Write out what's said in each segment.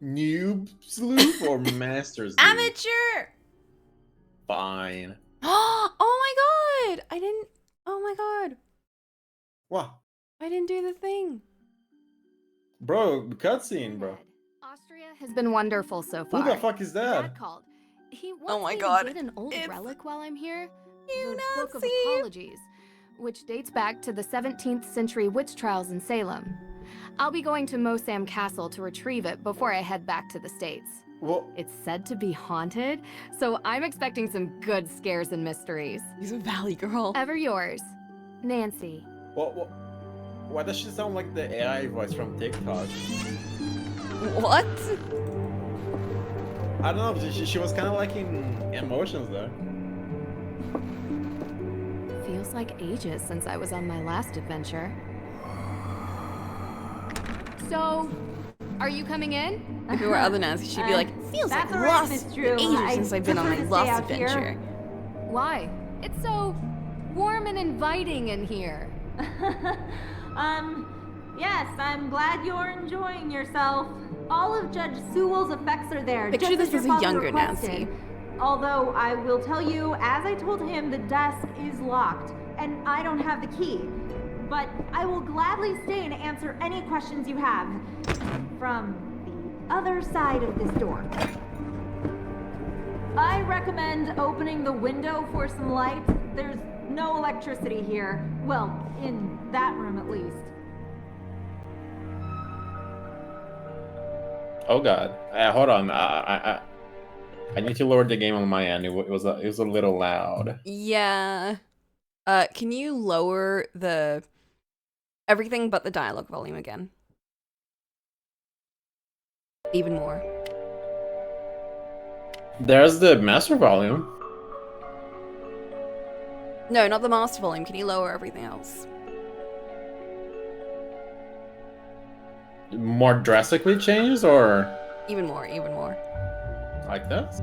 Noob sleuth or master sleuth? Amateur! Fine. Oh my god! I didn't. Oh my god. What? I didn't do the thing. Bro, cutscene, bro. Austria has been wonderful so far. Who the fuck is that? Dad called. He wants Oh my me god. to get an old It's relic while I'm here. you, The Book of Nancy. Apologies, which dates back to the 17th century witch trials in Salem. I'll be going to Mosam Castle to retrieve it before I head back to the States. What? It's said to be haunted, so I'm expecting some good scares and mysteries. He's a valley girl. Ever yours, Nancy. What? Why does she sound like the AI voice from TikTok? What? I don't know, she was kind of lacking emotions there. Feels like ages since I was on my last adventure. So, are you coming in? If it were other Nancy, she'd be like, feels like ages since I've been on my last adventure. Why? It's so warm and inviting in here. Yes, I'm glad you're enjoying yourself. All of Judge Sewell's effects are there. Picture just this as as your a father younger requested. Nancy. Although I will tell you, as I told him, the desk is locked, and I don't have the key. But I will gladly stay and answer any questions you have from the other side of this door. I recommend opening the window for some light. There's no electricity here. Well, in that room at least. Oh god. Hold on. I need to lower the game on my end. It was a little loud. Yeah. Can you lower the everything but the dialogue volume again? Even more. There's the master volume. No, not the master volume. Can you lower everything else? More drastically changed or Even more, even more. like that?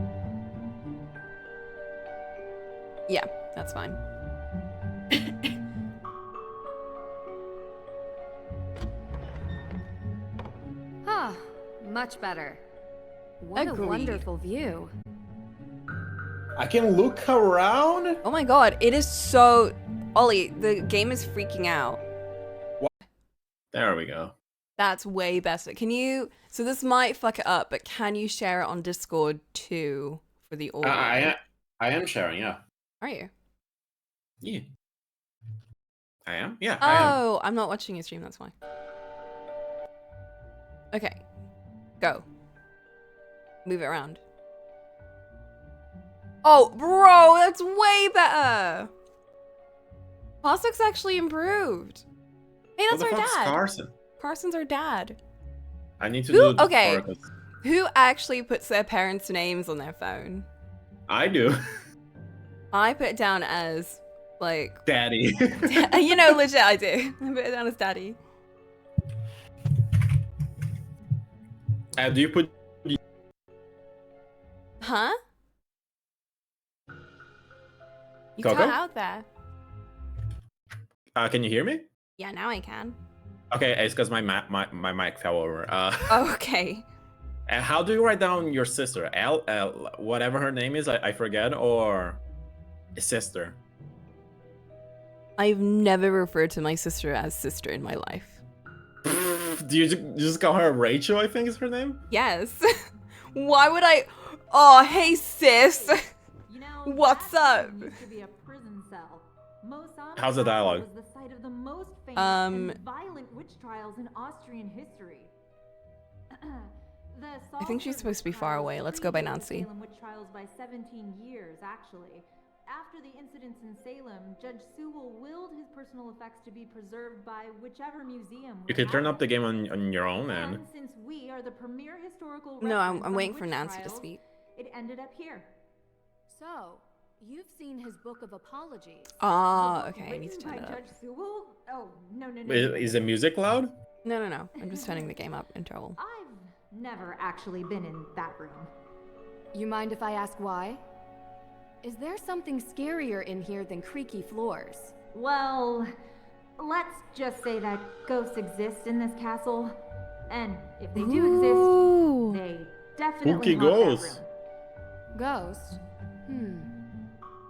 Yeah, that's fine. Huh, much better. What Agreed. a wonderful view. I can look around? Oh my god, it is so... Ollie, the game is freaking out. There we go. That's way better. Can you... So this might fuck it up, but can you share it on Discord too for the audio? I am sharing, yeah. Are you? Yeah. I am? Yeah, I am. Oh, I'm not watching your stream, that's why. Okay. Go. Move it around. Oh, bro, that's way better! Parsec's actually improved. Hey, Who that's the our fuck's dad. Carson? Carson's our dad. I need to Who- do the okay. part that's- Who actually puts their parents' names on their phone? I do. I put it down as, like... Daddy. You know, legit, I do. I put it down as daddy. Do you put... Huh? You Coco? cut out there. Can you hear me? Yeah, now I can. Okay, it's because my mic fell over. Okay. And how do you write down your sister? L, whatever her name is, I forget, or sister? I've never referred to my sister as sister in my life. Do you just call her Rachel, I think is her name? Yes. Why would I? Oh, hey sis. You know, What's that up? used to be a prison cell. Mosam How's the Castle dialogue? was the site of the most famous Um, and violent witch trials in Austrian history. I think she's supposed to be far away. Let's go by Nancy. Salem witch trials by 17 years, actually. After the incidents in Salem, Judge Sewell willed his personal effects to be preserved by whichever museum. You could turn up the game on your own And end. since we are the premier historical No, I'm reference on waiting for witch Nancy to trials, speak. it ended up here. So, you've seen his Book of Apologies. Ah, The book okay, I need to written turn by it up. Judge Sewell? Oh, no. Is the music loud? No. I'm just turning the game up in total. I've never actually been in that room. You mind if I ask why? Is there something scarier in here than creaky floors? Well, let's just say that ghosts exist in this castle. And if they do Ooh. exist, they definitely Spooky haunt that ghost. room. Ghost?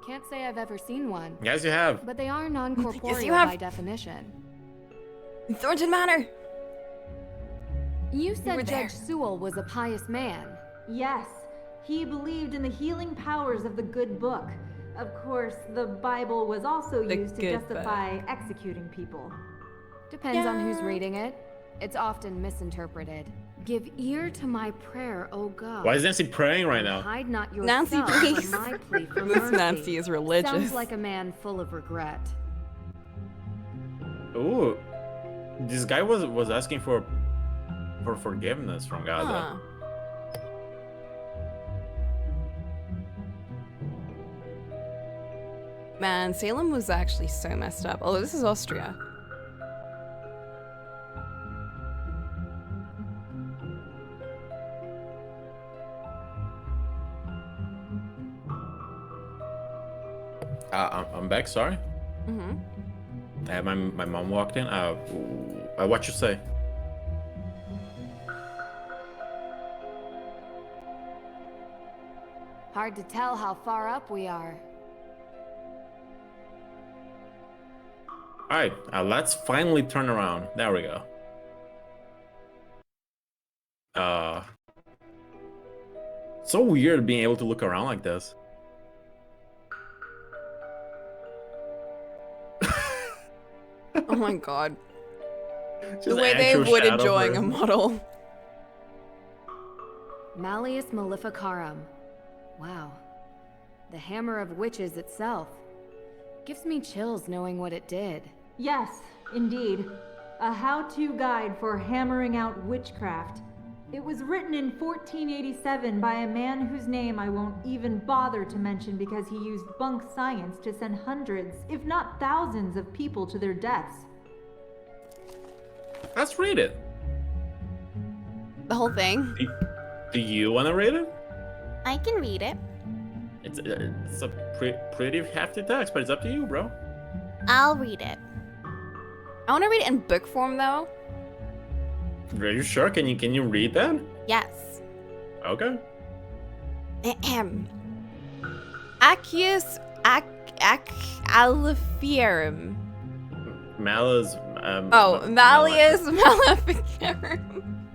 Can't say I've ever seen one. Yes, you have. But they are non-corporeal Yes, you have. by definition. Thornton Manor. You were said there. Judge Sewell was a pious man. Yes, he believed in the healing powers of the good book. Of course, the Bible was also The used to good justify executing people. Depends on who's Yeah. reading it. It's often misinterpreted. Give ear to my prayer, O God. Why is Nancy praying right and now? hide not Nancy, yourself please. from my plea for This mercy. Nancy is religious. Sounds like a man full of regret. Ooh, this guy was asking for forgiveness from God. Huh. Man, Salem was actually so messed up. Although this is Austria. I'm back. Sorry. Mm-hmm. My mom walked in. What you say? Hard to tell how far up we are. All right, let's finally turn around. There we go. So weird being able to look around like this. Oh my god. Just The way an they actual would shadow enjoying for- a model. Malleus Maleficarum. Wow. The Hammer of Witches itself. Gives me chills knowing what it did. Yes, indeed. A how-to guide for hammering out witchcraft. It was written in 1487 by a man whose name I won't even bother to mention because he used bunk science to send hundreds, if not thousands, of people to their deaths. Let's read it. The whole thing. Do you want to read it? I can read it. It's a pretty hefty text, but it's up to you, bro. I'll read it. I want to read it in book form though. Are you sure? Can you read that? Yes. Okay. Ahem. Accius Alifierum. Malleus. Malleus Maleficarum.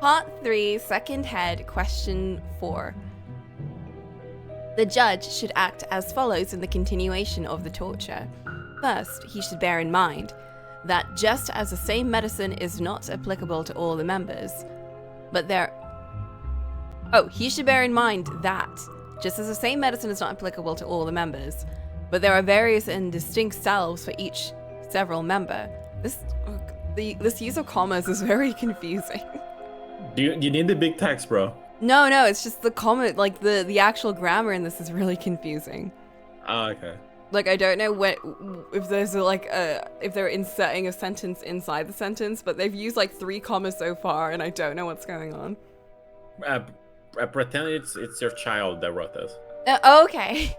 Part 3, second head, question 4. The judge should act as follows in the continuation of the torture. First, he should bear in mind that just as the same medicine is not applicable to all the members, but he should bear in mind that just as the same medicine is not applicable to all the members, but there are various and distinct salves for each several member. This use of commas is very confusing. Do you need the big text, bro? No, it's just the comment, like the actual grammar in this is really confusing. Oh, okay. Like I don't know if there's if they're inserting a sentence inside the sentence, but they've used like 3 commas so far, and I don't know what's going on. Pretend it's your child that wrote this. Okay.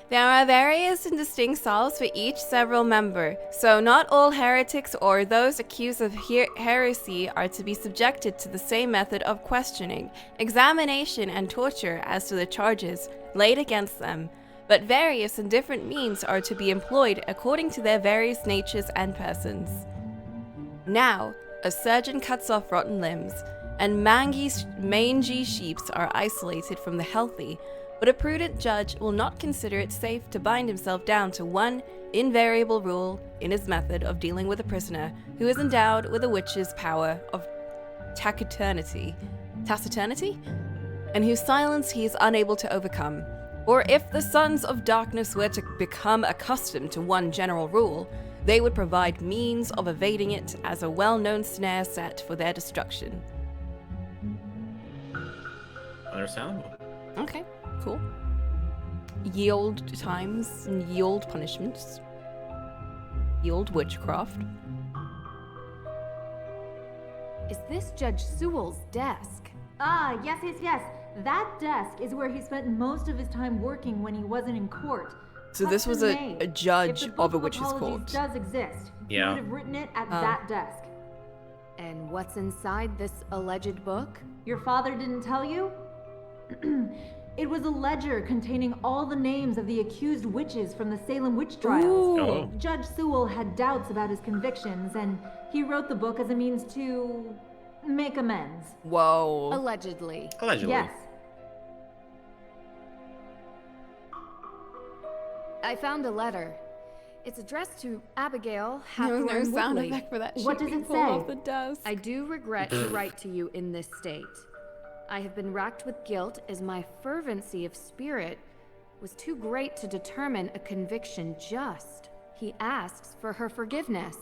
There are various and distinct salves for each several member, so not all heretics or those accused of heresy are to be subjected to the same method of questioning, examination, and torture as to the charges laid against them, but various and different means are to be employed according to their various natures and persons. Now, a surgeon cuts off rotten limbs, and mangy sheep are isolated from the healthy, but a prudent judge will not consider it safe to bind himself down to one invariable rule in his method of dealing with a prisoner who is endowed with a witch's power of taciturnity, and whose silence he is unable to overcome. Or if the sons of darkness were to become accustomed to one general rule, they would provide means of evading it as a well-known snare set for their destruction. Understandable. Okay, cool. Yield times and yield punishments. Yield witchcraft. Is this Judge Sewell's desk? Ah, yes. That desk is where he spent most of his time working when he wasn't in court. So this was a Custom-made. judge If the of a Book witch's Apologies court. does exist, he Yeah. would have written it at that desk. And What's inside this alleged book? Your father didn't tell you? It was a ledger containing all the names of the accused witches from the Salem witch trials. Ooh. Oh. Judge Sewell had doubts about his convictions, and he wrote the book as a means to make amends. Whoa. Allegedly. Allegedly. Yes. I found a letter. It's addressed to Abigail There was no Hathorne sound Woodley. effect for that shit. What does being it pulled say? off the desk. I do regret to write to you in this state. I have been racked with guilt as my fervency of spirit was too great to determine a conviction just. He asks for her forgiveness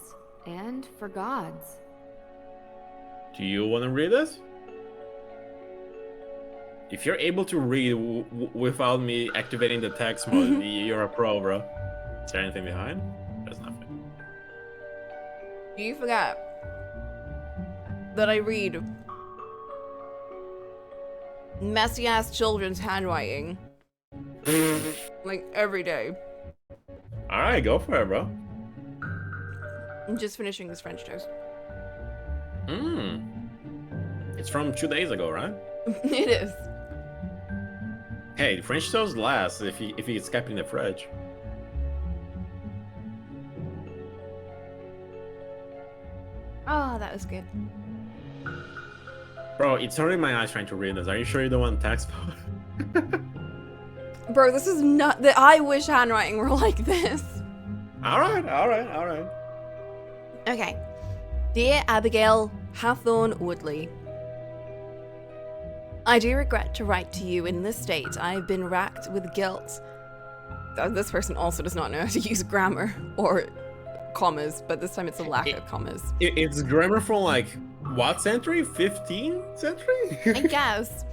and for God's. Do you want to read this? If you're able to read without me activating the text mode, you're a pro, bro. Is there anything behind? There's nothing. You forgot that I read messy ass children's handwriting like every day. All right, go for it, bro. I'm just finishing this French toast. It's from 2 days ago, right? It is. Hey, French toast lasts if it's kept in the fridge. Oh, that was good. Bro, it's hurting my eyes trying to read this. Are you sure you don't want text? Bro, this is not the I wish handwriting were like this. All right. Okay. Dear Abigail Hathorne Woodley, I do regret to write to you in this state. I have been racked with guilt. This person also does not know how to use grammar or commas, but this time it's a lack of commas. It's grammar from like what century? 15th century? I guess.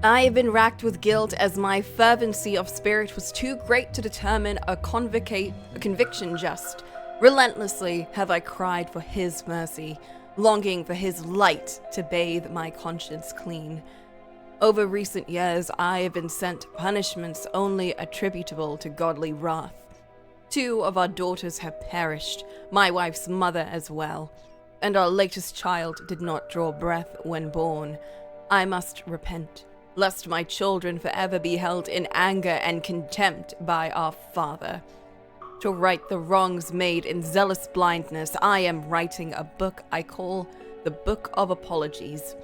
I have been racked with guilt as my fervency of spirit was too great to determine a conviction just. Relentlessly have I cried for his mercy, longing for his light to bathe my conscience clean. Over recent years, I have been sent punishments only attributable to godly wrath. 2 of our daughters have perished, my wife's mother as well, and our latest child did not draw breath when born. I must repent, lest my children forever be held in anger and contempt by our Father. To right the wrongs made in zealous blindness, I am writing a book I call the Book of Apologies.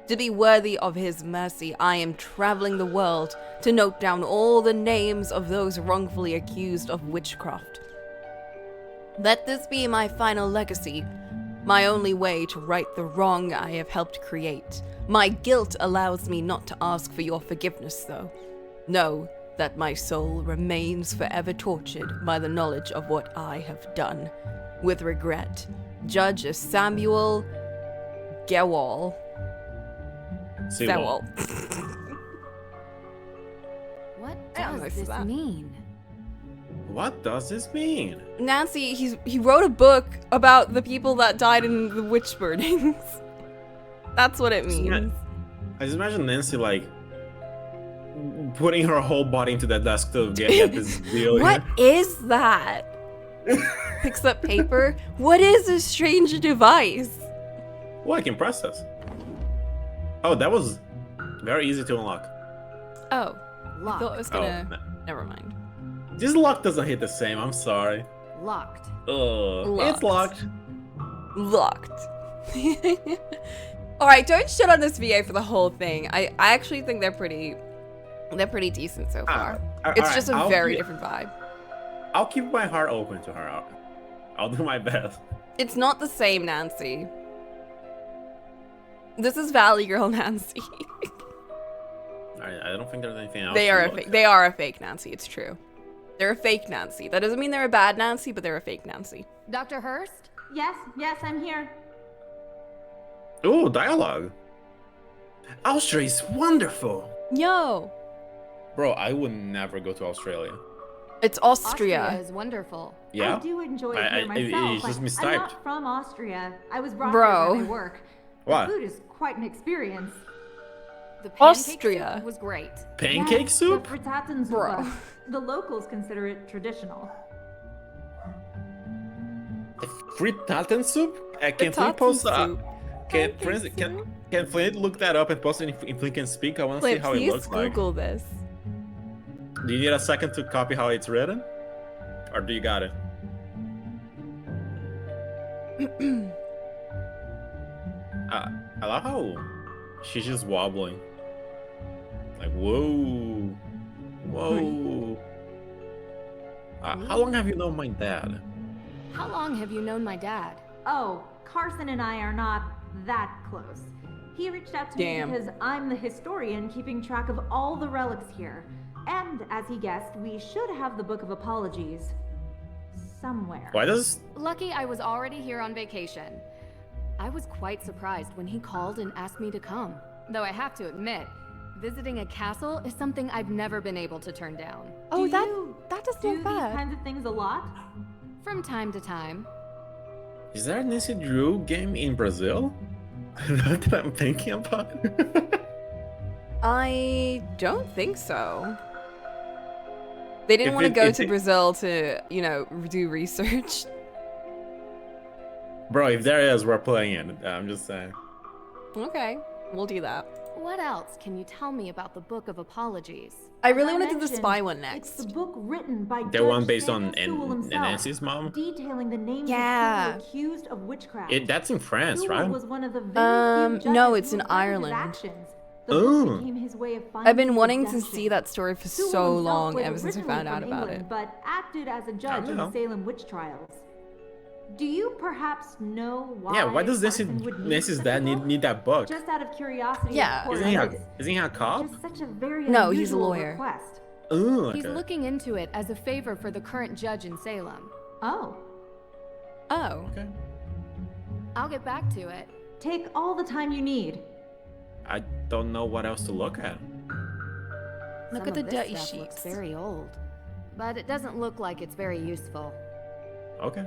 To be worthy of his mercy, I am traveling the world to note down all the names of those wrongfully accused of witchcraft. Let this be my final legacy, my only way to right the wrong I have helped create. My guilt allows me not to ask for your forgiveness, though. Know that my soul remains forever tortured by the knowledge of what I have done. With regret, Judge Samuel Gewall. Sewell. What I don't does know this that. mean? What does this mean? Nancy, he wrote a book about the people that died in the witch burnings. That's what it means. I just imagine Nancy like putting her whole body into that desk to get this deal. What is that? Picks up paper. What is this strange device? Oh, I can press this. Oh, that was very easy to unlock. Oh, I Locked. thought it was gonna. Never mind. This lock doesn't hit the same. I'm sorry. Locked. It's locked. Locked. All right, don't shit on this VA for the whole thing. I actually think they're pretty decent so far. It's just a very different vibe. I'll keep my heart open to her. I'll do my best. It's not the same Nancy. This is Valley Girl Nancy. I don't think there's anything else. They to are a look. fake. They are a fake Nancy. It's true. They're a fake Nancy. That doesn't mean they're a bad Nancy, but they're a fake Nancy. Dr. Hurst? Yes, I'm here. Ooh, dialogue. Austria is wonderful. Yo, Bro, I would never go to Australia. it's Austria. is wonderful. Yeah? I do enjoy it I- here myself. it's just I'm mistyped. not from Austria. I was brought Bro. here by my work. What? The food is quite an experience. The pancake Austria. soup was great. Pancake Yes, soup? The Frittaten Bro. soup. The locals consider it traditional. Frittaten soup? Can we Frittaten post soup. Can Flint look that up and post it if Flint can speak? I want to see Flint, how it please looks like. Google this. Do you need a second to copy how it's written? Or do you got it? I love how she's just wobbling. Like, whoa. Whoa. How long have you known my dad? How long have you known my dad? Oh, Carson and I are not that close. He reached out to me because I'm the historian keeping track of all the relics here. And as he guessed, we should have the Book of Apologies somewhere. Why does... Lucky I was already here on vacation. I was quite surprised when he called and asked me to come. Though I have to admit, visiting a castle is something I've never been able to turn down. Oh, Do that doesn't do look these bad. kinds of things a lot? From time to time. Is there a Nancy Drew game in Brazil? Not that I'm thinking about. I don't think so. They didn't want to go to Brazil to, you know, do research. Bro, if there is, we're playing it. I'm just saying. Okay, we'll do that. What else can you tell me about the Book of Apologies? I really want to do the mentioned, spy one It's next. the book written by The Judge one based on Samuel Sewell himself, Nancy's mom? detailing the names Yeah. of people accused of witchcraft. That's in France, Sewell right? was one of the very few no, judges it's who in regretted his Ireland. actions. The book Oh. became his way of I've finding been wanting to redemption. see that story for Sewell so himself long, was ever since I originally found out from about England, it. But acted as a judge in know. the Salem witch trials. Do you perhaps know why? Yeah, why does Carson would need Nancy's such dad a book? need that book? Just out of curiosity. Yeah. of course, Isn't he a cop? just such a very No, he's a unusual lawyer. request. Oh, okay. He's looking into it as a favor for the current judge in Salem. Oh, Oh. Okay. I'll get back to it. take all the time you need. I don't know what else to look at. Look Some at the of this dirty stuff looks sheets. very old, but it doesn't look like it's very useful. Okay.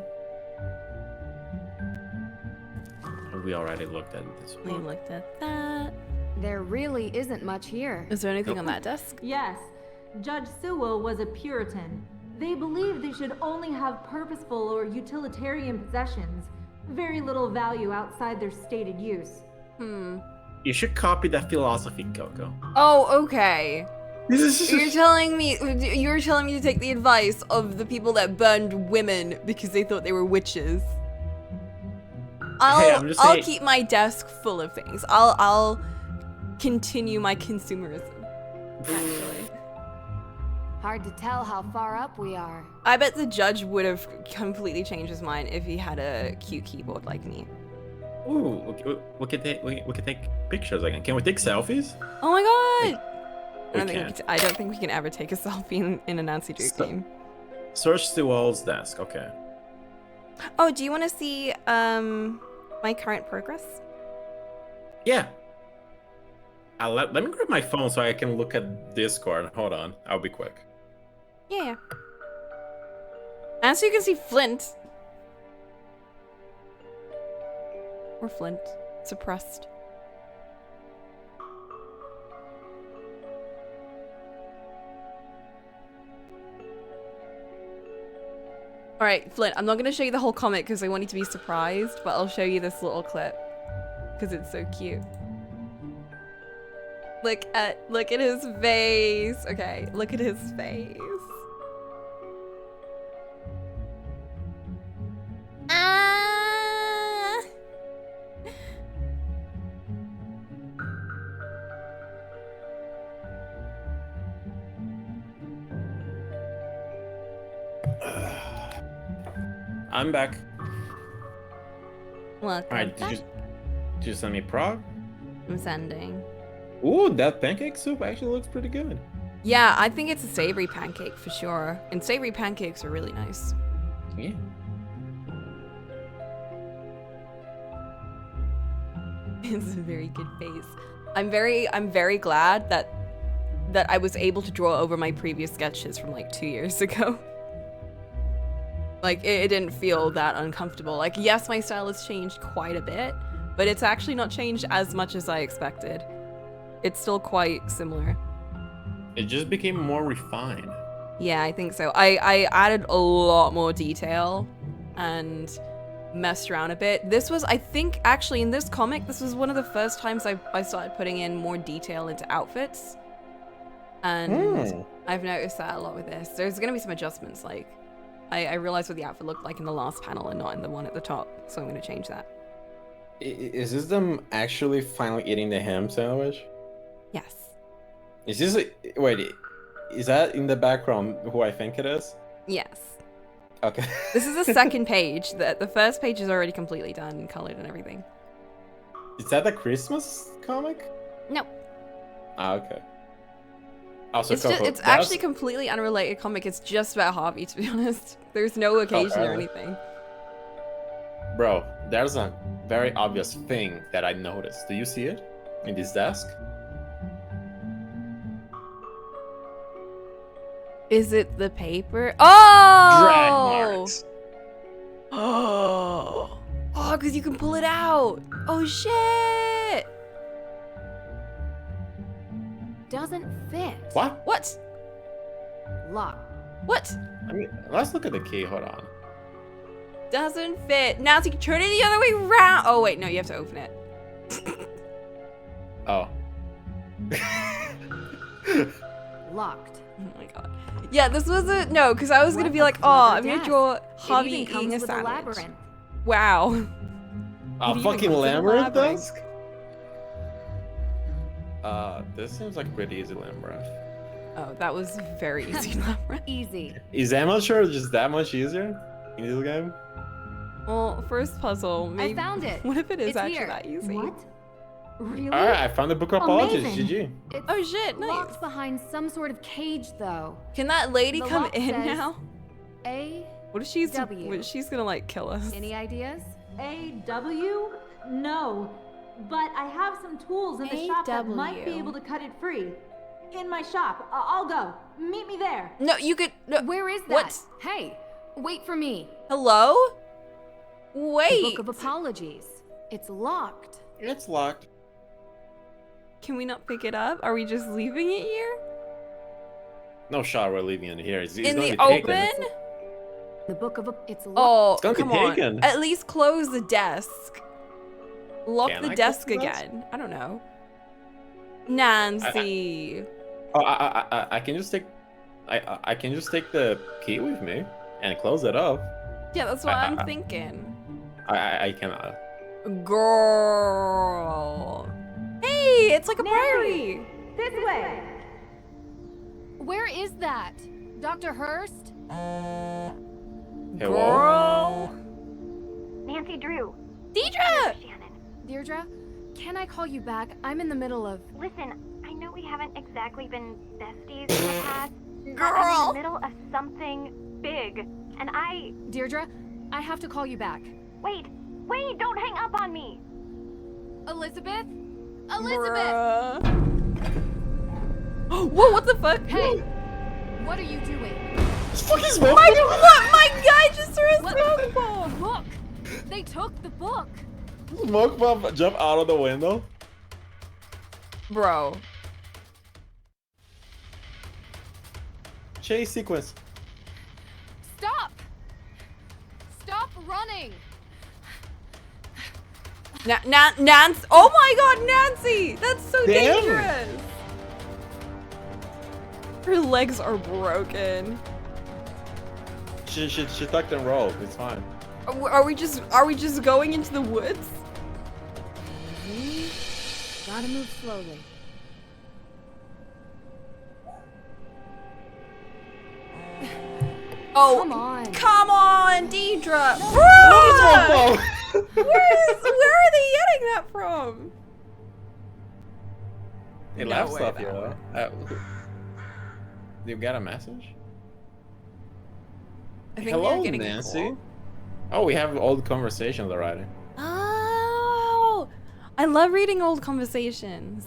We already looked at this We one. looked at that. There really isn't much here. Is there anything on that desk? Yes, Judge Sewell was a Puritan. They believed they should only have purposeful or utilitarian possessions, very little value outside their stated use. You should copy that philosophy, Coco. Oh, okay. You're telling me to take the advice of the people that burned women because they thought they were witches. I'm just I'll saying- keep my desk full of things. I'll continue my consumerism. Actually, Hard to tell how far up we are. I bet the judge would have completely changed his mind if he had a cute keyboard like me. Ooh, we can take pictures again. Can we take selfies? Oh my god! We I don't think we can ever take a selfie in a Nancy Drew game. Search Sewell's desk. Okay. Oh, do you want to see my current progress? Yeah. Let me grab my phone so I can look at Discord. Hold on. I'll be quick. Yeah. And so you can see Flint. Or Flint. Suppressed. Alright, Flint, I'm not going to show you the whole comic because I want you to be surprised, but I'll show you this little clip. Because it's so cute. Look at his face. Okay, look at his face. Ah! I'm back. Welcome Alright, back. did you send me Prague? I'm sending. Ooh, that pancake soup actually looks pretty good. Yeah, I think it's a savory pancake for sure. And savory pancakes are really nice. Yeah. It's a very good face. I'm very glad that I was able to draw over my previous sketches from like 2 years ago. Like it didn't feel that uncomfortable. Like yes, my style has changed quite a bit, but it's actually not changed as much as I expected. It's still quite similar. It just became more refined. Yeah, I think so. I added a lot more detail and messed around a bit. This was, I think, actually in this comic, this was one of the first times I started putting in more detail into outfits. And I've noticed that a lot with this. There's going to be some adjustments, like, I realized what the outfit looked like in the last panel and not in the one at the top, so I'm going to change that. Is this them actually finally eating the ham sandwich? Yes. Is this wait, is that in the background who I think it is? Yes. Okay. This is the second page. The first page is already completely done, colored and everything. Is that the Christmas comic? No. Ah, okay. Also, It's actually completely unrelated comic. It's just about Harvey, to be honest. There's no occasion or anything. Bro, there's a very obvious thing that I noticed. Do you see it? In this desk? Is it the paper? Oh! Drag marks. Oh, because you can pull it out. Oh, shit. Doesn't fit. What? What? Lock. What? I mean, let's look at the key. Hold on. Doesn't fit. Now so you can turn it the other way around. Oh, wait. No, you have to open it. Oh. Locked. Oh my god. Yeah, this was a no, because I was gonna be like, oh, I'm gonna draw Harvey eating a sandwich. Wow. A fucking labyrinth desk? This seems like pretty easy labyrinth. Oh, that was very easy labyrinth. Easy. Is amateur just that much easier in this game? Well, first puzzle. Maybe. I found it. What if it is It's actually here. that easy? What? Really? Alright, I found the book of apologies. Amazing. GG. It's Oh shit, nice. locked behind some sort of cage, though. Can that lady The come lock in says- now? A. What if she's W. she's gonna like kill us? Any ideas? AW? No. But I have some tools in the shop that might be AW. able to cut it free. In my shop. I'll go. Meet me there. No, you could. No. Where is that? What? Hey, wait for me. Hello? The Wait. Book of Apologies. It's locked. It's locked. Can we not pick it up? Are we just leaving it here? No shot we're leaving it here. It's In gonna the be taken. open? The Book of it's locked. Oh, It's gonna be come on. taken. At least close the desk. Lock Can the I desk close the desk? again. I don't know. Nancy. Oh, I can just take... I can just take the key with me and close it up. Yeah, that's what I'm thinking. I cannot. Girl. Hey, it's like a priory. This way. Where is that? Dr. Hurst? Hello? Girl. Nancy Drew. Deidre! Shannon. Deirdre, can I call you back? I'm in the middle of... Listen, I know we haven't exactly been besties in the past. but I'm in Girl. the middle of something big. And Deirdre, I have to call you back. Wait, don't hang up on me. Elizabeth? Bruh. Whoa, what the fuck? Hey! What are you doing? It's fucking smoke! My guy just threw a What? smoke bomb. The book! They took the book! Smoke bomb jump out of the window. Bro. Chase sequence. Stop! Stop running! Nancy. Oh my god, Nancy! That's so Damn. dangerous. Her legs are broken. She tucked and rolled. It's fine. Are we just going into the woods? Gotta move slowly. Oh, Come on. Come on, Deidre. Bruh! Where are they getting that from? It No laughs way stuff, that you know. You got a message? I think Hello, they're getting a Nancy. call. Oh, we have old conversations already. Oh, I love reading old conversations.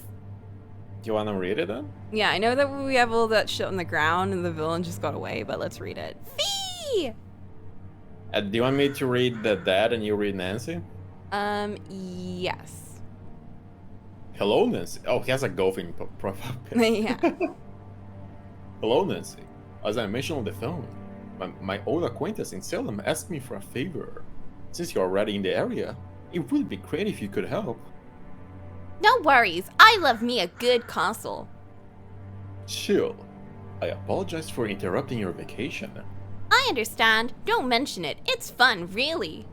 Do you want to read it then? Yeah, I know that we have all that shit on the ground and the villain just got away, but let's read it. Fee! Do you want me to read the dad and you read Nancy? Yes. Hello, Nancy. Oh, he has a golfing profile picture. Yeah. Hello, Nancy. As I mentioned on the phone, my old acquaintance in Salem asked me for a favor. Since you're already in the area, it would be great if you could help. No worries. I love me a good console. Chill. I apologize for interrupting your vacation. I understand. Don't mention it. It's fun, really.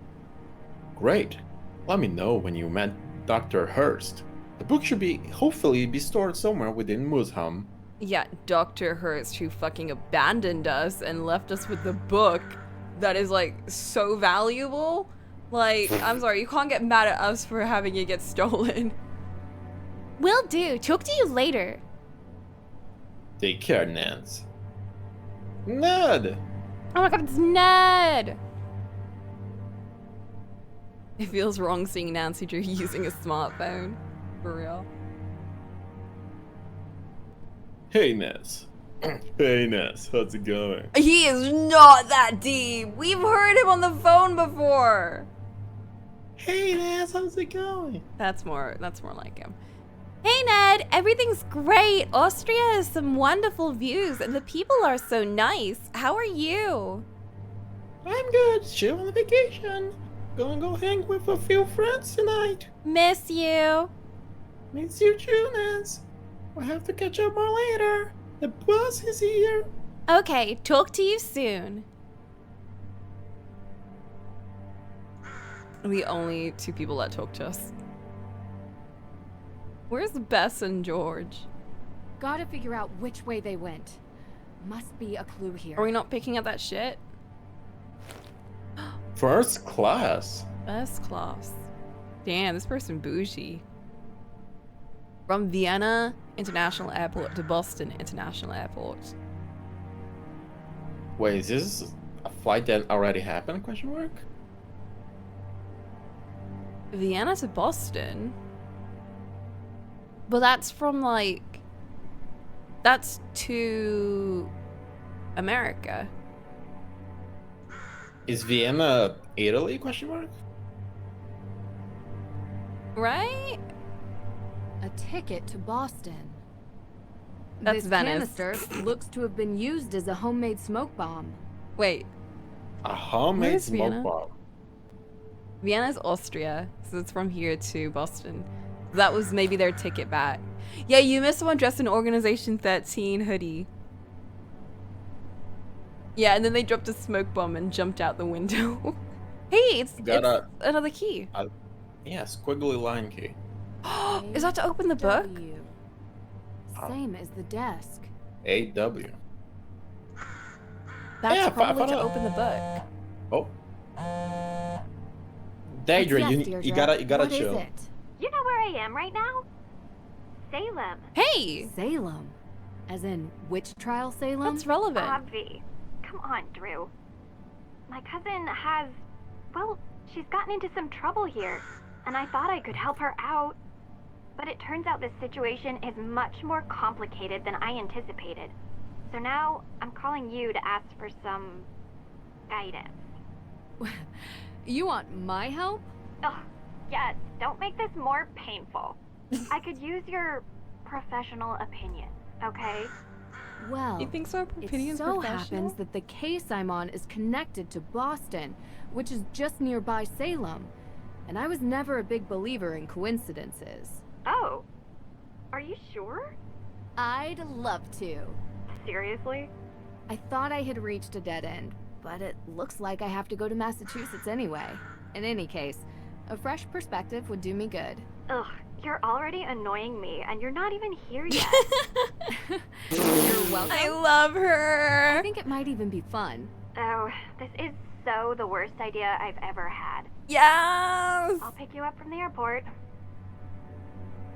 Great. Let me know when you met Dr. Hurst. The book should hopefully be stored somewhere within Musham. Yeah, Dr. Hurst, who fucking abandoned us and left us with the book that is, like, so valuable. Like, I'm sorry, you can't get mad at us for having it get stolen. Will do. Talk to you later. Take care, Nance. Ned! Oh my god, it's Ned! It feels wrong seeing Nancy Drew using a smartphone. For real. Hey, Ness. Hey, Ness. How's it going? He is not that deep! We've heard him on the phone before! Hey, Ness. How's it going? That's more like him. Hey Ned, everything's great. Austria has some wonderful views and the people are so nice. How are you? I'm good. Chill on vacation. Gonna go hang with a few friends tonight. Miss you. Miss you too, Nance. We'll have to catch up more later. The bus is here. Okay, talk to you soon. The only two people that talk to us. Where's Bess and George? Gotta figure out which way they went. Must be a clue here. Are we not picking up that shit? First class. Best class. Damn, this person bougie. From Vienna International Airport to Boston International Airport. Wait, is this a flight that already happened? Question mark. Vienna to Boston? But that's from like... That's to... America. Is Vienna Italy? Question mark. Right? A ticket to Boston. That's this Venice. canister looks to have been used as a homemade smoke bomb. Wait. A homemade Where's Vienna? smoke bomb. Vienna's Austria, so it's from here to Boston. That was maybe their ticket back. Yeah, you missed someone dressed in Organization 13 hoodie. Yeah, and then they dropped a smoke bomb and jumped out the window. Hey, it's another key. Yeah, squiggly line key. Is that to open the book? W. Same as the desk. AW. That's Yeah, probably to I- open the book. Oh. Deirdre, What's that, you Deirdre? gotta What chill. is it? You know where I am right now? Salem. Hey! Salem. As in, which trial Salem? That's relevant. Obvi. Come on, Drew. My cousin has... Well, she's gotten into some trouble here, and I thought I could help her out. But it turns out this situation is much more complicated than I anticipated. So now, I'm calling you to ask for some... guidance. You want my help? Ugh, yes, don't make this more painful. I could use your professional opinion, okay? Well, You think so? it Opinion's so professional? happens that the case I'm on is connected to Boston, which is just nearby Salem. And I was never a big believer in coincidences. Oh, are you sure? I'd love to. Seriously? I thought I had reached a dead end, but it looks like I have to go to Massachusetts anyway. In any case, a fresh perspective would do me good. Ugh, you're already annoying me, and you're not even here yet. You're welcome. I love her. I think it might even be fun. Oh, this is so the worst idea I've ever had. Yes! I'll pick you up from the airport.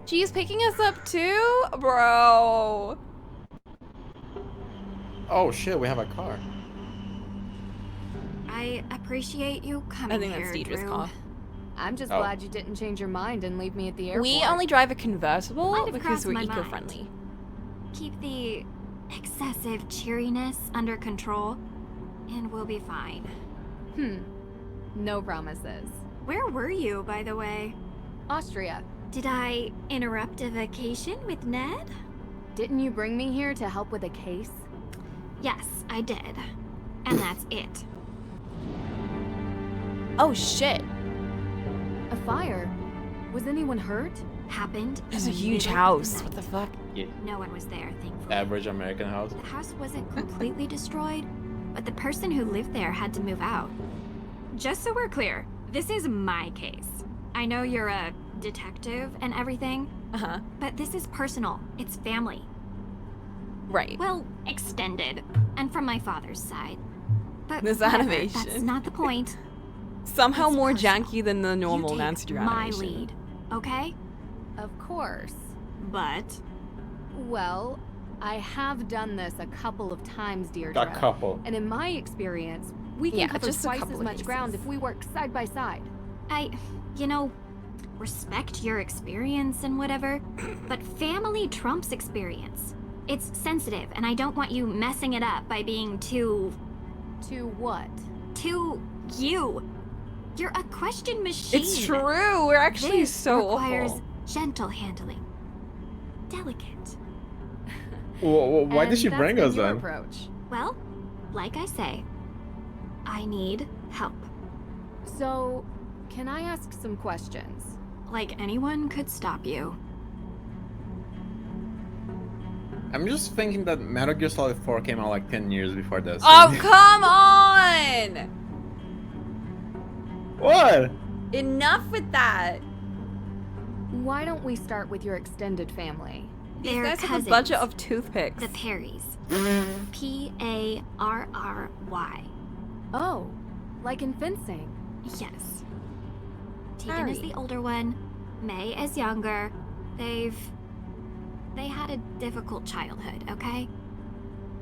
She's picking us up too? Bro. Oh shit, we have a car. I appreciate you coming I think that's Deidre's car. I'm just Oh. glad you didn't change your mind and leave me at the airport. We only drive a convertible Might have because crossed we're my mind. eco-friendly. Keep the excessive cheeriness under control, and we'll be fine. No promises. Where were you, by the way? Austria, Did I interrupt a vacation with Ned? didn't you bring me here to help with a case? Yes, I did. And that's it. Oh shit. A fire? Was anyone hurt? Happened. There's a in the huge middle of house. the What the night. fuck? Yeah. No one was there, thankfully. Average American house. The house wasn't completely destroyed, but the person who lived there had to move out. Just so we're clear, this is my case. I know you're a detective and everything, Uh-huh. but this is personal. It's family. Right. Well, extended, and from my father's side. But This whatever, animation. That's not the point. Somehow It's more personal. janky than the normal You take Nancy Drew my animation. lead, okay? Of course. But Well, I have done this a couple of times, Deirdre. A couple. And in my experience, we can Yeah, cover just a twice couple as of much ground cases. if we work side by side. you know, respect your experience and whatever, but family trumps experience. It's sensitive, and I don't want you messing it up by being too To what? you. You're a question machine. It's true. We're actually This so requires awful. gentle handling. Delicate. Why did And she that's bring been us your then? approach. Well, like I say, I need help. So, can I ask some questions? Like anyone could stop you. I'm just thinking that Metal Gear Solid 4 came out like 10 years before this. Oh, come on! What? Enough with that. Why don't we start with your extended family? These They're guys have a cousins. budget of toothpicks. The Perrys. Parrry. Oh, like in fencing. Yes. Tegan is Harry. the older one. May is younger. They had a difficult childhood, okay?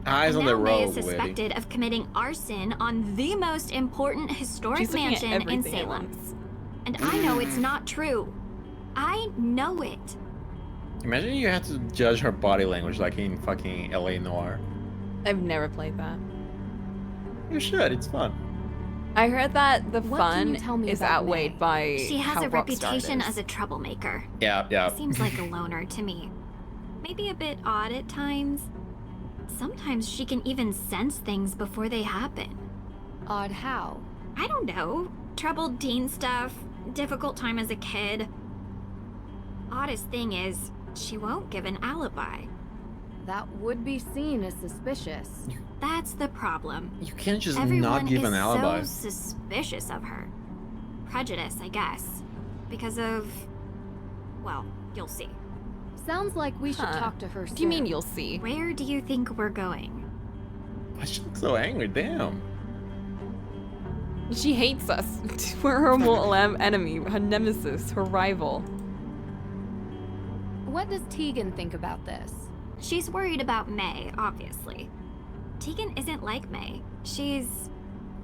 Eyes on now the May road, is lady. suspected of committing arson on the most important historic She's looking at mansion in everything at Salem. once. And I know it's not true. I know it. Imagine you had to judge her body language like in fucking LA Noir. I've never played that. You should, it's fun. I heard that the What can you fun tell me is about outweighed May? by She has how a reputation Rockstar as a troublemaker. Yeah. Seems like a loner to me. Maybe a bit odd at times. Sometimes she can even sense things before they happen. Odd how? I don't know. Troubled teen stuff, difficult time as a kid. Oddest thing is, she won't give an alibi. That would be seen as suspicious. That's the problem. You can't just Everyone not give is an alibi. so suspicious of her. Prejudice, I guess. Because of... well, you'll see. Sounds like we should Huh. talk to her soon. What do you mean you'll see? Where do you think we're going? Why she look so angry? Damn. She hates us. We're her mortal enemy, her nemesis, her rival. What does Tegan think about this? She's worried about May, obviously. Tegan isn't like May. She's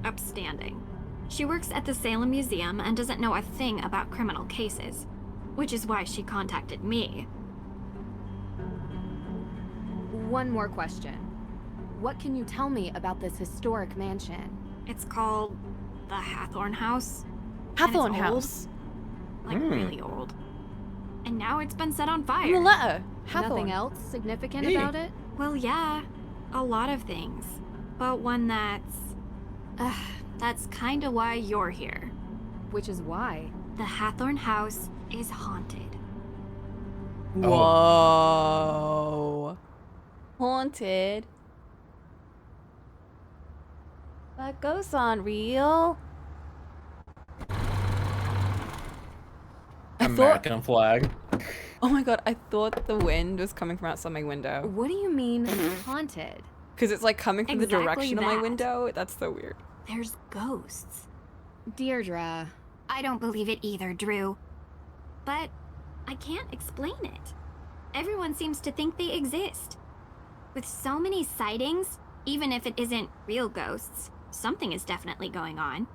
upstanding. She works at the Salem Museum and doesn't know a thing about criminal cases, which is why she contacted me. One more question. What can you tell me about this historic mansion? It's called the Hathorn House. Hathorn old. House. Like really old. And now it's been set on fire. In the letter. Hathorn. Nothing else significant Hey. about it? Well, yeah, a lot of things. But one that's kinda why you're here. Which is why. The Hathorn House is haunted. Whoa. Haunted. That goes on real. I thought. American flag. Oh my god! I thought the wind was coming from outside my window What do you mean haunted? because it's like coming from the Exactly direction of my that. window. That's so weird. There's ghosts. Deirdre, I don't believe it either, Drew. But I can't explain it. Everyone seems to think they exist. With so many sightings, even if it isn't real ghosts, something is definitely going on.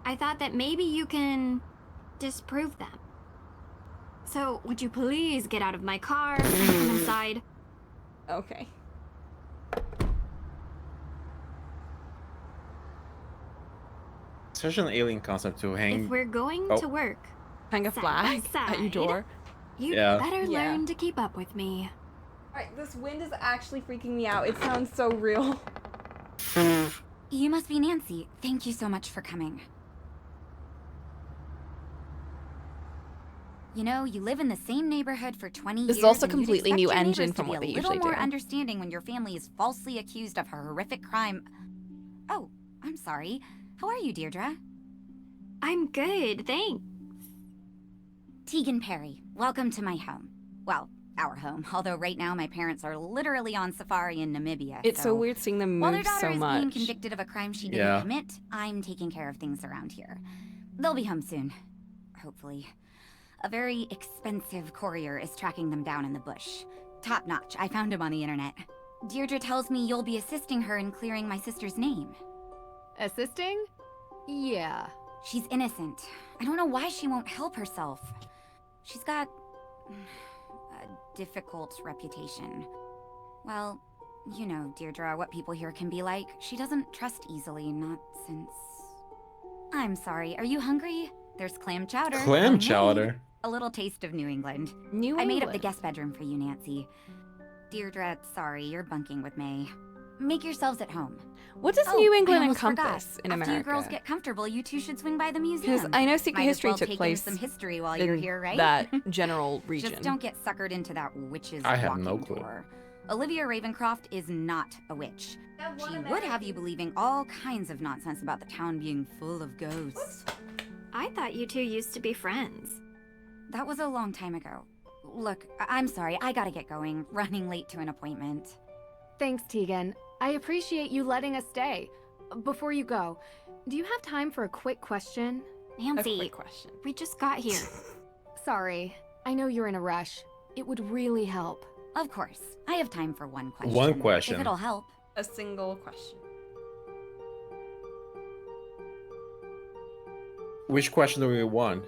I thought that maybe you can disprove them. So, would you please get out of my car and come inside? Okay. Such an alien concept to hang. If we're going Oh. to work, Hang a Side flag by at your side. door. you'd Yeah. better Yeah. learn to keep up with me. Alright, this wind is actually freaking me out. It sounds so real. You must be Nancy. Thank you so much for coming. You know, you live in the same neighborhood for 20 This years. is also and you'd completely expect new your engine neighbors from to what be they a little usually more do. understanding when your family is falsely accused of a horrific crime. Oh, I'm sorry. How are you, Deirdre? I'm good, thanks. Tegan Perry, welcome to my home. Well, our home, although right now my parents are literally on safari in Namibia. It's so weird seeing them While their move daughter so is much. being convicted of a crime she didn't Yeah. commit, I'm taking care of things around here. They'll be home soon. Hopefully. A very expensive courier is tracking them down in the bush. Top notch, I found him on the internet. Deirdre tells me you'll be assisting her in clearing my sister's name. Assisting? Yeah. She's innocent. I don't know why she won't help herself. She's got a difficult reputation. Well, you know, Deirdre, what people here can be like. She doesn't trust easily, not since... I'm sorry, are you hungry? There's clam chowder. Clam homemade. chowder. A little taste of New England. New I made up England. the guest bedroom for you, Nancy. Deirdre, sorry, you're bunking with May. Make yourselves at home. What does Oh, New I England almost encompass forgot. in After America? you girls get comfortable, you two should swing by the museum. Because I know Secret Might as History well took take in place some history while in you're here, right? that general region. Just don't get suckered into that witch's I have walking no clue. tour. Olivia Ravencroft is not a witch. She would have you believing all kinds of nonsense about the town being full of ghosts. I thought you two used to be friends. That was a long time ago. Look, I'm sorry, I gotta get going. Running late to an appointment. Thanks, Tegan. I appreciate you letting us stay. Before you go, do you have time for a quick question? A Nancy, quick question. we just got here. Sorry, I know you're in a rush. It would really help. Of course, I have time for one question. One question. If it'll help. A single question. Which question do we want?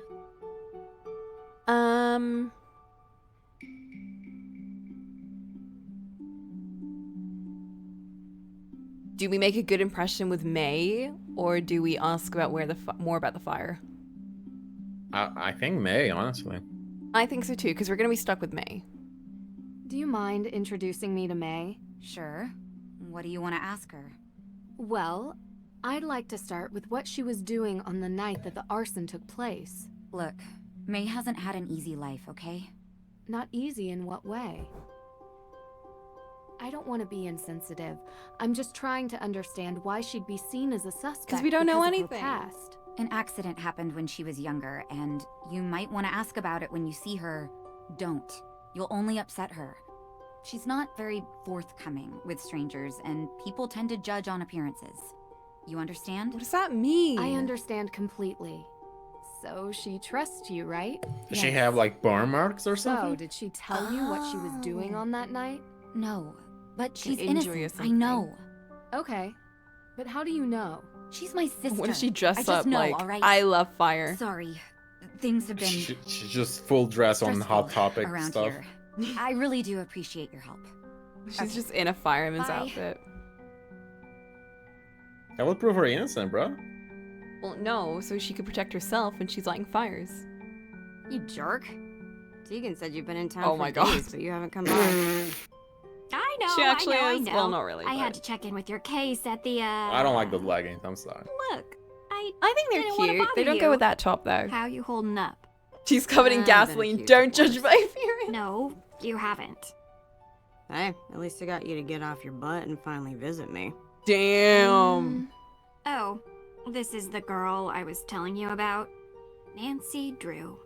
Do we make a good impression with May, or do we ask about where the more about the fire? I think May, honestly. I think so too, because we're gonna be stuck with May. Do you mind introducing me to May? Sure. What do you want to ask her? Well, I'd like to start with what she was doing on the night that the arson took place. Look, May hasn't had an easy life, okay? Not easy in what way? I don't want to be insensitive. I'm just trying to understand why she'd be seen as a suspect. 'Cause we don't know because of her anything. past. An accident happened when she was younger, and you might want to ask about it when you see her. Don't. You'll only upset her. She's not very forthcoming with strangers, and people tend to judge on appearances. You understand? What does that mean? I understand completely. So she trusts you, right? Does she have like burn marks or So, something? did she tell you what she was doing on that night? No, but she's injury or innocent. I something. know. Okay. But how do you know? She's my sister. What does she I dress just up know, like? all right? I love fire. Sorry. Things have been She's just full dress on Hot stressful Topic around stuff. here. I really do appreciate your help. She's Okay. just in a fireman's Bye. outfit. That would prove her innocent, bro. Well, no, so she could protect herself when she's lighting fires. You jerk. Tegan said you've been in town Oh for my days, God. but you haven't come by. I know, She actually I is. know. Well, not really. I had but- to check in with your case at the, I don't like those leggings, I'm sorry. Look, I I think didn't they're wanna cute. They bother don't go you. with that top though. How you holding up? She's covered in I've been gasoline. accused Don't of judge worse. my appearance. No, you haven't. Hey, at least I got you to get off your butt and finally visit me. Damn. Oh, this is the girl I was telling you about. Nancy Drew.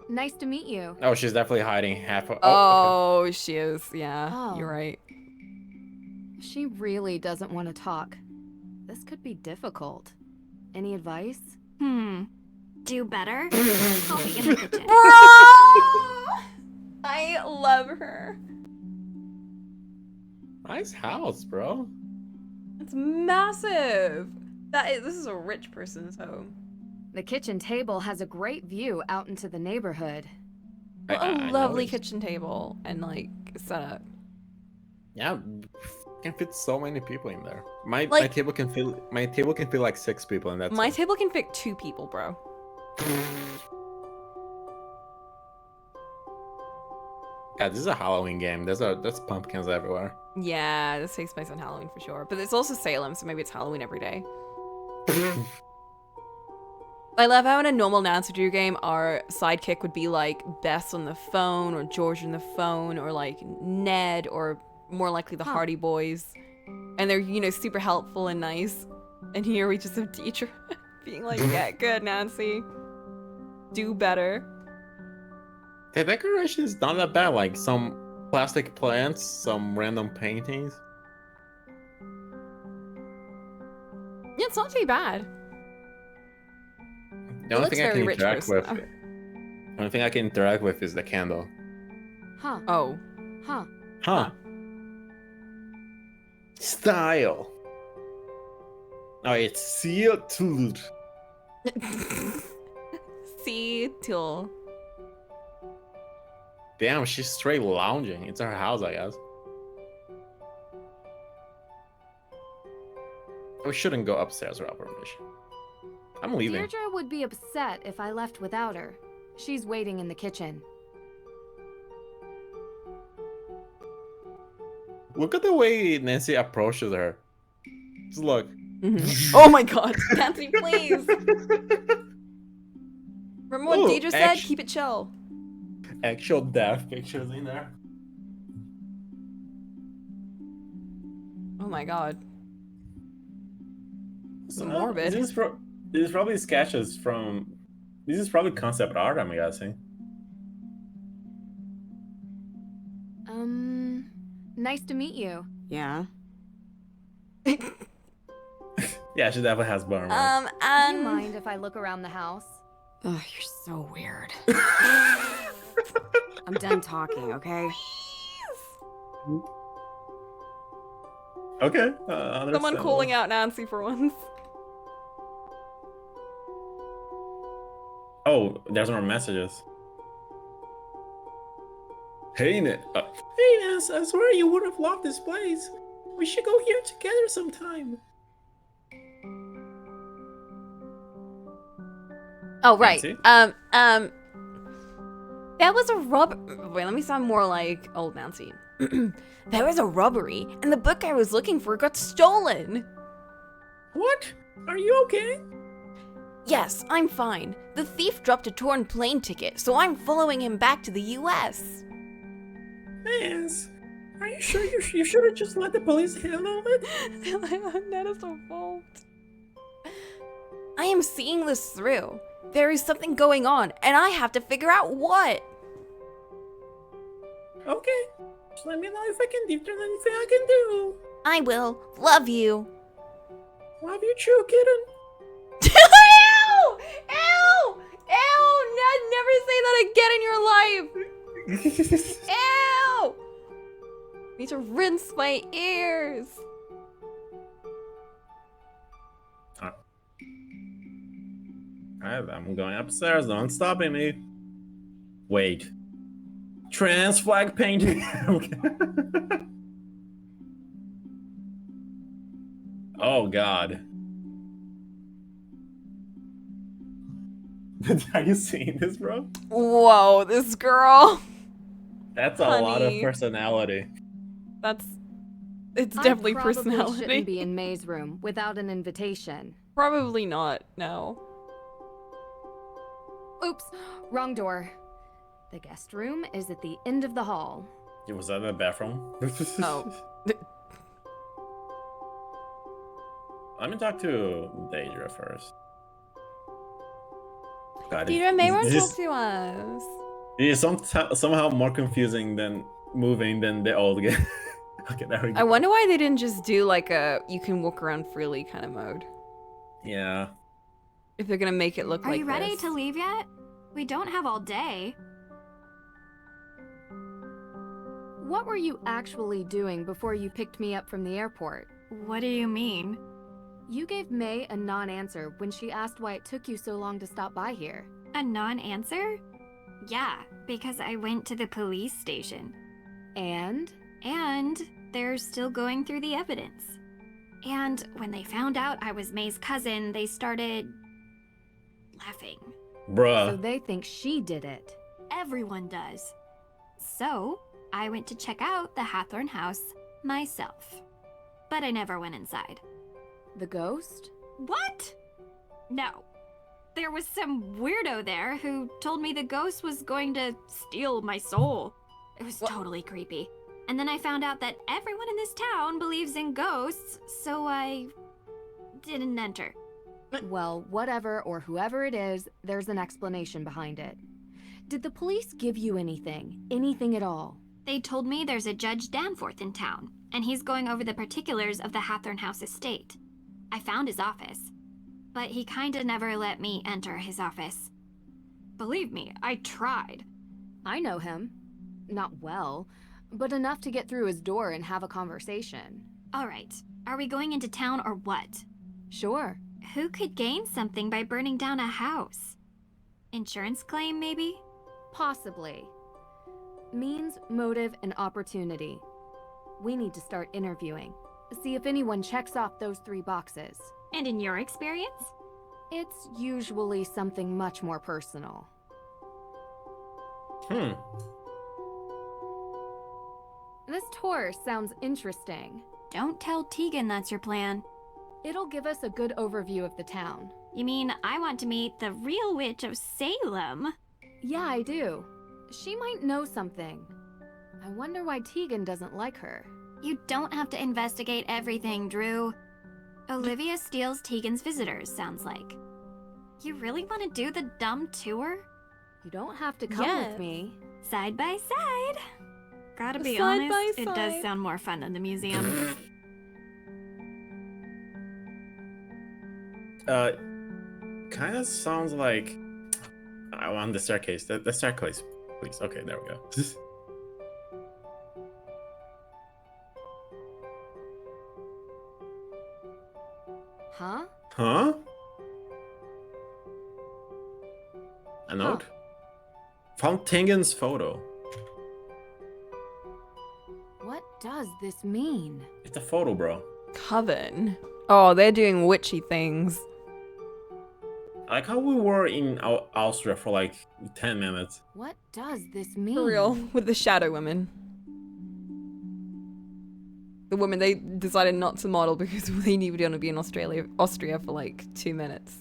Nice to meet you. Oh, she's definitely hiding half of. Oh, she is. Yeah, Oh. you're right. She really doesn't want to talk. This could be difficult. Any advice? Do better? I'll be in the kitchen. I love her. Nice house, bro. It's massive. This is a rich person's home. The kitchen table has a great view out into the neighborhood. What I a lovely noticed. kitchen table and like setup. Yeah, can fit so many people in there. My Like- table can fit like 6 people, and that's My it. table can fit 2 people, bro. Yeah, this is a Halloween game. There's pumpkins everywhere. Yeah, this takes place on Halloween for sure. But it's also Salem, so maybe it's Halloween every day. I love how in a normal Nancy Drew game, our sidekick would be like Bess on the phone, or George on the phone, or like Ned, or more likely the Hardy Boys. And they're, you know, super helpful and nice. And here we just have Deidre being like, yeah, good, Nancy. Do better. The decoration is not that bad, like some plastic plants, some random paintings. Yeah, it's not too bad. The only looks thing I very can rich interact with, personal. the only thing I can interact with is the candle. Huh. Oh. Huh. Huh. Style. Oh, it's sealed. See, tool. Damn, she's straight lounging. It's her house, I guess. We shouldn't go upstairs without permission. I'm leaving. Deirdre would be upset if I left without her. She's waiting in the kitchen. Look at the way Nancy approaches her. Just look. Oh my god, Nancy, please. Remember what Ooh, Deidre said? Keep it chill. Actual death pictures in there. Oh my god. So, morbid. This is probably sketches from. This is probably concept art, I'm guessing. Nice to meet you. Yeah. Yeah, she definitely has burn. Do you mind if I look around the house? Ugh, you're so weird. I'm done talking, okay? Okay. Someone calling out Nancy for once. Oh, there's more messages. Hey, hey, Nance, I swear you would have loved this place. We should go here together sometime. Oh, right. Nancy? That was a Wait, let me sound more like old Nancy. There was a robbery, and the book I was looking for got stolen. What? Are you okay? Yes, I'm fine. The thief dropped a torn plane ticket, so I'm following him back to the US. Nance, are you sure you should have just let the police handle it? That is so fault. I am seeing this through. There is something going on, and I have to figure out what. Okay, just let me know if I can do anything I can do. I will. Love you. Love you too, kitten. Ew! Ew! Ew! Never say that again in your life! Ew! Need to rinse my ears. Alright, I'm going upstairs. No one's stopping me. Wait. Trans flag painting. Okay. Oh God. Are you seeing this, bro? Whoa, this girl. That's a lot of Honey. personality. It's definitely I probably personality. shouldn't be in May's room without an invitation. Probably not, no. Oops, wrong door. The guest room is at the end of the hall. Was that in the bathroom? Oh. Let me talk to Deidre first. God, Deidre, may want to this talk to us. is somehow more confusing than moving than the old game. Okay, there we go. I wonder why they didn't just do like a you can walk around freely kind of mode. Yeah. If they're gonna make it look Are like you ready this. to leave yet? We don't have all day. What were you actually doing before you picked me up from the airport? What do you mean? You gave May a non-answer when she asked why it took you so long to stop by here. A non-answer? Yeah, because I went to the police station. And? And they're still going through the evidence. And when they found out I was May's cousin, they started laughing. So Bruh. they think she did it. Everyone does. So I went to check out the Hathorn house myself. But I never went inside. The ghost? What? No. there was some weirdo there who told me the ghost was going to steal my soul. It was totally creepy. And then I found out that everyone in this town believes in ghosts, so I didn't enter. Well, whatever or whoever it is, there's an explanation behind it. Did the police give you anything? Anything at all? They told me there's a Judge Danforth in town, and he's going over the particulars of the Hathorn House estate. I found his office, but he kinda never let me enter his office. Believe me, I tried. I know him. Not well, but enough to get through his door and have a conversation. Alright, are we going into town or what? Sure. Who could gain something by burning down a house? Insurance claim, maybe? Possibly. Means, motive, and opportunity. We need to start interviewing. See if anyone checks off those 3 boxes. And in your experience? It's usually something much more personal. This tour sounds interesting. Don't tell Tegan that's your plan. It'll give us a good overview of the town. You mean I want to meet the real witch of Salem? Yeah, I do. She might know something. I wonder why Tegan doesn't like her. You don't have to investigate everything, Drew. Olivia steals Tegan's visitors, sounds like. You really want to do the dumb tour? You don't have to come Yes. with me. Side by side. Gotta be Side honest, by it does side. sound more fun than the museum. Kind of sounds like on the staircase. The staircase, please. Okay, there we go. Huh? Huh? A note? Found Tingen's photo. What does this mean? It's a photo, bro. Coven. Oh, they're doing witchy things. I like how we were in Austria for like 10 minutes. What does this mean? For real. With the shadow women. The women they decided not to model because they knew we'd only be in Austria for like 2 minutes.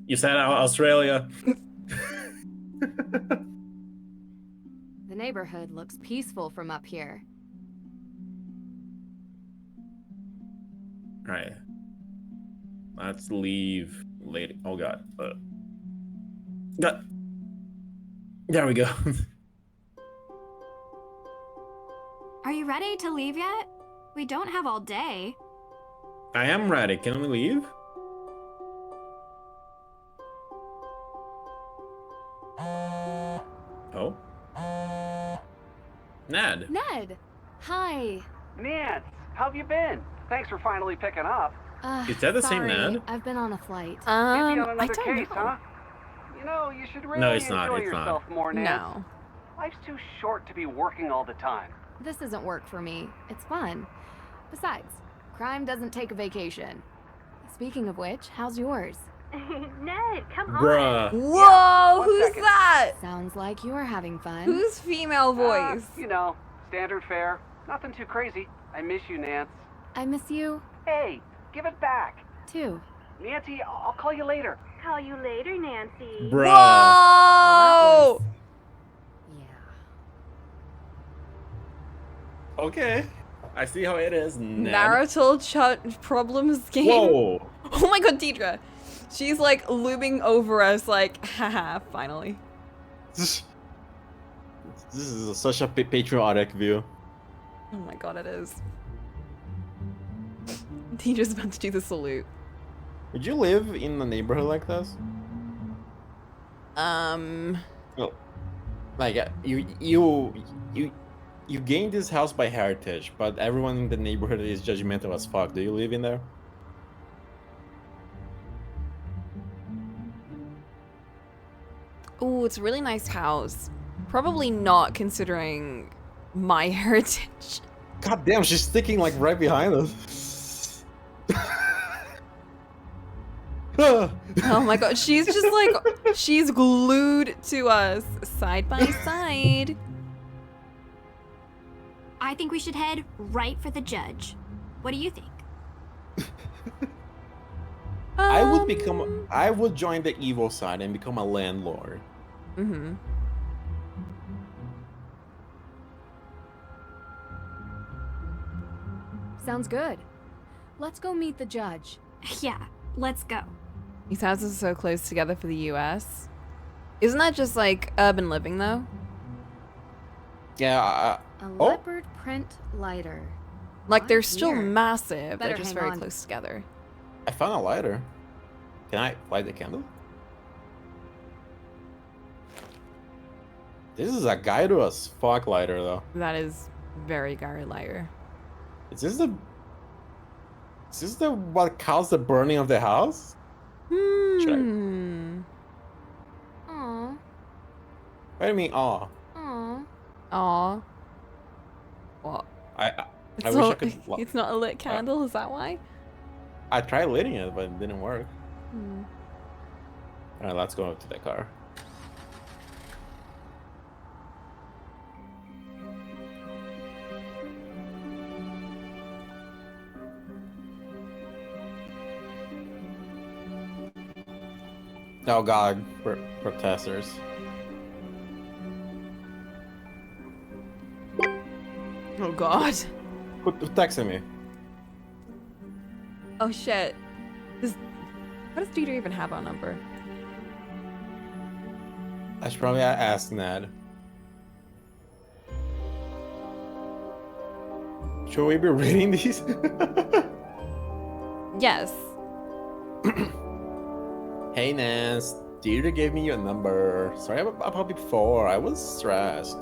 You said Australia. The neighborhood looks peaceful from up here. Alright. Let's leave later. Oh god. God. There we go. Are you ready to leave yet? We don't have all day. I am ready. Can we leave? Oh? Ned. Ned! Hi. Nance, how have you been? Thanks for finally picking up. Is that the same sorry, Ned? I've been on a flight. Busy on I another don't case, know. huh? You know, you should really No, it's not, enjoy it's not. yourself more, Nance. No. Life's too short to be working all the time. This isn't work for me. It's fun. Besides, crime doesn't take a vacation. Speaking of which, how's yours? Ned, come Bruh. Whoa, one who's second. that? Sounds like you're having fun. Whose female voice? You know, standard fare. Nothing too crazy. I miss you, Nance. I miss you, Hey, give it back. too. Nancy, I'll call you later. Call you later, Nancy. Bruh. Whoa! Yeah. Okay. I see how it is. Ned. Marital problems game. Whoa. Oh my god, Deidre. She's like looming over us like, haha, finally. This is such a patriotic view. Oh my god, it is. Deidre's about to do the salute. Would you live in a neighborhood like this? Well, like you gained this house by heritage, but everyone in the neighborhood is judgmental as fuck. Do you live in there? Oh, it's a really nice house. Probably not considering my heritage. God damn, she's sticking like right behind us. Oh my god, she's just like, she's glued to us side by side. I think we should head right for the judge. What do you think? I would I would join the evil side and become a landlord. Mm-hmm. Sounds good. Let's go meet the judge. Yeah, let's go. These houses are so close together for the US. Isn't that just like urban living though? Yeah. A Oh. leopard print lighter. Like they're What's still here? massive. Better They're just hang very on. close together. I found a lighter. Can I light the candle? This is a guide as fuck lighter though. That is very Gary lighter. Is this the what caused the burning of the house? Hmm. Aw. What do you mean, aw? Aw. Aw. What? I It's wish I not, could. it's not a lit candle, is that why? I tried lighting it, but it didn't work. Hmm. Alright, let's go to the car. Oh god, protesters. Oh god. Who texted me? Oh shit. What does Dieter even have our number? I should probably ask Ned. Should we be reading these? Yes. Hey Nance, Deirdre gave me your number. Sorry about before, I was stressed.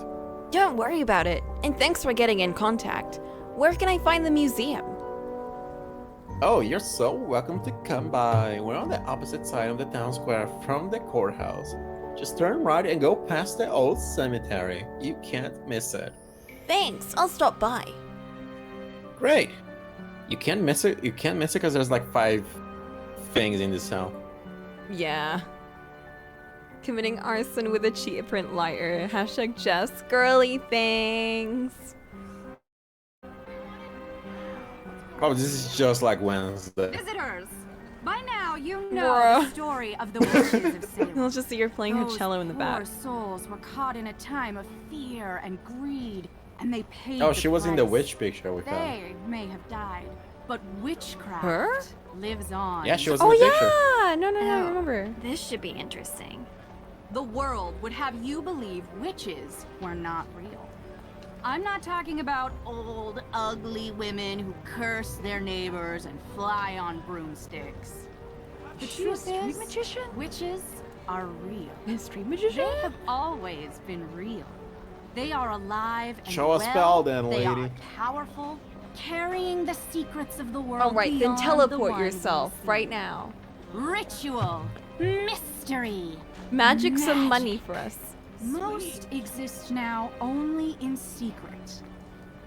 Don't worry about it. And thanks for getting in contact. Where can I find the museum? Oh, you're so welcome to come by. We're on the opposite side of the town square from the courthouse. Just turn right and go past the old cemetery. You can't miss it. Thanks, I'll stop by. Great. You can't miss it. You can't miss it because there's like 5 things in this town. Yeah. Committing arson with a cheetah print lighter. Hashtag just girly things. Oh, this is just like Wednesday. Visitors! By now, you know Bruh. the story of the witches of Salem. You'll just see her playing her Those cello in the back. poor souls were caught in a time of fear and greed, and they paid Oh, the she was in the price. witch picture we found. They may have died, but witchcraft Her? lives on. Yeah, she was Oh in the picture. yeah! No, I Oh. remember. This should be interesting. The world would have you believe witches were not real. I'm not talking about old, ugly women who curse their neighbors and fly on broomsticks. The truth is, witches are real. Mystery magician? They have always been real. They are alive and Show a well. spell then, They lady. are powerful, carrying the secrets of the world. Alright, then beyond the teleport ones we yourself see. right now. Ritual, mystery. Magic some Magic. money for us. Most exist now only in secret,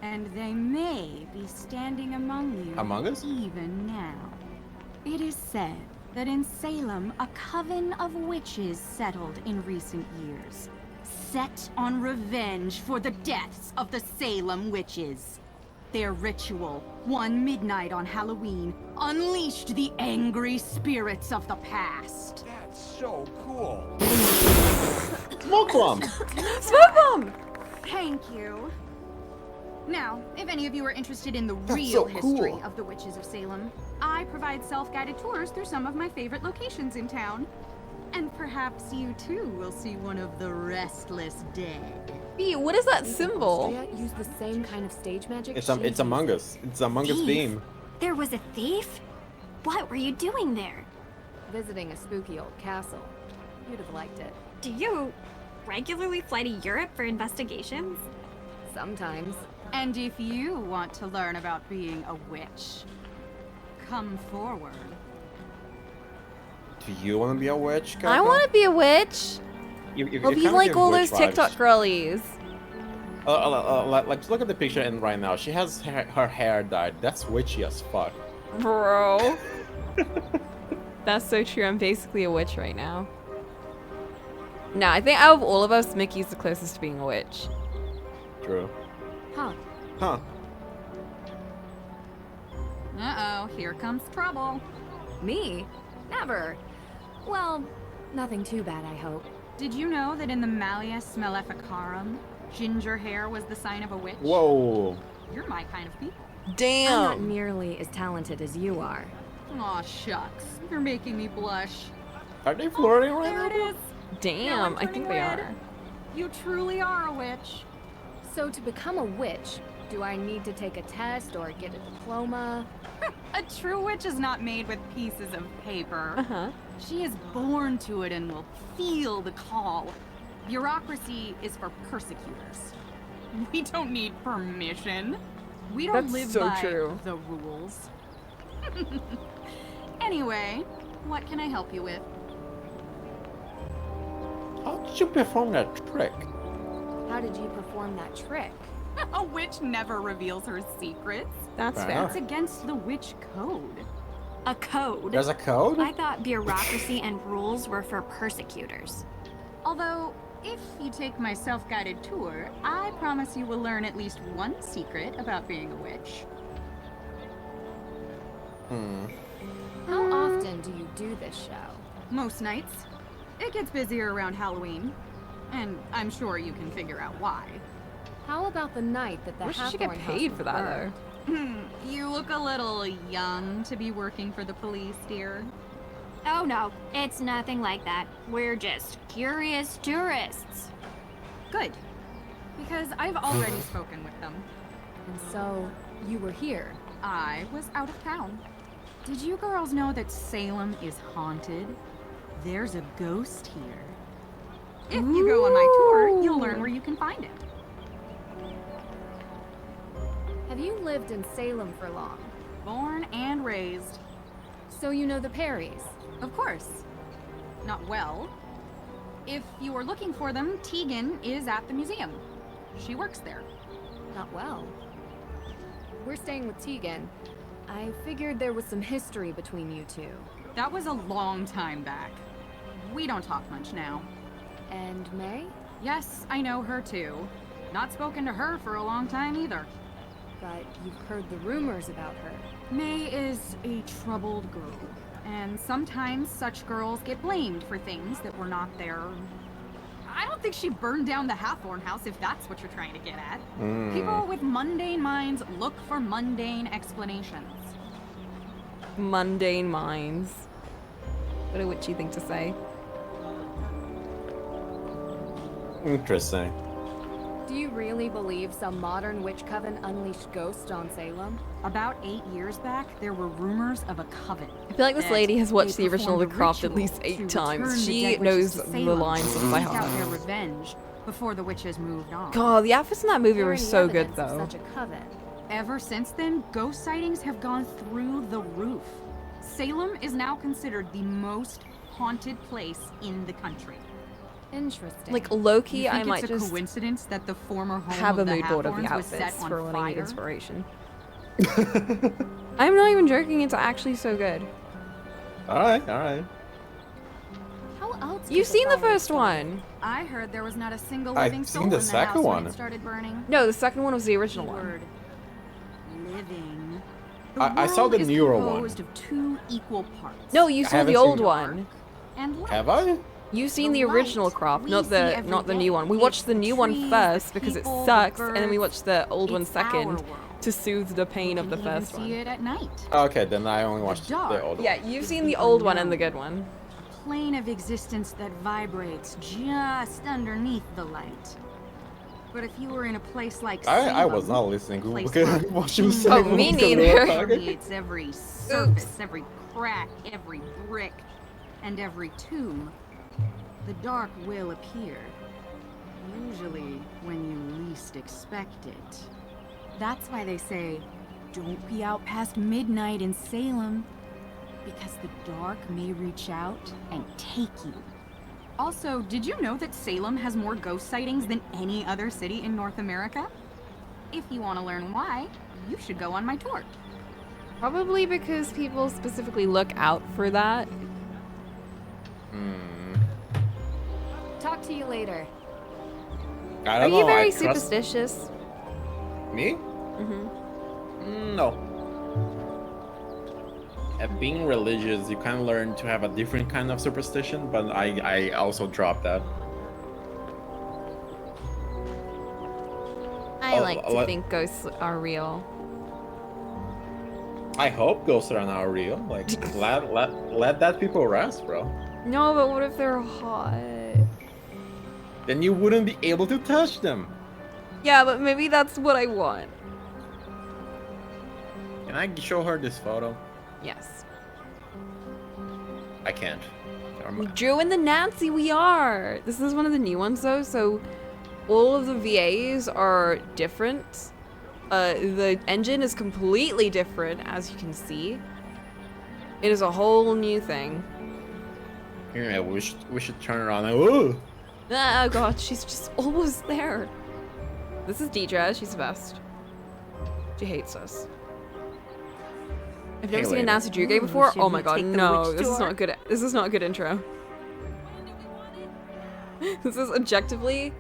and they may be standing among you Among us? even now. It is said that in Salem, a coven of witches settled in recent years, set on revenge for the deaths of the Salem witches. Their ritual, one midnight on Halloween, unleashed the angry spirits of the past. That's so cool. Smoke bomb! Smoke bomb! Thank you. Now, if any of you are interested in the That's real so history cool. of the Witches of Salem, I provide self-guided tours through some of my favorite locations in town. And perhaps you too will see one of the restless dead. Bee, what is that symbol? Austria use the same kind of stage magic. It's she Among uses. Us. It's Among Us Thief? theme. There was a thief? What were you doing there? Visiting a spooky old castle. You'd have liked it. Do you regularly fly to Europe for investigations? Sometimes. And if you want to learn about being a witch, come forward. Do you want to be a witch, Kaka? I want to be a witch. You I'll be kinda like give all witch those TikTok vibes. girlies. Like, just look at the picture and right now. She has her hair dyed. That's witchy as fuck. Bro. That's so true. I'm basically a witch right now. Nah, I think out of all of us, Mickey's the closest to being a witch. True. Huh. Huh. Uh-oh, here comes trouble. Me? Never. Well, nothing too bad, I hope. Did you know that in the Malleus Maleficarum, ginger hair was the sign of a witch? Whoa. You're my kind of people. I'm not Damn. nearly as talented as you are. Aw, shucks. You're making me blush. Are they flirting right There now? it is. Damn, I think they red. are. You truly are a witch. So to become a witch, do I need to take a test or get a diploma? A true witch is not made with pieces of paper. Uh-huh. She is born to it and will feel the call. Bureaucracy is for persecutors. We don't need permission. We don't That's live so by true. the rules. Anyway, what can I help you with? How did you perform that trick? How did you perform that trick? A witch never reveals her secrets. That's Fair fair. enough. It's against the witch code. A code? There's a code? I thought bureaucracy and rules were for persecutors. Although, if you take my self-guided tour, I promise you will learn at least one secret about being a witch. How often do you do this show? Most nights. It gets busier around Halloween. And I'm sure you can figure out why. How about the night that the Where should she get Hathorn paid house for was that, burned? though? You look a little young to be working for the police, dear. Oh no, it's nothing like that. We're just curious tourists. Good. Because I've already spoken with them. And so, you were here. I was out of town. Did you girls know that Salem is haunted? There's a ghost here. If you go on my tour, you'll learn where you can find it. Have you lived in Salem for long? Born and raised. So you know the Perrys? Of course. Not well. If you are looking for them, Tegan is at the museum. She works there. Not well. We're staying with Tegan. I figured there was some history between you two. That was a long time back. We don't talk much now. And May? Yes, I know her too. Not spoken to her for a long time either. But you've heard the rumors about her. May is a troubled girl. And sometimes such girls get blamed for things that were not their... I don't think she burned down the Hathorn house, if that's what you're trying to get at. People with mundane minds look for mundane explanations. Mundane minds. What a witchy thing to say. Interesting. Do you really believe some modern witch coven unleashed ghosts on Salem? About 8 years back, there were rumors of a coven. I feel like this that lady has watched they the original The performed a Craft at ritual least 8 to times. return the She dead knows witches to the Salem lines and by seek out their heart. revenge before the witches moved on. God, the outfits in that movie Is there were any so good, evidence of though. such a coven? Ever since then, ghost sightings have gone through the roof. Salem is now considered the most haunted place in the country. Interesting. Like, low-key, You think I might it's a just coincidence that the former home have a of the mood board of the Hathorns was set outfits on for when I need fire? inspiration. I'm not even joking, it's actually so good. Alright, alright. How else? You've did seen the fire first start? one. I heard there was not a single I've living seen soul the in the second house when one. it started burning. No, the second one was the original one. Keyword, living. I saw the world is newer one. composed of 2 equal parts. No, you I saw haven't the seen old it. one. And light. Have I? You've seen The the original light Craft, we not see the every not the day. new one. We It's watched the new one trees, first the because it people, the sucks, and then we birds. watched the old one It's second our world. to soothe the pain of the You can first even see one. it at night. Okay, then I only watched dark. the old one. Yeah, you've It's seen the the old one and the unknown. good one. A plane of existence that vibrates just underneath the light. But if you were in a place like Salem, I was not listening to place what she was where saying. Oh, me because they were neither. talking. permeates every surface, every crack, every brick, and every tomb, the dark will appear. Usually when you least expect it. That's why they say, don't be out past midnight in Salem, because the dark may reach out and take you. Also, did you know that Salem has more ghost sightings than any other city in North America? If you want to learn why, you should go on my tour. Probably because people specifically look out for that. Talk to you later. I Are don't you know. very I trust superstitious? me? Mm-hmm. No. being religious, you kind of learn to have a different kind of superstition, but I also dropped that. I like to think ghosts are real. I hope ghosts are not real. Like, let that people rest, bro. No, but what if they're hot? Then you wouldn't be able to touch them. Yeah, but maybe that's what I want. Can I show her this photo? Yes. I can't. Drew and the Nancy, we are. This is one of the new ones though, so all of the VAs are different. The engine is completely different, as you can see. It is a whole new thing. Yeah, we should turn around and oh! Oh god, she's just almost there. This is Deidre, she's the best. She hates us. I've never seen a Nancy Drew game before. Oh my god, no, this is not good. This is not a good intro. This is objectively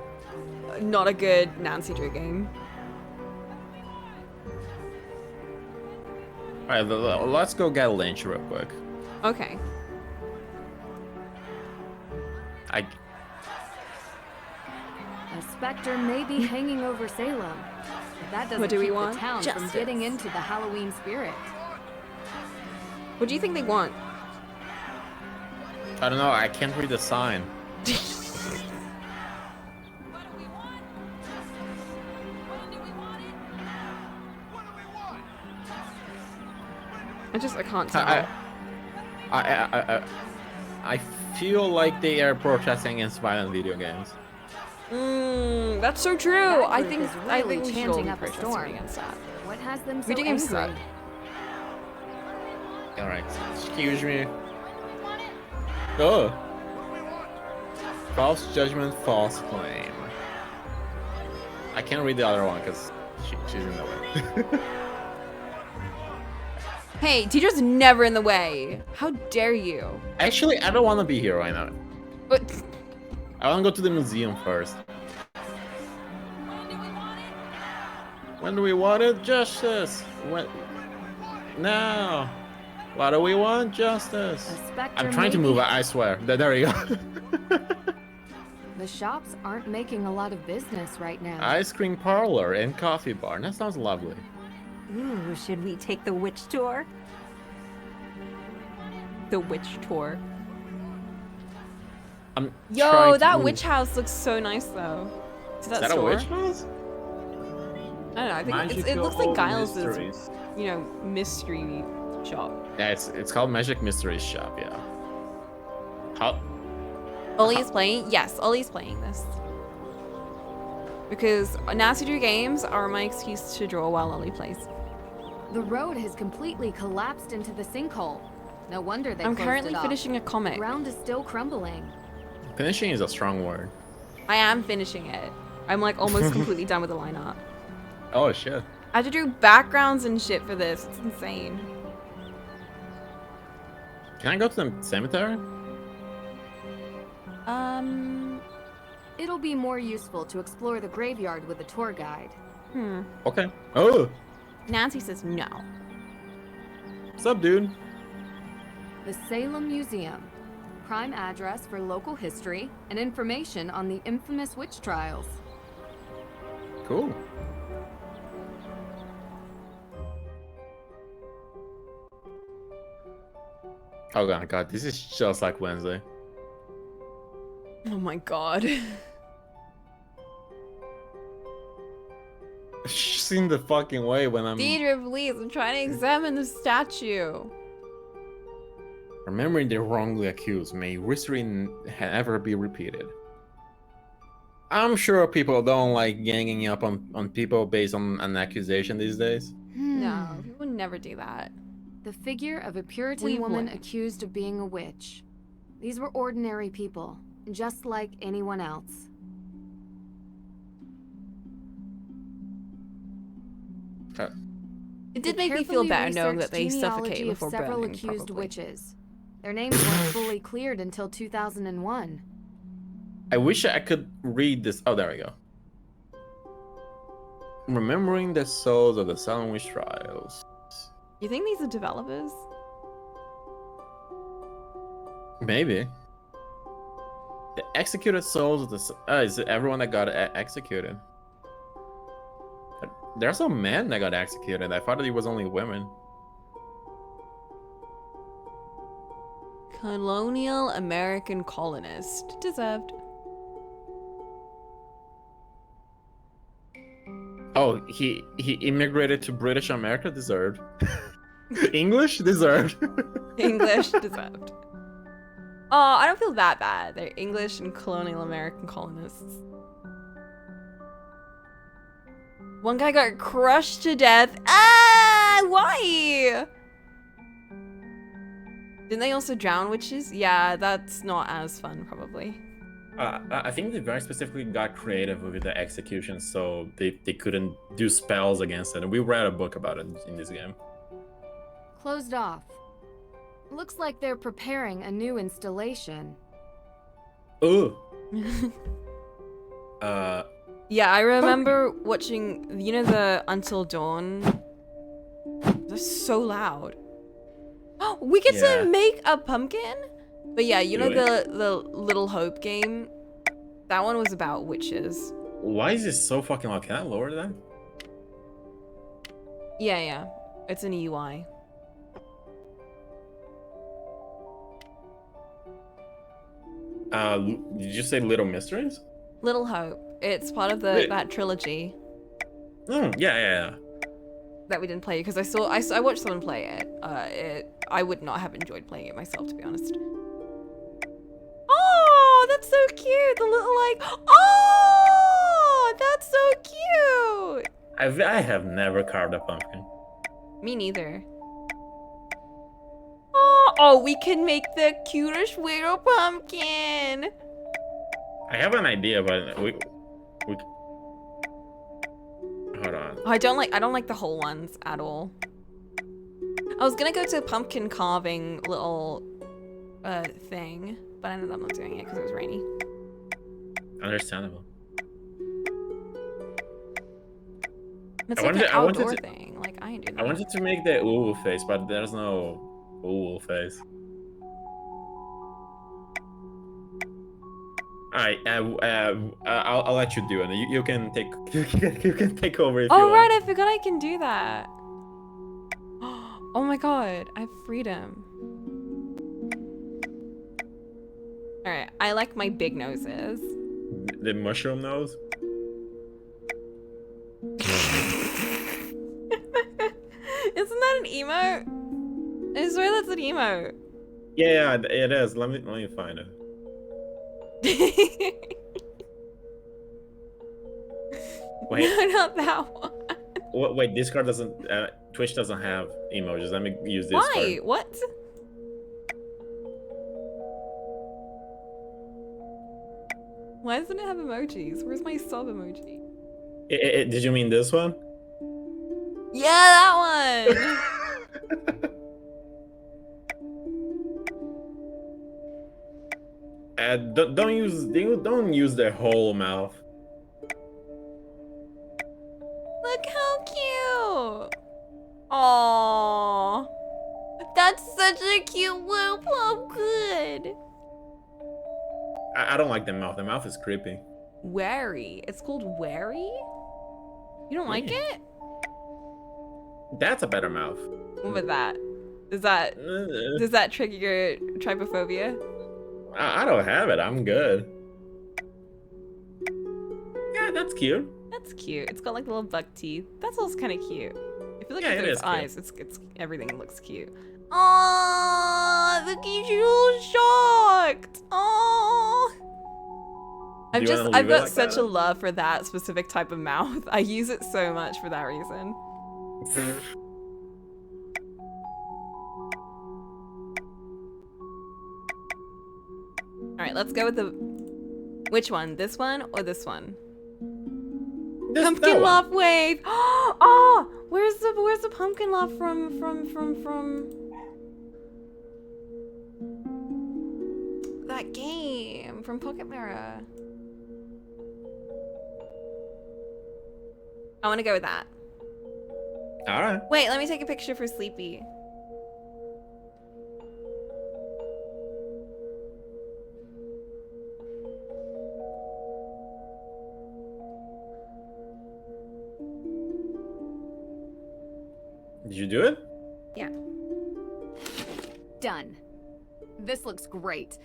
not a good Nancy Drew game. Alright, let's go get Lynch real quick. Okay. A specter may be hanging over Salem, but that doesn't What do we keep want? the town from Justice. getting into the Halloween spirit. What do you think they want? I don't know, I can't read the sign. I can't tell. I feel like they are protesting against violent video games. That's so true. That I group think is I really think we should all chanting be up a protesting storm. against that. What has them so Video games angry? suck. Alright, excuse me. Oh! False judgment, false claim. I can't read the other one because she's in the way. Hey, teacher's never in the way. How dare you? Actually, I don't want to be here right now. But I want to go to the museum first. When do we want it? Justice! When? Now! What do we want? Justice! A specter I'm trying to may move, be- I swear. There you go. The shops aren't making a lot of business right now. Ice cream parlor and coffee bar. That sounds lovely. Ooh, should we take the witch tour? the witch tour. I'm Yo, trying to that move. witch house looks so nice though. Is that, Is that store? a witch house? I don't know. I think it looks like Giles' mystery shop. Yeah, it's called Magic Mystery Shop. Yeah. How? Ollie is playing. Yes, Ollie's playing this. Because Nasty Drew games are my excuse to draw while Ollie plays. The road has completely collapsed into the sinkhole. No wonder they I'm closed currently it off. finishing a comic. The ground is still crumbling. Finishing is a strong word. I am finishing it. I'm like almost completely done with the line art. Oh shit. I had to do backgrounds and shit for this. It's insane. Can I go to the cemetery? It'll be more useful to explore the graveyard with a tour guide. Okay. Oh. Nancy says no. What's up, dude? The Salem Museum. Prime address for local history and information on the infamous witch trials. Cool. Oh my god, this is just like Wednesday. Oh my god. She's in the fucking way when I'm Deidre, please, I'm trying to examine the statue. remembering the wrongly accused. May history never be repeated. I'm sure people don't like ganging up on people based on an accusation these days. No, people would never do that. The figure of a Puritan We woman wouldn't. accused of being a witch. These were ordinary people, just like anyone else. It did The make me feel carefully better knowing that researched they genealogy suffocate of before several burning, accused probably. witches. Their names weren't fully cleared until 2001. I wish I could read this. Oh, there we go. Remembering the souls of the Salem witch trials. You think these are developers? Maybe. The executed souls of the... is it everyone that got executed? There's some men that got executed. I thought it was only women. Colonial American colonist. Deserved. Oh, he immigrated to British America? Deserved. English? Deserved. English deserved. Oh, I don't feel that bad. They're English and colonial American colonists. One guy got crushed to death. Ah, why? Didn't they also drown witches? Yeah, that's not as fun, probably. I think they very specifically got creative with the execution, so they couldn't do spells against it. And we read a book about it in this game. Closed off. Looks like they're preparing a new installation. Ooh. Yeah, I remember watching, you know, the Until Dawn? They're so loud. Oh, we get to make a pumpkin? But yeah, you know the Little Hope game? That one was about witches. Why is this so fucking loud? Can I lower that? Yeah. It's an UI. Did you say Little Mysteries? Little Hope. It's part of that trilogy. Yeah. That we didn't play because I watched someone play it. I would not have enjoyed playing it myself, to be honest. Oh, that's so cute. The little oh, that's so cute. I have never carved a pumpkin. Me neither. Oh, we can make the cutest little pumpkin. I have an idea, but we hold on. I don't like the whole ones at all. I was gonna go to a pumpkin carving little thing, but I ended up not doing it because it was rainy. Understandable. It's like an outdoor thing. Like I ain't doing that. I wanted to make the ooh face, but there's no ooh face. Alright, I'll let you do it. You can take you can take over if you want. Oh right, I forgot I can do that. Oh my god, I have freedom. Alright, I like my big noses. The mushroom nose? Isn't that an emote? I swear that's an emote. Yeah, it is. Let me find it. Wait. No, not that one. Wait, Discord doesn't. Twitch doesn't have emojis. Let me use this. Why? What? Why doesn't it have emojis? Where's my sub emoji? Did you mean this one? Yeah, that one. Don't use their whole mouth. Look how cute. Aww. That's such a cute little pumpkin. I don't like the mouth. The mouth is creepy. Wary. It's called Wary? You don't like it? That's a better mouth. What was that? Does that trigger your trypophobia? I don't have it. I'm good. Yeah, that's cute. That's cute. It's got like little buck teeth. That's also kind of cute. If you look at those eyes, it's everything looks cute. Aww, look at you all shocked. Aww. I've got such a love for that specific type of mouth. I use it so much for that reason. Alright, let's go with the... Which one? This one or this one? Pumpkin love wave! Oh! Where's the pumpkin love from... That game from Pocket Mirror. I want to go with that. Alright. Wait, let me take a picture for Sleepy. Did you do it? Yeah. Done. This looks great.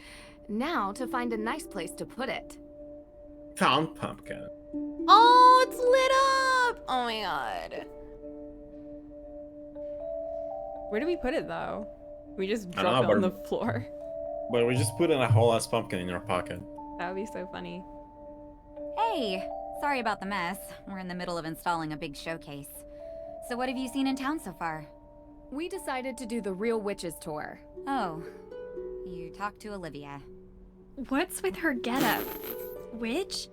Now to find a nice place to put it. Found pumpkin. Oh, it's lit up! Oh my god. Where do we put it though? We just I don't drop know, it on but- the floor. But we just put in a whole ass pumpkin in our pocket. That would be so funny. Hey, sorry about the mess. We're in the middle of installing a big showcase. So what have you seen in town so far? We decided to do the Real Witches tour. Oh, you talked to Olivia. What's with her getup? Witch?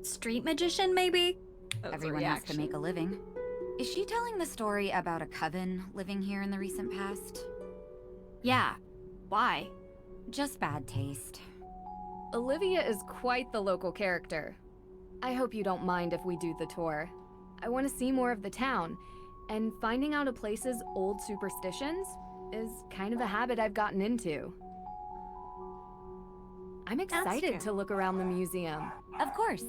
Street magician, maybe? Everyone has to make a living. Is she telling the story about a coven living here in the recent past? Yeah. Why? Just bad taste. Olivia is quite the local character. I hope you don't mind if we do the tour. I want to see more of the town, and finding out a place's old superstitions is kind of a habit I've gotten into. I'm excited to look around the museum. Of course.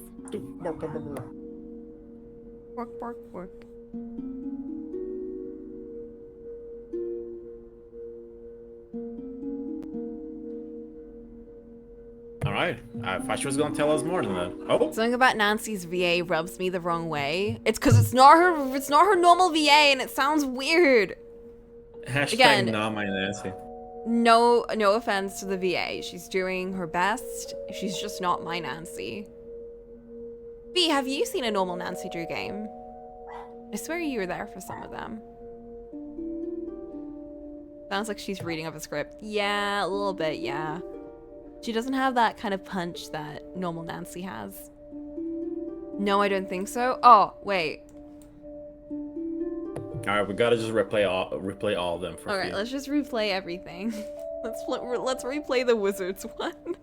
Work, work, work. Alright, I thought she was gonna tell us more than that. Oh, Something about Nancy's VA rubs me the wrong way. It's because it's not her normal VA and it sounds weird. hashtag Again- not my Nancy. No offense to the VA. She's doing her best. She's just not my Nancy. V, have you seen a normal Nancy Drew game? I swear you were there for some of them. Sounds like she's reading up a script. Yeah, a little bit, yeah. She doesn't have that kind of punch that normal Nancy has. No, I don't think so. Oh, wait. Alright, we gotta just replay all of them for Alright, free. let's just replay everything. Let's replay the Wizards one.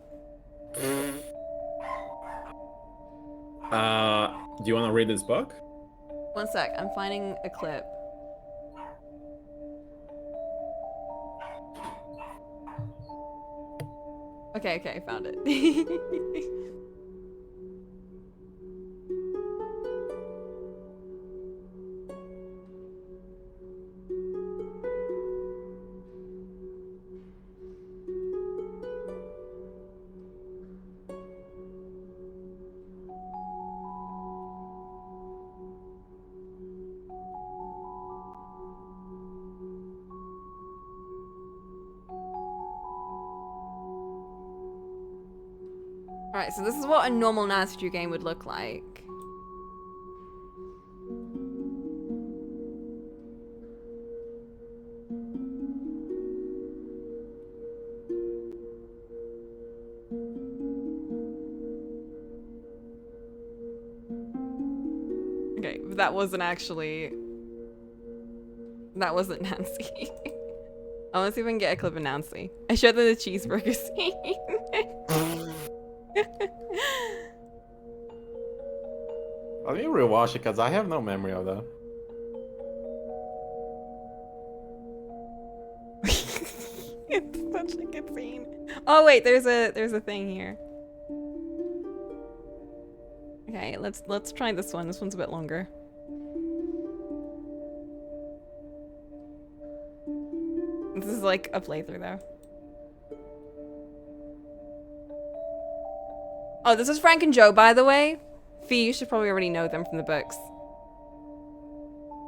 Do you wanna read this book? One sec, I'm finding a clip. Okay, I found it. Alright, so this is what a normal Nancy Drew game would look like. Okay, but that wasn't actually... That wasn't Nancy. I want to see if I can get a clip of Nancy. I showed them the cheeseburger scene. Let me rewatch it because I have no memory of that. It's such a good scene. Oh wait, there's a thing here. Okay, let's try this one. This one's a bit longer. This is like a playthrough though. Oh, this is Frank and Joe, by the way. Fee, you should probably already know them from the books.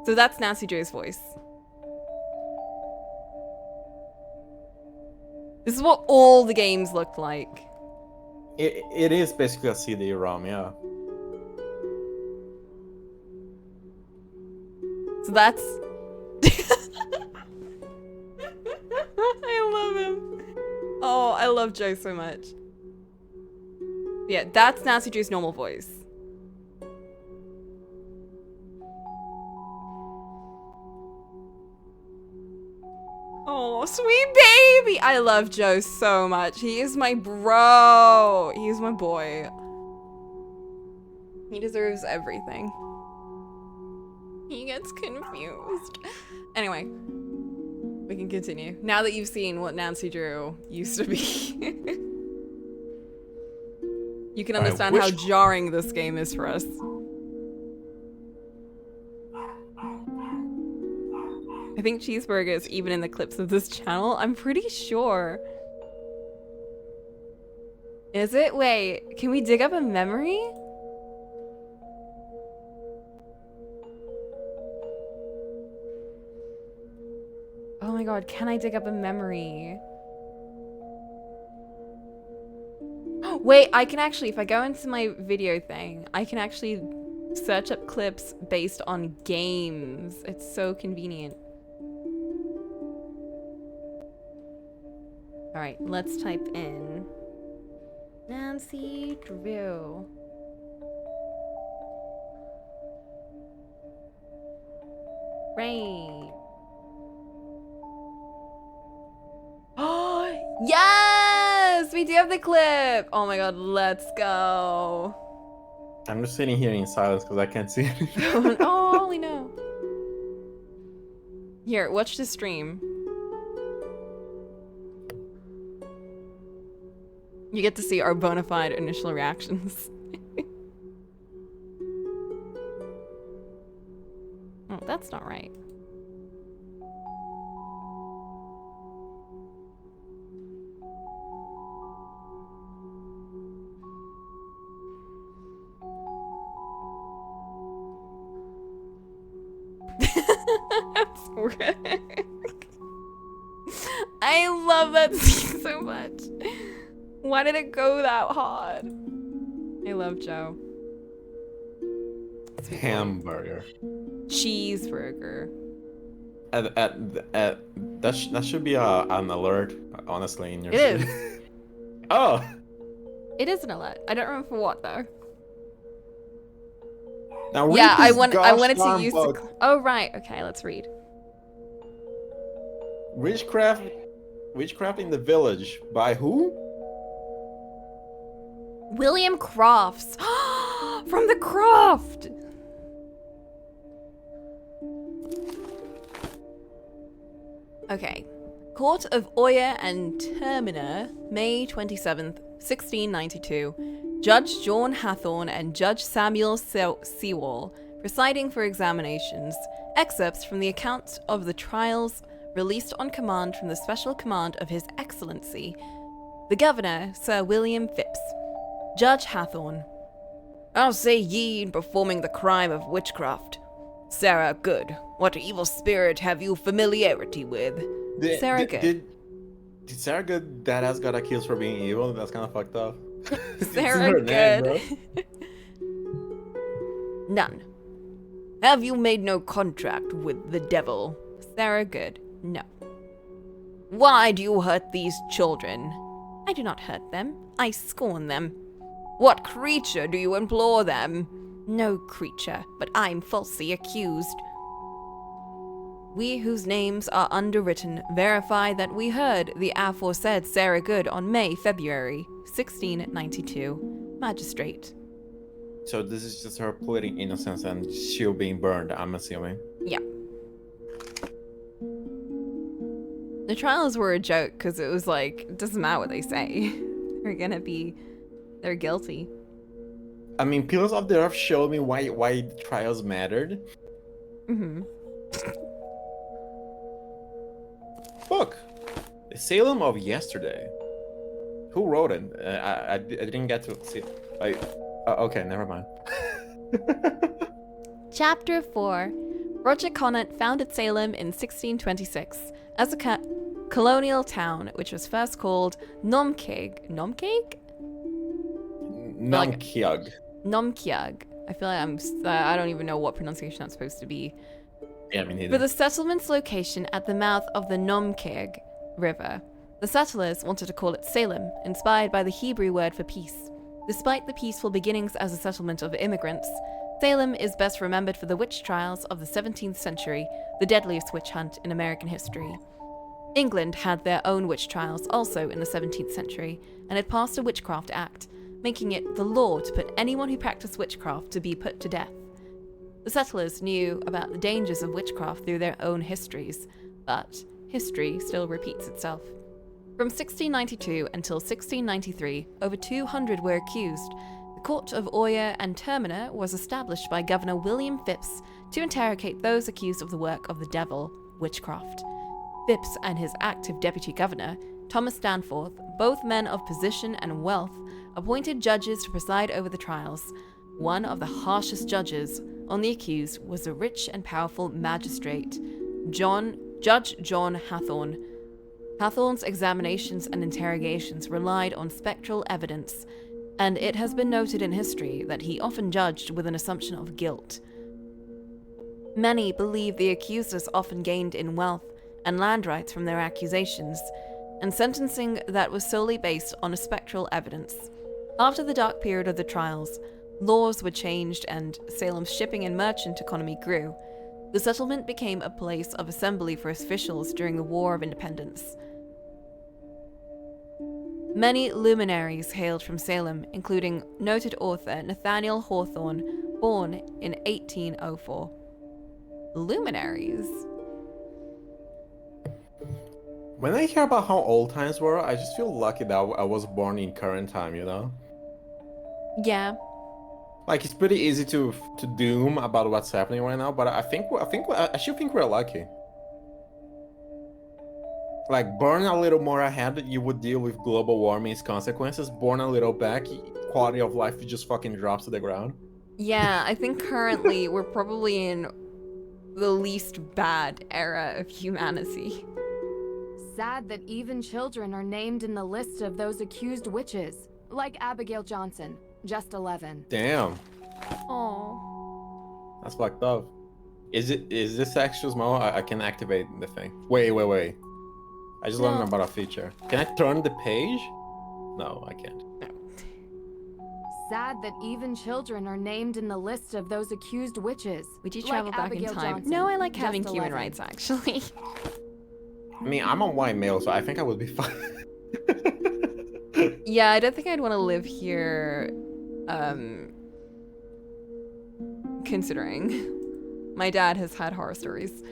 So that's Nancy Drew's voice. This is what all the games look like. It is basically a CD-ROM, yeah. So that's... I love him. Oh, I love Joe so much. Yeah, that's Nancy Drew's normal voice. Oh, sweet baby! I love Joe so much. He is my bro. He is my boy. He deserves everything. He gets confused. Anyway, we can continue. Now that you've seen what Nancy Drew used to be, you can understand how jarring this game is for us. I think cheeseburger is even in the clips of this channel. I'm pretty sure. Is it? Wait, can we dig up a memory? Oh my god, can I dig up a memory? Wait, I can actually, if I go into my video thing, I can actually search up clips based on games. It's so convenient. Alright, let's type in Nancy Drew. Rain. Oh, yes! We do have the clip! Oh my god, let's go. I'm just sitting here in silence because I can't see anything. Oh, Ollie, no. Here, watch the stream. You get to see our bona fide initial reactions. Oh, that's not right. That's correct. I love that scene so much. Why did it go that hard? I love Joe. Hamburger. Cheeseburger. That should be an alert, honestly, in your It stream. is. Oh! It is an alert. I don't remember for what though. Now read Yeah, I this wanted to gosh use darn the. book. Oh right, okay, let's read. Witchcraft in the Village by who? William Crofts. From the Croft. Okay. Court of Oyer and Terminer, May 27th, 1692. Judge John Hathorne and Judge Samuel Sewall presiding for examinations. Excerpts from the account of the trials released on command from the Special Command of His Excellency, the Governor, Sir William Phipps. Judge Hathorne. How say ye in performing the crime of witchcraft? Sarah Good, what evil spirit have you familiarity with? Sarah Good. Did Sarah Good deadass got accused for being evil? That's kind of fucked up. Sarah Good. None. Have you made no contract with the devil? Sarah Good. No. Why do you hurt these children? I do not hurt them. I scorn them. What creature do you implore them? No creature, but I'm falsely accused. We whose names are underwritten verify that we heard the aforesaid Sarah Good on February 1692. Magistrate. So this is just her pleading innocence and she'll being burned, I'm assuming. Yeah. The trials were a joke because it was like, it doesn't matter what they say. They're guilty. I mean, Pillars of the Earth showed me why the trials mattered. Mm-hmm. Book. The Salem of Yesterday. Who wrote it? I didn't get to see it. Okay, never mind. Chapter 4. Roger Conant founded Salem in 1626 as a colonial town, which was first called Nomkeg. Nomkeg? Nomkiag. Nomkiag. I feel like I don't even know what pronunciation I'm supposed to be. Yeah, me neither. For the settlement's location at the mouth of the Nomkeg River, the settlers wanted to call it Salem, inspired by the Hebrew word for peace. Despite the peaceful beginnings as a settlement of immigrants, Salem is best remembered for the witch trials of the 17th century, the deadliest witch hunt in American history. England had their own witch trials also in the 17th century, and had passed a Witchcraft Act, making it the law to put anyone who practiced witchcraft to be put to death. The settlers knew about the dangers of witchcraft through their own histories, but history still repeats itself. From 1692 until 1693, over 200 were accused. The Court of Oyer and Terminer was established by Governor William Phipps to interrogate those accused of the work of the devil. witchcraft. Phipps and his active deputy governor, Thomas Danforth, both men of position and wealth, appointed judges to preside over the trials. One of the harshest judges on the accused was a rich and powerful magistrate, Judge John Hathorne. Hathorne's examinations and interrogations relied on spectral evidence, and it has been noted in history that he often judged with an assumption of guilt. Many believe the accusers often gained in wealth and land rights from their accusations, and sentencing that was solely based on a spectral evidence. After the dark period of the trials, laws were changed and Salem's shipping and merchant economy grew. The settlement became a place of assembly for officials during the War of Independence. Many luminaries hailed from Salem, including noted author Nathaniel Hawthorne, born in 1804. Luminaries? When I hear about how old times were, I just feel lucky that I was born in current time, you know? Yeah. Like, it's pretty easy to doom about what's happening right now, but I should think we're lucky. Like, born a little more ahead, you would deal with global warming's consequences. Born a little back, quality of life just fucking drops to the ground. Yeah, I think currently we're probably in the least bad era of humanity. Sad that even children are named in the list of those accused witches, like Abigail Johnson, just 11. Damn. Oh. That's fucked up. Is this actual small? I can activate the thing. Wait. I just learned about a feature. Can I turn the page? No, I can't. Sad that even children are named in the list of those accused witches. Would you travel like back Abigail in time? Johnson, No, I like just having human 11. rights, actually. I mean, I'm a white male, so I think I would be fine. Yeah, I don't think I'd want to live here, considering my dad has had horror stories.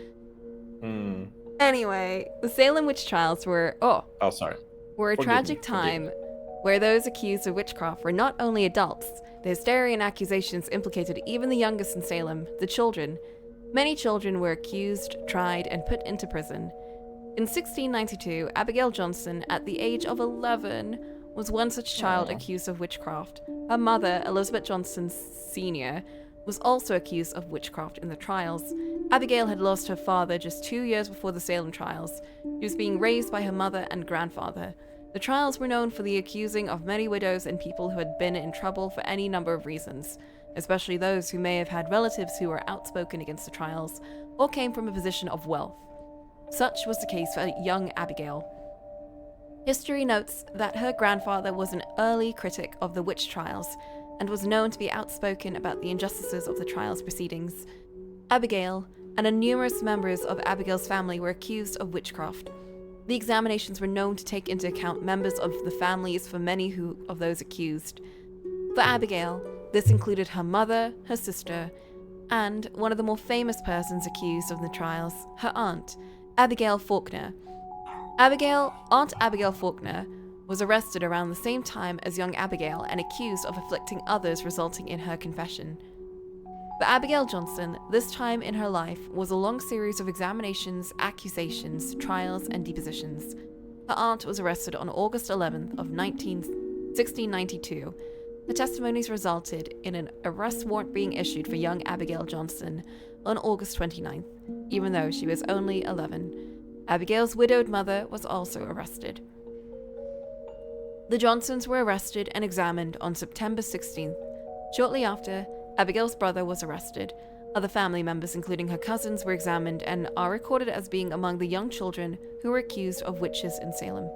Anyway, the Salem witch trials were a tragic time where those accused of witchcraft were not only adults. The hysteria and accusations implicated even the youngest in Salem, the children. Many children were accused, tried, and put into prison. In 1692, Abigail Johnson, at the age of 11, was one such child accused of witchcraft. Her mother, Elizabeth Johnson Sr., was also accused of witchcraft in the trials. Abigail had lost her father just 2 years before the Salem trials. She was being raised by her mother and grandfather. The trials were known for the accusing of many widows and people who had been in trouble for any number of reasons, especially those who may have had relatives who were outspoken against the trials or came from a position of wealth. Such was the case for young Abigail. History notes that her grandfather was an early critic of the witch trials and was known to be outspoken about the injustices of the trials proceedings. Abigail and numerous members of Abigail's family were accused of witchcraft. The examinations were known to take into account members of the families for many of those accused. For Abigail, this included her mother, her sister, and one of the more famous persons accused of the trials, her aunt, Abigail Faulkner. Aunt Abigail Faulkner was arrested around the same time as young Abigail and accused of afflicting others, resulting in her confession. For Abigail Johnson, this time in her life was a long series of examinations, accusations, trials, and depositions. Her aunt was arrested on August 11th of 1692. The testimonies resulted in an arrest warrant being issued for young Abigail Johnson on August 29th, even though she was only 11. Abigail's widowed mother was also arrested. The Johnsons were arrested and examined on September 16th. Shortly after, Abigail's brother was arrested. Other family members, including her cousins, were examined and are recorded as being among the young children who were accused of witches in Salem.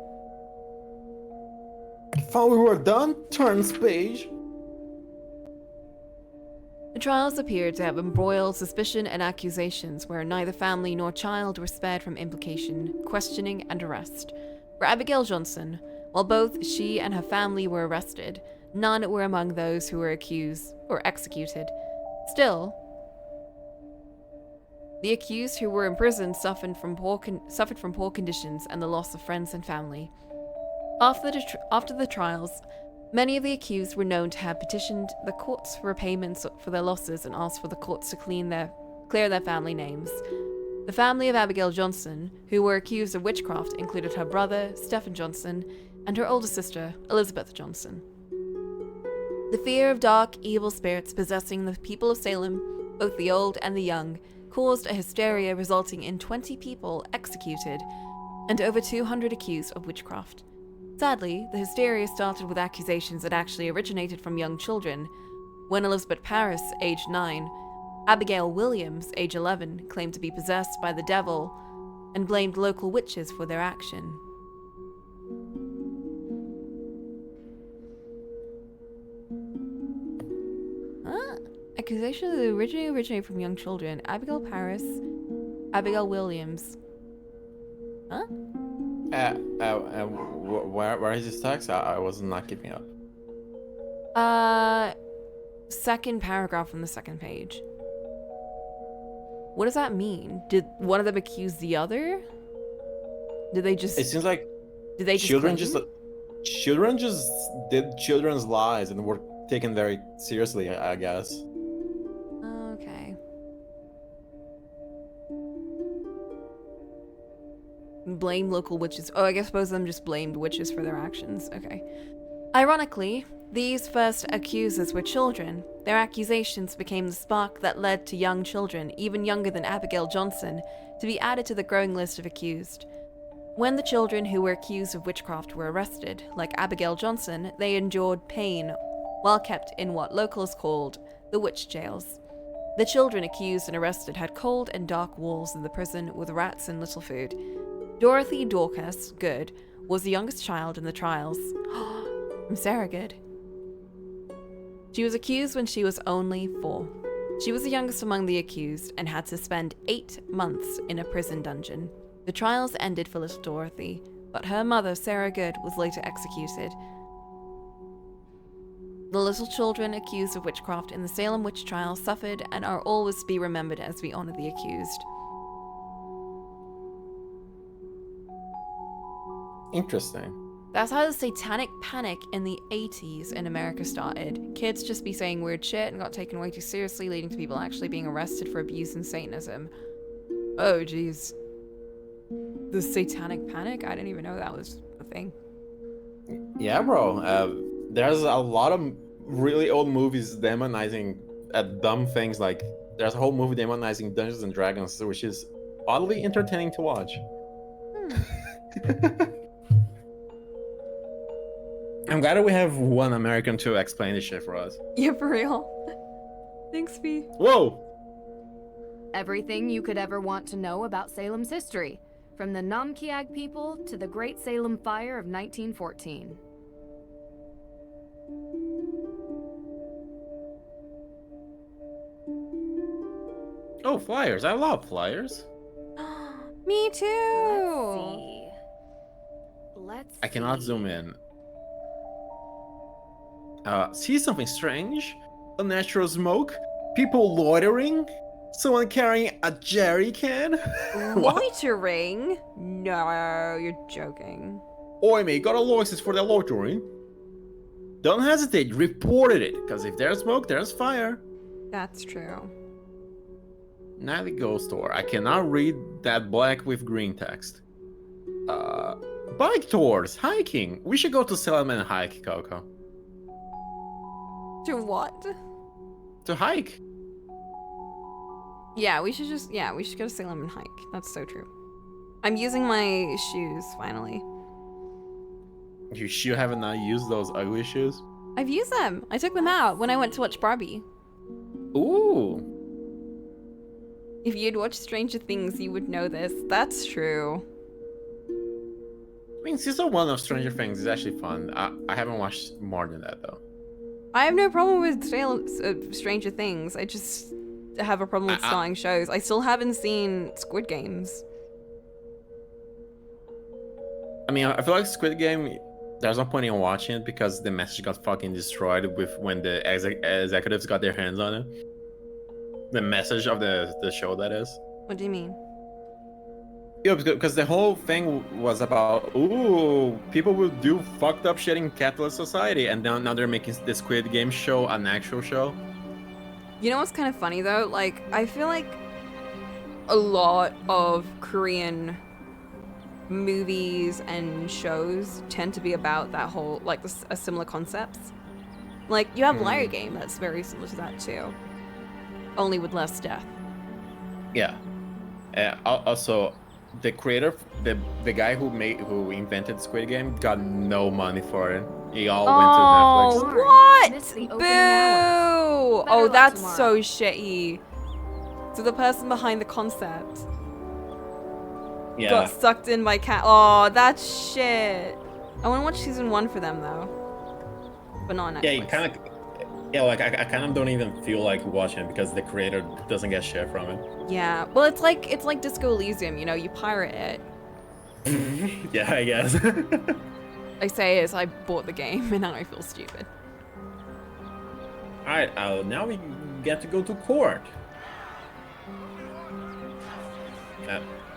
I thought we were done. Turn page. The trials appeared to have embroiled suspicion and accusations where neither family nor child were spared from implication, questioning, and arrest. For Abigail Johnson, while both she and her family were arrested, none were among those who were accused or executed. Still, the accused who were imprisoned suffered from poor conditions and the loss of friends and family. After the trials, many of the accused were known to have petitioned the courts for repayments for their losses and asked for the courts to clear their family names. The family of Abigail Johnson, who were accused of witchcraft, included her brother, Stephen Johnson, and her older sister, Elizabeth Johnson. The fear of dark, evil spirits possessing the people of Salem, both the old and the young, caused a hysteria resulting in 20 people executed and over 200 accused of witchcraft. Sadly, the hysteria started with accusations that actually originated from young children, when Elizabeth Parris, aged 9, Abigail Williams, age 11, claimed to be possessed by the devil and blamed local witches for their action. Accusations that originate from young children. Abigail Parris, Abigail Williams. Huh? Where is this text? I was not keeping up. Second paragraph on the second page. What does that mean? Did one of them accuse the other? Did they just? It seems like did they children just did children's lies and were taken very seriously, I guess. Okay. Blame local witches. Oh, I guess both of them just blamed witches for their actions. Okay. Ironically, these first accusers were children. Their accusations became the spark that led to young children, even younger than Abigail Johnson, to be added to the growing list of accused. When the children who were accused of witchcraft were arrested, like Abigail Johnson, they endured pain while kept in what locals called the witch jails. The children accused and arrested had cold and dark walls in the prison with rats and little food. Dorothy Dorcas Good was the youngest child in the trials. I'm Sarah Good. She was accused when she was only 4. She was the youngest among the accused and had to spend 8 months in a prison dungeon. The trials ended for little Dorothy, but her mother, Sarah Good, was later executed. The little children accused of witchcraft in the Salem witch trial suffered and are always to be remembered as we honor the accused. Interesting. That's how the satanic panic in the 80s in America started. Kids just be saying weird shit and got taken way too seriously, leading to people actually being arrested for abuse and Satanism. Oh, jeez. The satanic panic? I didn't even know that was a thing. Yeah, bro. There's a lot of really old movies demonizing dumb things. Like, there's a whole movie demonizing Dungeons and Dragons, which is oddly entertaining to watch. I'm glad that we have one American to explain this shit for us. Yeah, for real. Thanks, V. Whoa! Everything you could ever want to know about Salem's history, from the Namkiag people to the Great Salem Fire of 1914. Oh, flyers. I love flyers. Me too! Let's see. I cannot zoom in. See something strange? Unnatural smoke? People loitering? Someone carrying a jerry can? Loitering? No, you're joking. Oi, mate, got a license for that loitering? Don't hesitate, reported it, because if there's smoke, there's fire. That's true. Nightly ghost tour. I cannot read that black with green text. Bike tours, hiking. We should go to Salem and hike, Coco. To what? To hike. Yeah, we should go to Salem and hike. That's so true. I'm using my shoes, finally. You sure haven't not used those ugly shoes? I've used them. I took them out when I went to watch Barbie. Ooh. If you'd watched Stranger Things, you would know this. That's true. I mean, season 1 of Stranger Things is actually fun. I haven't watched more than that, though. I have no problem with Stranger Things. I just have a problem with starring shows. I still haven't seen Squid Games. I mean, I feel like Squid Game, there's no point in watching it because the message got fucking destroyed with when the executives got their hands on it. The message of the show, that is. What do you mean? Yeah, because the whole thing was about, ooh, people will do fucked up shit in capitalist society, and now they're making the Squid Game show an actual show. You know what's kind of funny though? Like, I feel like a lot of Korean movies and shows tend to be about that whole, like, a similar concepts. Like, you have Liar Game that's very similar to that too. Only with less death. Yeah. Also, the creator, the guy who invented Squid Game got no money for it. He all went to Netflix. What? Missed the Boo! opening hours. Better Oh, luck that's tomorrow. so shitty. So the person behind the concept Yeah. got sucked in by cat. Oh, that's shit. I want to watch season 1 for them though, but not on Netflix. Yeah, you kind of. Yeah, like I kind of don't even feel like watching it because the creator doesn't get shit from it. Yeah, well, it's like Disco Elysium. You know, you pirate it. Yeah, I guess. I say is I bought the game and now I feel stupid. All right, now we get to go to court.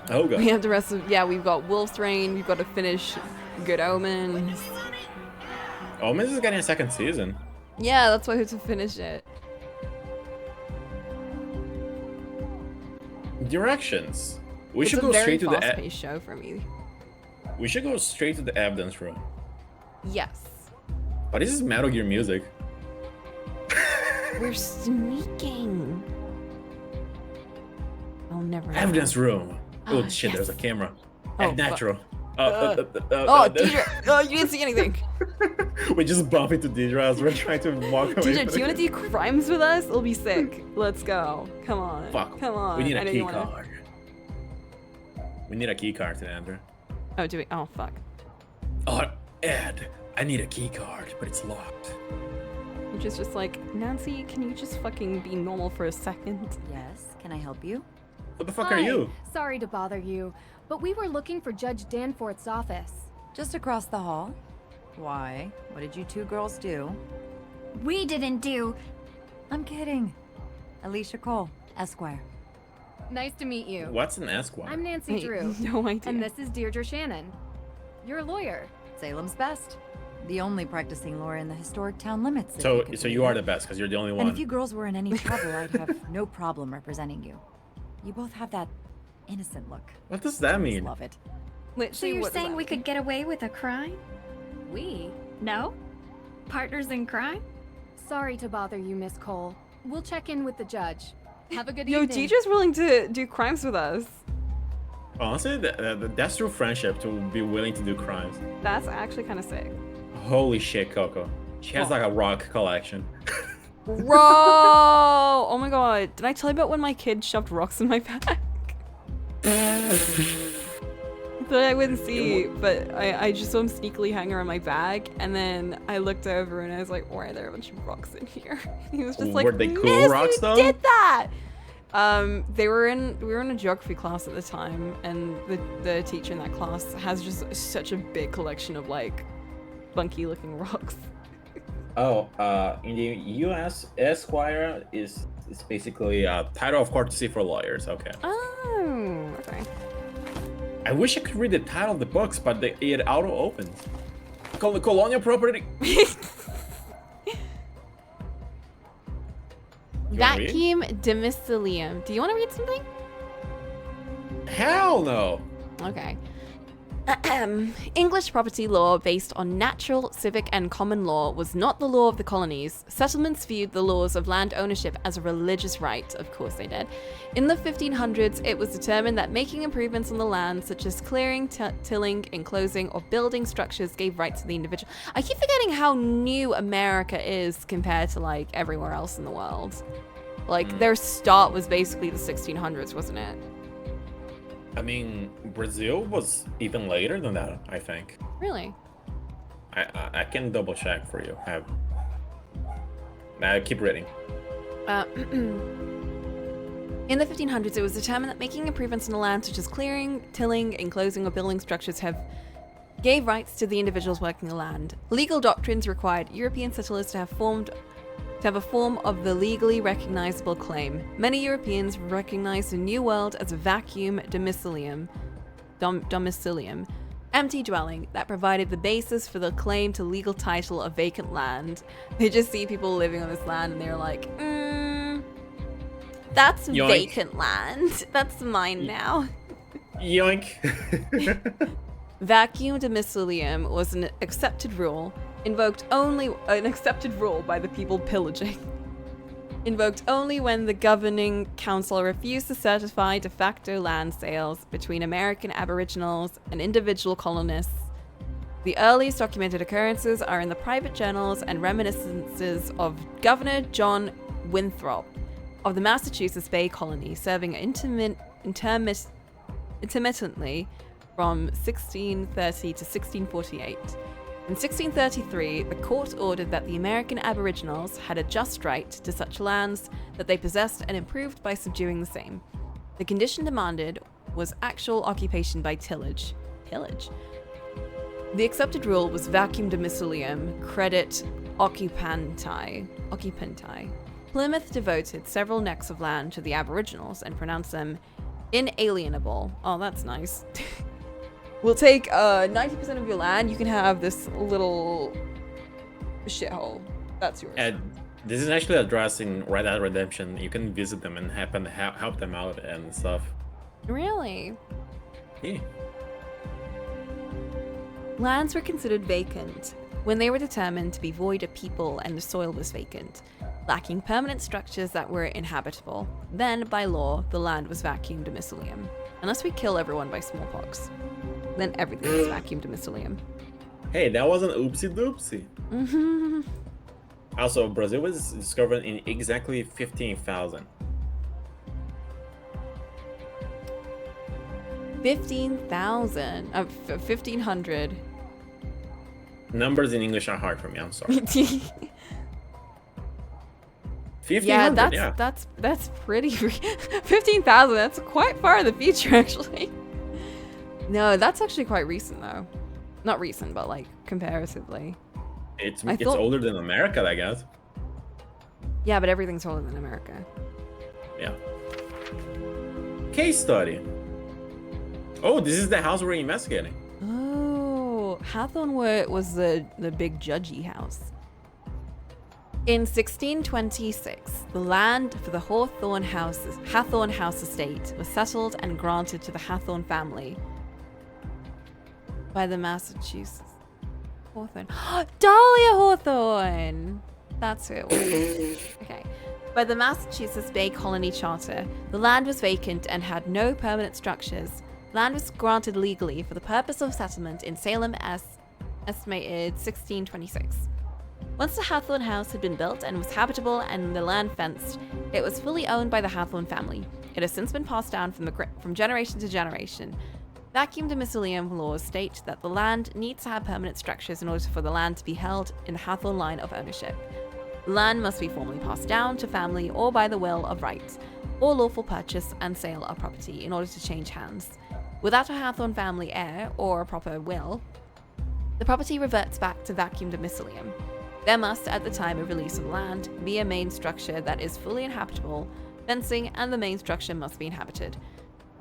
Oh god. We have the rest of we've got Wolf's Rain. We've got to finish Good Omens. Omens is getting a second season. Yeah, that's why we have to finish it. Directions. We It's should a go very straight to the. fast-paced show for me. We should go straight to the evidence room. Yes. But this is Metal Gear music. We're sneaking. I'll never know. Evidence room. Oh Ah, shit! yes. There's a camera. Oh, And natural. Oh, Deidre! Oh, you didn't see anything. We just bump into Deidre as we're trying to walk away. Deidre, do you want to do crimes with us? It'll be sick. Let's go. Come on. Fuck. Come on. We need I a know key you wanna- card. We need a key card to enter. Oh, do we? Oh, fuck. Oh, Ed, I need a key card, but it's locked. Which is just like, Nancy, can you just fucking be normal for a second? Yes, can I help you? What the fuck Hi. are you? Sorry to bother you, but we were looking for Judge Danforth's office. Just across the hall. Why? What did you two girls do? We didn't do. I'm kidding. Alicia Cole, Esquire. Nice to meet you. What's an Esquire? I'm Nancy Wait, Drew. no idea. And this is Deirdre Shannon. You're a lawyer. Salem's best. The only practicing lawyer in the historic town limits. if So, could so believe you are it. the best because you're the only And one. if you girls were in any trouble, I'd have no problem representing you. You both have that innocent look. What does that I just mean? love it. So Literally, you're what does saying that we mean? could get away with a crime? We? No? Partners in crime? Sorry to bother you, Miss Cole. We'll check in with the judge. Have a good Yo, evening. Deidre's willing to do crimes with us. Honestly, that's true friendship to be willing to do crimes. That's actually kind of sick. Holy shit, Coco. She has like a rock collection. Bro! Oh my god. Did I tell you about when my kid shoved rocks in my bag? That I wouldn't see, but I just saw him sneakily hang around my bag, and then I looked over and I was like, why are there a bunch of rocks in here? He was just like, Were they cool "Miss, rocks, you though?" did that! We were in a geography class at the time, and the teacher in that class has just such a big collection of like funky looking rocks. Oh, in the U.S., Esquire is basically a title of courtesy for lawyers. Okay. Oh, okay. I wish I could read the title of the books, but it auto opens. Colonial property. Vacuum domicilium. Do you want to read something? Hell no. Okay. English property law based on natural, civic, and common law was not the law of the colonies. Settlements viewed the laws of land ownership as a religious right. Of course they did. In the 1500s, it was determined that making improvements on the land, such as clearing, tilling, enclosing, or building structures, gave rights to the individual. I keep forgetting how new America is compared to like everywhere else in the world. Like their start was basically the 1600s, wasn't it? I mean, Brazil was even later than that, I think. Really? I can double check for you. Now keep reading. In the 1500s, it was determined that making improvements on the land, such as clearing, tilling, enclosing, or building structures, gave rights to the individuals working the land. Legal doctrines required European settlers to have a form of the legally recognizable claim. Many Europeans recognized the New World as a vacuum domicilium, empty dwelling that provided the basis for the claim to legal title of vacant land. They just see people living on this land and they're like, That's Yoink. vacant land. That's mine now. Yoink. Vacuum domicilium was an accepted rule by the people pillaging. Invoked only when the governing council refused to certify de facto land sales between American Aboriginals and individual colonists. The earliest documented occurrences are in the private journals and reminiscences of Governor John Winthrop of the Massachusetts Bay Colony, serving intermittently from 1630 to 1648. In 1633, the court ordered that the American Aboriginals had a just right to such lands that they possessed and improved by subduing the same. The condition demanded was actual occupation by tillage. The accepted rule was vacuum domicilium credit occupanti. Plymouth devoted several necks of land to the Aboriginals and pronounced them inalienable. Oh, that's nice. We'll take 90% of your land. You can have this little shithole. That's yours. And this is actually addressed in Red Dead Redemption. You can visit them and help them out and stuff. Really? Yeah. Lands were considered vacant when they were determined to be void of people and the soil was vacant, lacking permanent structures that were inhabitable. Then, by law, the land was vacuum domicilium. Unless we kill everyone by smallpox, then everything is vacuum domicilium. Hey, that was an oopsie doopsie. Mm-hmm. Also, Brazil was discovered in exactly 15,000. 15,000. 1,500. Numbers in English are hard for me. I'm sorry. 1,500. Yeah, that's pretty. 15,000. That's quite far in the future, actually. No, that's actually quite recent, though. Not recent, but like comparatively. It's older than America, I guess. Yeah, but everything's older than America. Yeah. Case study. Oh, this is the house we're investigating. Oh, Hathorne was the big judgy house. In 1626, the land for the Hathorne House estate was settled and granted to the Hathorne family by the Massachusetts Hawthorne. Dahlia Hawthorne! That's who it was. Okay. By the Massachusetts Bay Colony Charter, the land was vacant and had no permanent structures. Land was granted legally for the purpose of settlement in Salem as estimated 1626. Once the Hathorne house had been built and was habitable and the land fenced, it was fully owned by the Hathorne family. It has since been passed down from generation to generation. Vacuum domicilium laws state that the land needs to have permanent structures in order for the land to be held in the Hathorne line of ownership. The land must be formally passed down to family or by the will of rights, or lawful purchase and sale of property in order to change hands. Without a Hathorne family heir or a proper will, the property reverts back to vacuum domicilium. There must, at the time of release of land, be a main structure that is fully inhabitable, fencing, and the main structure must be inhabited.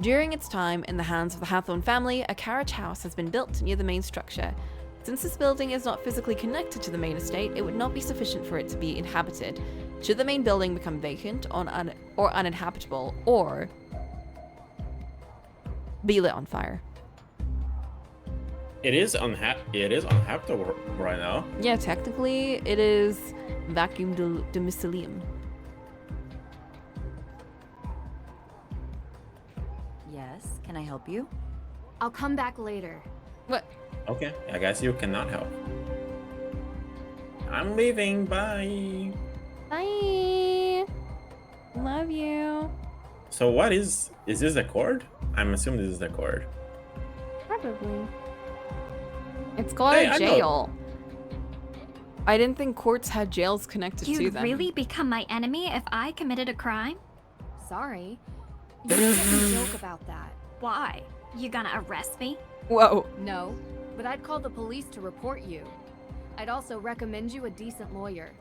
During its time in the hands of the Hathorne family, a carriage house has been built near the main structure. Since this building is not physically connected to the main estate, it would not be sufficient for it to be inhabited. Should the main building become vacant or uninhabitable, or be lit on fire. It is uninhabitable right now. Yeah, technically it is vacuum domicilium. Yes, can I help you? I'll come back later. What? Okay, I guess you cannot help. I'm leaving. Bye. Bye. Love you. So what is this the cord? I'm assuming this is the cord. Probably. It's called Hey, a I know. jail. I didn't think courts had jails connected to You'd them. really become my enemy if I committed a crime? Sorry. You shouldn't joke about that. Why? You gonna arrest me? Whoa. No, but I'd call the police to report you. I'd also recommend you a decent lawyer.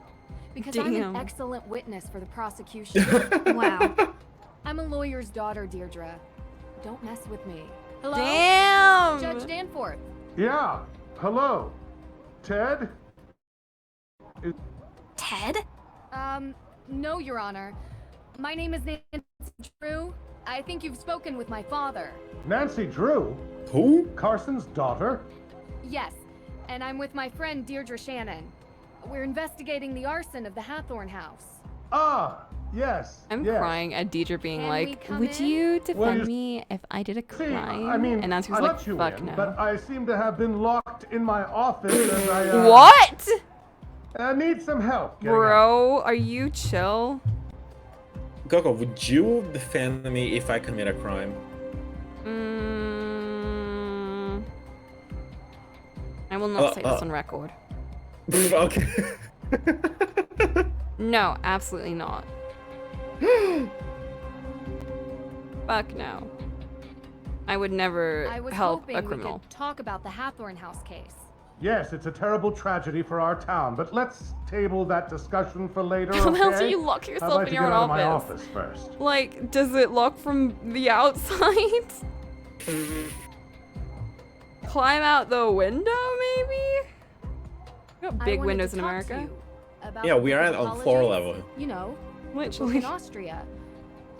Because I'm Damn. an excellent witness for the prosecution. Wow. I'm a lawyer's daughter, Deirdre. Don't mess with me. Hello? Damn. Judge Danforth. Yeah. Hello. Ted? Ted? No, Your Honor. My name is Nancy Drew. I think you've spoken with my father. Nancy Drew? Who? Carson's daughter? Yes, and I'm with my friend Deirdre Shannon. We're investigating the arson of the Hathorn house. Ah, yes. I'm yes. crying at Deidre being Can we like, come would in? you defend Well, you me if I did a See, crime? I mean, and Nancy was I like, let you fuck in, no. but I seem to have been locked in my office as I, What? I need some help getting out. Bro, are you chill? Coco, would you defend me if I commit a crime? I will not say this on record. Okay. No, absolutely not. Fuck no. I would never I was help hoping a we criminal. could talk about the Hathorn house case. Yes, it's a terrible tragedy for our town, but let's table that discussion for later, How okay? else do you lock I'd yourself like in to your get own out of my office? office first. Like, does it lock from the outside? Climb out the window, maybe? We got I big wanted windows to in talk America. to you about Yeah, we the are at on floor apologies. level. You know, the book Literally. in Austria,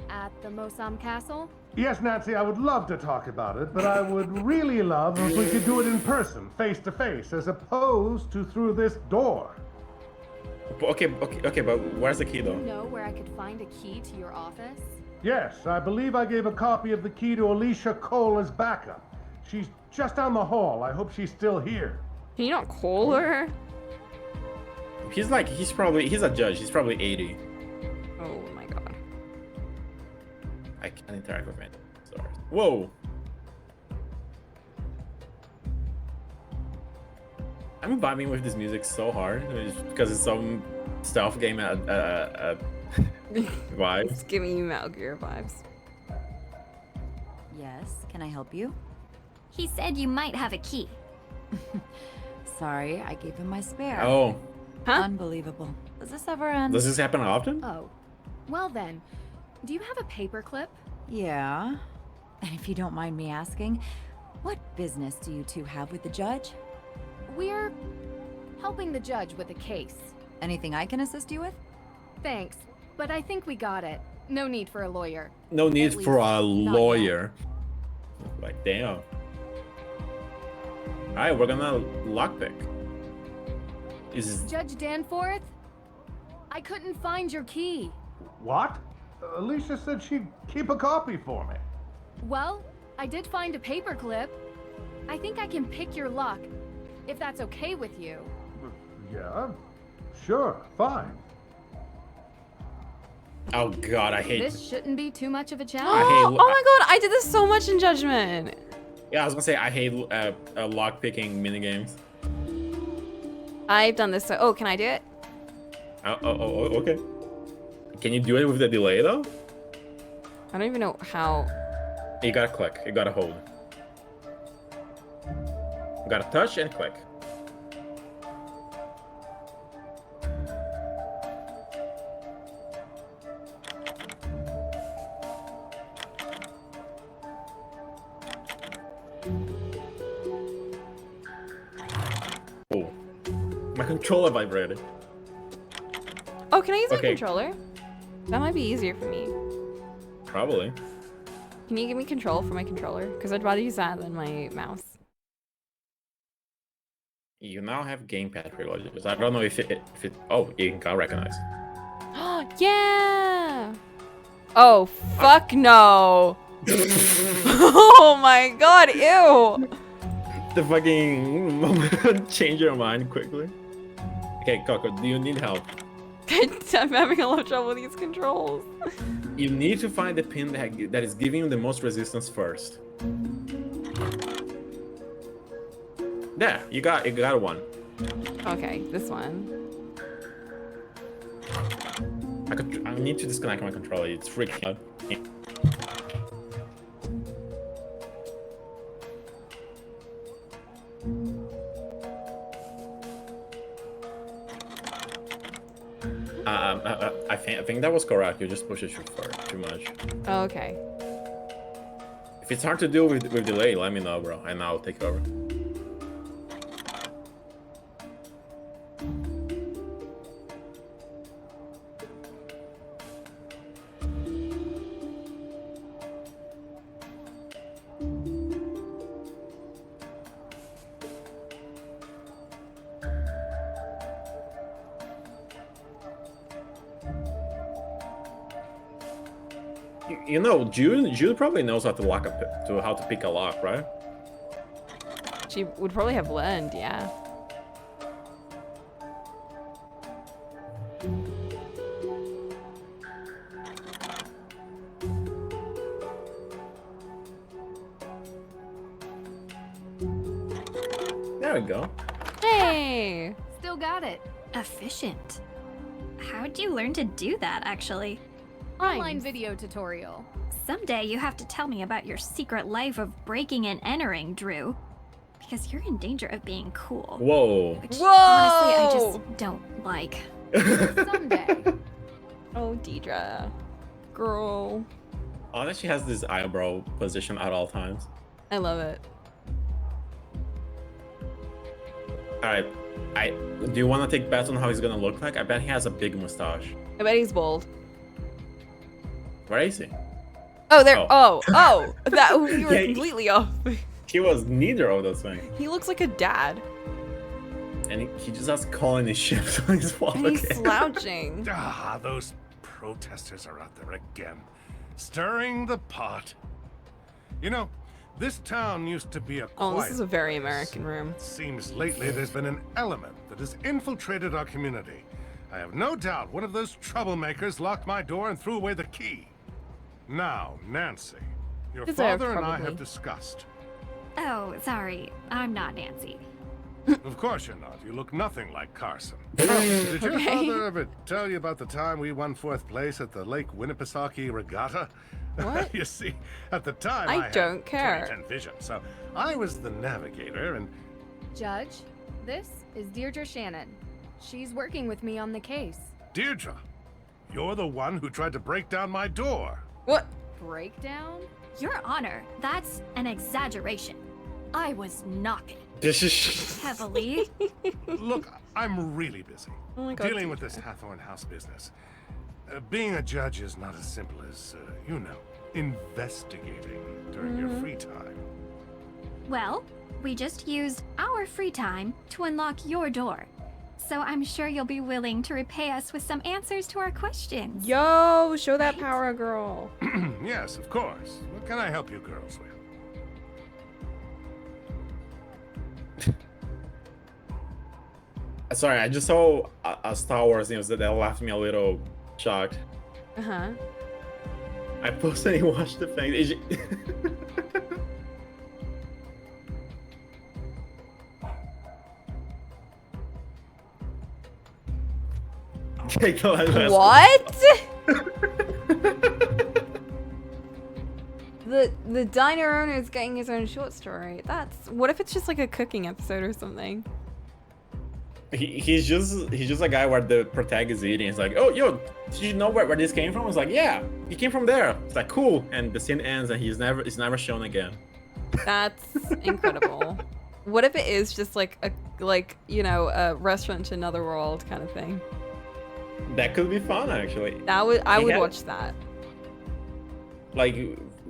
at the Mosam Castle. Yes, Nancy, I would love to talk about it, but I would really love if we could do it in person, face to face, as opposed to through this door. Okay, but where's the key Do you though? know where I could find a key to your office? Yes, I believe I gave a copy of the key to Alicia Cole as backup. She's just down the hall. I hope she's still here. Can you not call her? He's a judge. He's probably 80. Oh my god. I can't interact with him. Sorry. Whoa. I'm vibing with this music so hard because it's some stealth game vibes. It's giving you Metal Gear vibes. Yes, can I help you? He said you might have a key. Sorry, I gave him my spare. Oh, Huh? Unbelievable. Does this ever end? does this happen often? Oh, well then, do you have a paperclip? Yeah. And if you don't mind me asking, what business do you two have with the judge? We're helping the judge with a case. Anything I can assist you with? Thanks, but I think we got it. No need for a lawyer. No need At for least, a not lawyer. Like, damn. Alright, we're gonna lockpick. Is Judge Danforth? I couldn't find your key. What? Alicia said she'd keep a copy for me. Well, I did find a paperclip. I think I can pick your lock, if that's okay with you. Yeah, sure, fine. oh god, I hate. This shouldn't be too much of a I challenge. hate. Oh my god, I did this so much in Judgment. Yeah, I was gonna say I hate lockpicking minigames. I've done this so. Oh, can I do it? Oh, okay. Can you do it with the delay though? I don't even know how. You gotta click. You gotta hold. You gotta touch and click. Oh, my controller vibrated. Oh, can I use my Okay. controller? That might be easier for me. Probably. Can you give me control for my controller? Because I'd rather use that than my mouse. You now have gamepad privileges. I don't know if it. Oh, you can recognize. Yeah! Oh, fuck no! Oh my god, ew! The fucking change your mind quickly. Okay, Coco, do you need help? I'm having a lot of trouble with these controls. You need to find the pin that is giving you the most resistance first. There, you got one. Okay, this one. I need to disconnect my controller. It's freaking out. I think that was correct. You just push it too much. Oh, okay. If it's hard to do with delay, let me know, bro, and I'll take over. You know, Jude probably knows how to how to pick a lock, right? She would probably have learned, yeah. There we go. Hey! Still got it. Efficient. How'd you learn to do that, actually? Online video tutorial. Someday you have to tell me about your secret life of breaking and entering, Drew. Because you're in danger of being cool. Whoa. Which, honestly, I just don't like. Someday. Oh, Deidre. Girl. Oh, that she has this eyebrow position at all times. I love it. Alright. Do you want to take bets on how he's gonna look like? I bet he has a big mustache. I bet he's bald. Where is he? Oh, there. Oh. That you were Yeah, completely off. He was neither of those things. He looks like a dad. And he just has calling his ships on his wall. And he's slouching. Ah, those protesters are out there again, stirring the pot. You know, this town used to be a quiet Oh, this is a very place. American room. It seems lately there's been an element that has infiltrated our community. I have no doubt one of those troublemakers locked my door and threw away the key. Now, Nancy, your Deserved, father and I probably. have discussed. Oh, sorry. I'm not Nancy. Of course you're not. You look nothing like Carson. Did your Okay. father ever tell you about the time we won 4th place at the Lake Winnipesaukee Regatta? What? You see, at the time I had don't care. 2010 vision, so I was the navigator and... Judge, this is Deirdre Shannon. She's working with me on the case. Deirdre, you're the one who tried to break down my door. What? Breakdown? Your Honor, that's an exaggeration. I was knocking heavily. Look, I'm really busy. Oh my God, dealing with this Hathorn House business. Being a judge is not as simple as, investigating during your free time. Well, we just used our free time to unlock your door. So I'm sure you'll be willing to repay us with some answers to our questions. Yo, show that power, girl. Yes, of course. What can I help you girls with? Sorry, I just saw a Star Wars news that left me a little shocked. Uh-huh. I posted and he watched the thing. Take the last What? The diner owner is getting his own short story. What if it's just like a cooking episode or something? He's just a guy where the protagonist is eating. It's like, oh, yo, did you know where this came from? It's like, yeah, he came from there. It's like, cool. And the scene ends and it's never shown again. That's incredible. What if it is just like a restaurant to another world kind of thing? That could be fun, actually. I would watch that. Like,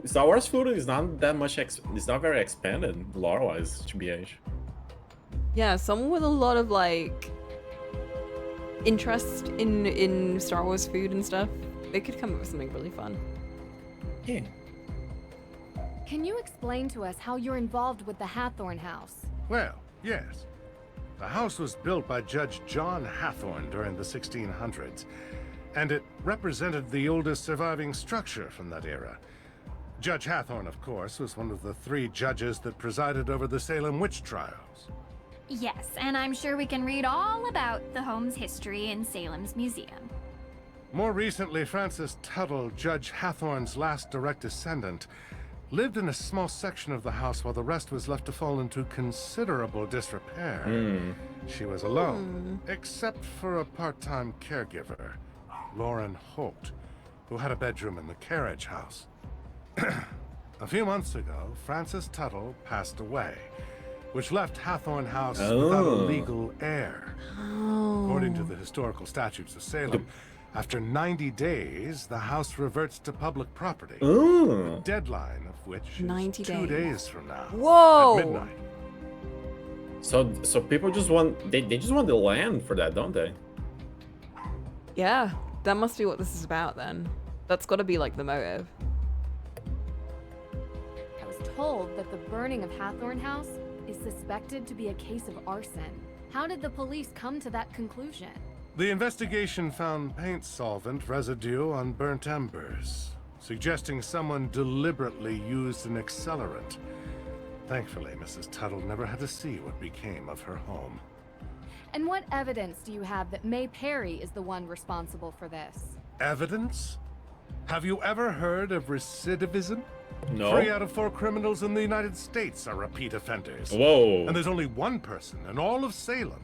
Star Wars food is not that much. It's not very expanded lore-wise, TBH. Yeah, someone with a lot of like interest in Star Wars food and stuff, they could come up with something really fun. Yeah. Can you explain to us how you're involved with the Hathorn House? Well, yes. The house was built by Judge John Hathorn during the 1600s, and it represented the oldest surviving structure from that era. Judge Hathorn, of course, was one of the 3 judges that presided over the Salem witch trials. Yes, and I'm sure we can read all about the home's history in Salem's museum. More recently, Francis Tuttle, Judge Hathorn's last direct descendant, lived in a small section of the house while the rest was left to fall into considerable disrepair. She was alone, except for a part-time caregiver, Lauren Holt, who had a bedroom in the carriage house. A few months ago, Francis Tuttle passed away, which left Hathorn House without a legal heir. According to the historical statutes of Salem, after 90 days, the house reverts to public property. The deadline of which is 90 2 days. days from now. Whoa! At midnight. So people just want they just want the land for that, don't they? Yeah, that must be what this is about then. That's got to be like the motive. told that the burning of Hathorn House is suspected to be a case of arson. How did the police come to that conclusion? The investigation found paint solvent residue on burnt embers, suggesting someone deliberately used an accelerant. Thankfully, Mrs. Tuttle never had to see what became of her home. And what evidence do you have that May Perry is the one responsible for this? Evidence? Have you ever heard of recidivism? No. 3 out of 4 criminals in the United States are repeat offenders. Whoa. And there's only one person in all of Salem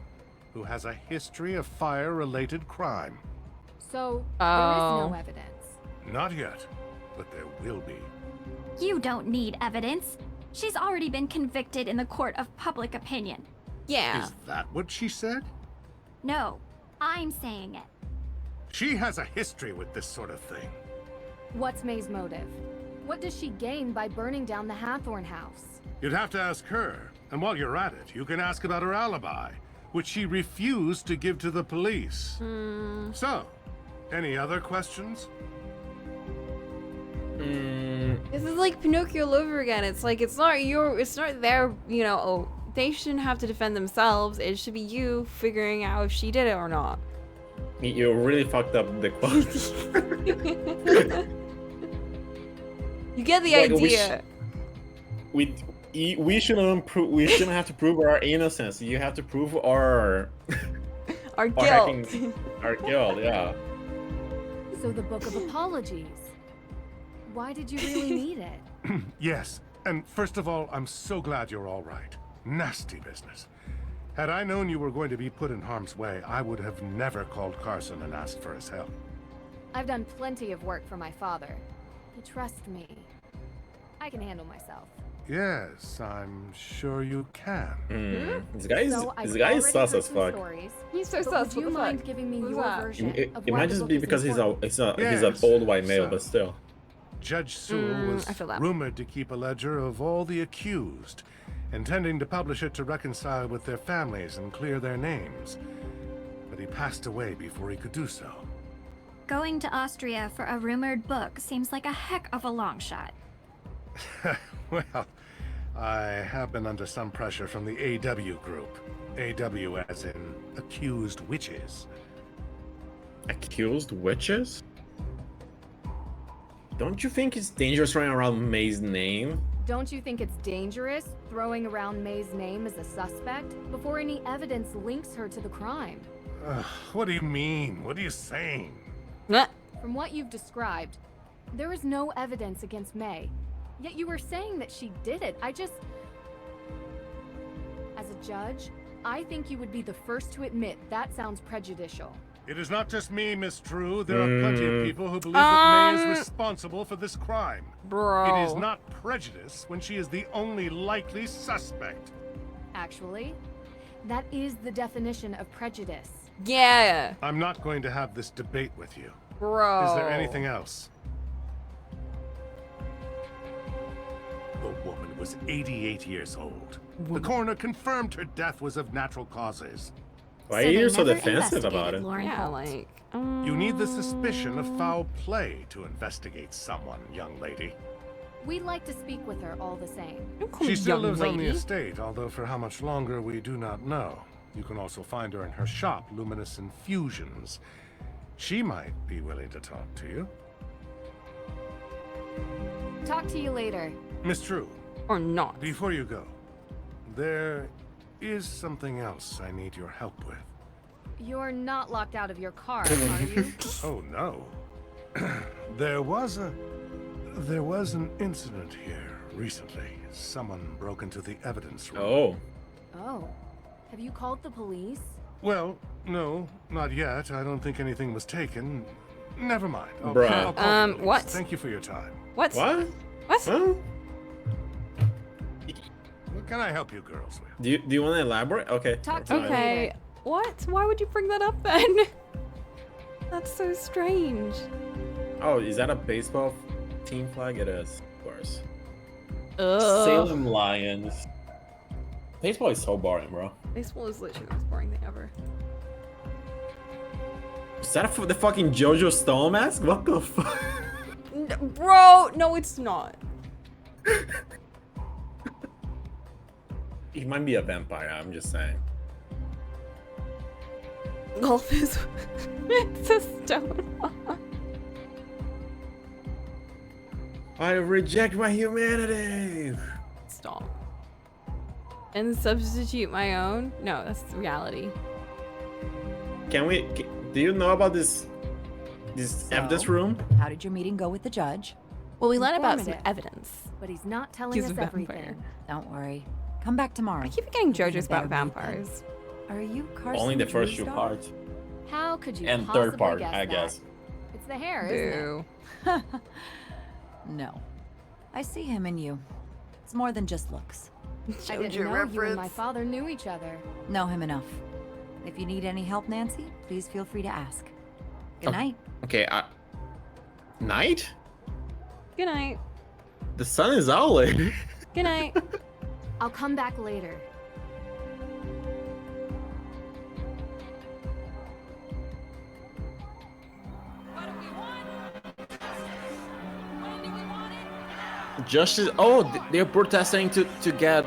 who has a history of fire-related crime. So, there is no evidence. Not yet, but there will be. You don't need evidence. She's already been convicted in the court of public opinion. Yeah. Is that what she said? No, I'm saying it. She has a history with this sort of thing. What's May's motive? What does she gain by burning down the Hathorn house? You'd have to ask her. And while you're at it, you can ask about her alibi, which she refused to give to the police. So, any other questions? This is like Pinocchio all over again. It's like it's not their, you know, oh, they shouldn't have to defend themselves. It should be you figuring out if she did it or not. You really fucked up the quote. You get the Like, idea. We shouldn't have to prove our innocence. You have to prove our our guilt. Our guilt, yeah. So the Book of Apologies. Why did you really need it? Yes, and first of all, I'm so glad you're all right. Nasty business. Had I known you were going to be put in harm's way, I would have never called Carson and asked for his help. I've done plenty of work for my father. He trusts me. I can handle myself. Yes, I'm sure you can. This guy is sus as fuck. He's so But sus. would you What the mind fuck? giving me Who's your that? version of It why might the just book be is because he's important? he's an Yes, old white male, so- but still. Judge Sewell was I feel that. rumored to keep a ledger of all the accused, intending to publish it to reconcile with their families and clear their names. But he passed away before he could do so. Going to Austria for a rumored book seems like a heck of a long shot. Well, I have been under some pressure from the AW group. AW as in accused witches. Accused witches? Don't you think it's dangerous running around May's name? Don't you think it's dangerous throwing around May's name as a suspect before any evidence links her to the crime? What do you mean? What are you saying? From what you've described, there is no evidence against May. Yet you were saying that she did it. As a judge, I think you would be the first to admit that sounds prejudicial. It is not just me, Miss True. There are plenty of people who believe that May is responsible for this crime. Bro. It is not prejudice when she is the only likely suspect. Actually, that is the definition of prejudice. Yeah. I'm not going to have this debate with you. Bro. Is there anything else? The woman was 88 years old. The coroner confirmed her death was of natural causes. Why are you so defensive about it? Yeah, like. You need the suspicion of foul play to investigate someone, young lady. We'd like to speak with her all the same. She still lives on the estate, although for how much longer we do not know. You can also find her in her shop, Luminous Infusions. She might be willing to talk to you. Talk to you later. Miss True. Or not. Before you go, there is something else I need your help with. You're not locked out of your car, are you? Oh, no. There was an incident here recently. Someone broke into the evidence room. Oh. Oh. Have you called the police? Well, no, not yet. I don't think anything was taken. Never mind. Bruh. I'll call the police. What? Thank you for your time. What? What? What? Huh? What can I help you girls with? Do you want to elaborate? Okay. Talk that's to fine. Okay. What? Why would you bring that up then? That's so strange. Oh, is that a baseball team flag? It is, of course. Ugh. Salem Lions. Baseball is so boring, bro. Baseball is literally the most boring thing ever. Is that the fucking JoJo Stone mask? What the fuck? Bro, no, it's not. he might be a vampire. I'm just saying. Golf is it's a stone. I reject my humanity. Stop. And substitute my own? No, that's reality. Do you know about this evidence room? How did your meeting go with the judge? Well, we learned about some Informative. evidence. But he's not telling He's us a vampire. everything. Don't worry. Come back tomorrow. I keep forgetting This is JoJo's a better about meeting. vampires. Are you Carson Only the first two Drews' parts. How could you And possibly third part, guess I that? guess. It's the hair, isn't it? Boo. No. I see him in you. It's more than just looks. I didn't know you and my father knew each other. Know him enough. If you need any help, Nancy, please feel free to ask. Good night. Okay, night? Good night. The sun is out late. Good night. I'll come back later. Justice. Oh, they're protesting to get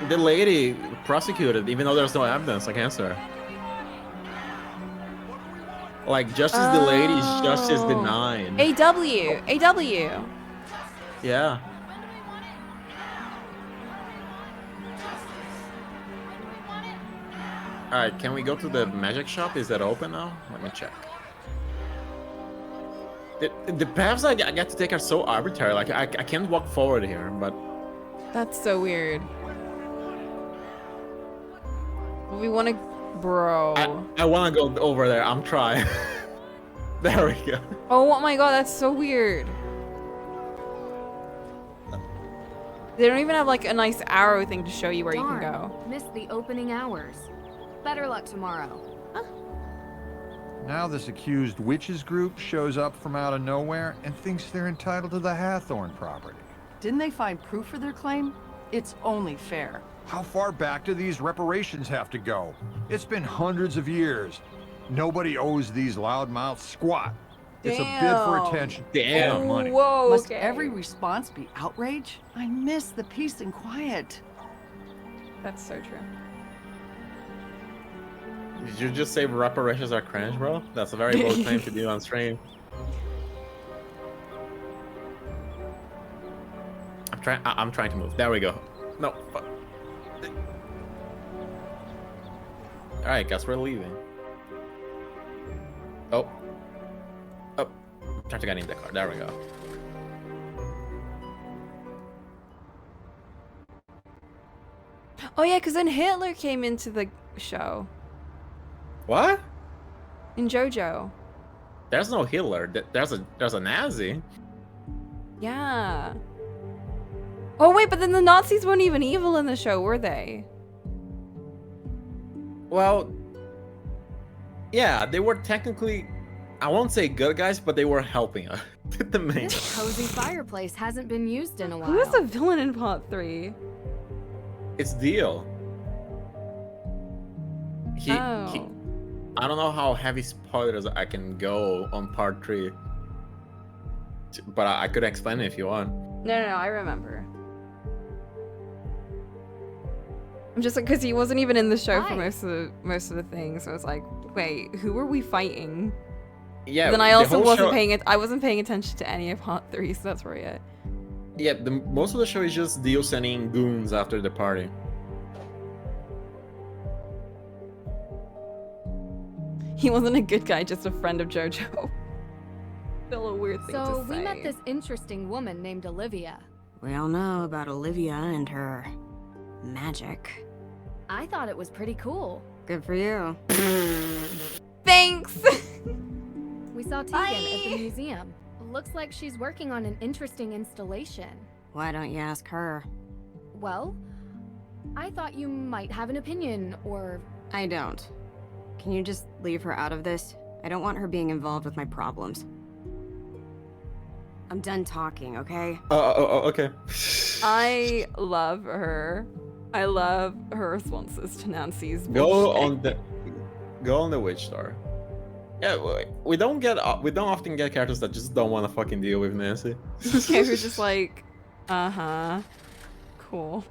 the lady prosecuted, even though there's no evidence against her. Like justice delayed is justice denied. AW. Yeah. All right, can we go to the magic shop? Is that open now? Let me check. The paths I get to take are so arbitrary. Like I can't walk forward here, but That's so weird. We want to, bro. I want to go over there. I'm trying. There we go. Oh my god, that's so weird. They don't even have like a nice arrow thing to show you where you can go. Missed the opening hours. Better luck tomorrow. Now this accused witches group shows up from out of nowhere and thinks they're entitled to the Hathorn property. Didn't they find proof for their claim? It's only fair. How far back do these reparations have to go? It's been hundreds of years. Nobody owes these loudmouths squat. It's a bid for attention. Damn. Money. Whoa. Must okay. every response be outrage? I miss the peace and quiet. That's so true. Did you just say reparations are cringe, bro? That's a very bold claim to do on stream. I'm trying to move. There we go. No. Fuck. All right, guess we're leaving. Oh. Oh. I'm trying to get in the car. There we go. Oh yeah, because then Hitler came into the show. What? In JoJo. There's no Hitler. There's a Nazi. Yeah. Oh wait, but then the Nazis weren't even evil in the show, were they? Well, yeah, they were technically, I won't say good guys, but they were helping us. The main. This cozy fireplace hasn't been used in a while. Who was the villain in part 3? It's Dio. He, I don't know how heavy spoilers I can go on part 3, but I could explain it if you want. No, I remember. I'm just like, because he wasn't even in the show for most of the things. So I was like, wait, who are we fighting? Yeah. And then I also wasn't paying attention to any of part 3, so that's where I. Yeah, most of the show is just Dio sending goons after the party. He wasn't a good guy, just a friend of JoJo. Still a weird thing to So say. we met this interesting woman named Olivia. We all know about Olivia and her magic. I thought it was pretty cool. Good for you. Thanks! We saw Tegan at the museum. Looks like she's working on an interesting installation. Why don't you ask her? Well, I thought you might have an opinion, or... I don't. Can you just leave her out of this? I don't want her being involved with my problems. I'm done talking, okay? Okay. I love her. I love her responses to Nancy's Go bullshit. on the witch star. Yeah, we don't often get characters that just don't want to fucking deal with Nancy. Yeah, who's just like, cool.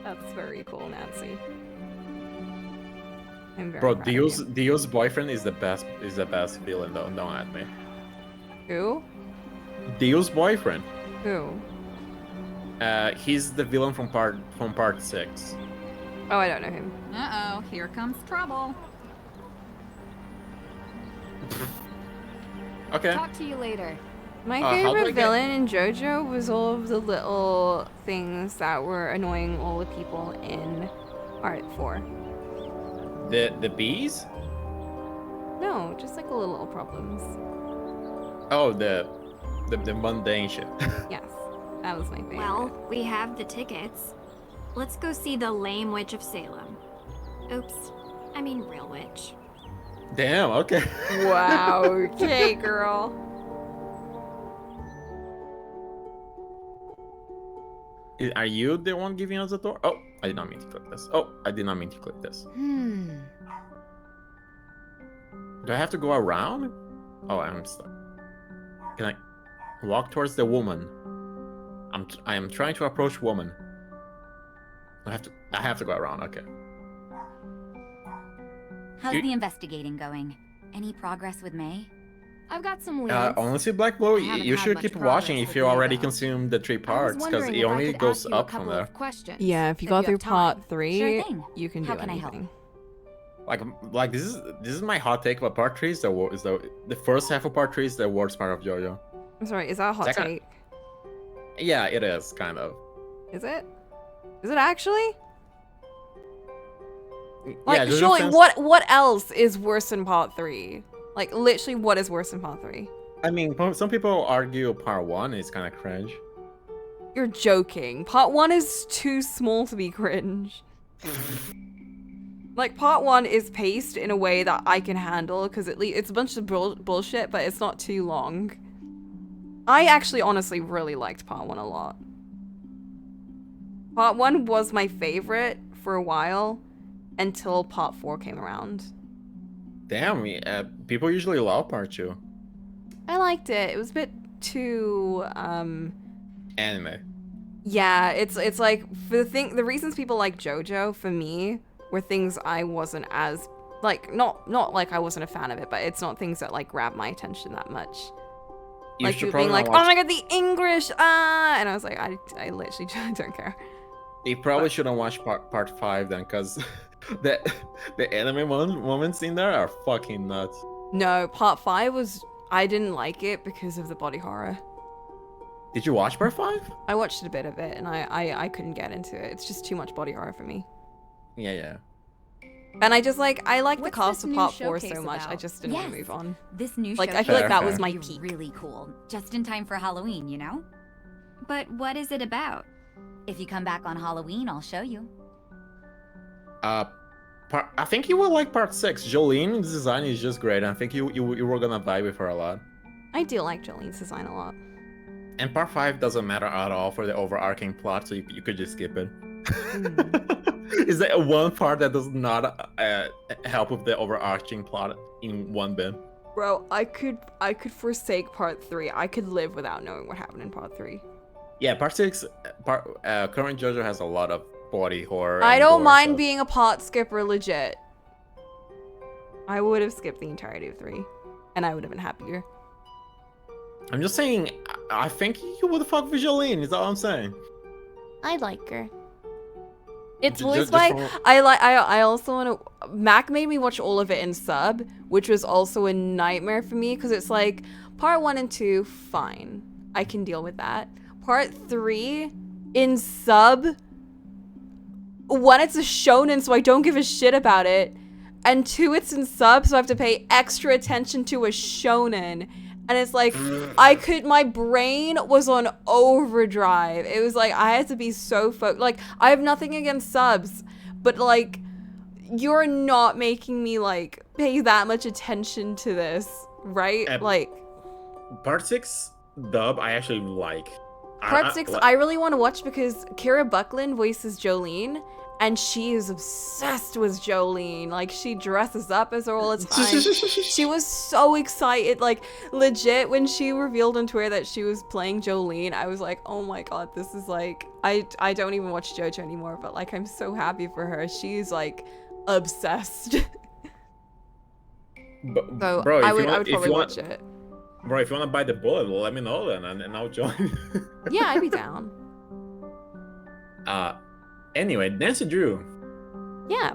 That's very cool, Nancy. I'm very Bro, proud of you. Dio's boyfriend is the best villain though. Don't at me. Who? Dio's boyfriend. Who? He's the villain from part 6. Oh, I don't know him. Uh-oh, here comes trouble. Okay. Talk to you later. My how do I favorite get- villain in JoJo was all of the little things that were annoying all the people in Part 4. The bees? No, just like the little problems. Oh, the mundane shit. Yes, that was my favorite. Well, we have the tickets. Let's go see the lame witch of Salem. Oops, I mean real witch. Damn. Okay. Wow. Okay, girl. Are you the one giving us the door? Oh, I did not mean to click this. Oh, I did not mean to click this. Do I have to go around? Oh, I'm stuck. Can I walk towards the woman? I am trying to approach woman. I have to go around. Okay. How's the investigating going? Any progress with May? I've got some leads. Honestly, Black Blue, haven't you had should much keep progress watching if with you May, already though. consumed the 3 I was parts, because wondering it if I only could goes ask you a up from couple there. of questions, Yeah, if you if go you through have time. Part 3, Sure thing. you can do How can I help? anything. Like this is my hot take about part 3 is the first half of part 3 is the worst part of JoJo. I'm sorry, is that a hot Second- take? Yeah, it is kind of. Is it? Is it actually? Like, yeah, JoJo surely, fans- what else is worse than Part 3? Like, literally, what is worse than Part 3? I mean, some people argue part 1 is kind of cringe. You're joking. Part 1 is too small to be cringe. Like, Part 1 is paced in a way that I can handle, because it's a bunch of bullshit, but it's not too long. I actually honestly really liked Part 1 a lot. Part 1 was my favorite for a while, until Part 4 came around. Damn, people usually love part 2. I liked it. It was a bit too, Anime. yeah, it's like, the reasons people like JoJo, for me, were things I wasn't as, like, not like I wasn't a fan of it, but it's not things that, like, grab my attention that much. You Like, should people probably being like, not oh watch- my god, the English, and I was like, I literally don't care. You probably shouldn't watch part 5 then, because the anime moments in there are fucking nuts. No, Part 5 was, I didn't like it because of the body horror. Did you watch part 5? I watched a bit of it, and I couldn't get into it. It's just too much body horror for me. Yeah. And I just like, I like the What's cast this of new Part 4 so showcase much, I about? just didn't want to move on. This new Like, I showcase feel like that was would my be peak. really cool, just in time for Halloween, you know? But what is it about? If you come back on Halloween, I'll show you. I think you will like part 6. Jolene's design is just great, and I think you were gonna vibe with her a lot. I do like Jolene's design a lot. And part 5 doesn't matter at all for the overarching plot, so you could just skip it. Is there one part that does not help with the overarching plot in one bit? Bro, I could forsake Part 3. I could live without knowing what happened in Part 3. Yeah, part 6, current JoJo has a lot of body horror. I and don't gore mind stuff. being a part skipper, legit. I would have skipped the entirety of 3, and I would have been happier. I'm just saying, I think you would fuck with Jolene, is all I'm saying. I like her. It's Ju- voiced just by for- I also want to. Mac made me watch all of it in sub, which was also a nightmare for me because it's like part 1 and 2, fine, I can deal with that. Part 3 in sub, 1, it's a shonen, so I don't give a shit about it, and 2, it's in sub, so I have to pay extra attention to a shonen. And it's like, my brain was on overdrive. It was like, I had to be so focused. Like, I have nothing against subs, but like, you're not making me like, pay that much attention to this, right? Like, Part 6 dub, I actually like. Part 6, I really want to watch because Kira Buckland voices Jolene, And she is obsessed with Jolene. Like, she dresses up as her all the time. She was so excited. Like, legit, when she revealed on Twitter that she was playing Jolene, I was like, oh my god, this is like... I don't even watch JoJo anymore, but like, I'm so happy for her. She's like, obsessed. So, Bro, I would probably watch it. Bro, if you want to buy the bullet, well, let me know then, and I'll join. Yeah, I'd be down. Anyway, Nancy Drew. Yeah.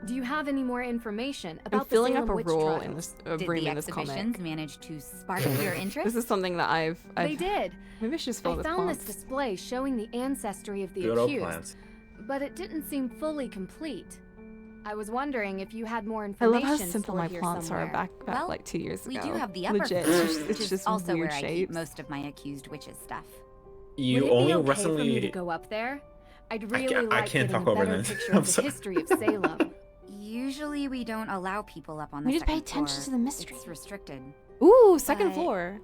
Do you have any more information about I'm filling the up Salem a witch role trials? in this Did room the in this exhibitions comic. manage to spark your interest? This is something that I've They did. Maybe I should just fill I with found plants. this display showing the ancestry of the Good old accused, plants. but it didn't seem fully complete. I was wondering if you had more I information. love how simple my stored here plants are somewhere. back Well, like 2 years ago. We do have the upper Legit. floor, It's which just is also weird where I keep shapes. most of my accused witches stuff. You Would it only be okay recently... for me to go up there? I'd really I like can't getting talk a over better this. picture I'm of the sorry. history of Salem. Usually we don't allow people up on the We need to pay second attention floor. to the mystery. It's restricted. Ooh, second But- floor.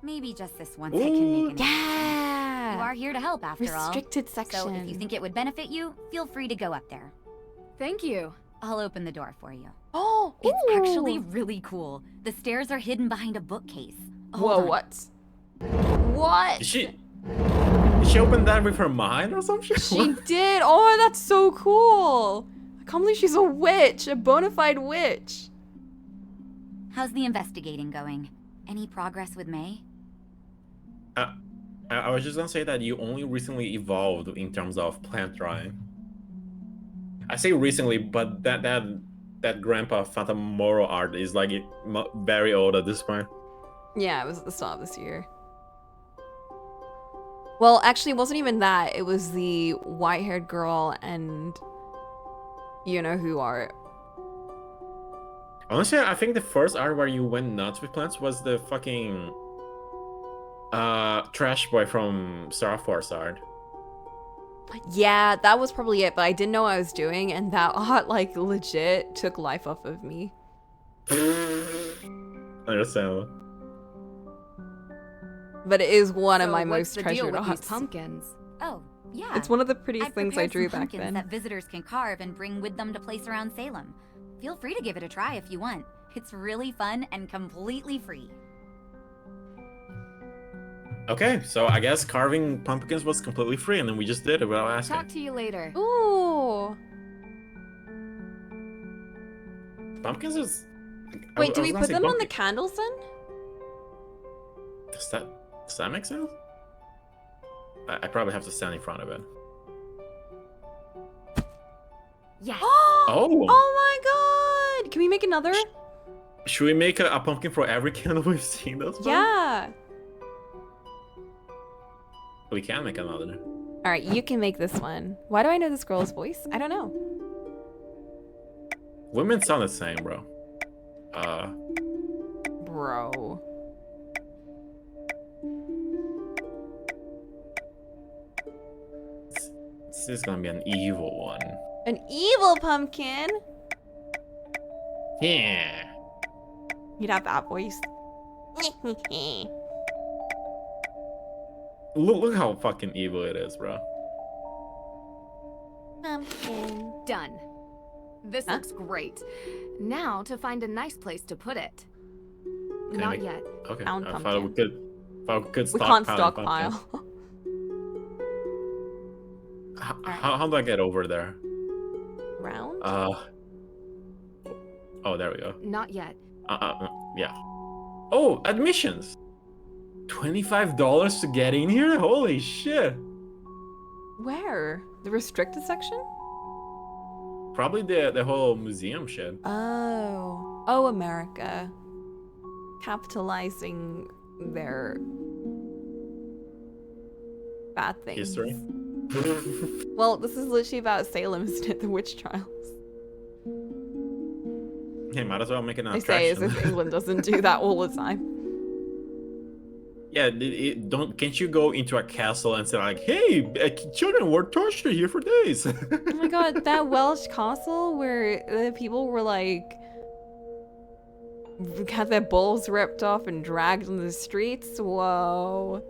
Maybe just this once I can make an Yeah. You are here to help after all. Restricted section. So if you think it would benefit you, feel free to go up there. Thank you. I'll open the door for you. Oh, It's ooh. actually really cool. The stairs are hidden behind a bookcase. Hold Whoa, on. what? What? Did she open that with her mind or something? She did. Oh, that's so cool. I can't believe she's a witch, a bona fide witch. How's the investigating going? Any progress with May? I was just gonna say that you only recently evolved in terms of plant drawing. I say recently, but that Grandpa Fatamoro art is like very old at this point. Yeah, it was at the start of this year. Well, actually, it wasn't even that. It was the white-haired girl and you know who art. Honestly, I think the first art where you went nuts with plants was the fucking trash boy from Star Force art. Yeah, that was probably it, but I didn't know what I was doing, and that art, like, legit took life off of me. Understandable. But it is one of So my what's most the deal treasured with these arts. pumpkins? Oh, yeah. It's one of the prettiest I've things I prepared drew some back pumpkins then. that visitors can carve and bring with them to place around Salem. Feel free to give it a try if you want. It's really fun and completely free. Okay, so I guess carving pumpkins was completely free, and then we just did it without asking. Talk to you later. Ooh. Pumpkins is... Wait, do I was we gonna put say them on the pumpkin- candles then? Does that make sense? I probably have to stand in front of it. Yes. Oh! Oh my god! Can we make another? Should we make a pumpkin for every candle we've seen thus far? Yeah. We can make another. Alright, you can make this one. Why do I know this girl's voice? I don't know. Women sound the same, bro. Bro. This is gonna be an evil one. An evil pumpkin? Yeah. You'd have that voice. Look how fucking evil it is, bro. Pumpkin. Done. This looks great. Now to find a nice place to put it. Can I Not make- yet. Okay. Pound I thought pumpkin. we could. Thought we could We can't stockpile stockpile. pumpkins. How do I get over there? Round? Oh, there we go. Not yet. Yeah. Oh, admissions. $25 to get in here? Holy shit. Where? The restricted section? Probably the whole museum shit. Oh. Oh, America. Capitalizing their bad things. History. Well, this is literally about Salem, isn't it? The witch trials. Hey, might as well make it an I say as attraction. if England doesn't do that all the time. Yeah, can't you go into a castle and say like, hey, children were tortured here for days? Oh my god, that Welsh castle where the people were like had their balls ripped off and dragged on the streets. Whoa.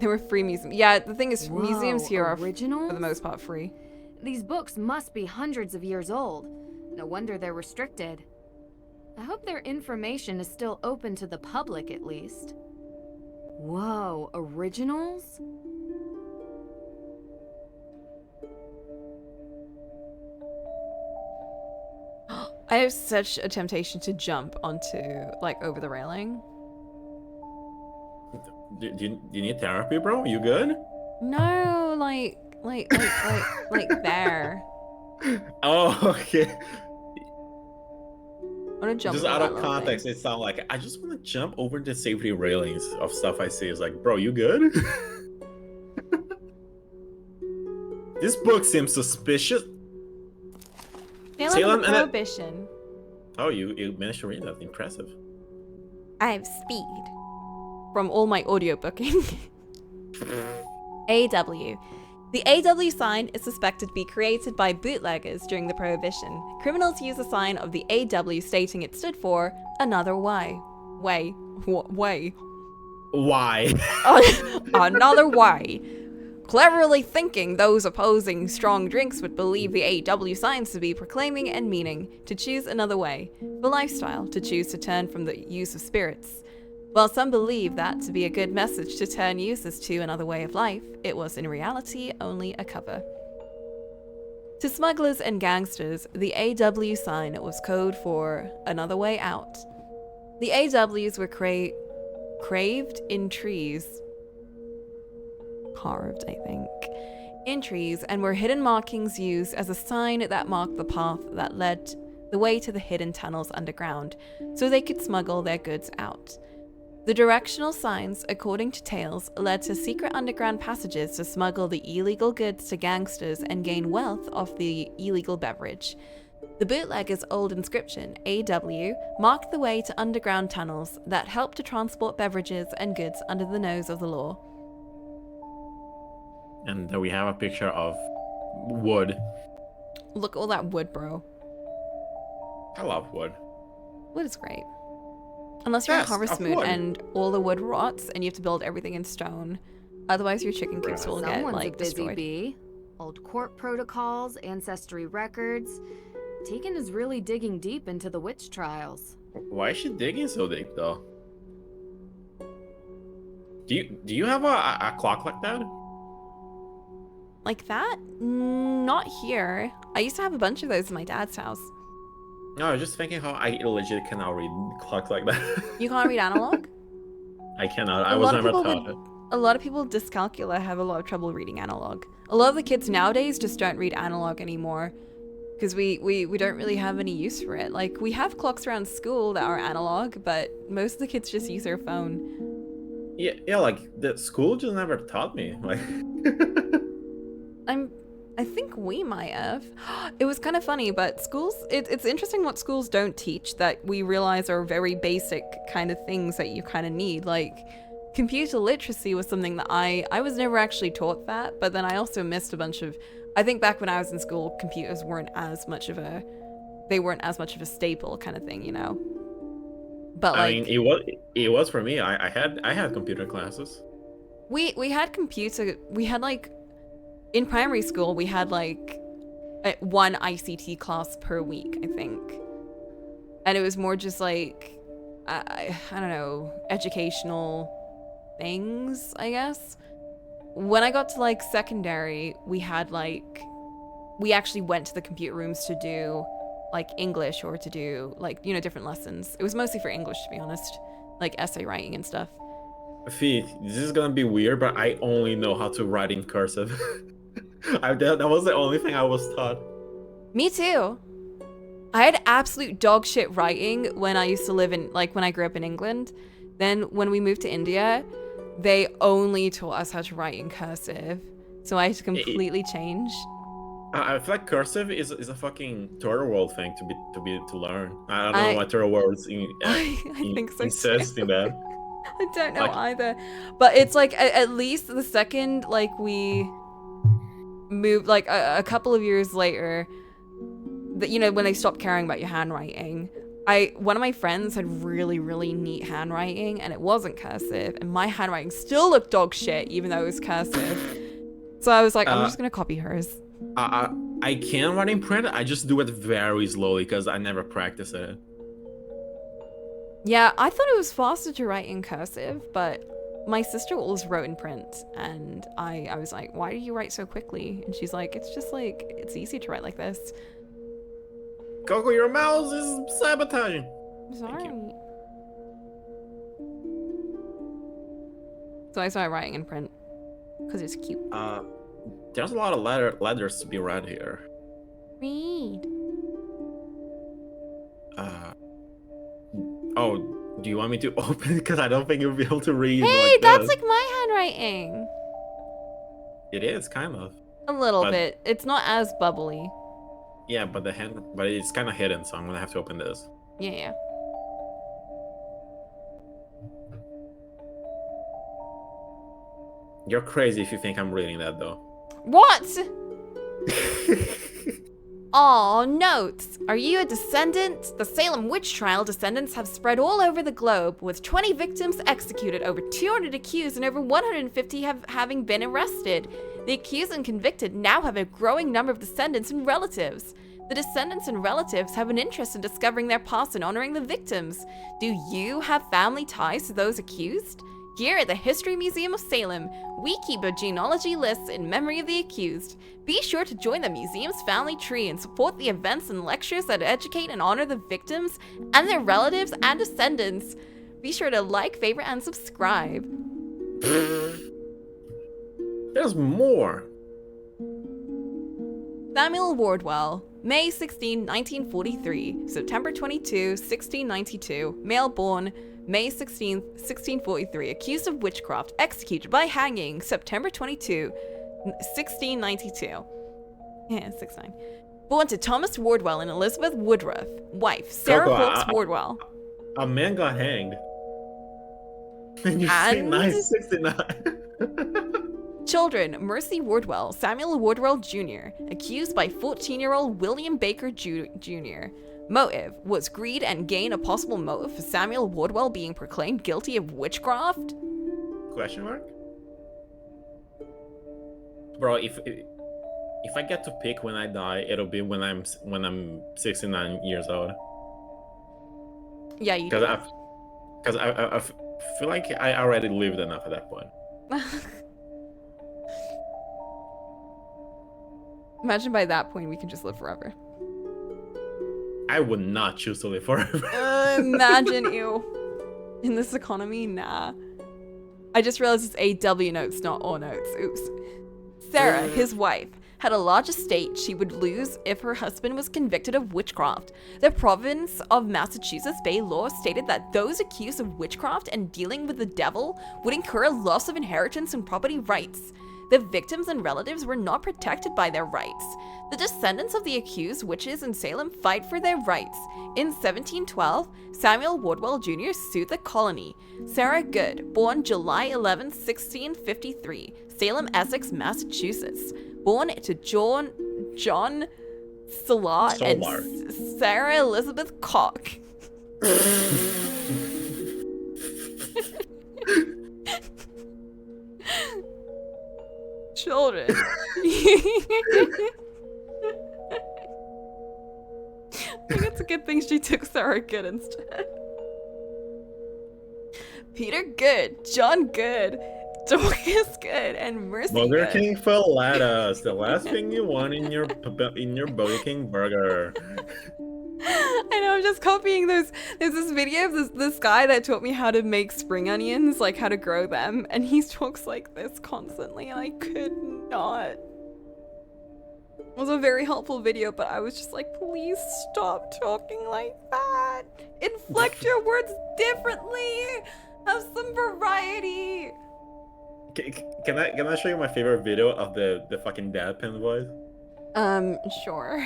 They were free museums. Yeah, the thing is, Whoa, museums here are, originals? for the most part, free. These books must be hundreds of years old. No wonder they're restricted. I hope their information is still open to the public, at least. Whoa, originals? I have such a temptation to jump onto, like, over the railing. Do you need therapy, bro? You good? No, like there. Oh, okay. I want to jump. Just over out that of little context, thing. it sounds like I just want to jump over the safety railings of stuff I see. It's like, bro, you good? This book seems suspicious. Salem and and Prohibition. Oh, you managed to read that. Impressive. I have speed from all my audiobooking. AW. The AW sign is suspected to be created by bootleggers during the Prohibition. Criminals use a sign of the AW stating it stood for another way. What way? Why? Another way. Cleverly thinking those opposing strong drinks would believe the AW signs to be proclaiming and meaning to choose another way, for lifestyle, to choose to turn from the use of spirits. While some believe that to be a good message to turn users to another way of life, it was in reality only a cover. To smugglers and gangsters, the AW sign was code for another way out. The AWs were craved in trees. Carved, I think, in trees, and were hidden markings used as a sign that marked the path that led the way to the hidden tunnels underground, so they could smuggle their goods out. The directional signs, according to tales, led to secret underground passages to smuggle the illegal goods to gangsters and gain wealth off the illegal beverage. The bootlegger's old inscription, AW, marked the way to underground tunnels that helped to transport beverages and goods under the nose of the law. And then we have a picture of wood. Look, all that wood, bro. I love wood. Wood is great. Unless you're Yes, in Harvest of Moon wood. and all the wood rots and you have to build everything in stone. Otherwise, your chicken coops will get, Someone's like, a busy destroyed. bee. Old court protocols, ancestry records. Tegan is really digging deep into the witch trials. Why is she digging so deep, though? Do you have a clock like that? Like that? Not here. I used to have a bunch of those in my dad's house. No, I was just thinking how I legit cannot read clocks like that. You can't read analog? I cannot. I was never taught it. A lot of people with dyscalculia have a lot of trouble reading analog. A lot of the kids nowadays just don't read analog anymore because we don't really have any use for it. Like, we have clocks around school that are analog, but most of the kids just use their phone. Yeah, like the school just never taught me. Like, I think we might have. It was kind of funny, but schools, it's interesting what schools don't teach that we realize are very basic kind of things that you kind of need. Like, computer literacy was something that I was never actually taught that, but then I also missed a bunch of, I think back when I was in school, computers weren't as much of a staple kind of thing, you know? But I like, mean, it was for me. I had computer classes. we had like, in primary school, we had like one ICT class per week, I think. And it was more just like, I don't know, educational things, I guess. When I got to like secondary, we actually went to the computer rooms to do like English or to do like, you know, different lessons. It was mostly for English, to be honest, like essay writing and stuff. Fee, this is gonna be weird, but I only know how to write in cursive. That was the only thing I was taught. Me too. I had absolute dog shit writing when I used to live in, like, when I grew up in England. Then when we moved to India, they only taught us how to write in cursive. So I had to completely change. I feel like cursive is a fucking third world thing to learn. I don't know why third worlds I think so insist in that. I don't know either. But it's like, at least the second, like, we moved, like, a couple of years later, that, you know, when they stopped caring about your handwriting, One of my friends had really, really neat handwriting, and it wasn't cursive, and my handwriting still looked dog shit, even though it was cursive. So I was like, I'm just gonna copy hers. I can write in print. I just do it very slowly because I never practice it. Yeah, I thought it was faster to write in cursive, but my sister always wrote in print, and I was like, why do you write so quickly? And she's like, it's just like, it's easy to write like this. Coco, your mouse is sabotaging. Sorry. So I started writing in print because it's cute. There's a lot of letters to be read here. Read. Oh, do you want me to open it? Because I don't think you'll be able to read. Hey, like that's this. like my handwriting. It is kind of. A little bit. It's not as bubbly. Yeah, but but it's kind of hidden, so I'm gonna have to open this. Yeah. You're crazy if you think I'm reading that, though. What? Aw, notes. Are you a descendant? The Salem witch trial descendants have spread all over the globe, with 20 victims executed, over 200 accused, and over 150 having been arrested. The accused and convicted now have a growing number of descendants and relatives. The descendants and relatives have an interest in discovering their past and honoring the victims. Do you have family ties to those accused? Here at the History Museum of Salem, we keep a genealogy list in memory of the accused. Be sure to join the museum's family tree and support the events and lectures that educate and honor the victims and their relatives and descendants. Be sure to like, favorite, and subscribe. There's more. Samuel Wardwell, May 16, 1943, September 22, 1692, male born, May 16, 1643, accused of witchcraft, executed by hanging, September 22, 1692. Yeah, 69. Born to Thomas Wardwell and Elizabeth Woodruff, wife, Sarah Coco, Wilkes Wardwell. A man got hanged. And you say 969. Children, Mercy Wardwell, Samuel Wardwell Jr., accused by 14-year-old William Baker Jr. Motive was greed and gain a possible motive for Samuel Wardwell being proclaimed guilty of witchcraft? Question mark? Bro, if I get to pick when I die, it'll be when I'm 69 years old. Yeah, you do. Because I feel like I already lived enough at that point. Imagine by that point we can just live forever. I would not choose to live forever. Imagine you. In this economy, nah. I just realized it's AW notes, not O notes. Oops. Sarah, his wife, had a large estate she would lose if her husband was convicted of witchcraft. The province of Massachusetts Bay law stated that those accused of witchcraft and dealing with the devil would incur a loss of inheritance and property rights. The victims and relatives were not protected by their rights. The descendants of the accused witches in Salem fight for their rights. In 1712, Samuel Wardwell Jr. sued the colony. Sarah Good, born July 11, 1653, Salem, Essex, Massachusetts. Born to John Salat and Sarah Elizabeth Cock. Children. I think it's a good thing she took Sarah Good instead. Peter Good, John Good, Dorcas Good, and Mercy Burger Good. King Filetas, the last thing you want in your Burger King burger. I know, I'm just copying those. There's this video of this guy that taught me how to make spring onions, like how to grow them, and he talks like this constantly, and I could not. It was a very helpful video, but I was just like, please stop talking like that. Inflect your words differently. Have some variety. Can I show you my favorite video of the fucking deadpan voice? Sure.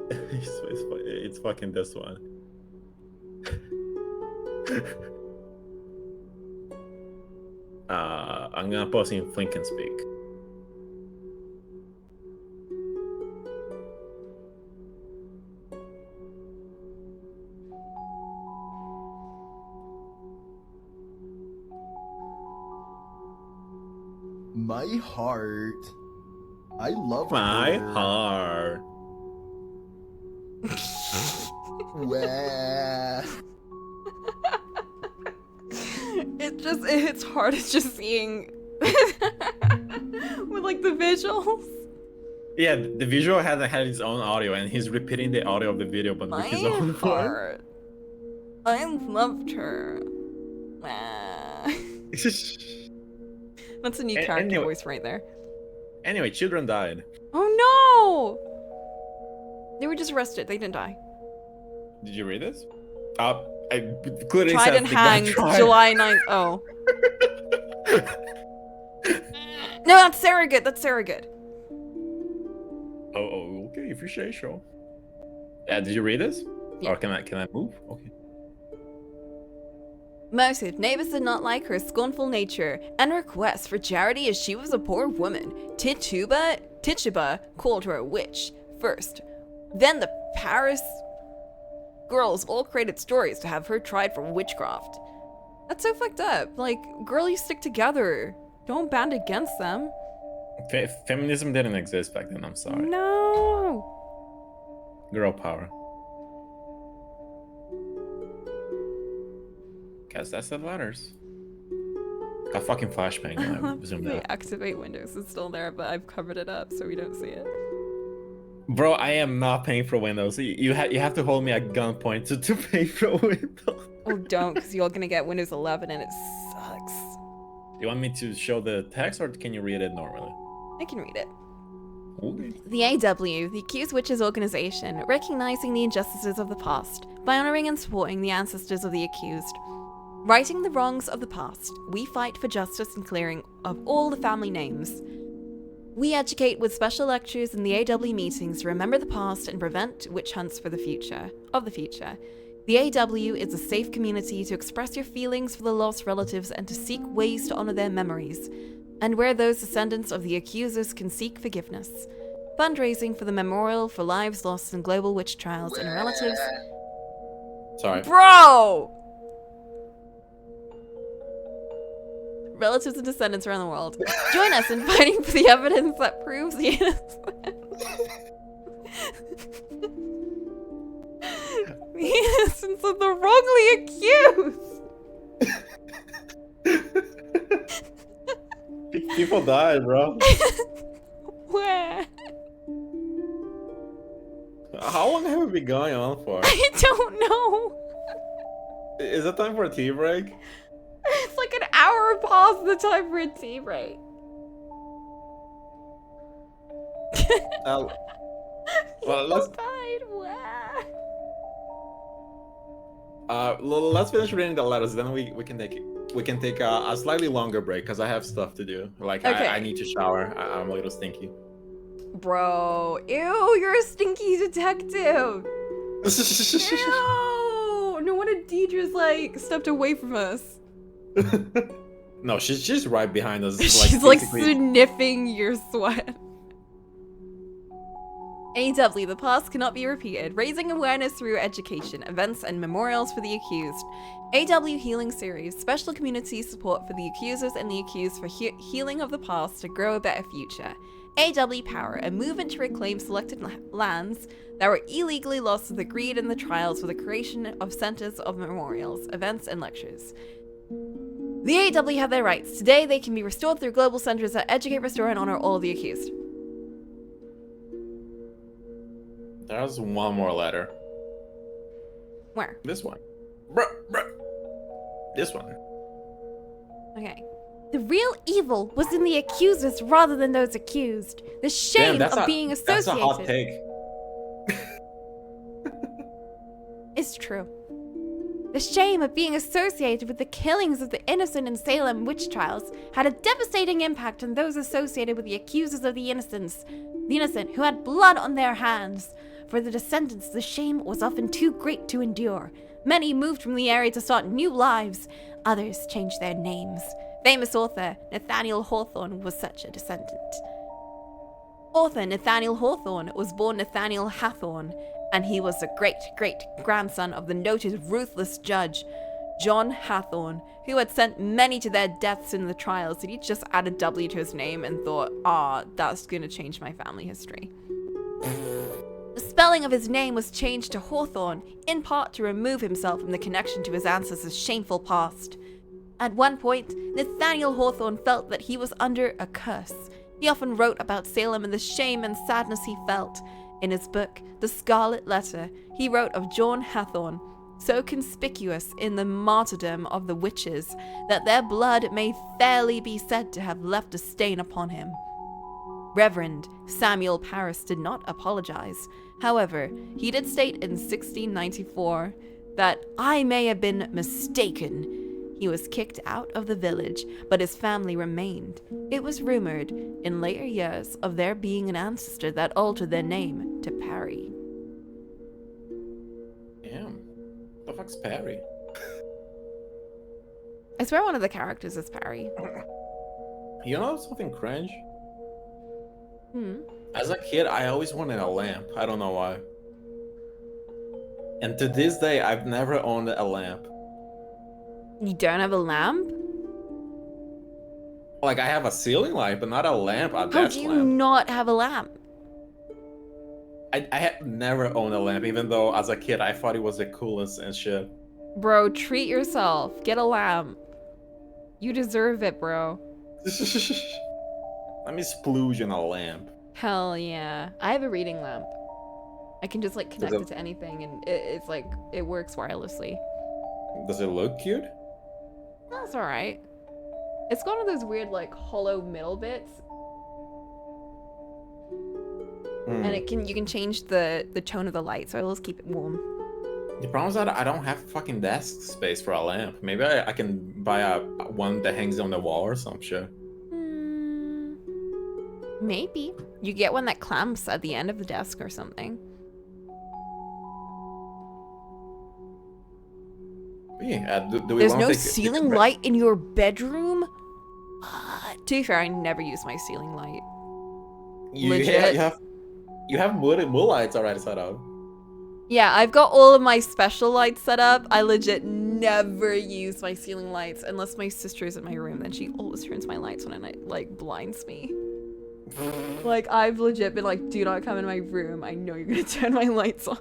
It's fucking this one. I'm gonna post in Flink and Speak. My heart. I love My her. heart. Wah. It's hard. It's just seeing with like the visuals. Yeah, the visual had its own audio, and he's repeating the audio of the video, but with his own voice. Heart. I loved her. Wah. That's a new character voice right there. Anyway, children died. Oh no! They were just arrested. They didn't die. Did you read this? I clearly Tried says and the guy hanged tried. July 9th. Oh. No, that's surrogate. That's surrogate. Oh, okay, if you say so. Yeah, did you read this? Yeah. Or can I move? Okay. Motive: neighbors did not like her scornful nature and requests for charity as she was a poor woman. Tituba called her a witch first. Then the Paris girls all created stories to have her tried for witchcraft. That's so fucked up. Like, girlies stick together. Don't band against them. Feminism didn't exist back then, I'm sorry. No. Girl power. Guess that's the letters. Got fucking flashbang when I zoomed The out. activate Windows is still there, but I've covered it up so we don't see it. Bro, I am not paying for Windows. You have to hold me at gunpoint to pay for Windows. Oh, don't, because you're gonna get Windows 11 and it sucks. You want me to show the text, or can you read it normally? I can read it. Okay. The AW, the Accused Witches Organization, recognizing the injustices of the past by honoring and supporting the ancestors of the accused. Righting the wrongs of the past, we fight for justice and clearing of all the family names. We educate with special lectures in the AW meetings to remember the past and prevent witch hunts for the future. The AW is a safe community to express your feelings for the lost relatives and to seek ways to honor their memories, and where those descendants of the accusers can seek forgiveness. Fundraising for the Memorial for Lives Lost in Global Witch Trials and Relatives. Sorry. Bro! Relatives and descendants around the world. Join us in fighting for the evidence that proves the innocence. The innocence of the wrongly accused. People died, bro. Where? How long have we been going on for? I don't know. Is it time for a tea break? It's like an hour past the time for a tea break. Well, let's let's finish reading the letters. Then we can take a slightly longer break because I have stuff to do. Like Okay. I need to shower. I'm a little stinky. Bro, ew, you're a stinky detective. Ew, no wonder Deidre's like stepped away from us. No, she's right behind us. She's like basically- sniffing your sweat. AW, the past cannot be repeated. Raising awareness through education, events, and memorials for the accused. AW Healing Series, special community support for the accusers and the accused for healing of the past to grow a better future. AW Power, a movement to reclaim selected lands that were illegally lost to the greed and the trials for the creation of centers of memorials, events, and lectures. The AW have their rights. Today, they can be restored through global centers that educate, restore, and honor all of the accused. There's one more letter. Where? This one. Bruh. This one. Okay. The real evil was in the accusers rather than those accused. The shame of being associated. That's a hot take. It's true. The shame of being associated with the killings of the innocent in Salem witch trials had a devastating impact on those associated with the accusers of the innocent who had blood on their hands. For the descendants, the shame was often too great to endure. Many moved from the area to start new lives. Others changed their names. Famous author Nathaniel Hawthorne was such a descendant. Author Nathaniel Hawthorne was born Nathaniel Hathorne, and he was the great-great-grandson of the noted ruthless judge John Hathorne, who had sent many to their deaths in the trials, and he just added W to his name and thought, that's gonna change my family history. The spelling of his name was changed to Hawthorne, in part to remove himself from the connection to his ancestors' shameful past. At one point, Nathaniel Hawthorne felt that he was under a curse. He often wrote about Salem and the shame and sadness he felt. In his book, The Scarlet Letter, he wrote of John Hathorne, so conspicuous in the martyrdom of the witches that their blood may fairly be said to have left a stain upon him. Reverend Samuel Parris did not apologize. However, he did state in 1694 that I may have been mistaken. He was kicked out of the village, but his family remained. It was rumored in later years of there being an ancestor that altered their name to Parry. Damn. The fuck's Parry? I swear one of the characters is Parry. You know something cringe? Hmm. As a kid, I always wanted a lamp. I don't know why. And to this day, I've never owned a lamp. You don't have a lamp? Like, I have a ceiling light, but not a lamp, a How desk do you lamp. not have a lamp? I have never owned a lamp, even though as a kid, I thought it was the coolest and shit. Bro, treat yourself. Get a lamp. You deserve it, bro. Let me splooge on a lamp. Hell yeah. I have a reading lamp. I can just like connect it to anything and it's like, it works wirelessly. Does it look cute? That's alright. It's got one of those weird like hollow middle bits. And you can change the tone of the light, so I'll just keep it warm. The problem is that I don't have fucking desk space for a lamp. Maybe I can buy one that hangs on the wall or some shit. Maybe. You get one that clamps at the end of the desk or something. Yeah, do we There's wanna no take ceiling light in your bedroom? To be fair, I never use my ceiling light. You have mood lights already set up. Yeah, I've got all of my special lights set up. I legit never use my ceiling lights unless my sister's in my room. Then she always turns my lights on and it like blinds me. Like, I've legit been like, do not come in my room. I know you're gonna turn my lights on.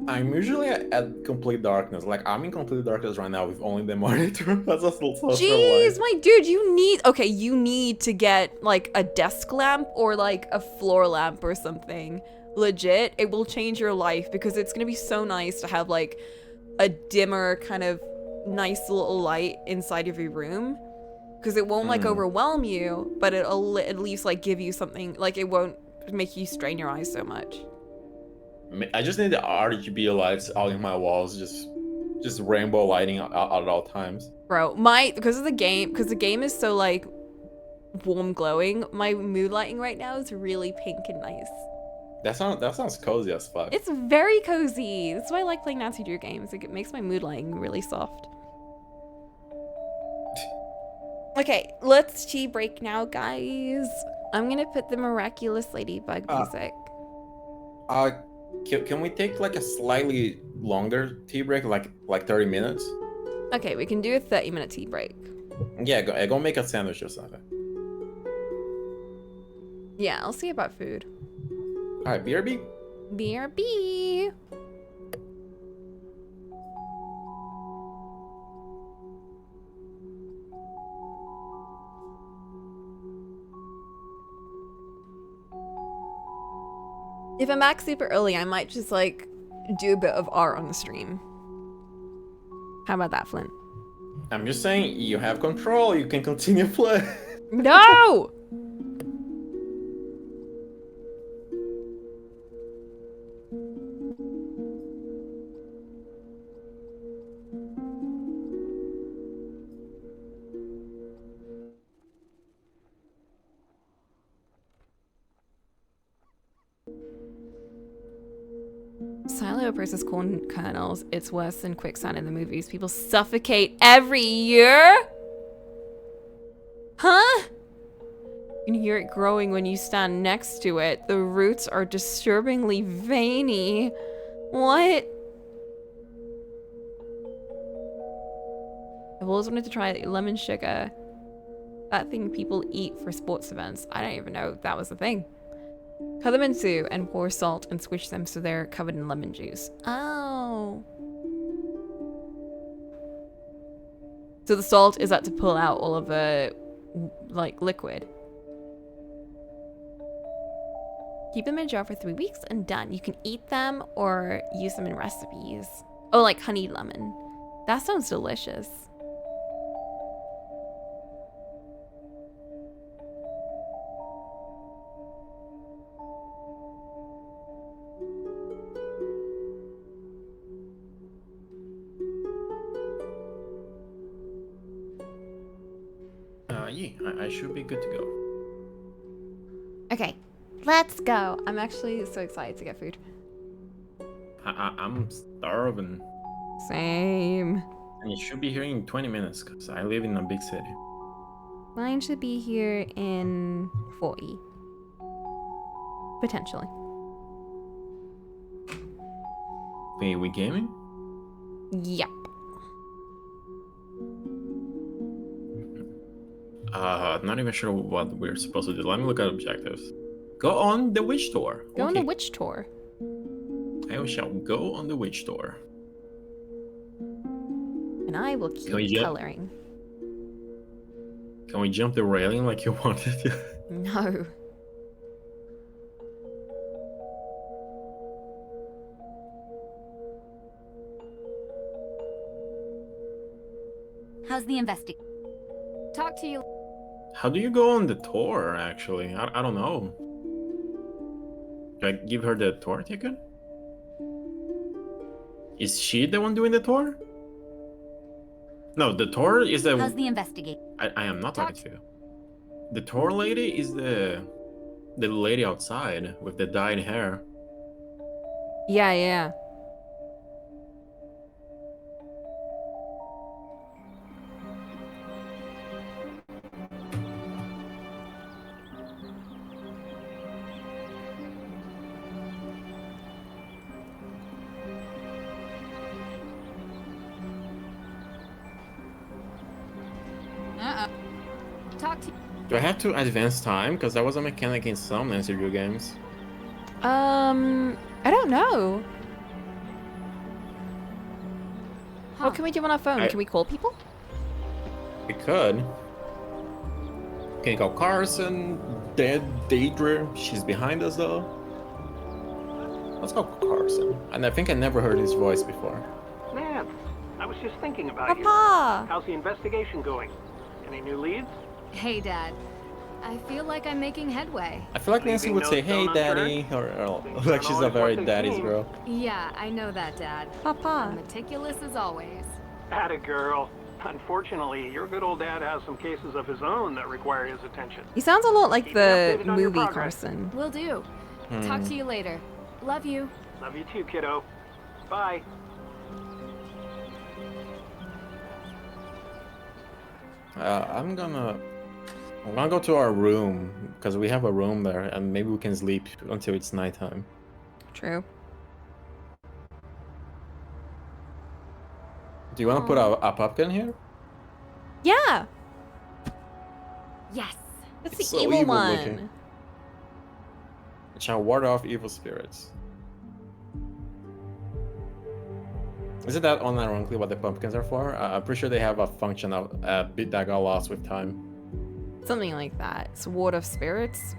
I'm usually at complete darkness. Like, I'm in complete darkness right now with only the monitor. That's a social Jeez, light. my dude, you need to get like a desk lamp or like a floor lamp or something. Legit, it will change your life because it's gonna be so nice to have like a dimmer kind of nice little light inside of your room. Because it won't like overwhelm you, but it'll at least like give you something, like it won't make you strain your eyes so much. I just need the RGB lights out in my walls, just rainbow lighting at all times. Bro, because the game is so like warm glowing, my mood lighting right now is really pink and nice. That sounds cozy as fuck. It's very cozy. That's why I like playing Nancy Drew games. Like, it makes my mood lighting really soft. Okay, let's tea break now, guys. I'm gonna put the miraculous ladybug music. Can we take like a slightly longer tea break, like 30 minutes? Okay, we can do a 30-minute tea break. Yeah, go make a sandwich or something. Yeah, I'll see about food. Alright, BRB. BRB. If I'm back super early, I might just like do a bit of art on the stream. How about that, Flint? I'm just saying, you have control. You can continue playing. No! Silo versus corn kernels. It's worse than quicksand in the movies. People suffocate every year? Huh? You can hear it growing when you stand next to it. The roots are disturbingly veiny. What? I've always wanted to try lemon sugar. That thing people eat for sports events. I don't even know if that was a thing. Cut them in two and pour salt and squish them so they're covered in lemon juice. Oh. So the salt is that to pull out all of the, like, liquid. Keep them in a jar for 3 weeks and done. You can eat them or use them in recipes. Oh, like honey lemon. That sounds delicious. Yeah, I should be good to go. Okay, let's go. I'm actually so excited to get food. I'm starving. Same. And it should be here in 20 minutes because I live in a big city. Mine should be here in 40. Potentially. Wait, we gaming? Yep. Not even sure what we're supposed to do. Let me look at objectives. Go on the witch tour. Go on the witch tour. I shall go on the witch tour. And I will keep coloring. Can we jump the railing like you wanted to? No. How's the investigation? Talk to you. How do you go on the tour, actually? I don't know. Do I give her the tour ticket? Is she the one doing the tour? No, the tour is the... How's the investigation? I am not talking to you. The tour lady is the lady outside with the dyed hair. Yeah, yeah. Talk to. Do I have to advance time? Because that was a mechanic in some Nancy Drew games. I don't know. What can we do on our phone? Can we call people? We could. Can you call Carson? Dead Deidre? She's behind us though. Let's call Carson. And I think I never heard his voice before. Man, I was just thinking about you. Papa! How's the investigation going? Any new leads? Hey, Dad. I feel like I'm making headway. I feel like Nancy would say, "Hey, Daddy," or like she's a very daddy's girl. Yeah, I know that, Dad. Papa. Meticulous as always. Atta girl. Unfortunately, your good old dad has some cases of his own that require his attention. He sounds a lot like Keep me the updated on your movie progress. Carson. Will do. Talk to you later. Love you. Love you too, kiddo. Bye. I'm gonna go to our room because we have a room there, and maybe we can sleep until it's nighttime. True. Do you want to put a pumpkin here? Yeah. Yes. That's It's the so evil one. looking. It shall ward off evil spirits. Isn't that unironically what the pumpkins are for? I'm pretty sure they have a function of bit that got lost with time. Something like that. It's Ward of Spirits.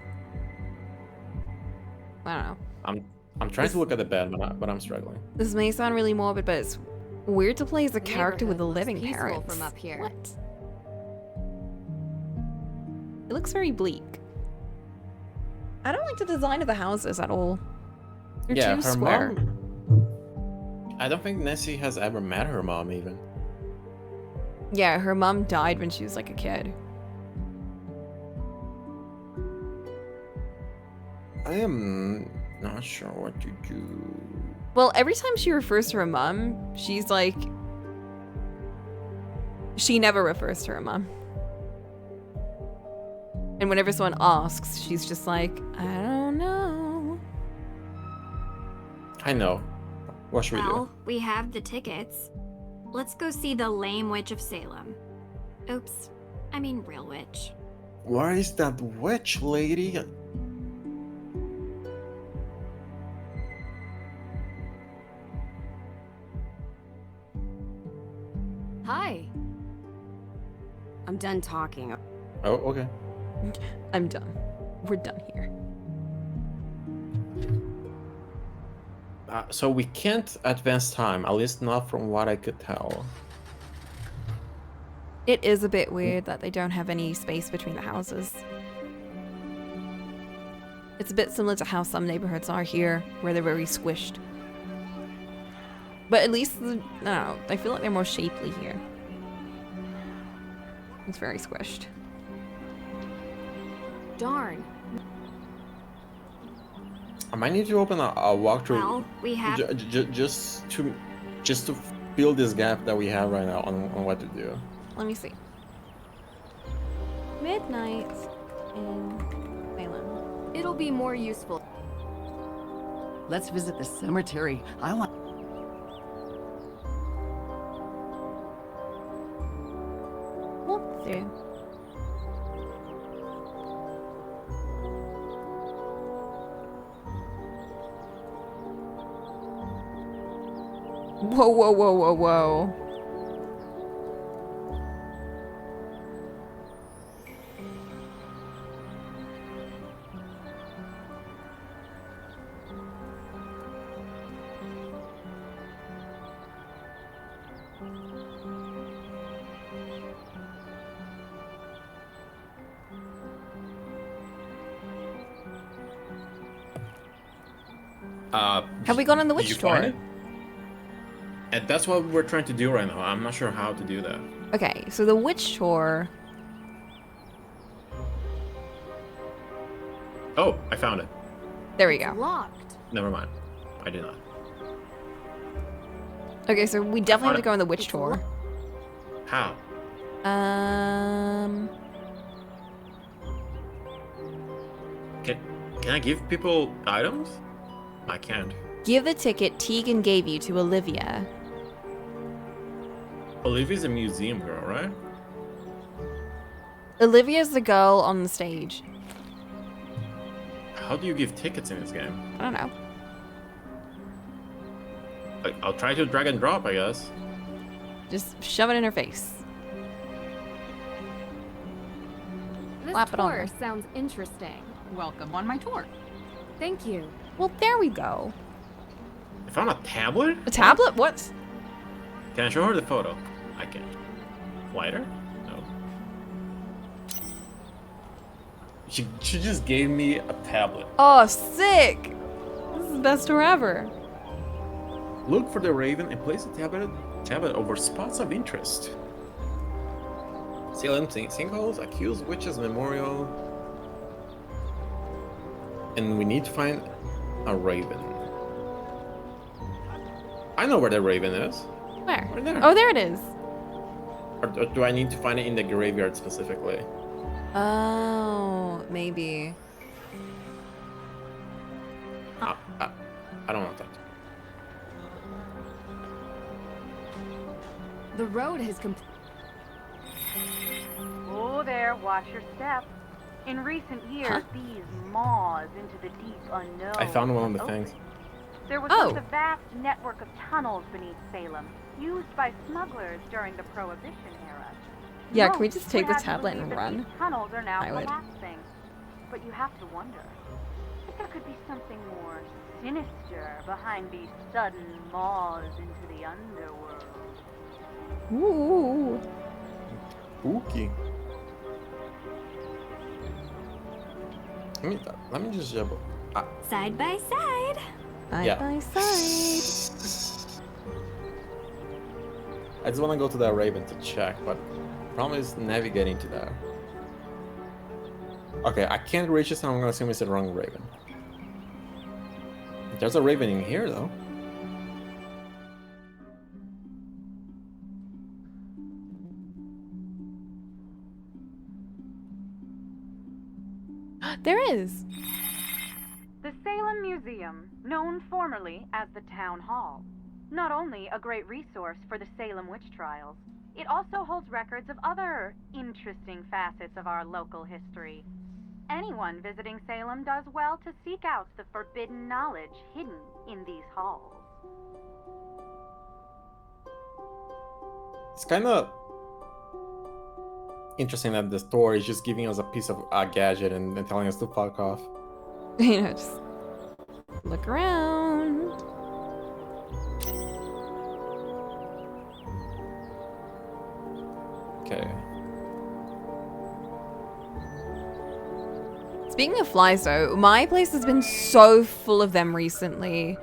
I don't know. I'm trying to look at the bed, but I'm struggling. This may sound really morbid, but it's weird to play as a character with a Neighborhood living looks peaceful parents. from up here. What? It looks very bleak. I don't like the design of the houses at all. They're Yeah, too her square. mom. I don't think Nessie has ever met her mom even. Yeah, her mom died when she was like a kid. I am not sure what to do. Well, every time she refers to her mom, she's like... She never refers to her mom. And whenever someone asks, she's just like, I don't know. I know. What should we do? Well, we have the tickets. Let's go see the lame witch of Salem. Oops, I mean real witch. Where is that witch lady? Hi. I'm done talking. Oh, okay. I'm done. We're done here. So we can't advance time, at least not from what I could tell. It is a bit weird that they don't have any space between the houses. It's a bit similar to how some neighborhoods are here, where they're very squished. But at least, I don't know, I feel like they're more shapely here. It's very squished. Darn. I might need to open a walkthrough. Well, we have... just to fill this gap that we have right now on what to do. Let me see. Midnight in Salem. It'll be more useful. Let's visit the cemetery. I want... Walk through. Whoa, whoa, whoa, whoa, whoa. Have we gone on the witch tour? And that's what we're trying to do right now. I'm not sure how to do that. Okay, so the witch tour. Oh, I found it. There we go. Locked. Never mind. I did not. Okay, so we definitely have to go on the witch tour. How? Can I give people items? I can't. Give the ticket Tegan gave you to Olivia. Olivia's a museum girl, right? Olivia's the girl on the stage. How do you give tickets in this game? I don't know. I'll try to drag and drop, I guess. Just shove it in her face. This Slap it on tour her. sounds interesting. Welcome on my tour. Thank you. Well, there we go. I found a tablet? A tablet? What? Can I show her the photo? I can. Lighter? No. She just gave me a tablet. Oh, sick! This is the best tour ever. Look for the raven and place the tablet over spots of interest. Salem sinkholes, accused witches memorial. And we need to find a raven. I know where the raven is. Where? Right there. Oh, there it is. Or do I need to find it in the graveyard specifically? Oh, maybe. I don't want that. The road has Oh there, watch your step. In recent years, these maws into the deep unknown. I found one of the opened. things. There was once a vast network of tunnels beneath Salem, used by smugglers during the Prohibition era. Yeah, can we Most just take would the have tablet believed and that run? These tunnels are now I would. collapsing. But you have to wonder if there could be something more sinister behind these sudden maws into the underworld. Ooh. Spooky. Let me just jump. Side by side. Side by side. I just want to go to that raven to check, but problem is navigating to there. Okay, I can't reach it, so I'm gonna assume it's the wrong raven. There's a raven in here, though. There is. The Salem Museum, known formerly as the Town Hall. Not only a great resource for the Salem witch trials, it also holds records of other interesting facets of our local history. Anyone visiting Salem does well to seek out the forbidden knowledge hidden in these halls. It's kind of interesting that the store is just giving us a piece of a gadget and telling us to fuck off. You know, just look around. Okay. Speaking of flies, though, my place has been so full of them recently.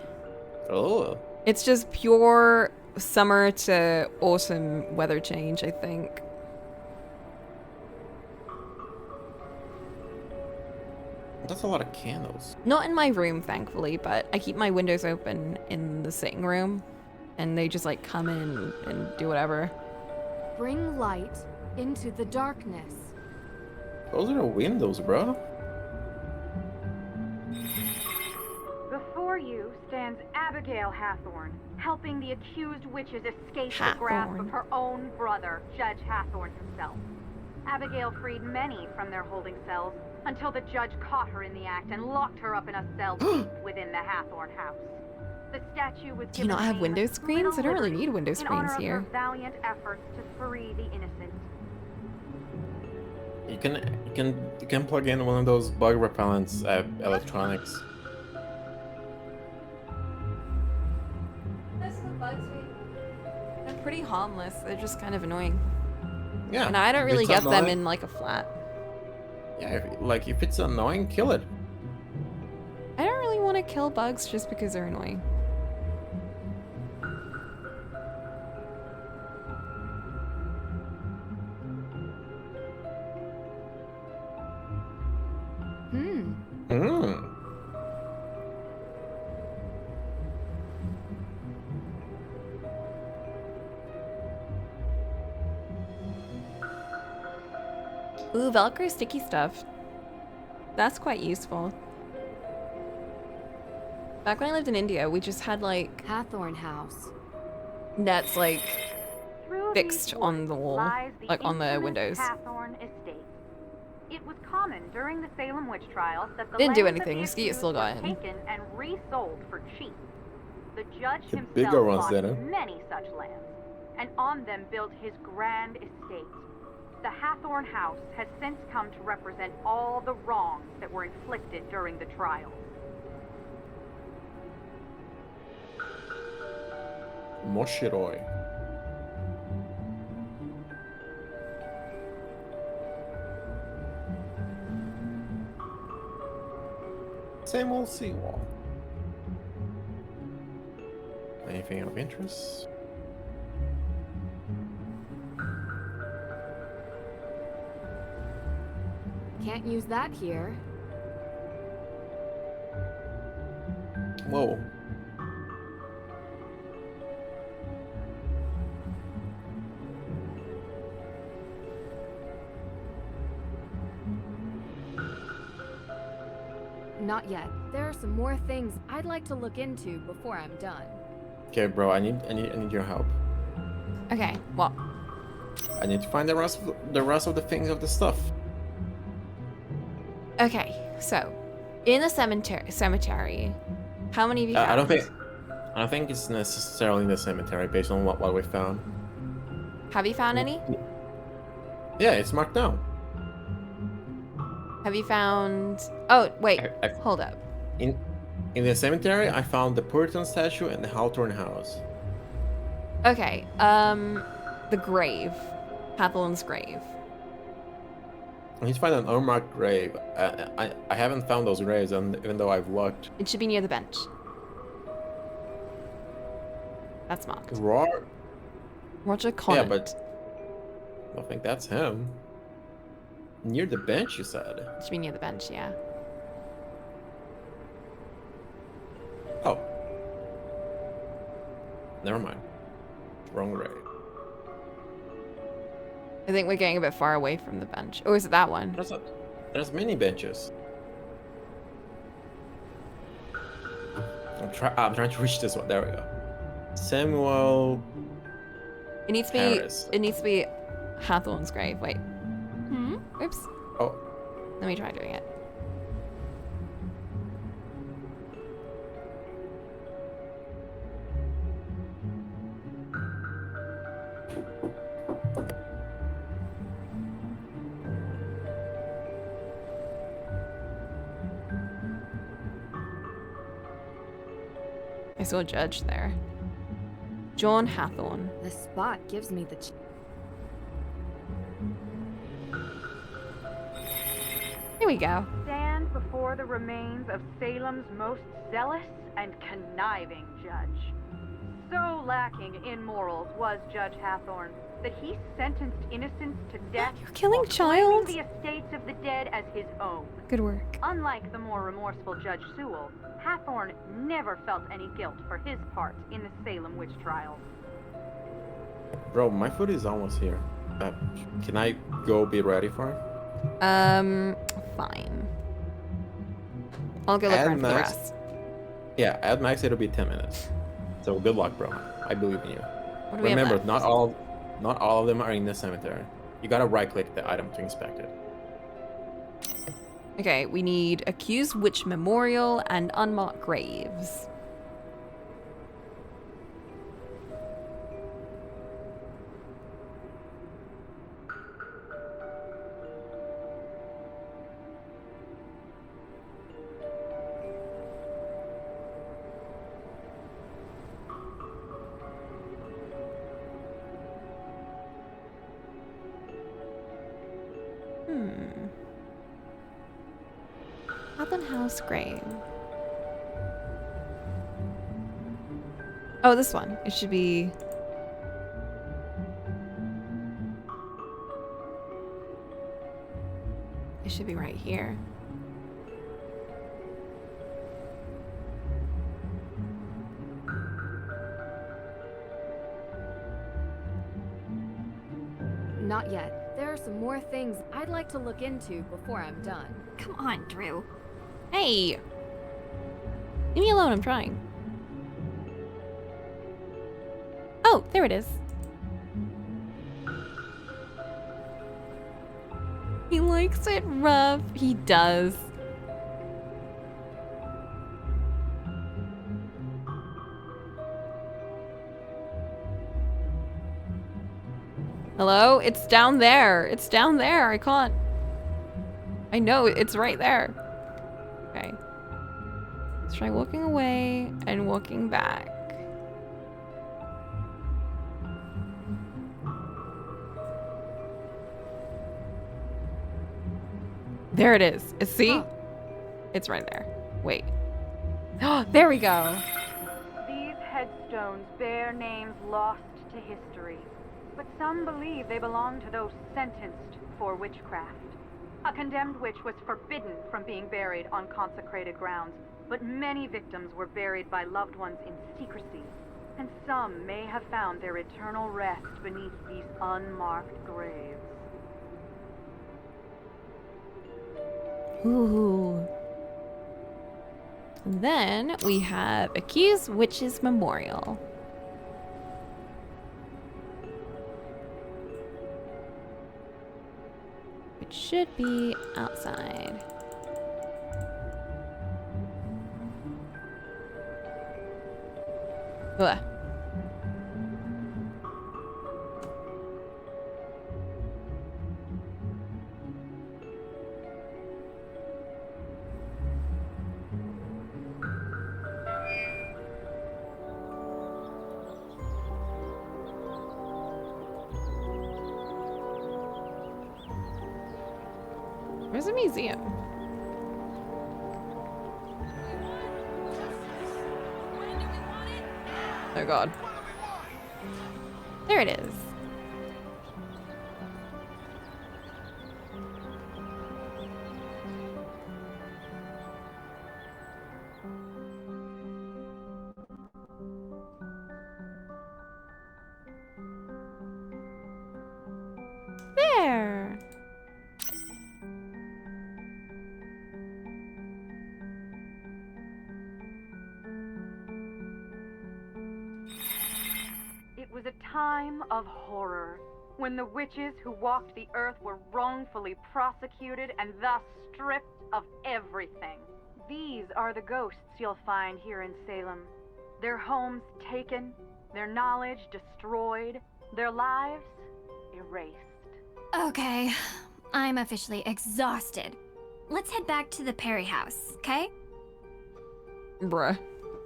Oh. It's just pure summer to autumn weather change, I think. That's a lot of candles. Not in my room, thankfully, but I keep my windows open in the sitting room, and they just like come in and do whatever. Bring light into the darkness. Those are the windows, bro. Before you stands Abigail Hathorn, helping the accused witches escape the grasp of her own brother, Judge Hathorn himself. Abigail freed many from their holding cells until the judge caught her in the act and locked her up in a cell deep within the Hathorn house. The statue was Do you not have window screens? I don't really need window in screens honor of here. her valiant efforts to free the innocent. You can plug in one of those bug repellents at electronics. They're pretty harmless. They're just kind of annoying. Yeah. And I don't if really it's get them annoying- in like a flat. Yeah, if it's annoying, kill it. I don't really want to kill bugs just because they're annoying. Ooh, Velcro sticky stuff. That's quite useful. Back when I lived in India, we just had like Hathorn House. nets like Through fixed these on the wall, lies like on the infamous windows. Hathorn estate. It was common during the Salem witch trials that the Didn't do lands of anything. the Skeet still accused got were in. taken and resold for cheap. The judge The himself bigger ones bought didn't. many such lands, and on them built his grand estate. The Hathorn House has since come to represent all the wrongs that were inflicted during the trial. Moshiroi. Same old seawall. Anything of interest? Can't use that here. Whoa. Not yet. There are some more things I'd like to look into before I'm done. Okay, bro, I need your help. Okay, what? I need to find the rest of the things of the stuff. Okay, so in the cemetery, how many of you found? I don't think it's necessarily in the cemetery based on what we found. Have you found any? Yeah, it's marked down. Have you found? Oh wait, hold up. In the cemetery, I found the Puritan statue and the Hawthorne house. Okay, the grave, Hathorn's grave. I need to find an unmarked grave. I haven't found those graves, and even though I've looked. It should be near the bench. That's marked. Roger Conant. Yeah, but I don't think that's him. Near the bench, you said. It should be near the bench, yeah. Oh. Never mind. Wrong grave. I think we're getting a bit far away from the bench. Or is it that one? There's many benches. I'm trying to reach this one. There we go. Samuel It needs to be. Harris. It needs to be Hathorn's grave. Wait. Oops. Oh. Let me try doing it. I saw a judge there. John Hathorn. This spot gives me the Here we go. Stand before the remains of Salem's most zealous and conniving judge. So lacking in morals was Judge Hathorn that he sentenced innocents to death. You're killing while claiming child? the estates of the dead as his own. Good work. Unlike the more remorseful Judge Sewell, Hathorn never felt any guilt for his part in the Salem witch trials. Bro, my food is almost here. Can I go be ready for it? Fine. I'll go look around for the Max. rest. Yeah, at max it'll be 10 minutes. So good luck, bro. I believe in you. What do we have Remember, left? not all of them are in the cemetery. You gotta right-click the item to inspect it. Okay, we need accused witch memorial and unmarked graves. Hathorn House grave. Oh, this one. It should be... It should be right here. Not yet. There are some more things I'd like to look into before I'm done. Come on, Drew. Hey! Leave me alone, I'm trying. Oh, there it is. He likes it rough. He does. Hello? It's down there. It's down there. I can't. I know, it's right there. Okay. Let's try walking away and walking back. There it is. See? Huh. It's right there. Wait. Oh, there we go. These headstones bear names lost to history, but some believe they belong to those sentenced for witchcraft. A condemned witch was forbidden from being buried on consecrated grounds, but many victims were buried by loved ones in secrecy, and some may have found their eternal rest beneath these unmarked graves. Ooh. And then we have Accused Witches Memorial. It should be outside. Ugh. Where's the museum? Oh god. There it is. There. time of horror, when the witches who walked the earth were wrongfully prosecuted and thus stripped of everything. These are the ghosts you'll find here in Salem. Their homes taken, their knowledge destroyed, their lives erased. Okay, I'm officially exhausted. Let's head back to the Perry house, okay? Bruh.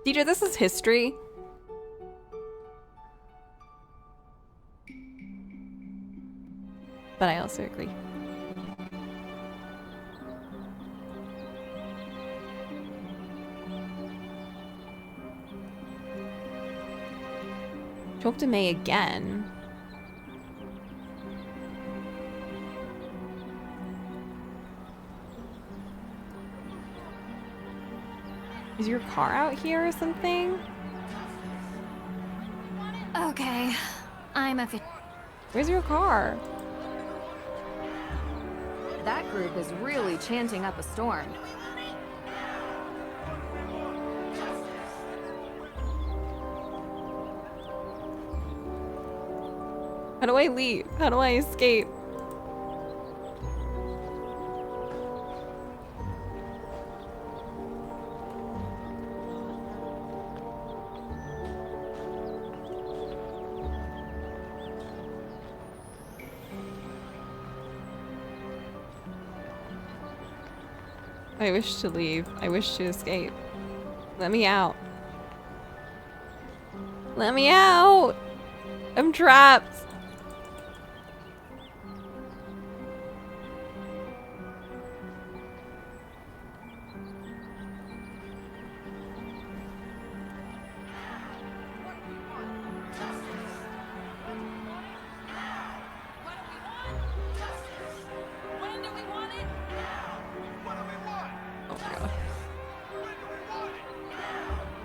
Deidre, this is history. But I also agree. Talk to May again. Is your car out here or something? Okay, I'm Where's your car? That group is really chanting up a storm. How do I leave? How do I escape? I wish to leave. I wish to escape. Let me out. Let me out! I'm trapped!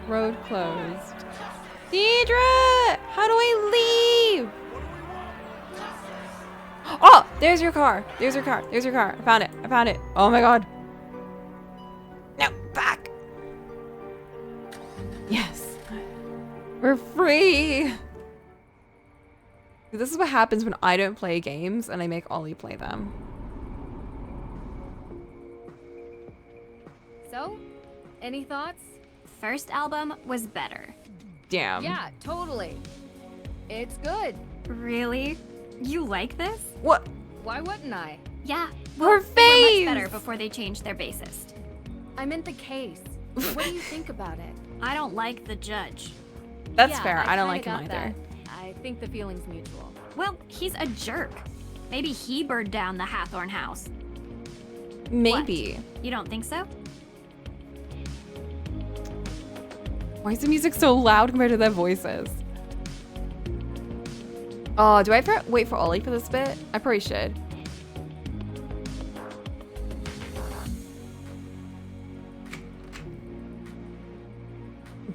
Road closed. Deidre! How do I leave? Oh! There's your car. There's your car. There's your car. I found it. I found it. Oh my god. No, back. Yes. We're free. This is what happens when I don't play games and I make Ollie play them. So, any thoughts? First album was better. Damn. Yeah, totally. It's good. Really? You like this? What? Why wouldn't I? Yeah. Her They were face! much better before they changed their bassist. I meant the case. What do you think about it? I don't like the judge. That's Yeah, fair. I don't kinda like him got either. that. I think the feeling's mutual. Well, he's a jerk. Maybe he burned down the Hathorn house. Maybe. What? You don't think so? Why is the music so loud compared to their voices? Oh, do I have to wait for Ollie for this bit? I probably should.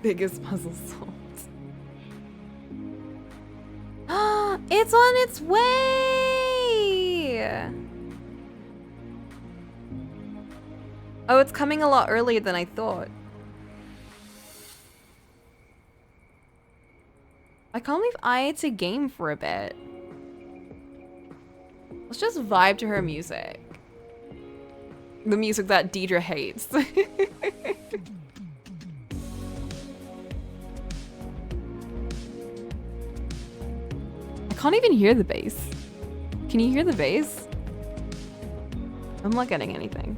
Biggest puzzle solved. It's on its way! Oh, it's coming a lot earlier than I thought. I can't believe I had to game for a bit. Let's just vibe to her music. The music that Deidre hates. I can't even hear the bass. Can you hear the bass? I'm not getting anything.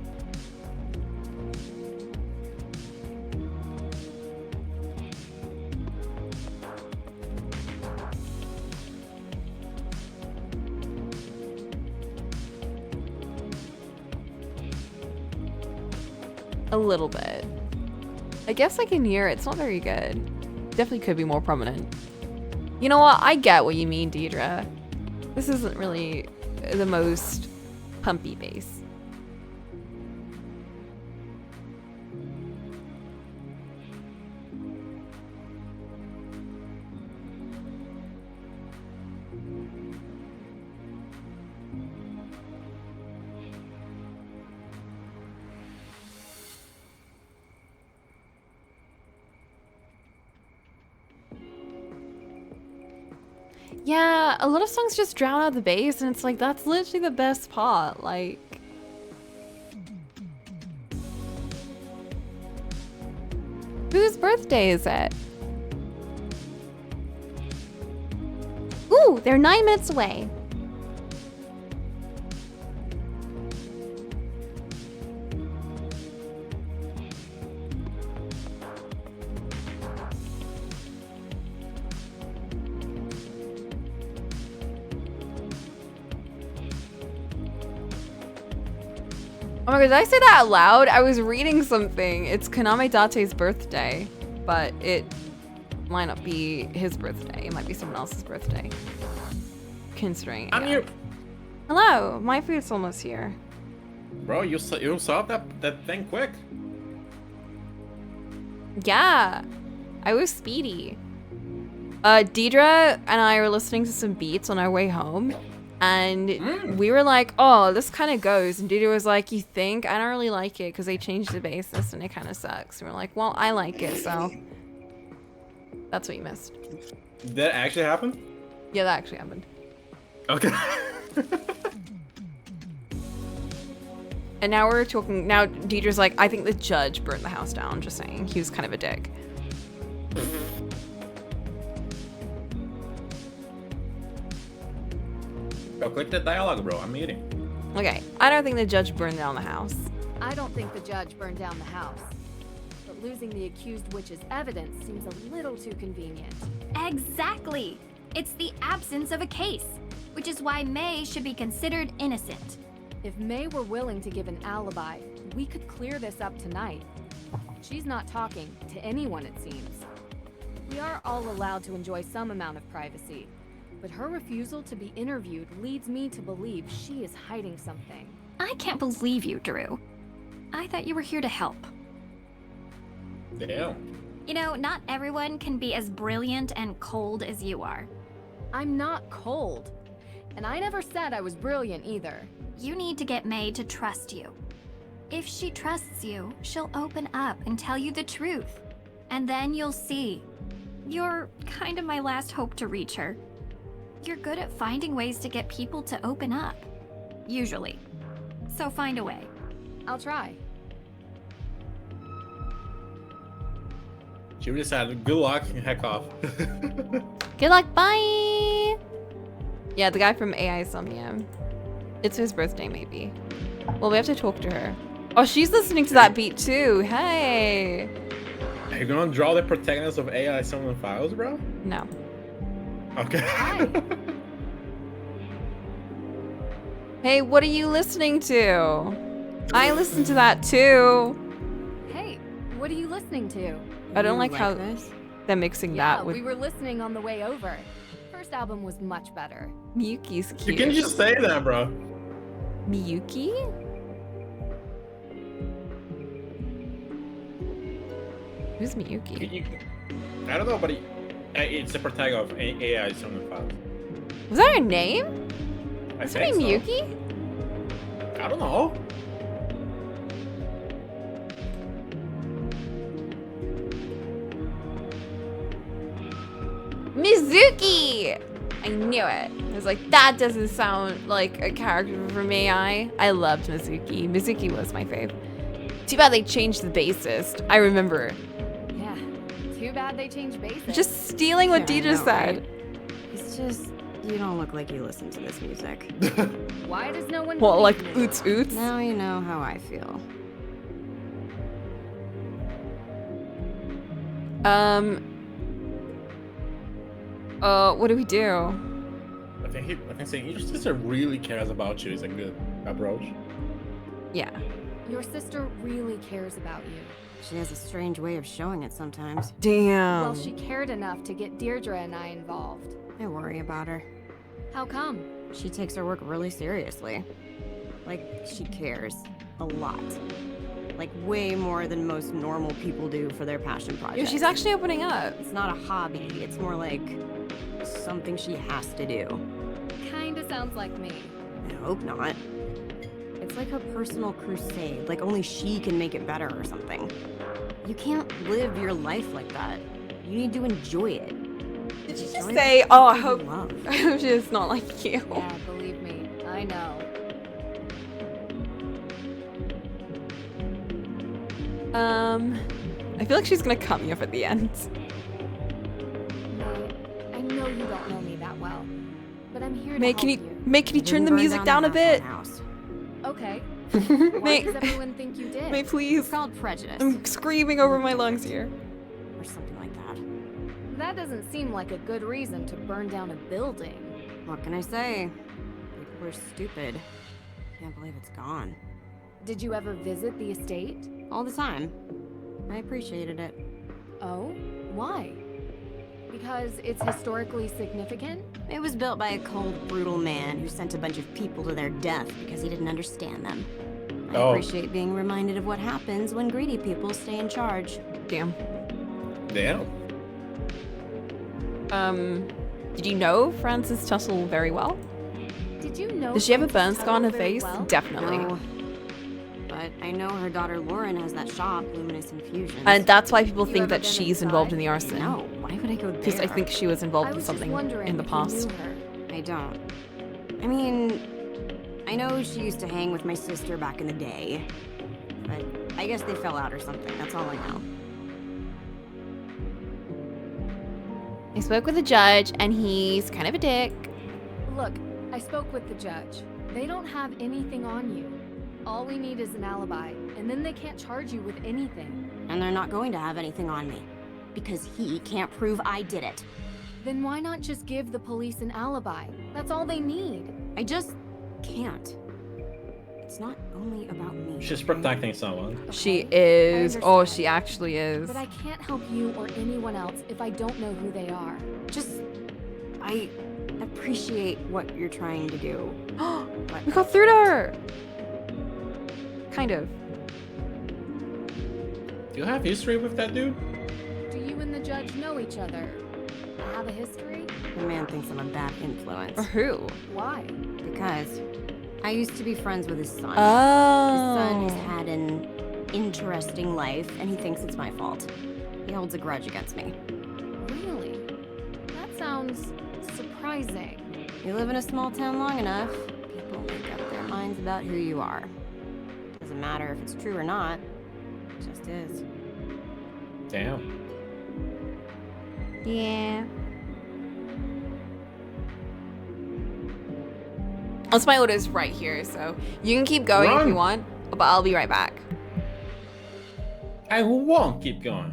A little bit. I guess I can hear it. It's not very good. Definitely could be more prominent. You know what? I get what you mean, Deidre. This isn't really the most pumpy bass. Yeah, a lot of songs just drown out the bass, and it's like, that's literally the best part. Like, whose birthday is it? Ooh, they're 9 minutes away. Oh my god, did I say that out loud? I was reading something. It's Kaname Date's birthday, but it might not be his birthday. It might be someone else's birthday. Considering. I'm here. Hello, my food's almost here. Bro, you solved that thing quick. Yeah, I was speedy. Deidre and I were listening to some beats on our way home, and we were like, oh, this kind of goes. And Deidre was like, you think? I don't really like it because they changed the bassist and it kind of sucks. And we're like, well, I like it, so that's what you missed. Did that actually happen? Yeah, that actually happened. Okay. And now we're talking. Now Deidre's like, I think the judge burned the house down. Just saying, he was kind of a dick. Go click that dialogue, bro. I'm eating. Okay, I don't think the judge burned down the house. I don't think the judge burned down the house. But losing the accused witch's evidence seems a little too convenient. Exactly. It's the absence of a case, which is why May should be considered innocent. If May were willing to give an alibi, we could clear this up tonight. She's not talking to anyone, it seems. We are all allowed to enjoy some amount of privacy, but her refusal to be interviewed leads me to believe she is hiding something. I can't believe you, Drew. I thought you were here to help. Damn. You know, not everyone can be as brilliant and cold as you are. I'm not cold. And I never said I was brilliant either. You need to get May to trust you. If she trusts you, she'll open up and tell you the truth. And then you'll see. You're kind of my last hope to reach her. You're good at finding ways to get people to open up. Usually. So find a way. I'll try. She decided, good luck, heck off. Good luck, bye! Yeah, the guy from AI Somnia. It's his birthday, maybe. Well, we have to talk to her. Oh, she's listening to that beat too. Hey! Are you gonna draw the protagonist of AI Summon Files, bro? No. Okay. Hey, what are you listening to? I listen to that too. Hey, what are you listening to? I don't like how this? they're mixing Yeah, that with we were listening on the way over. First album was much better. Miyuki's cute. You can just say that, bro. Miyuki? Who's Miyuki? I don't know, but it's the protagonist of AI Summon Files. Was that her name? Is her name Miyuki? I don't know. Mizuki! I knew it. I was like, that doesn't sound like a character from AI. I loved Mizuki. Mizuki was my fave. Too bad they changed the bassist. I remember. Yeah, too bad they changed bases. Just stealing what Yeah, I Deidre know, said. right? It's just, you don't look like you listen to this music. Why does no one What, like believe me? oots oots? Now you know how I feel. What do we do? I think saying your sister really cares about you is a good approach. Yeah. Your sister really cares about you. She has a strange way of showing it sometimes. Damn. Well, she cared enough to get Deirdre and I involved. I worry about her. How come? She takes her work really seriously. Like, she cares. A lot. Like, way more than most normal people do for their passion projects. Yeah, she's actually opening up. It's not a hobby. It's more like something she has to do. Kinda sounds like me. I hope not. It's like a personal crusade. Like, only she can make it better or something. You can't live your life like that. You need to enjoy it. Did you just say, oh, I hope she does not like you? Yeah, believe me, I know. I feel like she's gonna cut me off at the end. I know you don't know me that well, but I'm here to May, help can you. you turn the music down a bit? Okay. Why May, does everyone think you did? May, please. It's called prejudice. I'm screaming over my lungs here. Or something like that. That doesn't seem like a good reason to burn down a building. What can I say? People are stupid. Can't believe it's gone. Did you ever visit the estate? All the time. I appreciated it. Oh? Why? Because it's historically significant? It was built by a cold, brutal man who sent a bunch of people to their death because he didn't understand them. I appreciate being reminded of what happens when greedy people stay in charge. Damn. Damn. Did you know Frances Tussle very well? Did you know? Does she have a burn Frances scar on her Tuttle very face? well? Definitely. No. But I know her daughter Lauren has that shop, Luminous Infusions. And that's why people You think ever that been she's inside? involved in the arson. No, why would I go there? Because I think she was involved I in was something just wondering in the if you past. knew her. I don't. I mean, I know she used to hang with my sister back in the day. But I guess they fell out or something. That's all I know. I spoke with the judge, and he's kind of a dick. Look, I spoke with the judge. They don't have anything on you. All we need is an alibi, and then they can't charge you with anything. And they're not going to have anything on me. Because he can't prove I did it. Then why not just give the police an alibi? That's all they need. I just can't. It's not only about me. She's protecting someone. She is. Oh, she actually is. But I can't help you or anyone else if I don't know who they are. I appreciate what you're trying to do. We got through to her! Kind of. Do you have history with that dude? Do you and the judge know each other? Have a history? The man thinks I'm a bad influence. Or who? Why? Because I used to be friends with his son. Oh. His son has had an interesting life, and he thinks it's my fault. He holds a grudge against me. Really? That sounds surprising. You live in a small town long enough, people make up their minds about who you are. Doesn't matter if it's true or not. It just is. Damn. Yeah. Also, my order's right here, so you can keep going if you want, but I'll be right back. I won't keep going.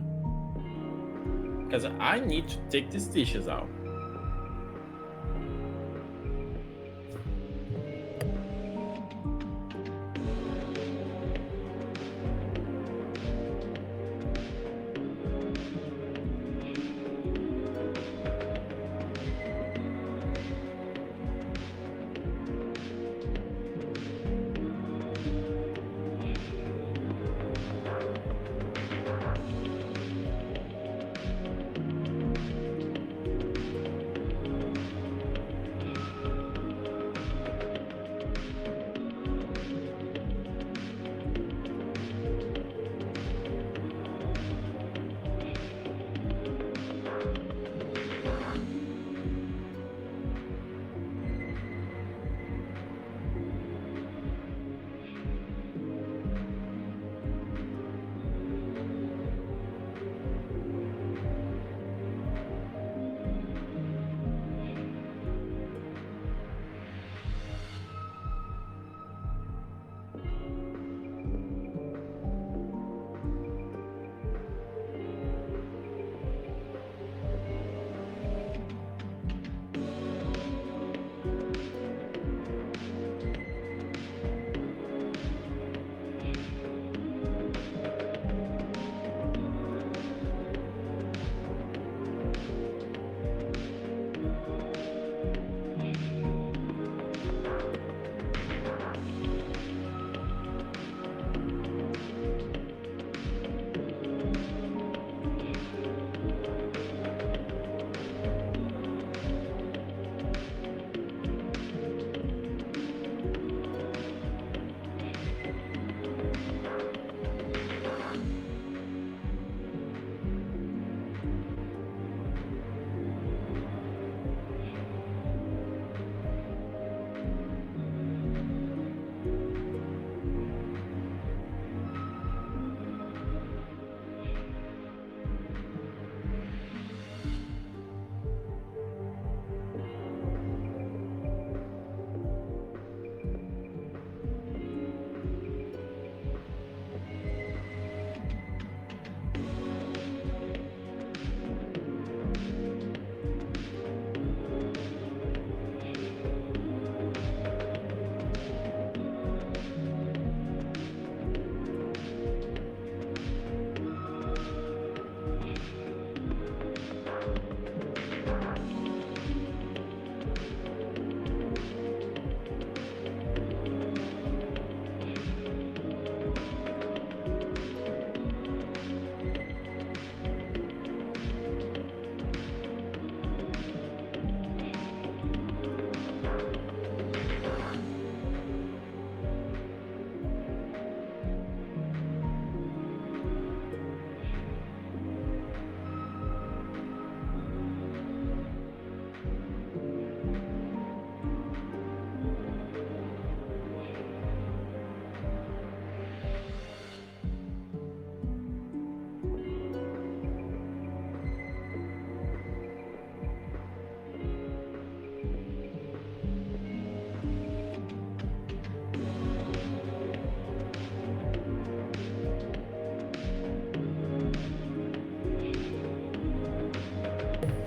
Because I need to take these dishes out.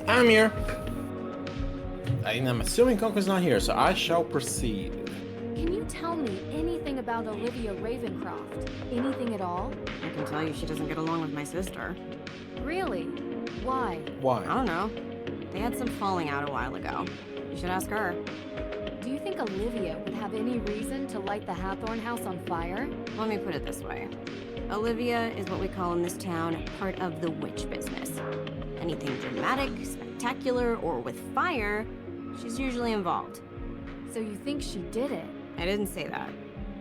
I'm here. I'm assuming Conker's not here, so I shall proceed. Can you tell me anything about Olivia Ravencroft? Anything at all? I can tell you she doesn't get along with my sister. Really? Why? Why? I don't know. They had some falling out a while ago. You should ask her. Do you think Olivia would have any reason to light the Hathorn house on fire? Let me put it this way. Olivia is what we call in this town part of the witch business. Anything dramatic, spectacular, or with fire, she's usually involved. So you think she did it? I didn't say that.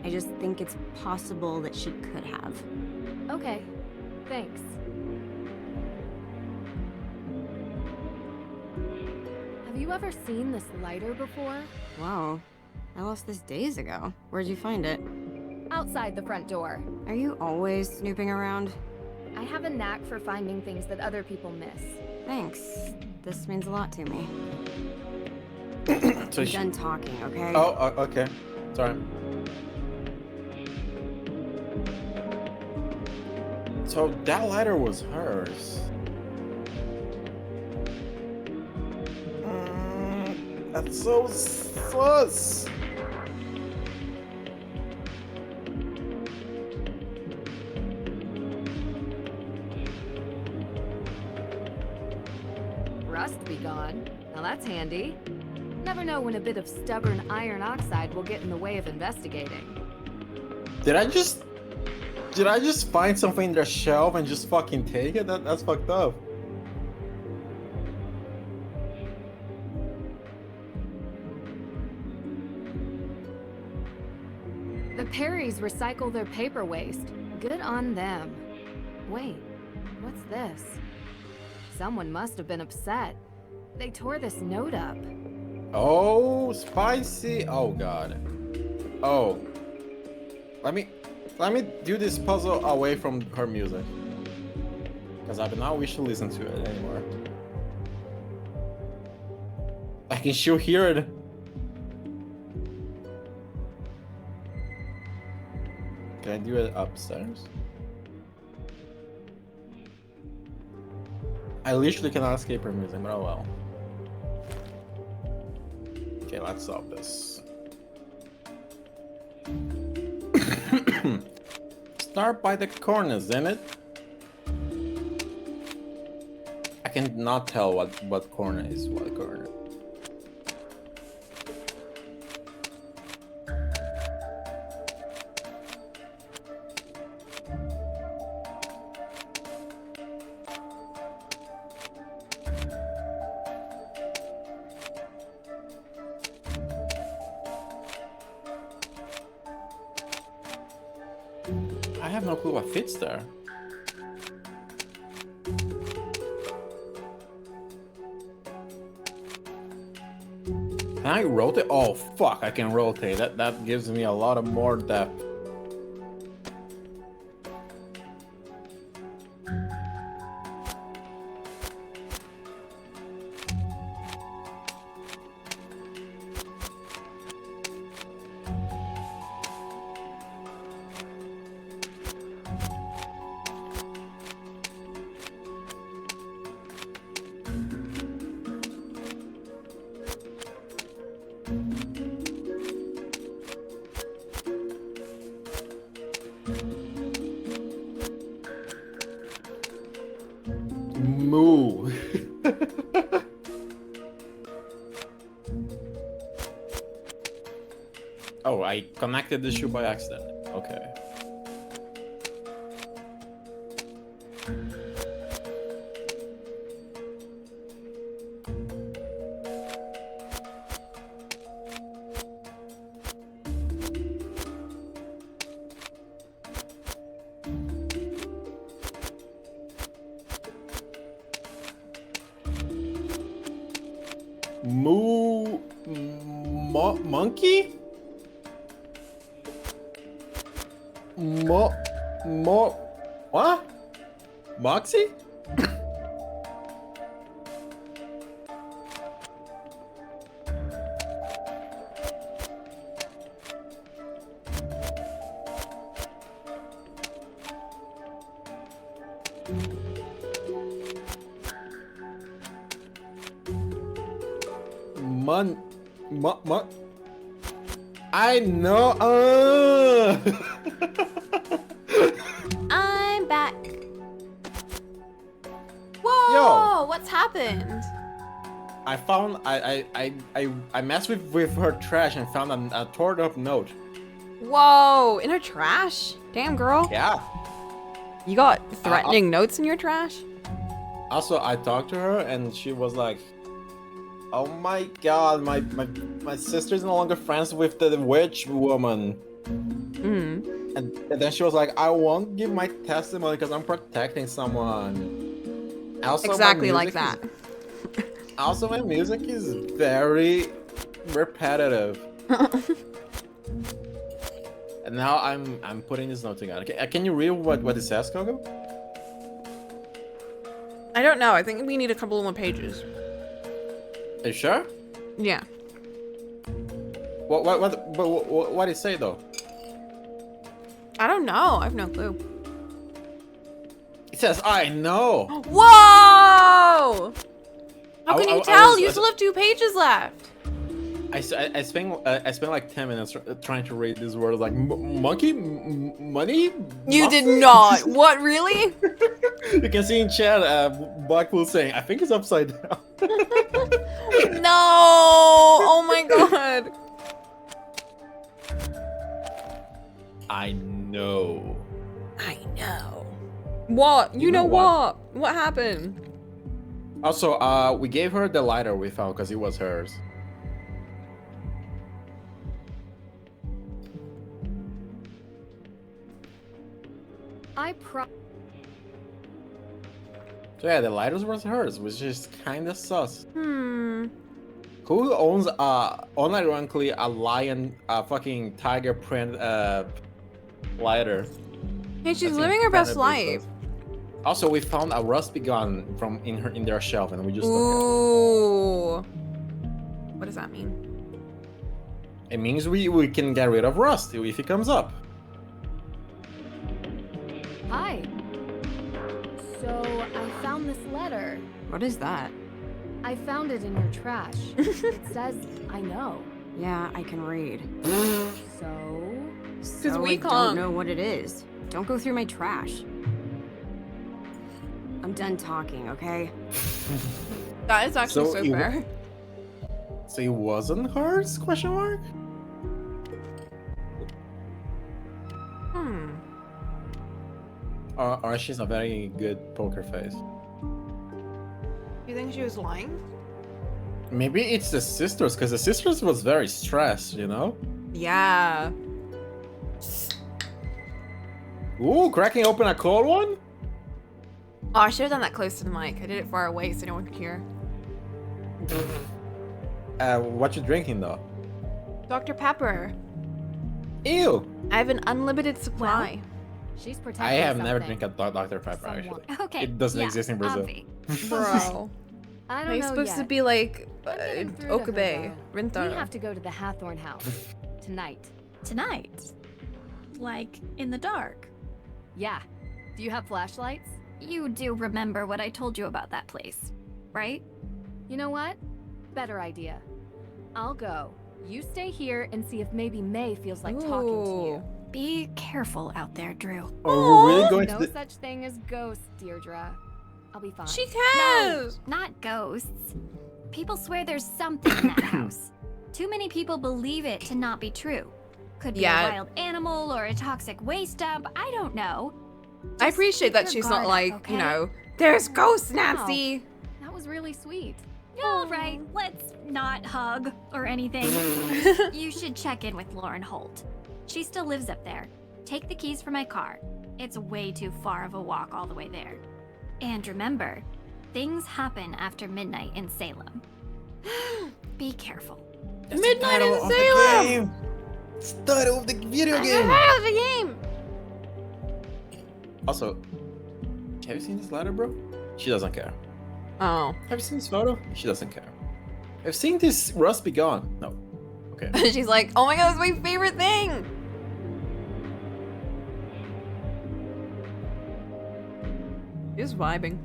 I just think it's possible that she could have. Okay, thanks. Have you ever seen this lighter before? Wow. I lost this days ago. Where'd you find it? Outside the front door. Are you always snooping around? I have a knack for finding things that other people miss. Thanks. This means a lot to me. So I'm done talking, okay? Oh, okay. Sorry. So that lighter was hers. That's so sus. Rust be gone. Now that's handy. Never know when a bit of stubborn iron oxide will get in the way of investigating. Did I just find something in their shelf and just fucking take it? That's fucked up. The Perrys recycle their paper waste. Good on them. Wait, what's this? Someone must have been upset. They tore this note up. Oh, spicy. Oh god. Oh. Let me do this puzzle away from her music. Because I do not wish to listen to it anymore. I can still hear it. Can I do it upstairs? I literally cannot escape her music, but oh well. Okay, let's solve this. Start by the corners, isn't it? I cannot tell what corner is what corner. I have no clue what fits there. Can I rotate? Oh fuck, I can rotate. That gives me a lot of more depth. Moo. Oh, I connected the shoe by accident. Okay. Monkey? What? Moxie? I know. I'm back. Whoa! What's happened? I found I messed with her trash and found a torn up note. Whoa! In her trash? Damn, girl. Yeah. You got threatening notes in your trash? Also, I talked to her and she was like, "Oh my god, my sister's no longer friends with the witch woman." And then she was like, "I won't give my testimony because I'm protecting someone." Also, exactly like that. Also, my music is very repetitive. And now I'm putting this note together. Can you read what it says, Coco? I don't know. I think we need a couple more pages. Are you sure? Yeah. What did it say though? I don't know. I have no clue. It says, "I know." Whoa! How can you tell? You still have 2 pages left. I spent like 10 minutes trying to read these words like monkey, money. You did not. What, really? You can see in chat Blackpool saying, "I think it's upside down." No! Oh my god. I know. I know. What? You know what? What happened? Also, we gave her the lighter we found because it was hers. So yeah, the lighters was hers, which is kind of sus. Who owns unironically a lion, fucking tiger print lighter? Hey, she's living her best life. Also, we found a rusty gun in their shelf, and we just took Ooh. What does that mean? it. It means we can get rid of Rust if he comes up. Hi. So, I found this letter. What is that? I found it in your trash. It says, "I know." Yeah, I can read. So I don't know what it is. Don't go through my trash. I'm done talking, okay? That is actually so fair. So it wasn't hers? Question mark. Or she's a very good poker face. You think she was lying? Maybe it's the sisters, because the sisters was very stressed, you know? Yeah. Ooh, cracking open a cold one? Oh, I should have done that close to the mic. I did it far away so no one could hear. What you drinking though? Dr. Pepper. Ew. I have an unlimited supply. She's protecting I have never something. drank a Dr. Pepper actually. Okay. It doesn't exist in Brazil. Bro. I don't Are you know supposed to yet. be like I'm getting through to her, Okabe, though. Rintaro? We have to go to the Hathorn house tonight. Tonight? Like, in the dark? Yeah. Do you have flashlights? You do remember what I told you about that place, right? You know what? Better idea. I'll go. You stay here and see if maybe May feels like talking to you. Be careful out there, Drew. Are we really going no to the... such thing as ghosts, Deirdre. I'll be fine. She cares! No, not ghosts. People swear there's something in that house. Too many people believe it to not be true. Could be a wild animal or a toxic waste dump. I don't know. I appreciate that she's not like, you know, there's ghosts, Nancy. That was really sweet. All right, let's not hug or anything. You should check in with Lauren Holt. She still lives up there. Take the keys for my car. It's way too far of a walk all the way there. And remember, things happen after midnight in Salem. Be careful. Midnight in Salem! Start of the video game! The game! Also, have you seen this letter, bro? She doesn't care. Oh. Have you seen this photo? She doesn't care. Have you seen this rust be gone? No. Okay. She's like, oh my god, that's my favorite thing! She's vibing.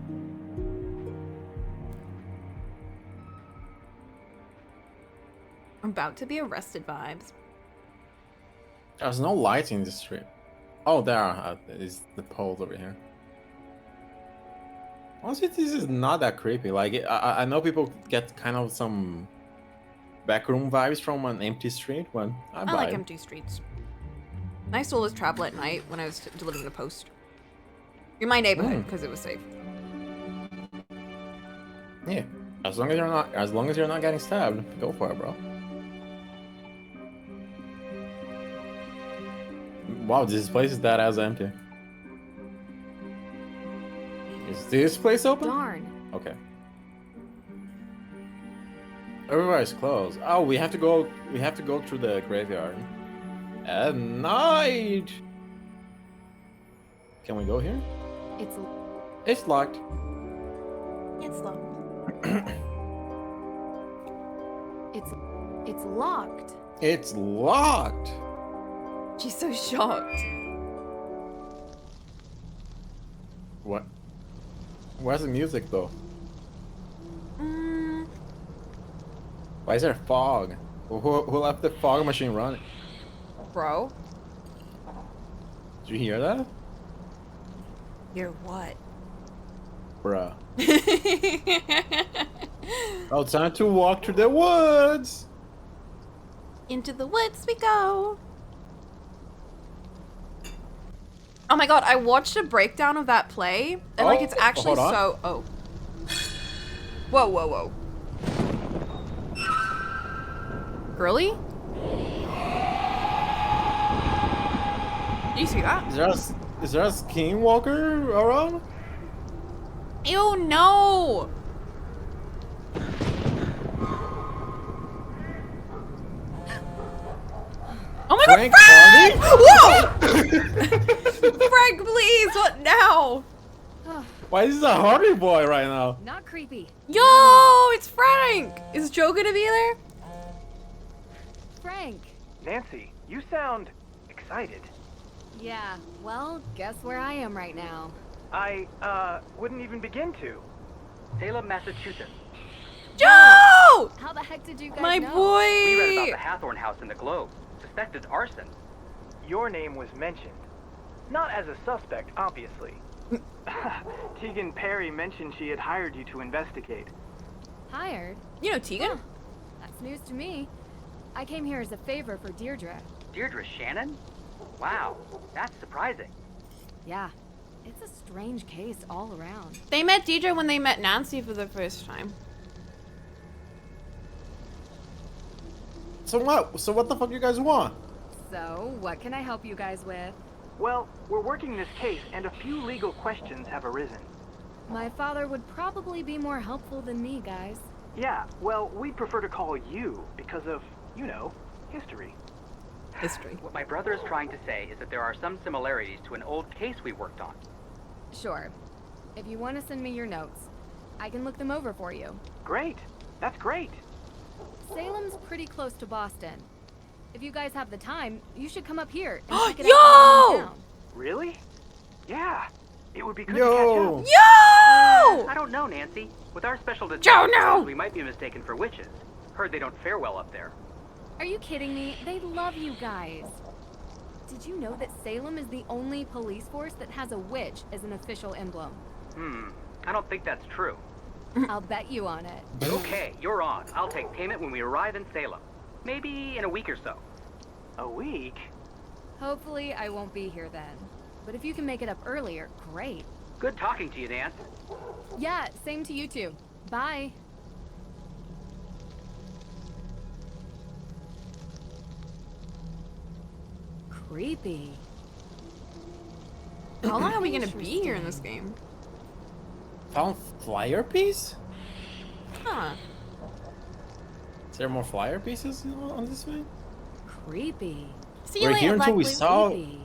About to be arrested vibes. There's no light in the street. Oh, there is the poles over here. Honestly, this is not that creepy. Like, I know people get kind of some backroom vibes from an empty street, but I like empty streets. I used to always travel at night when I was delivering the post. In my neighborhood, because it was safe. Yeah, as long as you're not getting stabbed, go for it, bro. Wow, this place is that as empty. Is this place open? Darn. Okay. Everywhere's closed. Oh, we have to go through the graveyard. At night. Can we go here? It's locked. It's locked. It's locked. It's locked. She's so shocked. What? Where's the music though? Why is there fog? Who left the fog machine running? Bro. Did you hear that? Hear what? Bruh. Oh, time to walk through the woods! Into the woods we go! Oh my god, I watched a breakdown of that play, and like it's actually so... Oh. Whoa, whoa, whoa. Girly? Do you see that? Is there a skinwalker around? Ew, no! Oh my Frank, god, Frank! Whoa! Frank, please, what now? Why is this a Hardy boy right now? Not creepy. Yo, it's Frank! Is Joe gonna be there? Frank. Nancy, you sound excited. Yeah, well, guess where I am right now. I, wouldn't even begin to. Salem, Massachusetts. Joe! How the heck did you guys My know? boy! We read about the Hathorn house in the Globe. Suspected arson. Your name was mentioned. Not as a suspect, obviously. Tegan Perry mentioned she had hired you to investigate. Hired? You know Tegan? Huh. That's news to me. I came here as a favor for Deirdre. Deirdre Shannon? Wow, that's surprising. Yeah, it's a strange case all around. They met Deidre when they met Nancy for the first time. So what? So what the fuck you guys want? So, what can I help you guys with? Well, we're working this case, and a few legal questions have arisen. My father would probably be more helpful than me, guys. Yeah, well, we'd prefer to call you because of, you know, history. History. What my brother is trying to say is that there are some similarities to an old case we worked on. Sure. If you want to send me your notes, I can look them over for you. Great. That's great. Salem's pretty close to Boston. If you guys have the time, you should come up here and check it Yo! out in town. Really? Yeah. It would be good Yo! to catch up. Yo! I don't know, Nancy. With our special Joe, detectives, no! we might be mistaken for witches. Heard they don't fare well up there. Are you kidding me? They love you guys. Did you know that Salem is the only police force that has a witch as an official emblem? I don't think that's true. I'll bet you on it. Okay, you're on. I'll take payment when we arrive in Salem. Maybe in a week or so. A week? Hopefully, I won't be here then. But if you can make it up earlier, great. Good talking to you, Nance. Yeah, same to you two. Bye. Creepy. How long are we gonna be here in this game? Found flyer piece? Huh. Is there more flyer pieces on this way? Creepy. See you We're later, here until we Black solve. Creepy.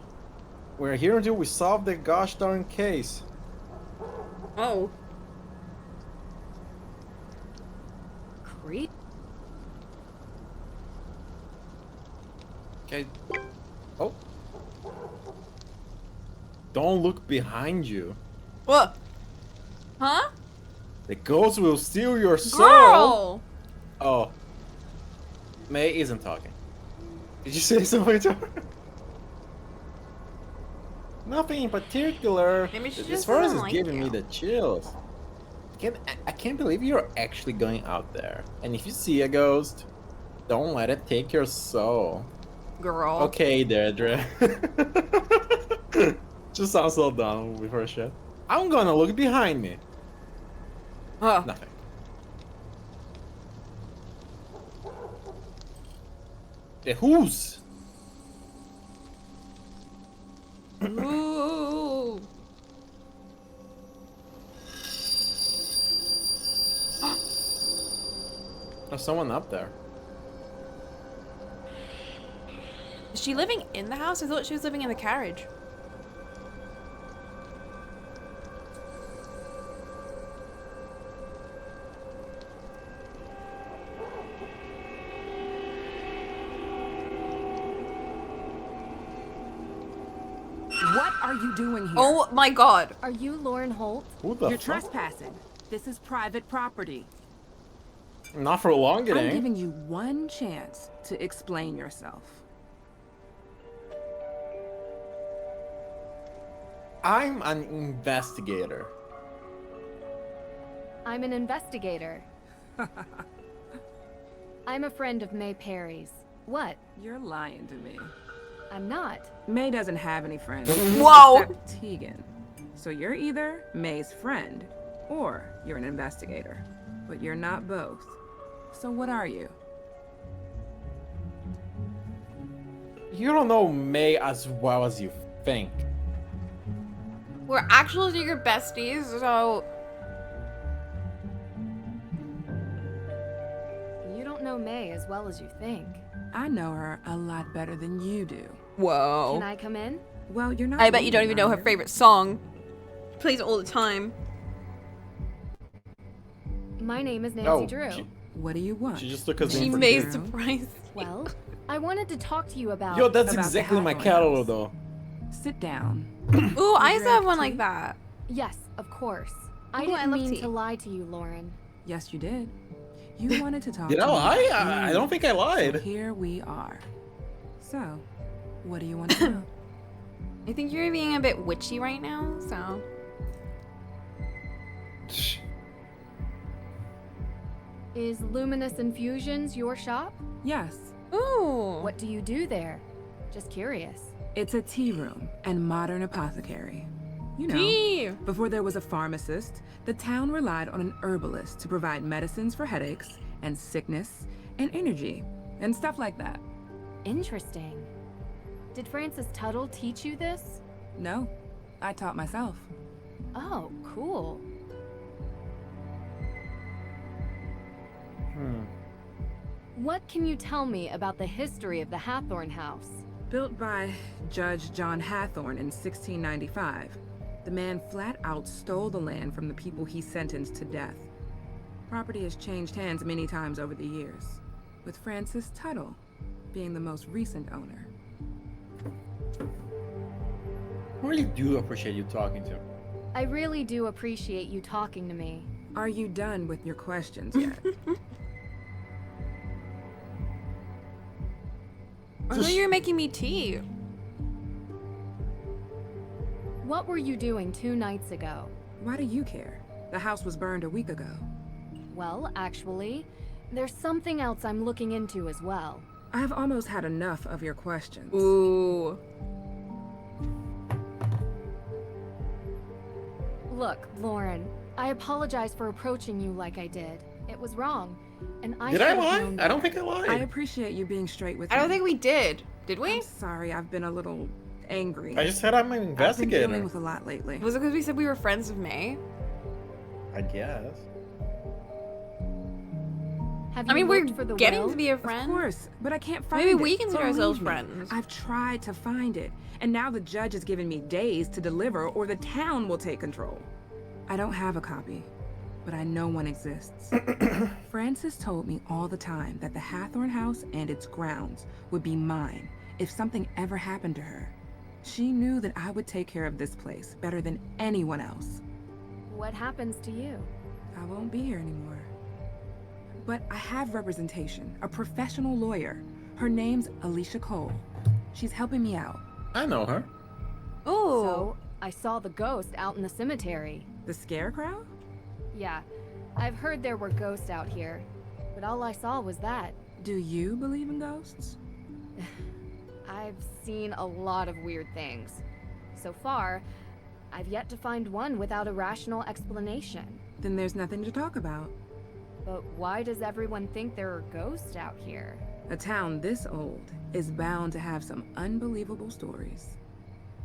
We're here until we solve the gosh darn case. Oh. Creep. Okay. Oh. Don't look behind you. What? Huh? The ghost will steal your soul. Girl! Oh. May isn't talking. Did you say something to her? Nothing in particular. Maybe she This just forest doesn't is like giving me you. the chills. I can't believe you're actually going out there. And if you see a ghost, don't let it take your soul. Girl. Okay, Deirdre. Just sounds so done with her shit. I'm gonna look behind me. Nothing. The who's? Ooh. There's someone up there. Is she living in the house? I thought she was living in the carriage. What are you doing here? Oh my god. Are you Lauren Holt? Who the You're fuck? trespassing. This is private property. Not for long, it I'm ain't. giving you one chance to explain yourself. I'm an investigator. I'm an investigator. I'm a friend of May Perry's. What? You're lying to me. I'm not. May doesn't have any friends. Whoa! Except Tegan. So you're either May's friend, or you're an investigator. But you're not both. So what are you? You don't know May as well as you think. We're actually your besties, so You don't know May as well as you think. I know her a lot better than you do. whoa. Can I come in? Well, you're not. I bet you don't leaving even know her either. favorite song. Plays it all the time. My name is Nancy Oh, Drew. What do you want? She just took his She name for made Drew. surprise. Well, I wanted to talk to you about... Yo, that's About the exactly my Hathorn catalog house. though. Sit down. Ooh, I used to have drink one tea? like that. Yes, of course. I Ooh, I didn't love mean tea. to lie to you, Lauren. Yes, you did. You wanted to talk Did to I me lie? about I me. don't think I So lied. here we are. So, what do you want to know? I think you're being a bit witchy right now, so. Is Luminous Infusions your shop? Yes, Ooh. What do you do there? Just curious. it's a tea room and modern apothecary. You know, Tea. before there was a pharmacist, the town relied on an herbalist to provide medicines for headaches and sickness and energy and stuff like that. Interesting. Did Francis Tuttle teach you this? No, I taught myself. Oh, cool. What can you tell me about the history of the Hathorn House? Built by Judge John Hathorn in 1695, the man flat out stole the land from the people he sentenced to death. Property has changed hands many times over the years, with Francis Tuttle being the most recent owner. I really do appreciate you talking to. I really do appreciate you talking to me. Are you done with your questions yet? I thought you were making me tea. What were you doing 2 nights ago? Why do you care? The house was burned a week ago. Well, actually, there's something else I'm looking into as well. I've almost had enough of your questions. Ooh. Look, Lauren, I apologize for approaching you like I did. It was wrong, and I Did I should have lie? known I don't better. think I lied. I appreciate you being straight with me. I don't think we did. Did we? I'm sorry, I've been a little angry. I just said I'm an I've been investigator. dealing with a lot lately. Was it because we said we were friends of May? I guess. Have I you mean, we're looked for the getting will? to be a Of friend. course, but I can't find Maybe it. we consider ourselves Believe me, friends. I've tried to find it, and now the judge has given me days to deliver or the town will take control. I don't have a copy, but I know one exists. Frances told me all the time that the Hathorn house and its grounds would be mine if something ever happened to her. She knew that I would take care of this place better than anyone else. What happens to you? I won't be here anymore. But I have representation, a professional lawyer. Her name's Alicia Cole. She's helping me out. I know her. Oh. So, I saw the ghost out in the cemetery. The scarecrow? Yeah, I've heard there were ghosts out here, but all I saw was that. Do you believe in ghosts? I've seen a lot of weird things. So far, I've yet to find one without a rational explanation. Then there's nothing to talk about. But why does everyone think there are ghosts out here? A town this old is bound to have some unbelievable stories.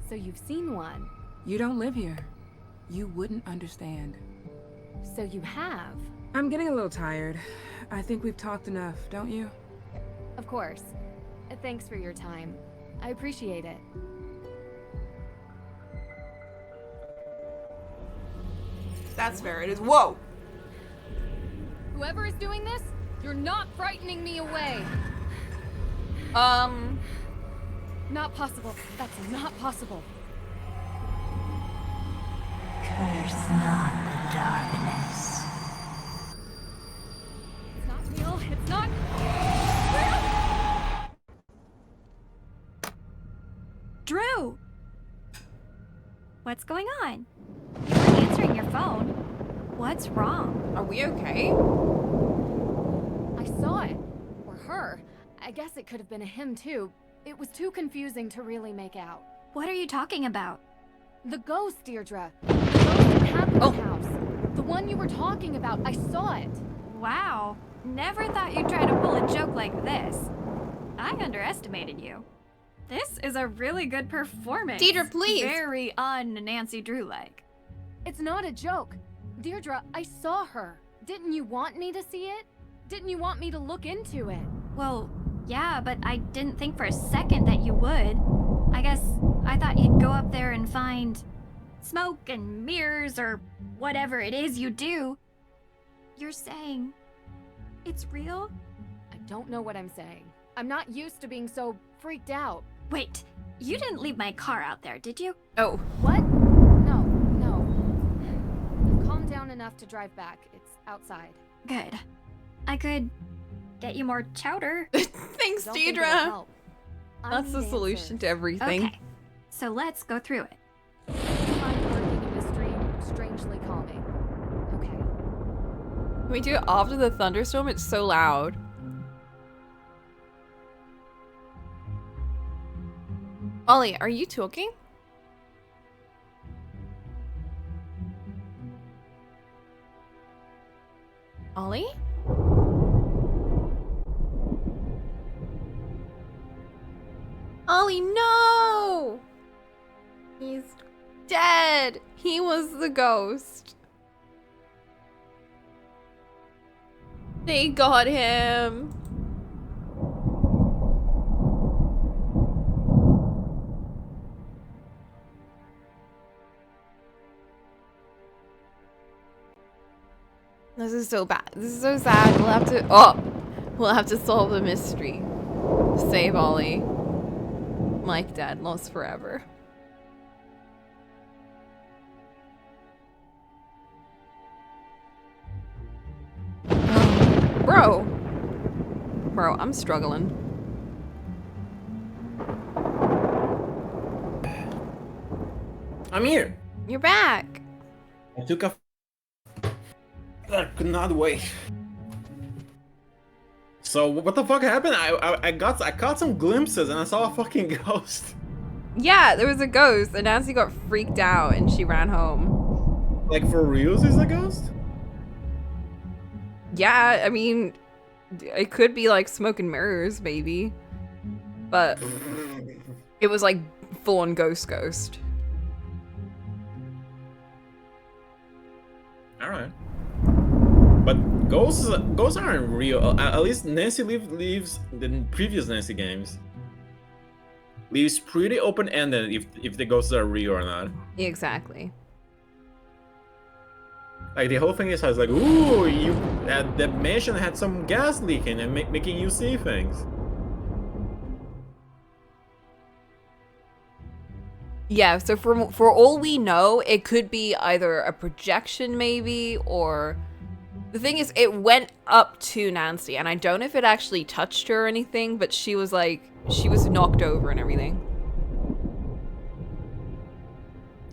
So you've seen one? You don't live here. You wouldn't understand. So you have? I'm getting a little tired. I think we've talked enough, don't you? Of course. Thanks for your time. I appreciate it. That's fair. It is. Whoa! Whoever is doing this, you're not frightening me away. Not possible. That's not possible. Curse not the darkness. It's not real. It's not real. Drew! What's going on? You weren't answering your phone. What's wrong? Are we okay? I saw it. Or her. I guess it could have been a him too. It was too confusing to really make out. What are you talking about? The ghost, Deirdre. The ghost in Hathorn's house. The one you were talking about. I saw it. Wow. Never thought you'd try to pull a joke like this. I underestimated you. This is a really good performance. Deirdre, please. Very un-Nancy Drew-like. It's not a joke. Deirdre, I saw her. Didn't you want me to see it? Didn't you want me to look into it? Well, yeah, but I didn't think for a second that you would. I guess I thought you'd go up there and find smoke and mirrors or whatever it is you do. You're saying it's real? I don't know what I'm saying. I'm not used to being so freaked out. Wait, you didn't leave my car out there, did you? Oh. What? No. I've calmed down enough to drive back. It's outside. Good. I could get you more chowder. Thanks, Don't think it'll Deirdre. help. I That's the need solution answers. to everything. Okay, so let's go through it. I find working a mystery strangely calming. Okay. Can we do it after the thunderstorm? It's so loud. Ollie, are you talking? Ollie? Ollie, no! He's dead! He was the ghost. They got him. This is so bad. This is so sad. We'll have to solve the mystery. Save Ollie. Mike dead, lost forever. Bro, I'm struggling. I'm here. You're back. I took a. I could not wait. So what the fuck happened? I caught some glimpses and I saw a fucking ghost. Yeah, there was a ghost, and Nancy got freaked out and she ran home. Like for reals, is a ghost? Yeah, I mean, it could be like smoke and mirrors, maybe. But it was like full-on ghost. All right. But ghosts aren't real. At least Nancy leaves the previous Nancy games. Leaves pretty open-ended if the ghosts are real or not. Exactly. Like the whole thing is like, ooh, the mansion had some gas leaking and making you see things. Yeah, so for all we know, it could be either a projection maybe, or The thing is, it went up to Nancy, and I don't know if it actually touched her or anything, but she was knocked over and everything.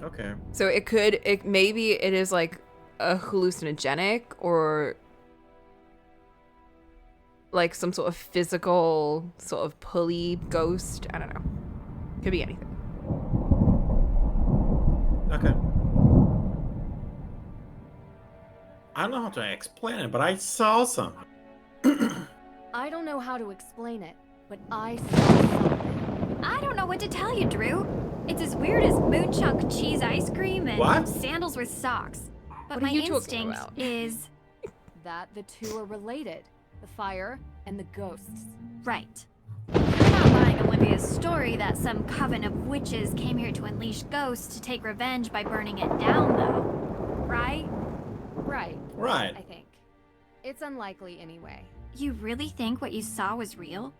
Okay. So maybe it is like a hallucinogenic or like some sort of physical sort of pulley ghost. I don't know. Could be anything. Okay. I don't know how to explain it, but I saw something. I don't know how to explain it, but I saw something. I don't know what to tell you, Drew. It's as weird as moon chunk cheese ice cream and What? sandals with socks. But What my are you talking instinct about? is that the two are related. The fire and the ghosts. right. You're not buying Olivia's story that some coven of witches came here to unleash ghosts to take revenge by burning it down, though. Right? Right. Right. I think. It's unlikely anyway. You really think what you saw was real?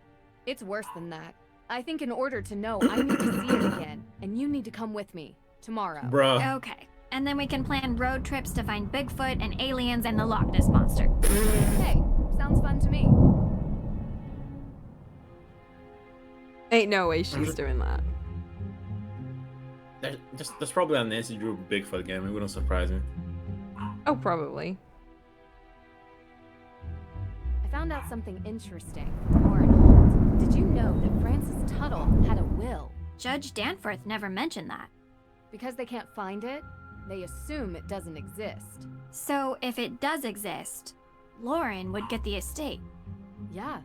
It's worse than that. I think in order to know, I need to see it again, and you need to come with me tomorrow. Bruh. Okay. And then we can plan road trips to find Bigfoot and aliens and the Loch Ness Monster. Hey, sounds fun to me. Ain't no way she's doing that. There's probably a Nancy Drew Bigfoot game. It wouldn't surprise me. Oh, probably. I found out something interesting. Warren, did you know that Francis Tuttle had a will? Judge Danforth never mentioned that. Because they can't find it, they assume it doesn't exist. So if it does exist, Lauren would get the estate. Yeah.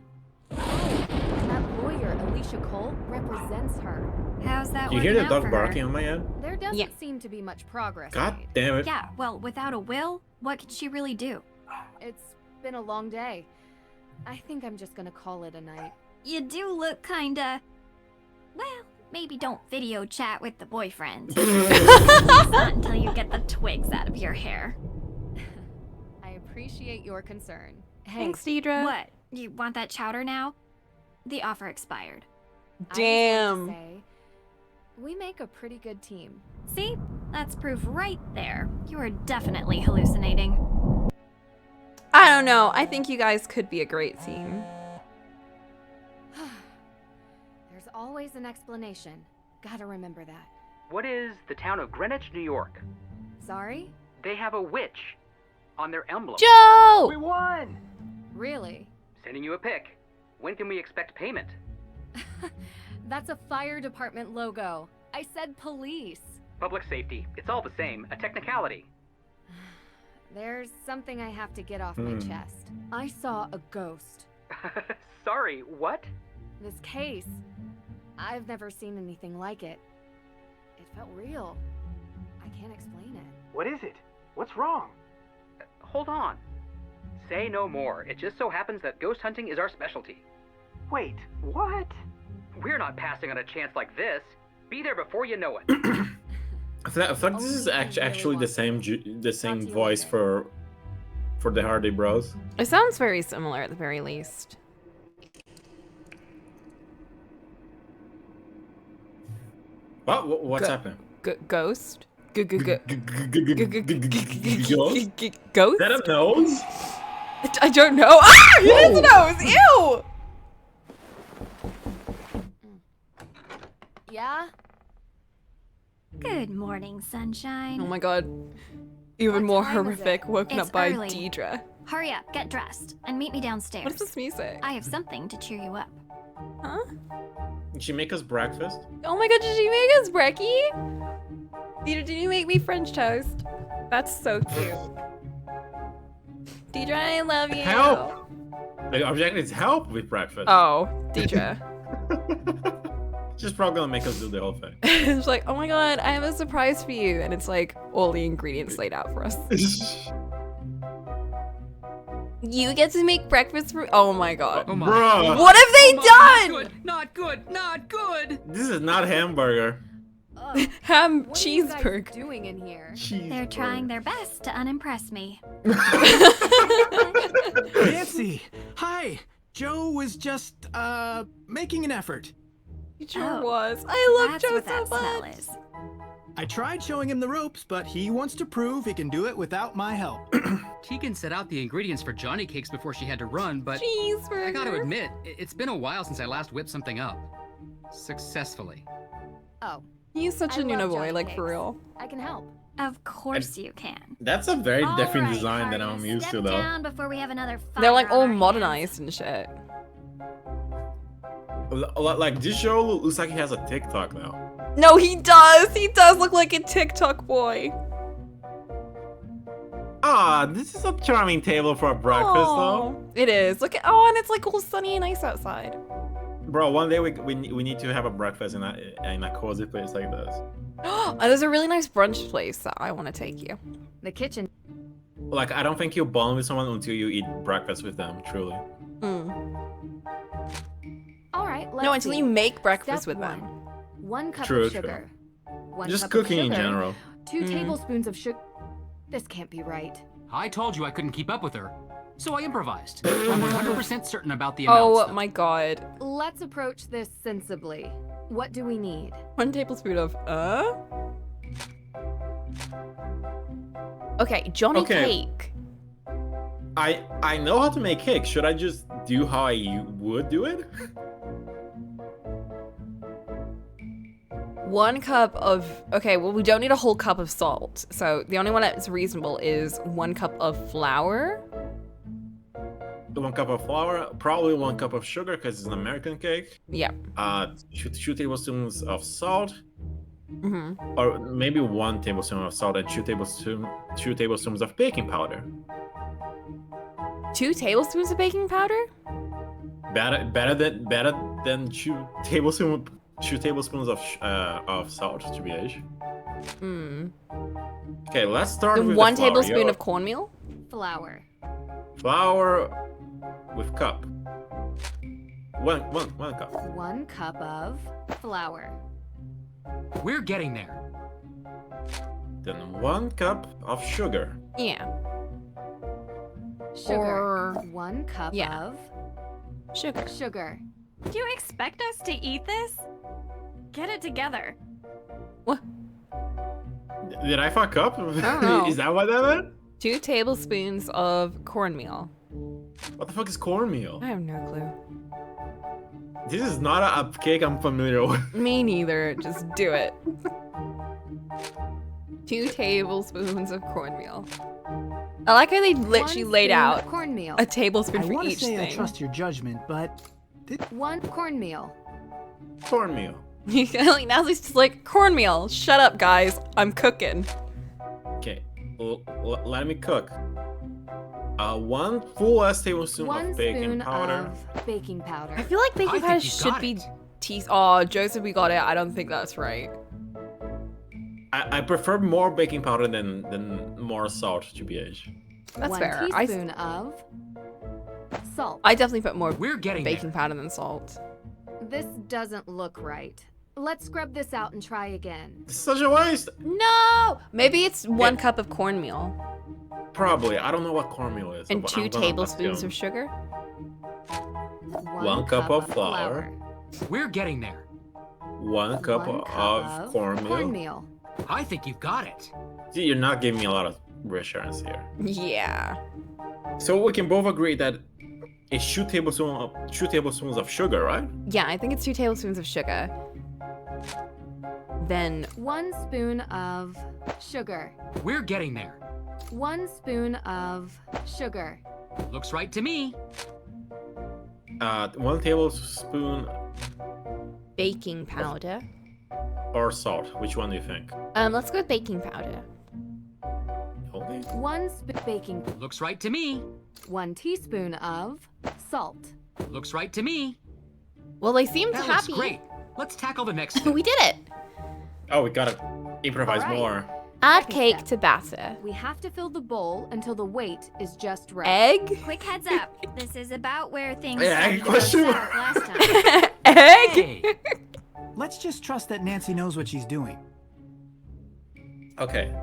And that lawyer, Alicia Cole, represents her. How's that You working hear the out dog for barking her? on my head? There doesn't seem to be much progress. God made. damn it. Yeah, well, without a will, what could she really do? It's been a long day. I think I'm just gonna call it a night. You do look kinda... Well, maybe don't video chat with the boyfriend. Not until you get the twigs out of your hair. I appreciate your concern. Hey, Thanks, Deidre. What? You want that chowder now? The offer expired. Damn. I just want to say, we make a pretty good team. See? That's proof right there. You are definitely hallucinating. I don't know. I think you guys could be a great team. There's always an explanation. Gotta remember that. What is the town of Greenwich, New York? Sorry? They have a witch on their emblem. Joe! We won! Really? Sending you a pic. When can we expect payment? That's a fire department logo. I said police. Public safety. It's all the same. A technicality. There's something I have to get off my chest. I saw a ghost. Sorry, what? This case. I've never seen anything like it. It felt real. I can't explain it. What is it? What's wrong? Hold on. Say no more. It just so happens that ghost hunting is our specialty. Wait, what? We're not passing on a chance like this. Be there before you know it. I feel like this is actually the same voice for the Hardy Bros. It sounds very similar at the very least. What's happening? Ghost? Ghost? Ghost? Is that a nose? I don't know. Ah! It is a nose! Ew! Yeah? Good morning, sunshine. Oh my god. Even more time is horrific, it? woken It's up by early. Deidre. Hurry up, get dressed, and meet me downstairs. What is this music? I have something to cheer you up. Huh? Did she make us breakfast? Oh my god, did you make us brekkie? Deidre, did you make me French toast? That's so cute. Deidre, I love you. Help! The objective is help with breakfast. Oh, Deidre. She's probably gonna make us do the whole thing. It's like, oh my god, I have a surprise for you. And it's like all the ingredients laid out for us. You get to make breakfast for— oh my god. Oh my. Bruh. What have they done? Not good, not good. This is not hamburger. Ham What are you guys cheeseburger. doing in here? They're trying their best to unimpress me. Nancy, hi. Joe was just, making an effort. He sure was. I love That's Joe what so that smell much. is. I tried showing him the ropes, but he wants to prove he can do it without my help. Tegan set out the ingredients for Johnny cakes before she had to run, but Cheeseburger. I gotta admit, it's been a while since I last whipped something up. Successfully. Oh. He's such a I Nuna love boy, Johnny like cakes. for real. I can help. Of course you can. That's a very All different right, design than Hardy, I'm used to, step though. down before we have another They're like fire all on our modernized and shit. Like this show looks like he has a TikTok now. No, he does. He does look like a TikTok boy. Ah, this is a charming table for a breakfast, though. It is. Look at and it's like all sunny and nice outside. Bro, one day we need to have a breakfast in a cozy place like this. Oh, there's a really nice brunch place that I want to take you. The kitchen. Like, I don't think you bond with someone until you eat breakfast with them, truly. All right, let's No, until see. you make breakfast Step with them. 1 cup True, of sugar. 1 Just cup cooking of in sugar, general. 2 tablespoons of sugar. This can't be right. I told you I couldn't keep up with her, so I improvised. I'm 100% certain about the amounts. Oh though. my god. Let's approach this sensibly. What do we need? 1 tablespoon of Okay, Johnny Okay. cake. I know how to make cake. Should I just do how I would do it? 1 cup of okay, well we don't need a whole cup of salt. So the only one that's reasonable is 1 cup of flour. 1 cup of flour, probably 1 cup of sugar because it's an American cake. Yeah. 2 tablespoons of salt, Mm-hmm. or maybe 1 tablespoon of salt and 2 tablespoons of baking powder. 2 tablespoons of baking powder? Better than 2 tablespoons of salt, to be honest. Okay, let's start Then with 1 the flour. tablespoon of cornmeal? Flour. Flour with cup. One cup. 1 cup of flour. We're getting there. Then 1 cup of sugar. Yeah. Sugar. Or 1 cup yeah. of sugar. Sugar. Do you expect us to eat this? Get it together. Did I fuck up? know. Is that what that meant? 2 tablespoons of cornmeal. What the fuck is cornmeal? I have no clue. This is not a cake I'm familiar with. Me neither. Just do it. 2 tablespoons of cornmeal. I like how they literally 1 laid spoon out cornmeal. a tablespoon I for want to each say thing. I trust your judgment, but 1 cornmeal. Cornmeal. Naslie's just like, cornmeal. Shut up, guys. I'm cooking. Okay, let me cook. 1 full ass tablespoon 1 of baking spoon powder. of baking powder. I feel like baking powder think you should got be it. Oh, Joseph, we got it. I don't think that's right. I prefer more baking powder than more salt, to be honest. That's 1 fair. teaspoon of salt. I definitely put more We're getting baking powder than salt. This doesn't look right. Let's scrub this out and try again. It's such a waste. No! Maybe it's 1 cup of cornmeal. Probably. I don't know what cornmeal is. And but 2 I'm gonna tablespoons assume. of sugar? 1 cup of flour. We're getting there. 1 cup 1 cup of cornmeal. Cornmeal. I think you've got it. See, you're not giving me a lot of reassurance here. Yeah. So we can both agree that it's 2 tablespoons of sugar, right? Yeah, I think it's 2 tablespoons of sugar. Then 1 spoon of sugar. We're getting there. 1 spoon of sugar. Looks right to me. 1 tablespoon baking powder. or salt. Which one do you think? Let's go with baking powder. Okay. 1 baking. Looks right to me. 1 teaspoon of salt. Looks right to me. Well, they seemed That happy. looks great. Let's tackle the next. We did it. Oh, we gotta improvise All right. more. Add Second cake step. to batter. We have to fill the bowl until the weight is just right. Egg? Quick heads up. This is about where things Yeah, started to go question south mark. last time. Egg? Hey, let's just trust that Nancy knows what she's doing. Okay.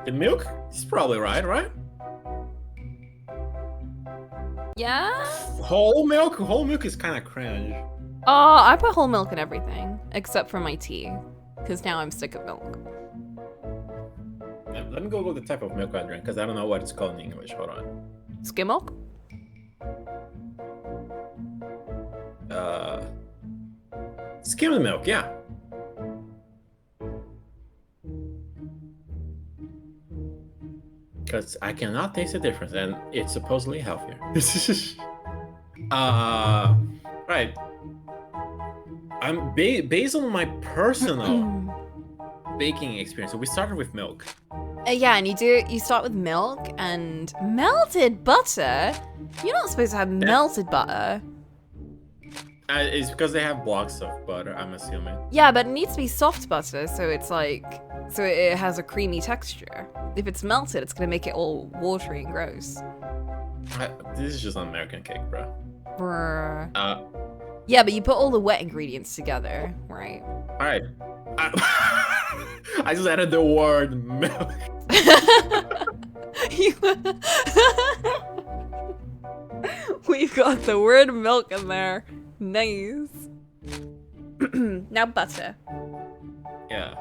The milk is probably right? Yeah? Whole milk? Whole milk is kind of cringe. Oh, I put whole milk in everything except for my tea, because now I'm sick of milk. Let me go look the type of milk I drink, because I don't know what it's called in English. Hold on. Skim milk? Skim milk, yeah. Because I cannot taste the difference, and it's supposedly healthier. Right. I'm based on my personal baking experience. So we started with milk. Yeah, and you start with milk and melted butter. You're not supposed to have melted butter. It's because they have blocks of butter, I'm assuming. Yeah, but it needs to be soft butter, so it's like, so it has a creamy texture. If it's melted, it's gonna make it all watery and gross. This is just an American cake, bro. Bruh. Yeah, but you put all the wet ingredients together, right? All right. I just added the word milk. We've got the word milk in there. Nice. Now butter. Yeah.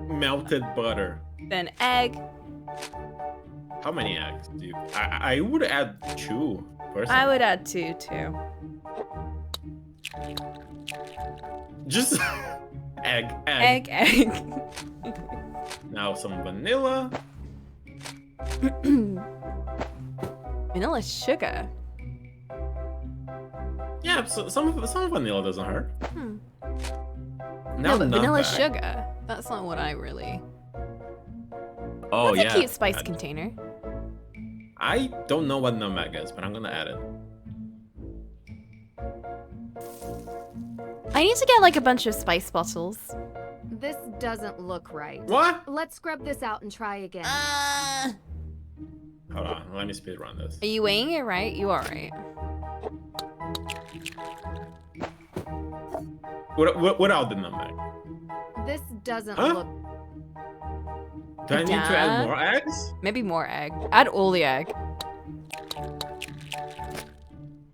Melted butter. Then egg. How many eggs do you? I would add 2. Personally. I would add 2 too. Just egg. Egg. Now some vanilla. Vanilla sugar. Yeah, so some vanilla doesn't hurt. No, but vanilla nutmeg. sugar. That's not what I really. Oh, That's yeah. a cute spice container. I don't know what nutmeg is, but I'm gonna add it. I need to get like a bunch of spice bottles. This doesn't look right. What? Let's scrub this out and try again. Hold on, let me speed run this. Are you weighing it right? You are right. Without the nutmeg. This doesn't Huh? look. Do I need to add more eggs? Maybe more egg. Add all the egg.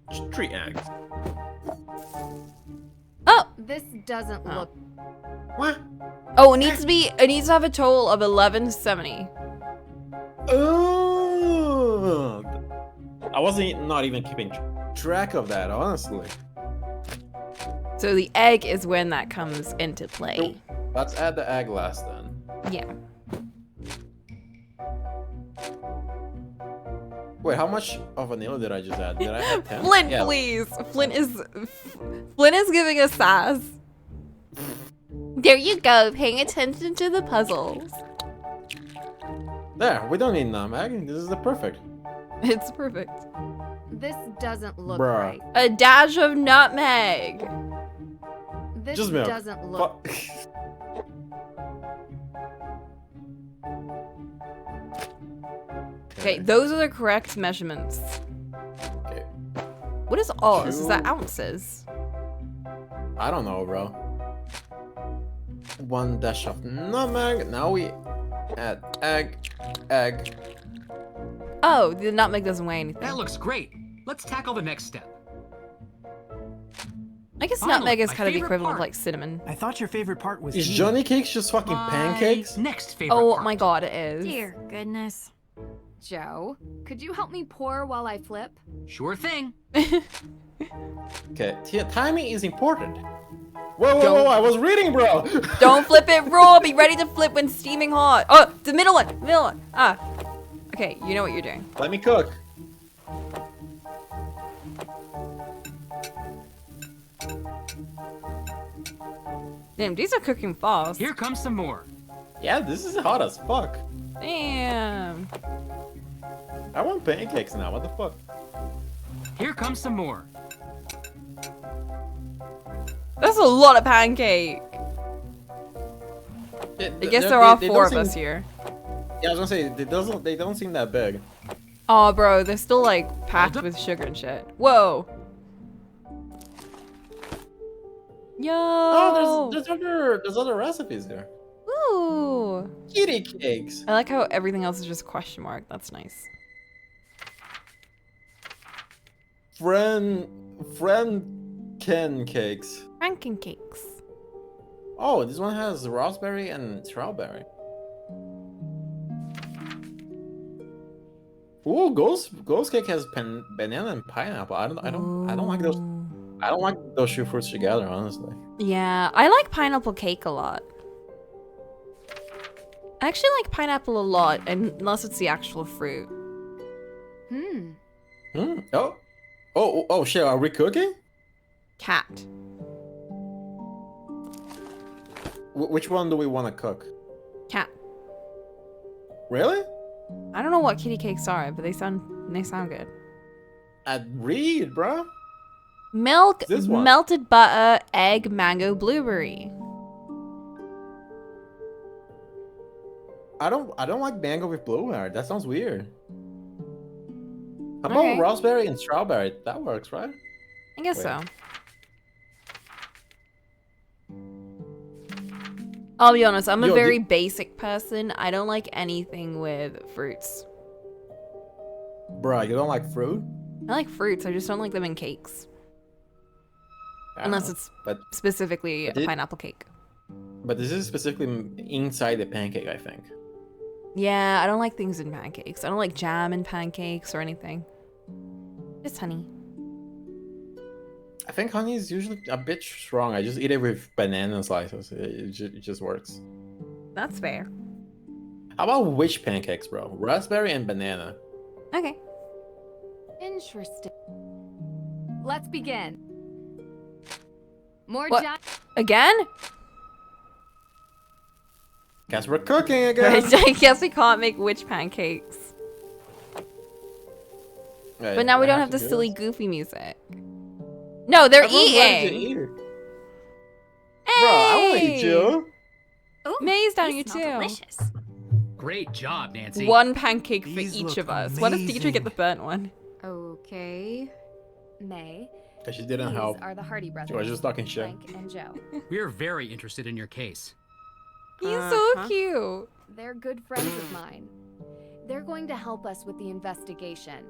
Just 3 eggs. Oh! This doesn't look. What? Oh, it needs to have a total of 1170. Oh! I wasn't not even keeping track of that, honestly. So the egg is when that comes into play. Let's add the egg last then. Yeah. Wait, how much of vanilla did I just add? Did I add 10? Flint, Yeah. please. Flint is giving us sass. There you go, paying attention to the puzzles. There, we don't need nutmeg. This is the perfect. It's perfect. This doesn't look Bruh. right. A dash of nutmeg. This Just milk. doesn't look. Okay, those are the correct measurements. Okay. What is oz? Is that ounces? I don't know, bro. 1 dash of nutmeg. Now we add egg. Oh, the nutmeg doesn't weigh anything. That looks great. Let's tackle the next step. I guess Finally, nutmeg is my kind of the favorite equivalent of part. like cinnamon. I thought your favorite part was Is eating. Johnny Cakes just fucking pancakes? Next favorite Oh part. my god, it is. Dear goodness. Joe, could you help me pour while I flip? Sure thing. Okay, timing is important. Whoa, I was reading, bro! Don't flip it raw. Be ready to flip when steaming hot. Oh, the middle one. Ah. Okay, you know what you're doing. Let me cook. Damn, these are cooking fast. Here comes some more. Yeah, this is hot as fuck. Damn. I want pancakes now, what the fuck? Here comes some more. That's a lot of pancake. I guess there are 4 of us here. Yeah, I was gonna say, they don't seem that big. Oh, bro, they're still like packed with sugar and shit. Whoa. Yo. Oh, there's other recipes here. Ooh. Kitty cakes. I like how everything else is just question mark. That's nice. Friend Ken cakes. Franken cakes. Oh, this one has raspberry and strawberry. Ooh, ghost cake has banana and pineapple. I don't like those. I don't like those two fruits together, honestly. Yeah, I like pineapple cake a lot. I actually like pineapple a lot, unless it's the actual fruit. Oh shit, are we cooking? Cat. Which one do we want to cook? Cat. Really? I don't know what kitty cakes are, but they sound good. Read, bro. Milk, This one. melted butter, egg, mango, blueberry. I don't like mango with blueberry. That sounds weird. How about Okay. raspberry and strawberry? That works, right? I guess Wait. so. I'll be honest, I'm a very basic person. I don't like anything with fruits. Bruh, you don't like fruit? I like fruits, I just don't like them in cakes. Unless it's specifically a pineapple cake. But this is specifically inside the pancake, I think. Yeah, I don't like things in pancakes. I don't like jam in pancakes or anything. Just honey. I think honey is usually a bit strong. I just eat it with banana slices. It just works. That's fair. How about which pancakes, bro? Raspberry and banana. Okay. Interesting. Let's begin. More What? Again? Guess we're cooking again. I guess we can't make witch pancakes. But now we don't have the silly, goofy music. No, they're eating. Bro, I want to eat you. May's down here too. Delicious. Great job, Nancy. One pancake for These each look of us. Why does Deidre get the amazing. burnt one? Okay. May. Because she didn't These help. are the Hardy brothers. She was just talking shit. Frank and Joe. We're very interested in your case. He's so cute. They're good friends of mine. They're going to help us with the investigation.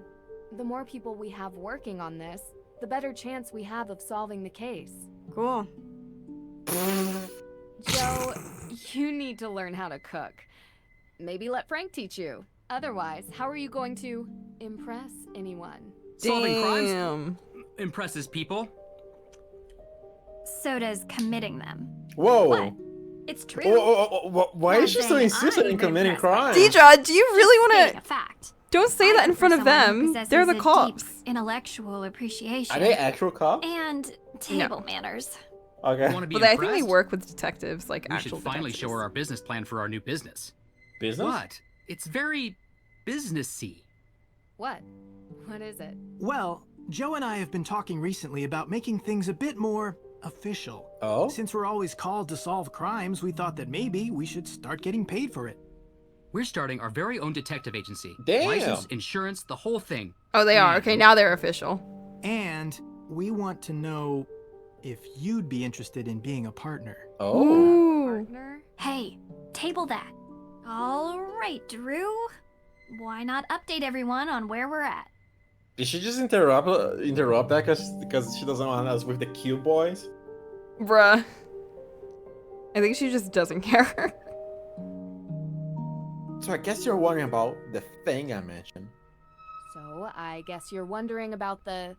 The more people we have working on this, the better chance we have of solving the case. Cool. Joe, you need to learn how to cook. Maybe let Frank teach you. Otherwise, how are you going to impress anyone? Solving crimes impresses people. So does committing them. Whoa. What? It's true. Why is she so insistent in committing crimes? Deidre, do you really want A fact. Don't say that in front of them. They're the cops. Intellectual appreciation. Are they actual cops? And table manners. Okay. But I think they work with detectives, like We actual should finally detectives. show her our business plan for our new business. Business? What? It's very businessy. What? What is it? Well, Joe and I have been talking recently about making things a bit more official. Oh? Since we're always called to solve crimes, we thought that maybe we should start getting paid for it. We're starting our very own detective agency. Damn. License, insurance, the whole thing. Oh, they are. Okay, now they're official. And we want to know if you'd be interested in being a partner. Partner? Hey, table that. All right, Drew. Why not update everyone on where we're at? Did she just interrupt that because she doesn't want us with the cute boys? Bruh. I think she just doesn't care. So I guess you're wondering about the thing I mentioned. So, I guess you're wondering about the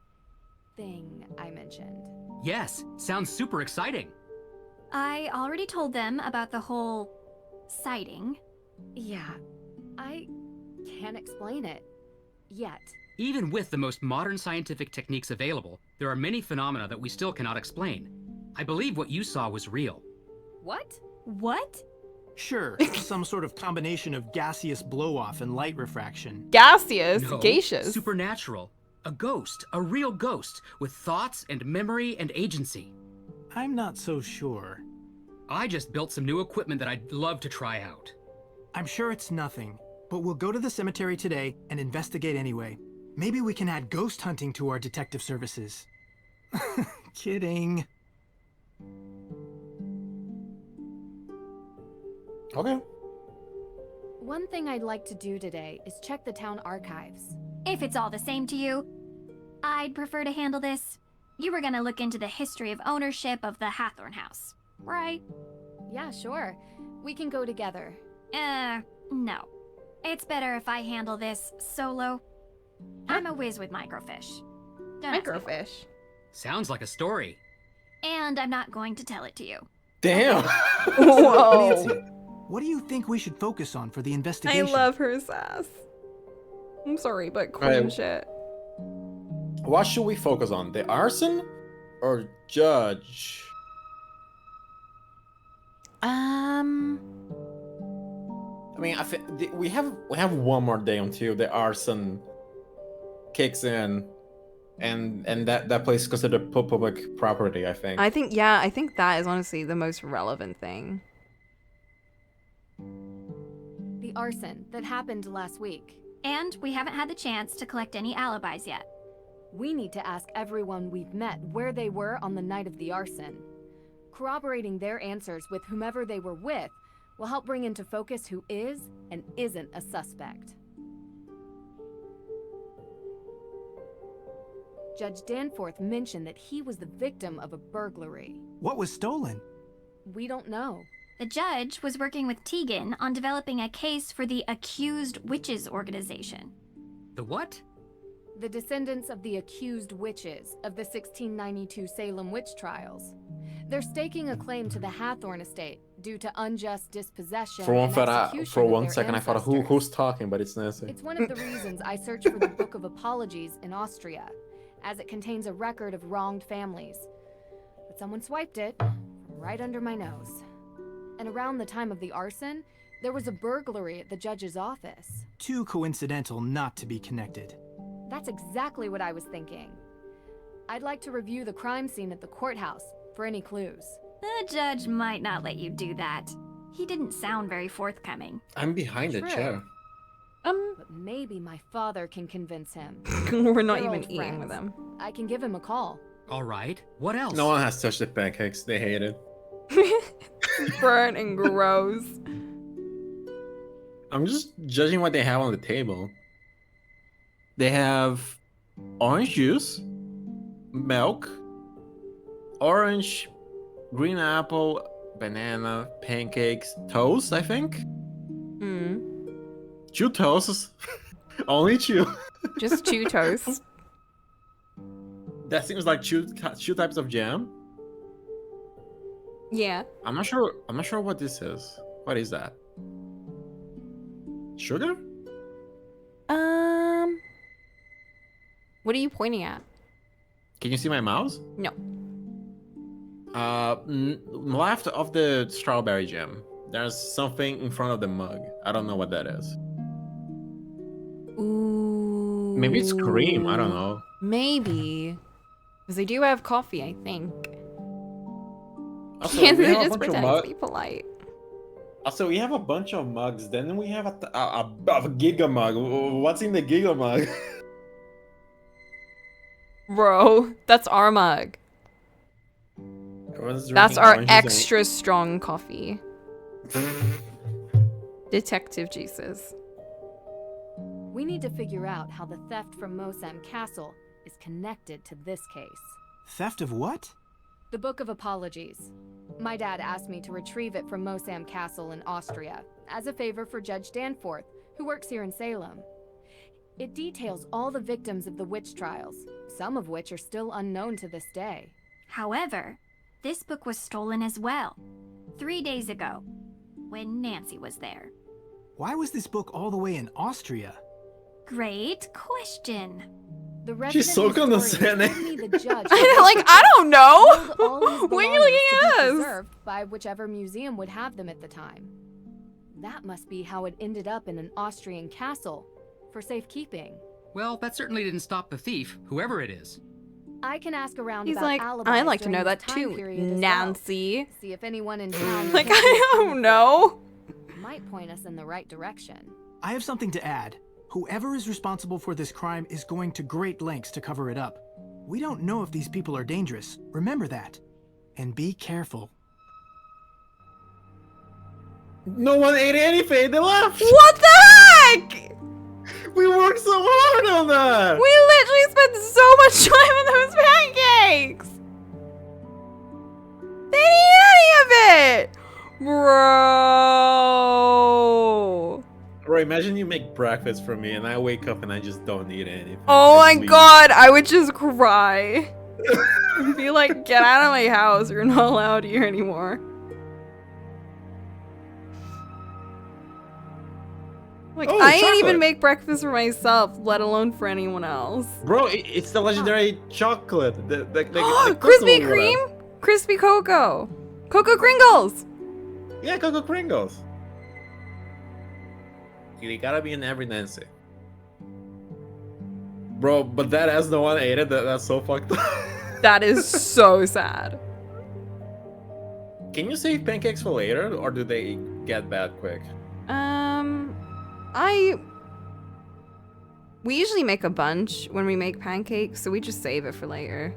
thing I mentioned. Yes, sounds super exciting. I already told them about the whole sighting. Yeah, I can't explain it. Yet. Even with the most modern scientific techniques available, there are many phenomena that we still cannot explain. I believe what you saw was real. What? What? Sure, some sort of combination of gaseous blow-off and light refraction. Gaseous? No, Gaseous? supernatural. A ghost, a real ghost, with thoughts and memory and agency. I'm not so sure. I just built some new equipment that I'd love to try out. I'm sure it's nothing, but we'll go to the cemetery today and investigate anyway. Maybe we can add ghost hunting to our detective services. Kidding. Okay. One thing I'd like to do today is check the town archives. If it's all the same to you, I'd prefer to handle this. You were gonna look into the history of ownership of the Hathorn house, right? Yeah, sure. We can go together. No. It's better if I handle this solo. I'm a whiz with microfish. Don't ask me why. Microfish. Sounds like a story. And I'm not going to tell it to you. Damn. Whoa. Nancy, what do you think we should focus on for the I investigation? love her sass. I'm sorry, but queen Right. shit. What should we focus on? The arson or Judge? I mean, I think we have one more day until the arson kicks in, and that place is considered public property. I think. I think that is honestly the most relevant thing. The arson that happened last week. And we haven't had the chance to collect any alibis yet. We need to ask everyone we've met where they were on the night of the arson. Corroborating their answers with whomever they were with will help bring into focus who is and isn't a suspect. Judge Danforth mentioned that he was the victim of a burglary. What was stolen? We don't know. The judge was working with Tegan on developing a case for the Accused Witches organization. The what? The descendants of the accused witches of the 1692 Salem witch trials. They're staking a claim to the Hathorn estate due to unjust dispossession For one, and execution for of one their second, I thought, ancestors. who's talking? But it's Nancy. It's one of the reasons I searched for the Book of Apologies in Austria, as it contains a record of wronged families. But someone swiped it from right under my nose. And around the time of the arson, there was a burglary at the judge's office. Too coincidental not to be connected. That's exactly what I was thinking. I'd like to review the crime scene at the courthouse for any clues. The judge might not let you do that. He didn't sound very forthcoming. I'm behind the True. chair. But maybe my father can convince him. We're not They're even old eating with friends. them. I can give him a call. All right. What else? No one has touched the pancakes. They hate it. Burnt and gross. I'm just judging what they have on the table. They have orange juice, milk, orange, green apple, banana, pancakes, toast, I think. Two toasts. Only two. Just two toasts. That seems like two types of jam. Yeah. I'm not sure what this is. What is that? Sugar? What are you pointing at? Can you see my mouse? No. Left of the strawberry jam. There's something in front of the mug. I don't know what that is. Ooh. Maybe it's cream. I don't know. Maybe. Because they do have coffee, I think. Also, Can't we they have a just bunch of pretend to mug- be polite? Also, we have a bunch of mugs. Then we have a Giga mug. What's in the Giga mug? Bro, that's our mug. Everyone's That's drinking our orange juice and- extra strong coffee. Detective juices. We need to figure out how the theft from Mosam Castle is connected to this case. Theft of what? The Book of Apologies. My dad asked me to retrieve it from Mosam Castle in Austria, as a favor for Judge Danforth, who works here in Salem. It details all the victims of the witch trials, some of which are still unknown to this day. However, this book was stolen as well, 3 days ago, when Nancy was there. Why was this book all the way in Austria? Great question. The She's so condescending. I don't know. Why are you looking at us? Preserved by whichever museum would have them at the time. That must be how it ended up in an Austrian castle, for safekeeping. Well, that certainly didn't stop the thief, whoever it is. I can ask around He's about like, alibis I'd like to during know this that time too, period as well. Nancy. See if anyone in town Like, I don't know. might point us in the right direction. I have something to add. Whoever is responsible for this crime is going to great lengths to cover it up. We don't know if these people are dangerous. Remember that. And be careful. No one ate anything. They left. What the heck? We worked so hard on that. We literally spent so much time on those pancakes. They didn't eat any of it. Bro. Bro, imagine you make breakfast for me and I wake up and I just don't eat anything. Oh I my leave. god, I would just cry. I'd be like, get out of my house. You're not allowed here anymore. Like, Oh, I ain't chocolate. even make breakfast for myself, let alone for anyone else. Bro, it's the legendary chocolate. The Krispy Kreme Kreme? Crispy Cocoa. Cocoa Kringles. Yeah, Cocoa Kringles. They gotta be in every Nancy. Bro, but that as no one ate it, that's so fucked up. That is so sad. Can you save pancakes for later, or do they get bad quick? We usually make a bunch when we make pancakes, so we just save it for later.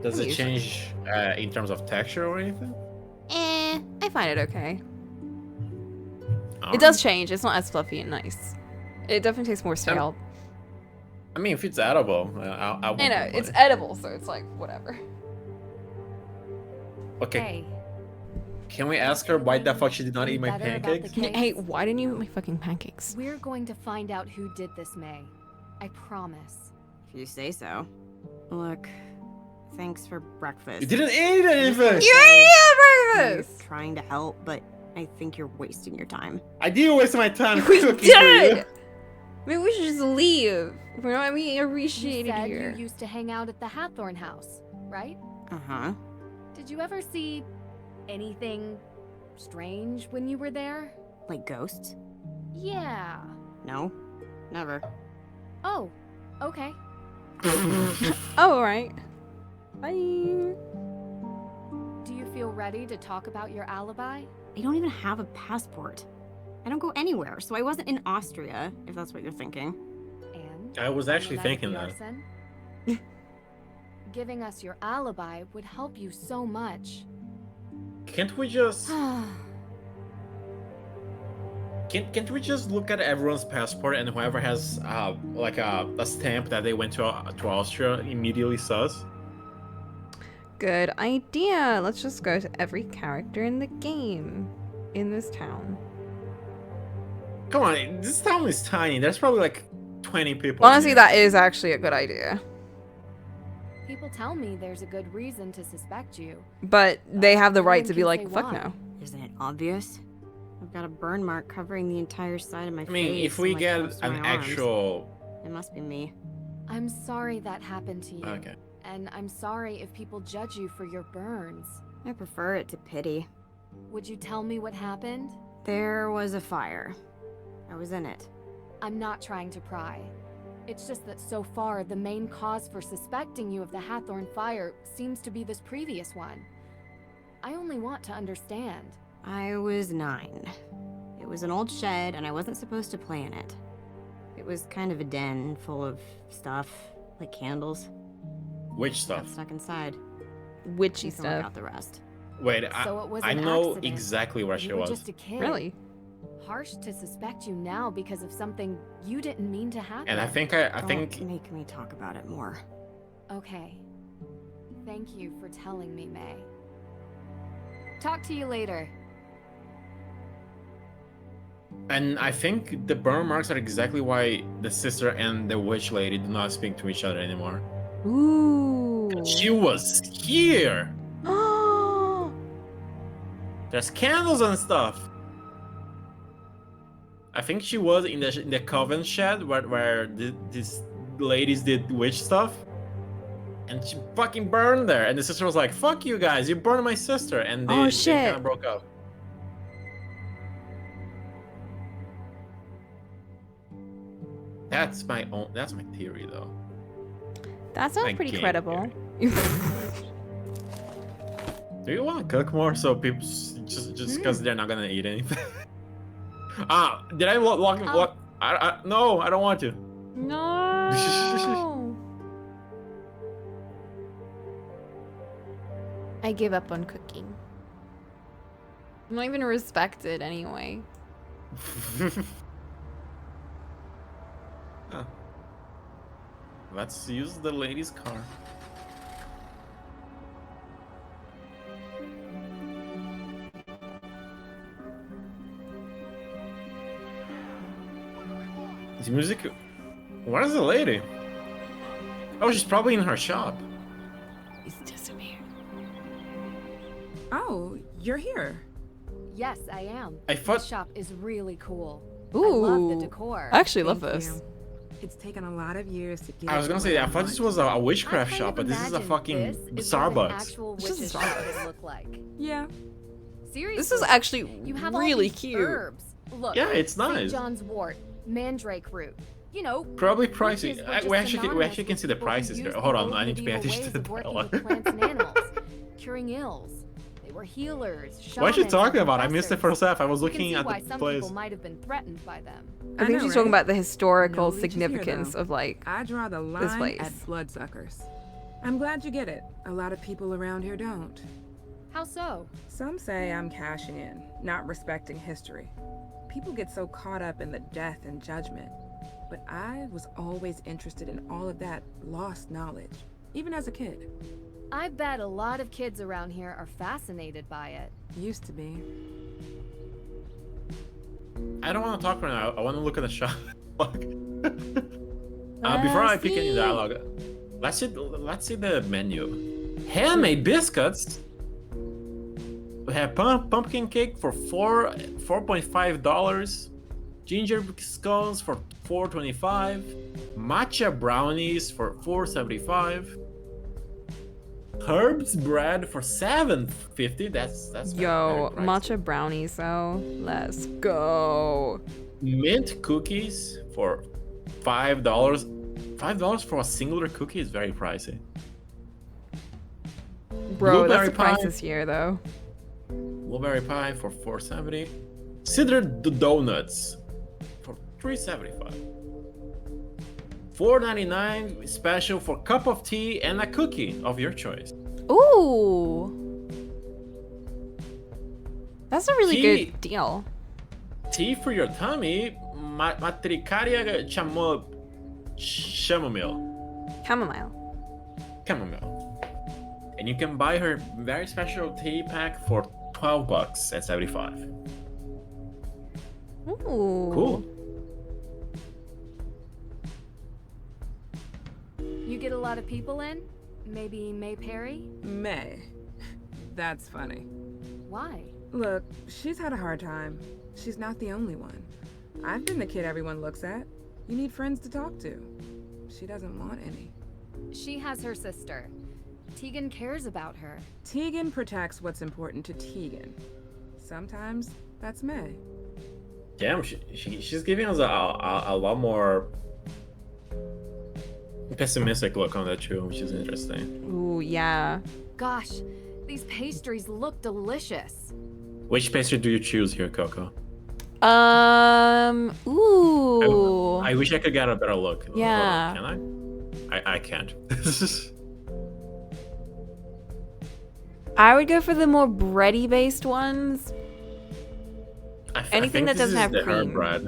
Does it change in terms of texture or anything? I find it okay. Oh. It does change. It's not as fluffy and nice. It definitely tastes more stale. I mean, if it's edible, I won't I know, complain. it's edible, so it's like, whatever. Okay. Hey, Can we ask her why the fuck she did not eat my better about the pancakes? case? Hey, why didn't you eat my fucking pancakes? We're going to find out who did this, May. I promise. If you say so. Look, thanks for breakfast. You didn't eat anything! You ain't eat breakfast! You're trying to help, but I think you're wasting your time. I did waste my time We cooking for you. did! Maybe we should just leave. We're not being You appreciated said here. you used to hang out at the Hathorn house, right? Uh-huh. Did you ever see anything strange when you were there? Like ghosts? Yeah. No, never. Oh, okay. Oh, alright. Bye. Do you feel ready to talk about your alibi? I don't even have a passport. I don't go anywhere, so I wasn't in Austria, if that's what you're thinking. And I was actually thinking the that. arson? Giving us your alibi would help you so much. Can't we just... Can't we just look at everyone's passport and whoever has like a stamp that they went to Austria immediately sus? Good idea. Let's just go to every character in the game in this town. Come on, this town is tiny. There's probably like 20 people. Honestly, that is actually a good idea. People tell me there's a good reason to suspect you. But they have the No right one to be can like, say fuck why. no. Isn't it obvious? I've got a burn mark covering the entire side of my face. I mean, if we and, like, get close to an my arms. actual... It must be me. I'm sorry that happened to you. Okay. And I'm sorry if people judge you for your burns. I prefer it to pity. Would you tell me what happened? There was a fire. I was in it. I'm not trying to pry. It's just that so far, the main cause for suspecting you of the Hathorn fire seems to be this previous one. I only want to understand. I was 9. It was an old shed, and I wasn't supposed to play in it. It was kind of a den full of stuff, like candles. Which stuff? Got stuck inside. Witchy You can work stuff. out the rest. Wait, So it was I an know accident. exactly where she You were was. just a kid. Really? Harsh to suspect you now because of something you didn't mean to happen. And I think I Don't think make me talk about it more. Okay. Thank you for telling me, May. Talk to you later. And I think the burn marks are exactly why the sister and the witch lady do not speak to each other anymore. Ooh. She was here. There's candles and stuff. I think she was in the coven shed where these ladies did witch stuff. And she fucking burned there. And the sister was like, fuck you guys, you burned my sister. And they, Oh, they shit. kind of broke up. That's my theory though. That sounds My pretty game credible. Do you want to cook more so people just because they're not gonna eat anything? Did I lock? No, I don't want to. No. I give up on cooking. I'm not even respected anyway. Ah. Let's use the lady's car. The music. Where's the lady? Oh, she's probably in her shop. He's disappeared. Oh, you're here. Yes, I am. I thought- This shop is really cool. Ooh. I love the decor. I actually love Thank this. you. It's taken a lot of years to get. I was gonna say, I thought this was a witchcraft shop, but this is a fucking This is what an Starbucks. actual This is witch's Starbucks. shop would look like. Yeah. Seriously. This is actually you have really all these cute. Herbs. Look, Yeah, it's St. nice. John's wort, mandrake root. You know, Probably witches pricey. were We just actually synonymous can with see the people who prices here. used Hold the on, old I need to pay medieval attention ways to of the working dollar. with plants and animals, curing ills. They were healers. What are you shamans, talking and about? I missed the professors. first half. I was You can looking see at why the some place. people might have been threatened by them. I think know, she's talking right? about the historical No leeches here, significance though. of like I draw the this line place. at bloodsuckers. I'm glad you get it. A lot of people around here don't. How so? Some say I'm cashing in, not respecting history. People get so caught up in the death and judgment. But I was always interested in all of that lost knowledge, even as a kid. I bet a lot of kids around here are fascinated by it. Used to be. I don't want to talk right now. I want to look at the shop. Before I pick any dialogue, let's see the menu. Handmade biscuits. We have pumpkin cake for $4.5. Ginger scones for $4.25. Matcha brownies for $4.75. Herbs bread for $7.50. That's Yo, very pricey. matcha brownies though. Let's go. Mint cookies for $5. $5 for a singular cookie is very pricey. Bro, that's Blueberry the pie. prices here though. Blueberry pie for $4.70. Cider donuts for $3.75. $4.99 special for cup of tea and a cookie of your choice. Ooh. That's a really Tea. good deal. Tea for your tummy. Matricaria chamomile. Chamomile. Chamomile. And you can buy her very special tea pack for $12 at 75. Ooh. Cool. You get a lot of people in? Maybe May Perry? May. That's funny. Why? Look, she's had a hard time. She's not the only one. I've been the kid everyone looks at. You need friends to talk to. She doesn't want any. She has her sister. Tegan cares about her. Tegan protects what's important to Tegan. Sometimes that's May. Damn, she's giving us a lot more pessimistic look on that too, which is interesting. Ooh, yeah. Gosh, these pastries look delicious. Which pastry do you choose here, Coco? Ooh. I wish I could get a better look. Yeah. Can I can't. I would go for the more bready based ones. Anything think that this doesn't is have the herb cream. bread.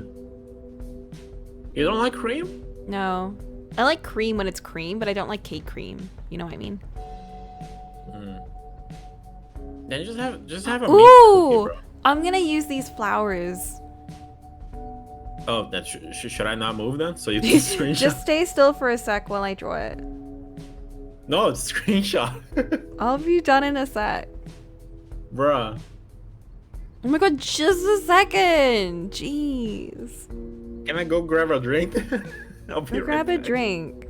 You don't like cream? No. I like cream when it's cream, but I don't like cake cream. You know what I mean? Then just have a meat Ooh! cookie, I'm gonna use these flowers. bro. Oh, that should I not move then? So you can screenshot. Just stay still for a sec while I draw it. No, it's screenshot. I'll be done in a sec. Bruh. Oh my god, just a second. Jeez. Can I go grab a drink? I'll be Go grab right a back. drink.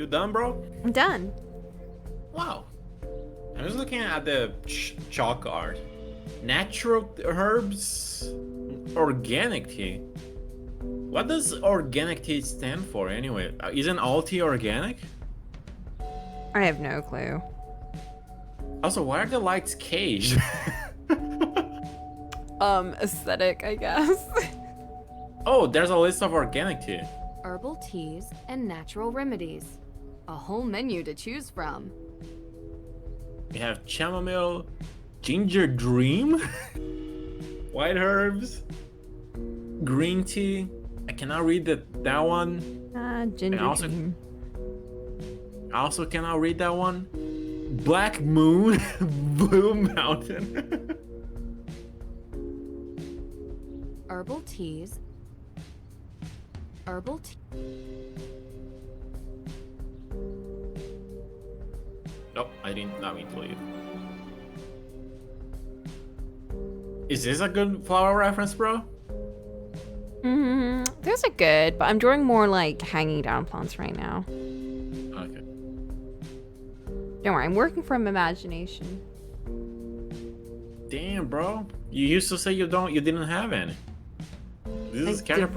You done, bro? I'm done. Wow. I'm just looking at the chalk art. Natural herbs, organic tea. What does organic tea stand for anyway? Isn't all tea organic? I have no clue. Also, why are the lights caged? Aesthetic, I guess. Oh, there's a list of organic tea. Herbal teas and natural remedies. A whole menu to choose from. We have chamomile, ginger dream, white herbs, green tea. I cannot read that one. Ginger dream. I also cannot read that one. Black moon, blue mountain. Herbal teas. Herbal tea. Nope, I did not mean to leave. Is this a good flower reference, bro? Those are good, but I'm drawing more like hanging down plants right now. Okay. Don't worry, I'm working from imagination. Damn, bro. You used to say you didn't have any. This is character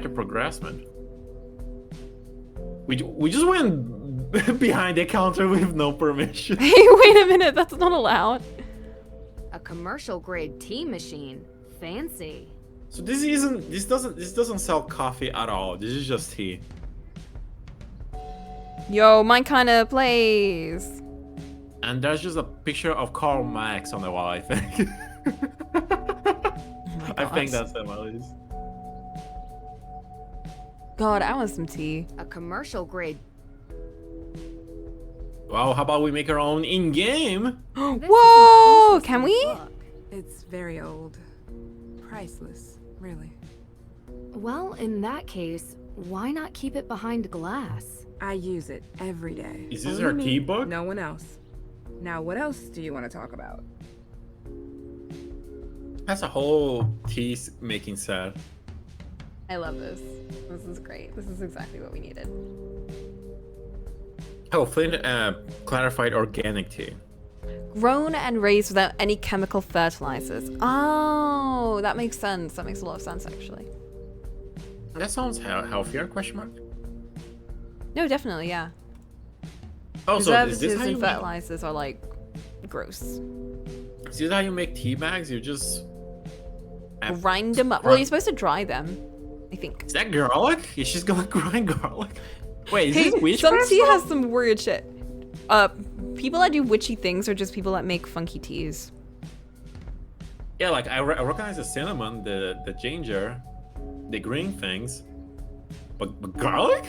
progressment. We just went behind the counter with no permission. Hey, wait a minute, that's not allowed. A commercial grade tea machine. Fancy. So this doesn't sell coffee at all. This is just tea. Yo, my kind of place. And there's just a picture of Karl Marx on the wall, I think. I think that's them at least. God, I want some tea. A commercial grade. Wow, how about we make our own in-game? Whoa, can we? It's very old. Priceless, really. Well, in that case, why not keep it behind glass? I use it every day. Is this our tea book? No one else. Now, what else do you want to talk about? That's a whole tea making set. I love this. This is great. This is exactly what we needed. Oh, Flint clarified organic tea. Grown and raised without any chemical fertilizers. Oh, that makes sense. That makes a lot of sense, actually. That sounds healthier, question mark? No, definitely, yeah. Oh, so is this Preservatives how you and make... fertilizers are like gross. Is this how you make tea bags? You just grind them up. Well, you're supposed to dry them, I think. Is that garlic? Is she gonna grind garlic? Wait, is Hey, this witchcraft? some tea has some weird shit. People that do witchy things are just people that make funky teas. Yeah, like I recognize the cinnamon, the ginger, the green things, but garlic?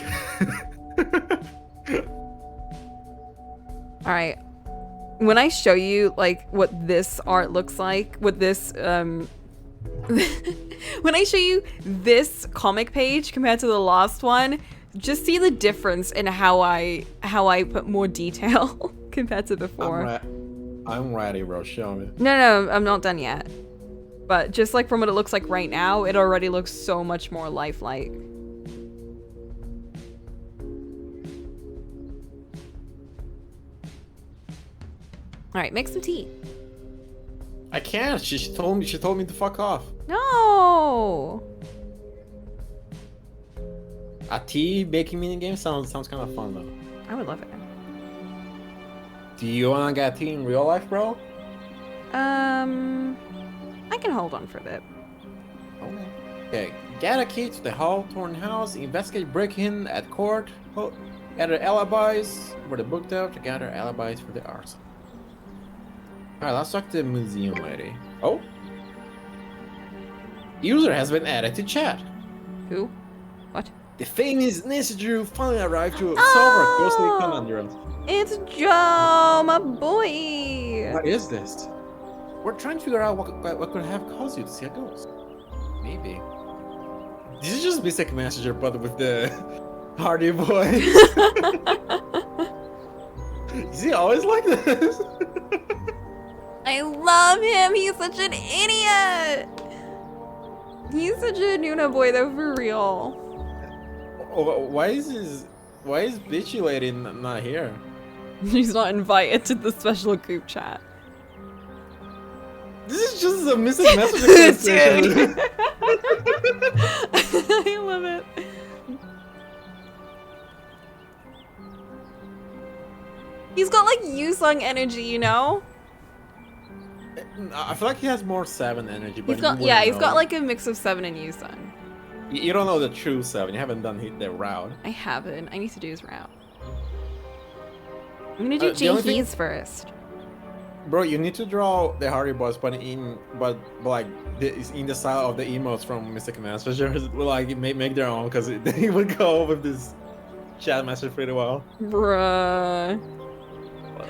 All right. When I show you like what this art looks like, what this when I show you this comic page compared to the last one, just see the difference in how I put more detail compared to before. I'm ready, bro. Show me. No, I'm not done yet. But just like from what it looks like right now, it already looks so much more lifelike. All right, make some tea. I can't. She told me to fuck off. No. A tea baking mini game sounds kind of fun though. I would love it. Do you wanna get tea in real life, bro? I can hold on for a bit. Okay. Get a key to the Hawthorne house. Investigate break-in at court. Gather alibis for the book dev to gather alibis for the arson. Alright, let's talk to the museum lady. Oh? User has been added to chat. Who? What? The famous Nancy Drew finally arrived to solve our ghostly conundrum. It's Joe, my boy. What is this? We're trying to figure out what could have caused you to see a ghost. Maybe. This is just Mystic Messenger, but with the Hardy voice. Is he always like this? I love him. He's such an idiot. He's such a Nuna boy, though, for real. Oh, why is Why is bitchy lady not here? She's not invited to the special group chat. This is just a missing message. Dude. I love it. He's got like Yusung energy, you know? I feel like he has more 7 energy, but He's got he's got like a mix of 7 and Yusung. You don't know the true 7. You haven't done the route. I haven't. I need to do his route. I'm gonna do Jae-hee's first. Bro, you need to draw the Hardy Boys, but like it's in the style of the emotes from Mystic Masters. Like make their own, because they would go with this chat message pretty well. Bruh.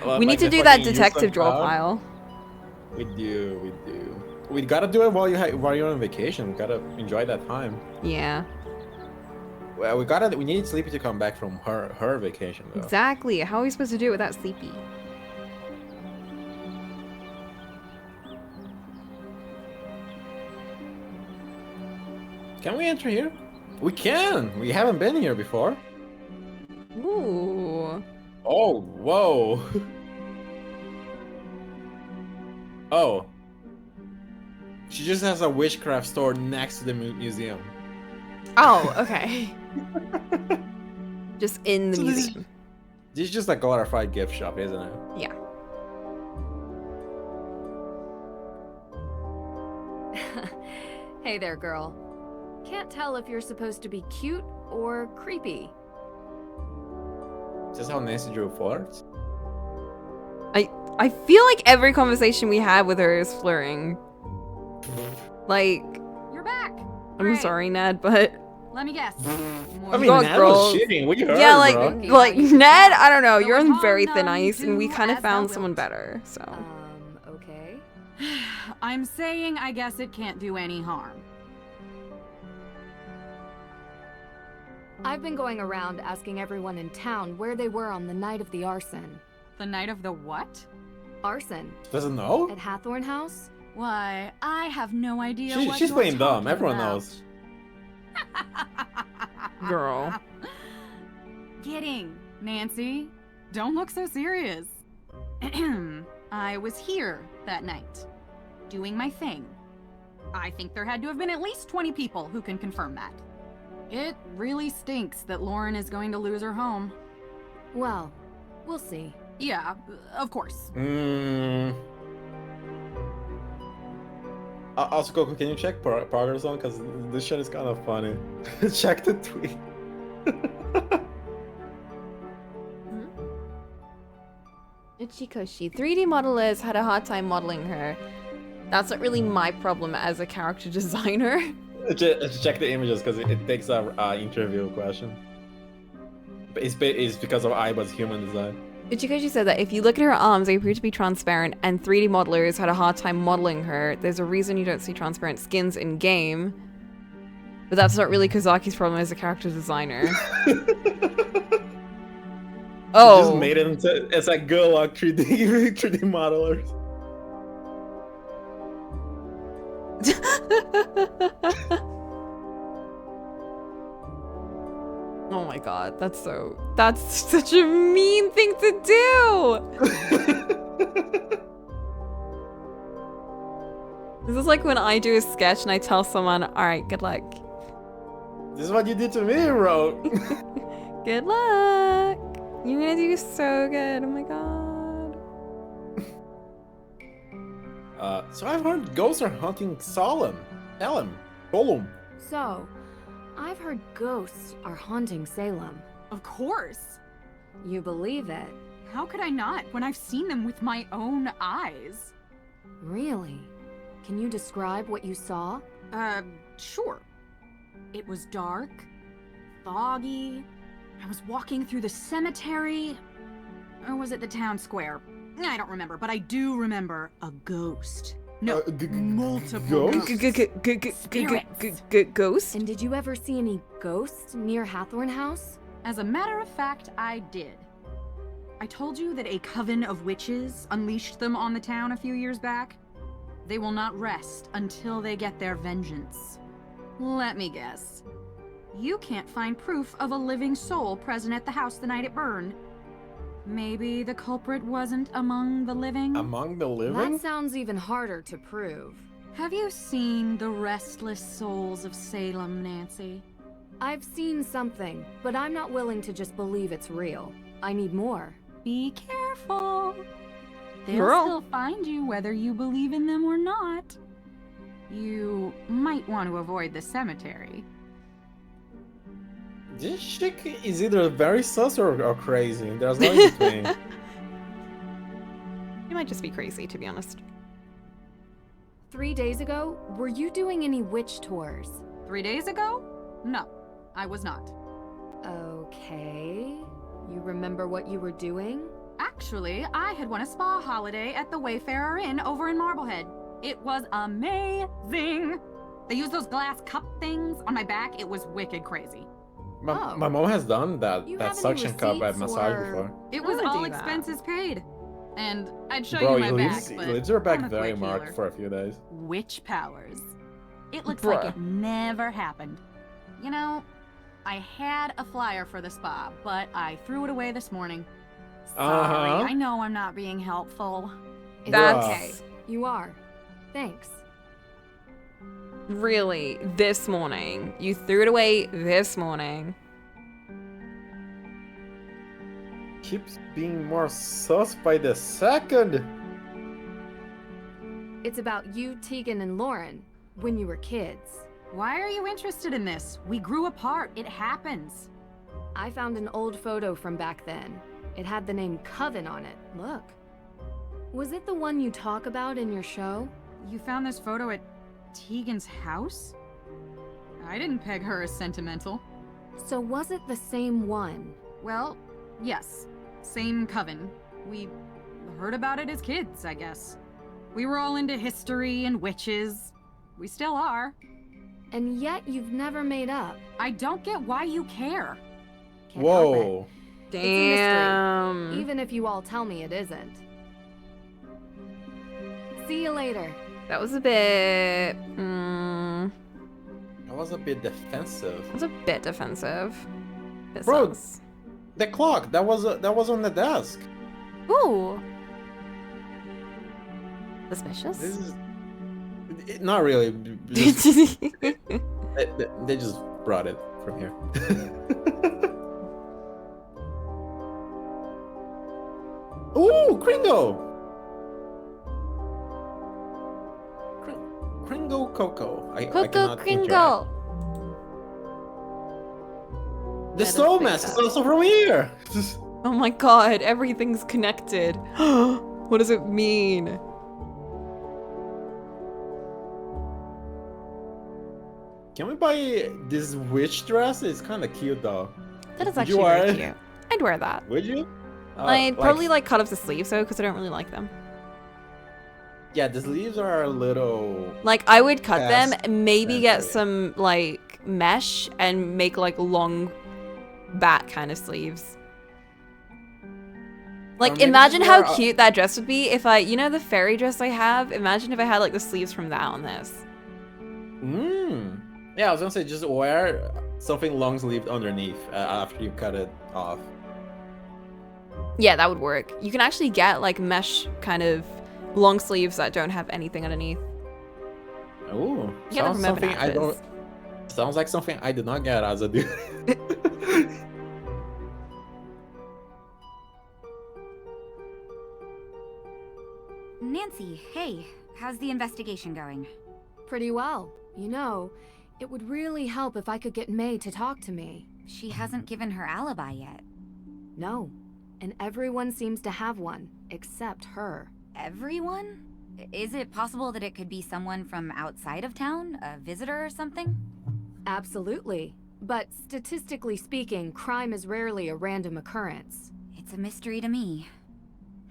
Well, we need to do that detective draw file. We do. We gotta do it while you're on vacation. We gotta enjoy that time. Yeah. Well, we need Sleepy to come back from her vacation though. Exactly. How are we supposed to do it without Sleepy? Can we enter here? We can! We haven't been here before. Ooh. Oh, whoa. Oh. She just has a witchcraft store next to the museum. Oh, okay. Just in the museum. This is just a glorified gift shop, isn't it? Yeah. Hey there, girl. Can't tell if you're supposed to be cute or creepy. Is this how Nancy Drew flirts? I feel like every conversation we have with her is flirting. Like, You're back. I'm Great. sorry, Ned, but Let me guess. I mean, Ned was shitting. We heard, yeah, like, bro. like Ned. I don't know. You're on very thin ice, and we kind of found someone better. So. Okay. I'm saying I guess it can't do any harm. I've been going around asking everyone in town where they were on the night of the arson. The night of the what? Arson. Doesn't know? At Hathorn House? Why, I have no idea what She's you're playing dumb. talking Everyone about. knows. Girl. Kidding, Nancy. Don't look so serious. I was here that night, doing my thing. I think there had to have been at least 20 people who can confirm that. It really stinks that Lauren is going to lose her home. Well, we'll see. Yeah, of course. Also, Coco, can you check progress on? Because this shit is kind of funny. Check the tweet. Ichikoshi. 3D modelers had a hard time modeling her. That's not really my problem as a character designer. Check the images because it takes a interview question. But it's because of Aiba's human design. Ichikoshi said that if you look at her arms, they appear to be transparent, and 3D modelers had a hard time modeling her. There's a reason you don't see transparent skins in game. But that's not really Kazaki's problem as a character designer. Oh. She just made it into it's like good luck 3D modelers. Oh my god, that's such a mean thing to do! This is like when I do a sketch and I tell someone, alright, good luck. This is what you did to me, bro. Good luck! You're gonna do so good, oh my god. So I've heard ghosts are hunting Salem. So, I've heard ghosts are haunting Salem. Of course. You believe it? How could I not when I've seen them with my own eyes? Really? Can you describe what you saw? Sure. It was dark, foggy. I was walking through the cemetery. Or was it the town square? I don't remember, but I do remember a ghost. No, multiple ghosts? And did you ever see any ghosts near Hathorn House? As a matter of fact, I did. I told you that a coven of witches unleashed them on the town a few years back. They will not rest until they get their vengeance. Let me guess. You can't find proof of a living soul present at the house the night it burned. Maybe the culprit wasn't among the living? Among the living? That sounds even harder to prove. Have you seen The Restless Souls of Salem, Nancy? I've seen something, but I'm not willing to just believe it's real. I need more. Be careful. They'll Girl. still find you whether you believe in them or not. You might want to avoid the cemetery. This chick is either very sus or crazy. There's no in between. You might just be crazy, to be honest. 3 days ago, were you doing any witch tours? 3 days ago? No, I was not. Okay. You remember what you were doing? Actually, I had won a spa holiday at the Wayfarer Inn over in Marblehead. It was amazing. They used those glass cup things on my back. It was wicked crazy. My mom has done that You that have any suction cup at receipts massage or- before. It I was would all do that. expenses paid. And I'd show Bro, you my your back, leaves, but leaves your I'm back a very quick marked healer. for a few days. Witch powers. It looks Bruh. like it never happened. You know, I had a flyer for the spa, but I threw it away this morning. Sorry, Uh-huh. I know I'm not being helpful. It's That's- okay. You are. Thanks. Really, this morning. You threw it away this morning. Keeps being more sus by the second. It's about you, Tegan, and Lauren, when you were kids. Why are you interested in this? We grew apart. It happens. I found an old photo from back then. It had the name Coven on it. Look. Was it the one you talk about in your show? You found this photo at Tegan's house? I didn't peg her as sentimental. So was it the same one? Well, yes. Same coven. We heard about it as kids, I guess. We were all into history and witches. We still are. And yet you've never made up. I don't get why you care. Can't help it. Whoa. It's a mystery, Damn. even if you all tell me it isn't. See you later. That was a bit. That was a bit defensive. That was a bit defensive. Bit Bro, sus. the clock that was on the desk. Ooh. Suspicious? This is not really. They just brought it from here. Ooh, Kringo! Kringo Coco. I Coco cannot interact. Kringle. The That is soul big mask is up. also from here. Oh my god, everything's connected. What does it mean? Can we buy this witch dress? It's kind of cute though. That is Would actually you wear very it? cute. I'd wear that. Would you? I'd probably like cut off the sleeves though, because I don't really like them. Yeah, the sleeves are a little. Like I would cut Past them, and maybe get century. some like mesh and make like long back kind of sleeves. Like maybe imagine just how wear a- cute that dress would be if I, you know the fairy dress I have? Imagine if I had like the sleeves from that on this. Mmm. Yeah, I was gonna say just wear something long sleeved underneath after you cut it off. Yeah, that would work. You can actually get like mesh kind of long sleeves that don't have anything underneath. Ooh, You get them sounds from something Urban I don't. Outfitters. Sounds like something I did not get as a dude. Nancy, hey, how's the investigation going? Pretty well. You know, it would really help if I could get May to talk to me. She hasn't given her alibi yet. No. And everyone seems to have one, except her. Everyone? Is it possible that it could be someone from outside of town? A visitor or something? Absolutely. But statistically speaking, crime is rarely a random occurrence. It's a mystery to me.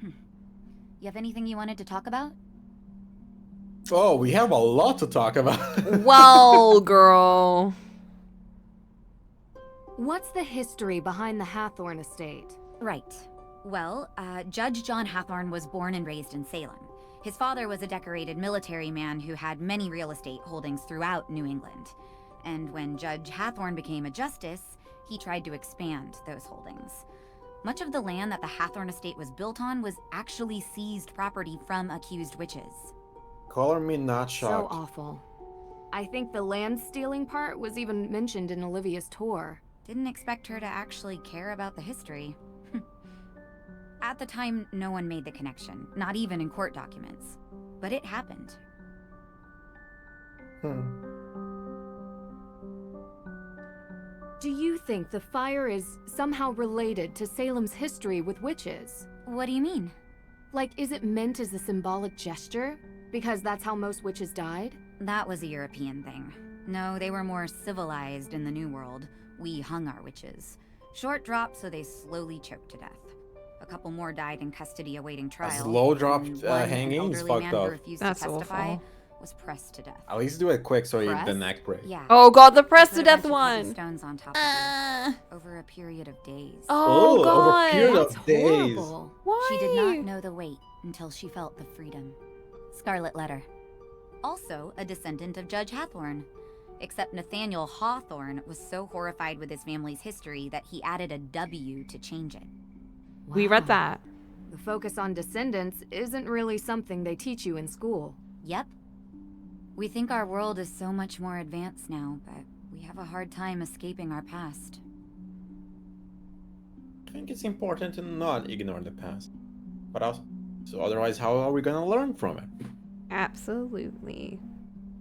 You have anything you wanted to talk about? Oh, we have a lot to talk about. Well, girl. What's the history behind the Hathorn estate? Right. Well, Judge John Hathorn was born and raised in Salem. His father was a decorated military man who had many real estate holdings throughout New England. And when Judge Hathorn became a justice, he tried to expand those holdings. Much of the land that the Hathorn estate was built on was actually seized property from accused witches. Color me not So shocked. awful. I think the land stealing part was even mentioned in Olivia's tour. Didn't expect her to actually care about the history. At the time, no one made the connection, not even in court documents. But it happened. Do you think the fire is somehow related to Salem's history with witches? What do you mean? Like, is it meant as a symbolic gesture? Because that's how most witches died? That was a European thing. No, they were more civilized in the New World. We hung our witches. Short drop so they slowly choked to death. A couple more died in custody awaiting trial. Slow drop and one hanging is elderly fucked man who up. refused That's to testify awful. was pressed to death. At least do it quick so you the Press? neck break. Yeah. Oh god, the press to Put a death bunch of heavy one. stones on top of it over a period of days. Oh, over a god. period That's of days. horrible. Why? She did not know the weight until she felt the freedom. Scarlet Letter. Also a descendant of Judge Hathorn. Except Nathaniel Hawthorne was so horrified with his family's history that he added a W to change it. We read Wow. that. The focus on descendants isn't really something they teach you in school. Yep. We think our world is so much more advanced now, but we have a hard time escaping our past. I think it's important to not ignore the past. But also, so otherwise, how are we gonna learn from it? Absolutely.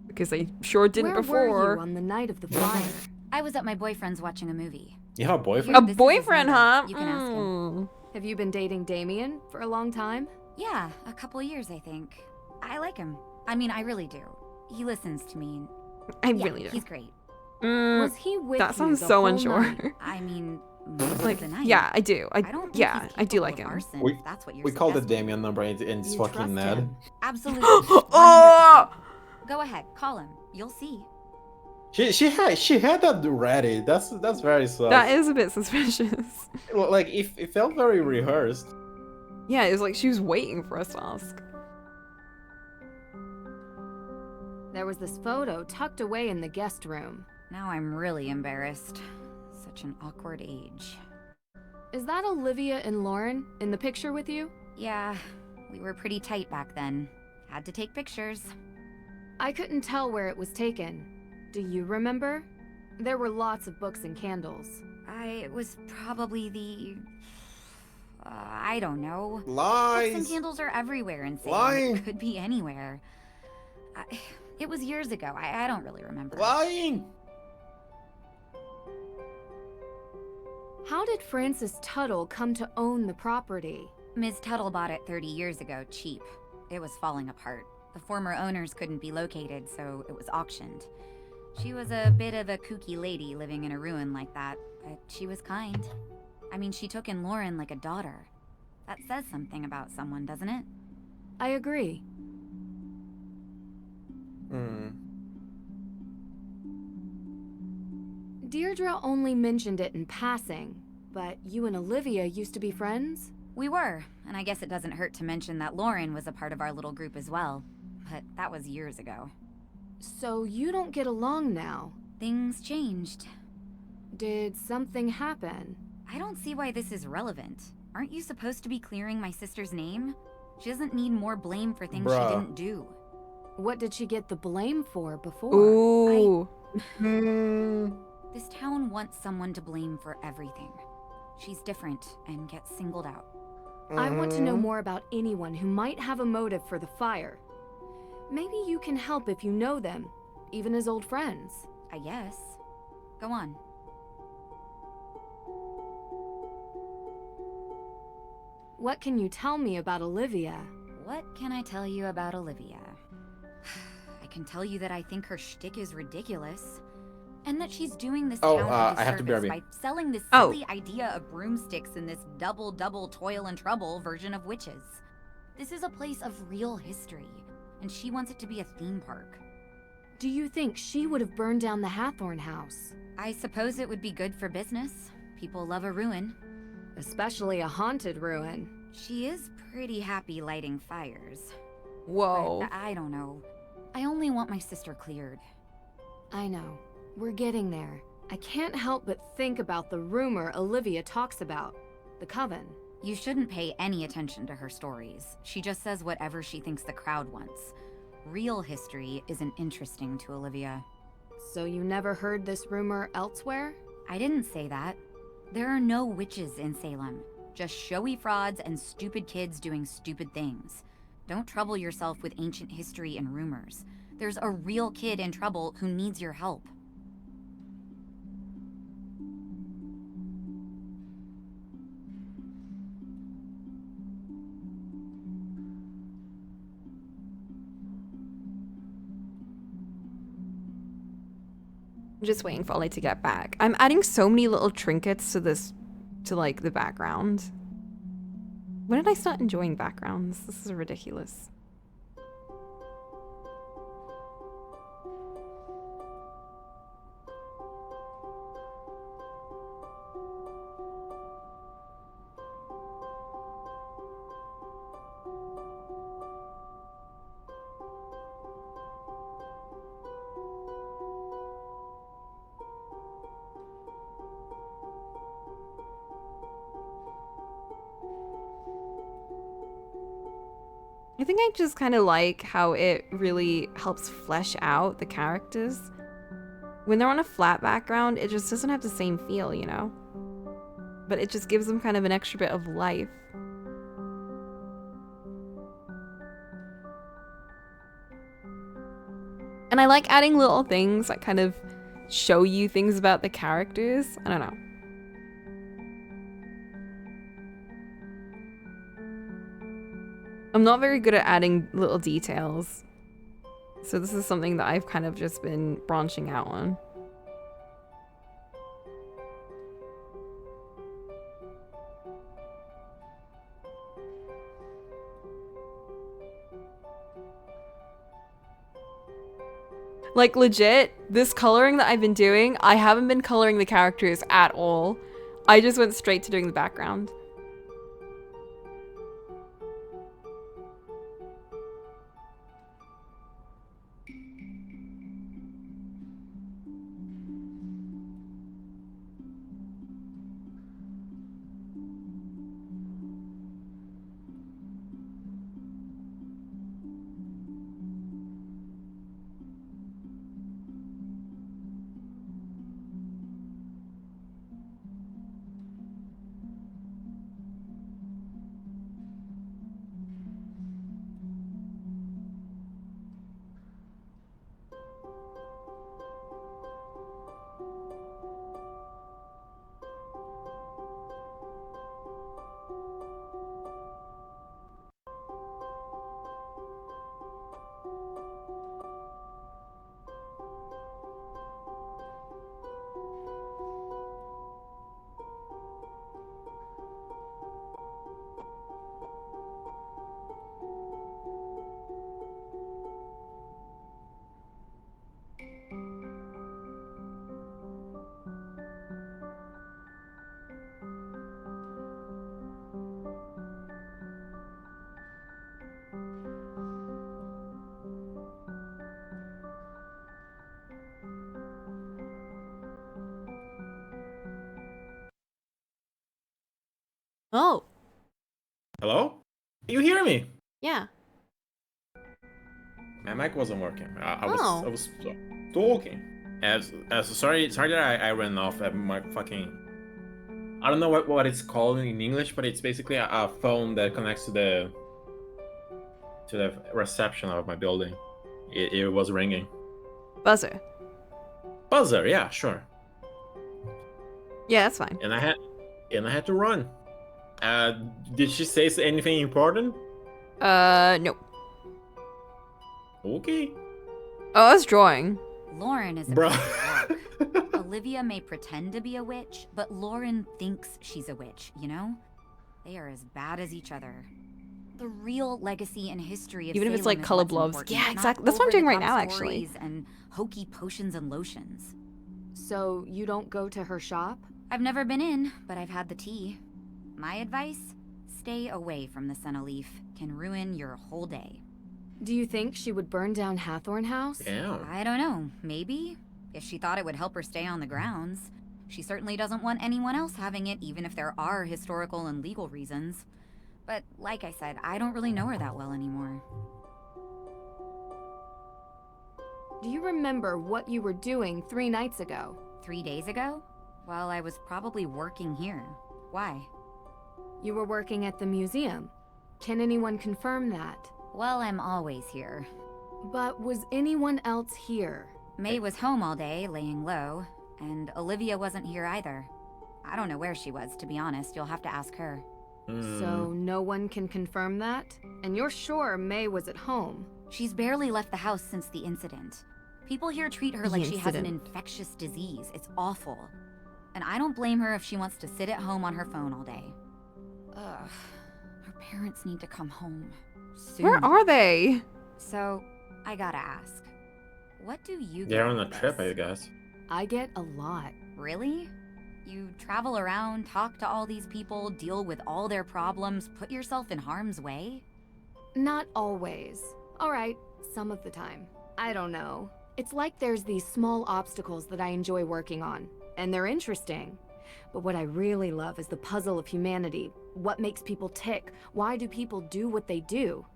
Because I sure didn't Where before. were you on the night of the fire? I was at my boyfriend's watching a movie. You have a boyfriend? A This is his boyfriend, number. huh? You can ask him. Mm. Have you been dating Damien for a long time? Yeah, a couple years, I think. I like him. I mean, I really do. He listens to me. I Yeah, really do. he's great. Was he with That you sounds the so whole unsure. night? I mean, most Like, of the night. yeah, I do. I don't think yeah, he's I do capable like of him. arson, We, if that's what you're we call the suggesting. Damien number and it's You fucking trust Ned. him. Absolutely. Oh! 100%. Go ahead, call him. You'll see. She had that ready. That's very sus. That is a bit suspicious. Like it felt very rehearsed. Yeah, it was like she was waiting for us to ask. There was this photo tucked away in the guest room. Now I'm really embarrassed. Such an awkward age. Is that Olivia and Lauren in the picture with you? Yeah, we were pretty tight back then. Had to take pictures. I couldn't tell where it was taken. Do you remember? There were lots of books and candles. It was probably the... I don't know. Lies. Books and candles are everywhere in Salem. Lying. It could be anywhere. It was years ago. I don't really remember. Lying. How did Frances Tuttle come to own the property? Ms. Tuttle bought it 30 years ago, cheap. It was falling apart. The former owners couldn't be located, so it was auctioned. She was a bit of a kooky lady living in a ruin like that, but she was kind. I mean, she took in Lauren like a daughter. That says something about someone, doesn't it? I agree. Deirdre only mentioned it in passing, but you and Olivia used to be friends? We were, and I guess it doesn't hurt to mention that Lauren was a part of our little group as well. But that was years ago. So you don't get along now? Things changed. Did something happen? I don't see why this is relevant. Aren't you supposed to be clearing my sister's name? She doesn't need more blame for things Bruh. she didn't do. What did she get the blame for before? Ooh. This town wants someone to blame for everything. She's different and gets singled out. I want to know more about anyone who might have a motive for the fire. Maybe you can help if you know them, even as old friends. I guess. Go on. What can you tell me about Olivia? What can I tell you about Olivia? I can tell you that I think her shtick is ridiculous. And that she's doing this town a I have to disservice BRB. by selling this silly idea of broomsticks in this double toil and trouble version of witches. This is a place of real history, and she wants it to be a theme park. Do you think she would have burned down the Hathorn house? I suppose it would be good for business. People love a ruin. Especially a haunted ruin. She is pretty happy lighting fires. Whoa. But I don't know. I only want my sister cleared. I know. We're getting there. I can't help but think about the rumor Olivia talks about. The coven. You shouldn't pay any attention to her stories. She just says whatever she thinks the crowd wants. Real history isn't interesting to Olivia. So you never heard this rumor elsewhere? I didn't say that. There are no witches in Salem. Just showy frauds and stupid kids doing stupid things. Don't trouble yourself with ancient history and rumors. There's a real kid in trouble who needs your help. I'm just waiting for Ollie to get back. I'm adding so many little trinkets to this, to like the background. When did I start enjoying backgrounds? This is ridiculous. I think I just kind of like how it really helps flesh out the characters. When they're on a flat background, it just doesn't have the same feel, you know? But it just gives them kind of an extra bit of life. And I like adding little things that kind of show you things about the characters. I don't know. I'm not very good at adding little details. So this is something that I've kind of just been branching out on. Like legit, this coloring that I've been doing, I haven't been coloring the characters at all. I just went straight to doing the background. Oh. Hello? You hear me? Yeah. My mic wasn't working. I Oh. was talking. Sorry that I ran off at my fucking. I don't know what it's called in English, but it's basically a phone that connects to the reception of my building. It was ringing. Buzzer. Buzzer, yeah, sure. Yeah, that's fine. And I had to run. Did she say anything important? No. Okay. Oh, I was drawing. Lauren is a Bruh. piece of work. Olivia may pretend to be a witch, but Lauren thinks she's a witch, you know? They are as bad as each other. The real legacy and history of Even if it's Salem like is color what's blobs. important, Yeah, not exactly. That's what I'm doing right now, over-the-top actually. stories and hokey potions and lotions. So you don't go to her shop? I've never been in, but I've had the tea. My advice? Stay away from the Sunaleaf. Can ruin your whole day. Do you think she would burn down Hathorn House? Yeah. I don't know. Maybe? If she thought it would help her stay on the grounds. She certainly doesn't want anyone else having it, even if there are historical and legal reasons. But like I said, I don't really know her that well anymore. Do you remember what you were doing 3 nights ago? 3 days ago? Well, I was probably working here. Why? You were working at the museum. Can anyone confirm that? Well, I'm always here. But was anyone else here? May was home all day, laying low, and Olivia wasn't here either. I don't know where she was, to be honest. You'll have to ask her. So no one can confirm that? And you're sure May was at home? She's barely left the house since the incident. People here treat her like she has an infectious disease. It's awful. And I don't blame her if she wants to sit at home on her phone all day. Ugh. Her parents need to come home. Soon. Where are they? So, I gotta ask. What do you They're get on a from trip, this? I guess. I get a lot. Really? You travel around, talk to all these people, deal with all their problems, put yourself in harm's way? Not always. Alright, some of the time. I don't know. It's like there's these small obstacles that I enjoy working on, and they're interesting. But what I really love is the puzzle of humanity. What makes people tick? Why do people do what they do?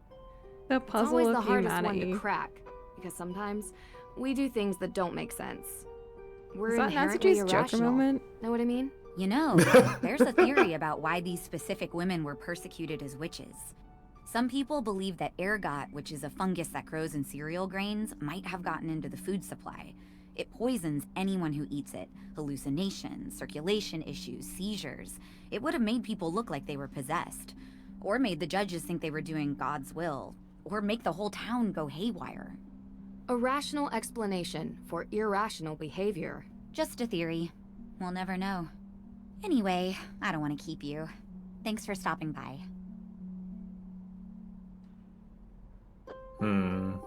The puzzle it's always of the hardest humanity. one to crack, because sometimes we do things that don't make sense. We're Is that inherently Natsuki's Joker irrational. moment? Know what I mean? You know, there's a theory about why these specific women were persecuted as witches. Some people believe that ergot, which is a fungus that grows in cereal grains, might have gotten into the food supply. It poisons anyone who eats it. Hallucinations, circulation issues, seizures. It would have made people look like they were possessed. Or made the judges think they were doing God's will. Or make the whole town go haywire. A rational explanation for irrational behavior. Just a theory. We'll never know. Anyway, I don't want to keep you. Thanks for stopping by. Can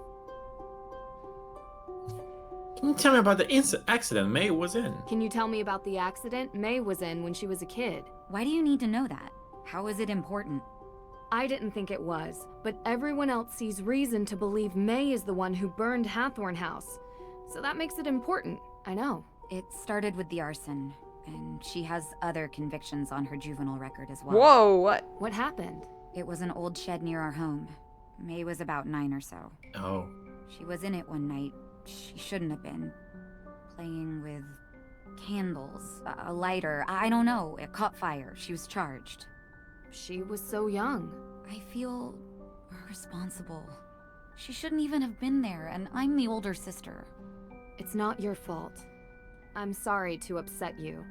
you tell me about the accident May was in? Can you tell me about the accident May was in when she was a kid? Why do you need to know that? How is it important? I didn't think it was, but everyone else sees reason to believe May is the one who burned Hathorn House. So that makes it important, I know. It started with the arson, and she has other convictions on her juvenile record as well. Whoa, what? What happened? It was an old shed near our home. May was about 9 or so. Oh. She was in it one night. She shouldn't have been. Playing with candles, a lighter, I don't know. It caught fire. She was charged. She was so young. I feel responsible. She shouldn't even have been there, and I'm the older sister. It's not your fault. I'm sorry to upset you.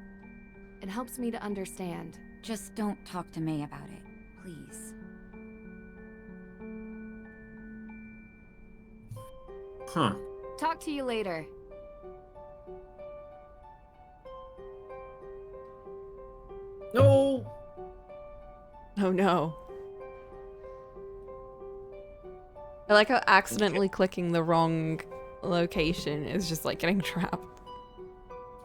It helps me to understand. Just don't talk to May about it, please. Huh. Talk to you later. No! Oh no. I like how accidentally clicking the wrong location is just like getting trapped.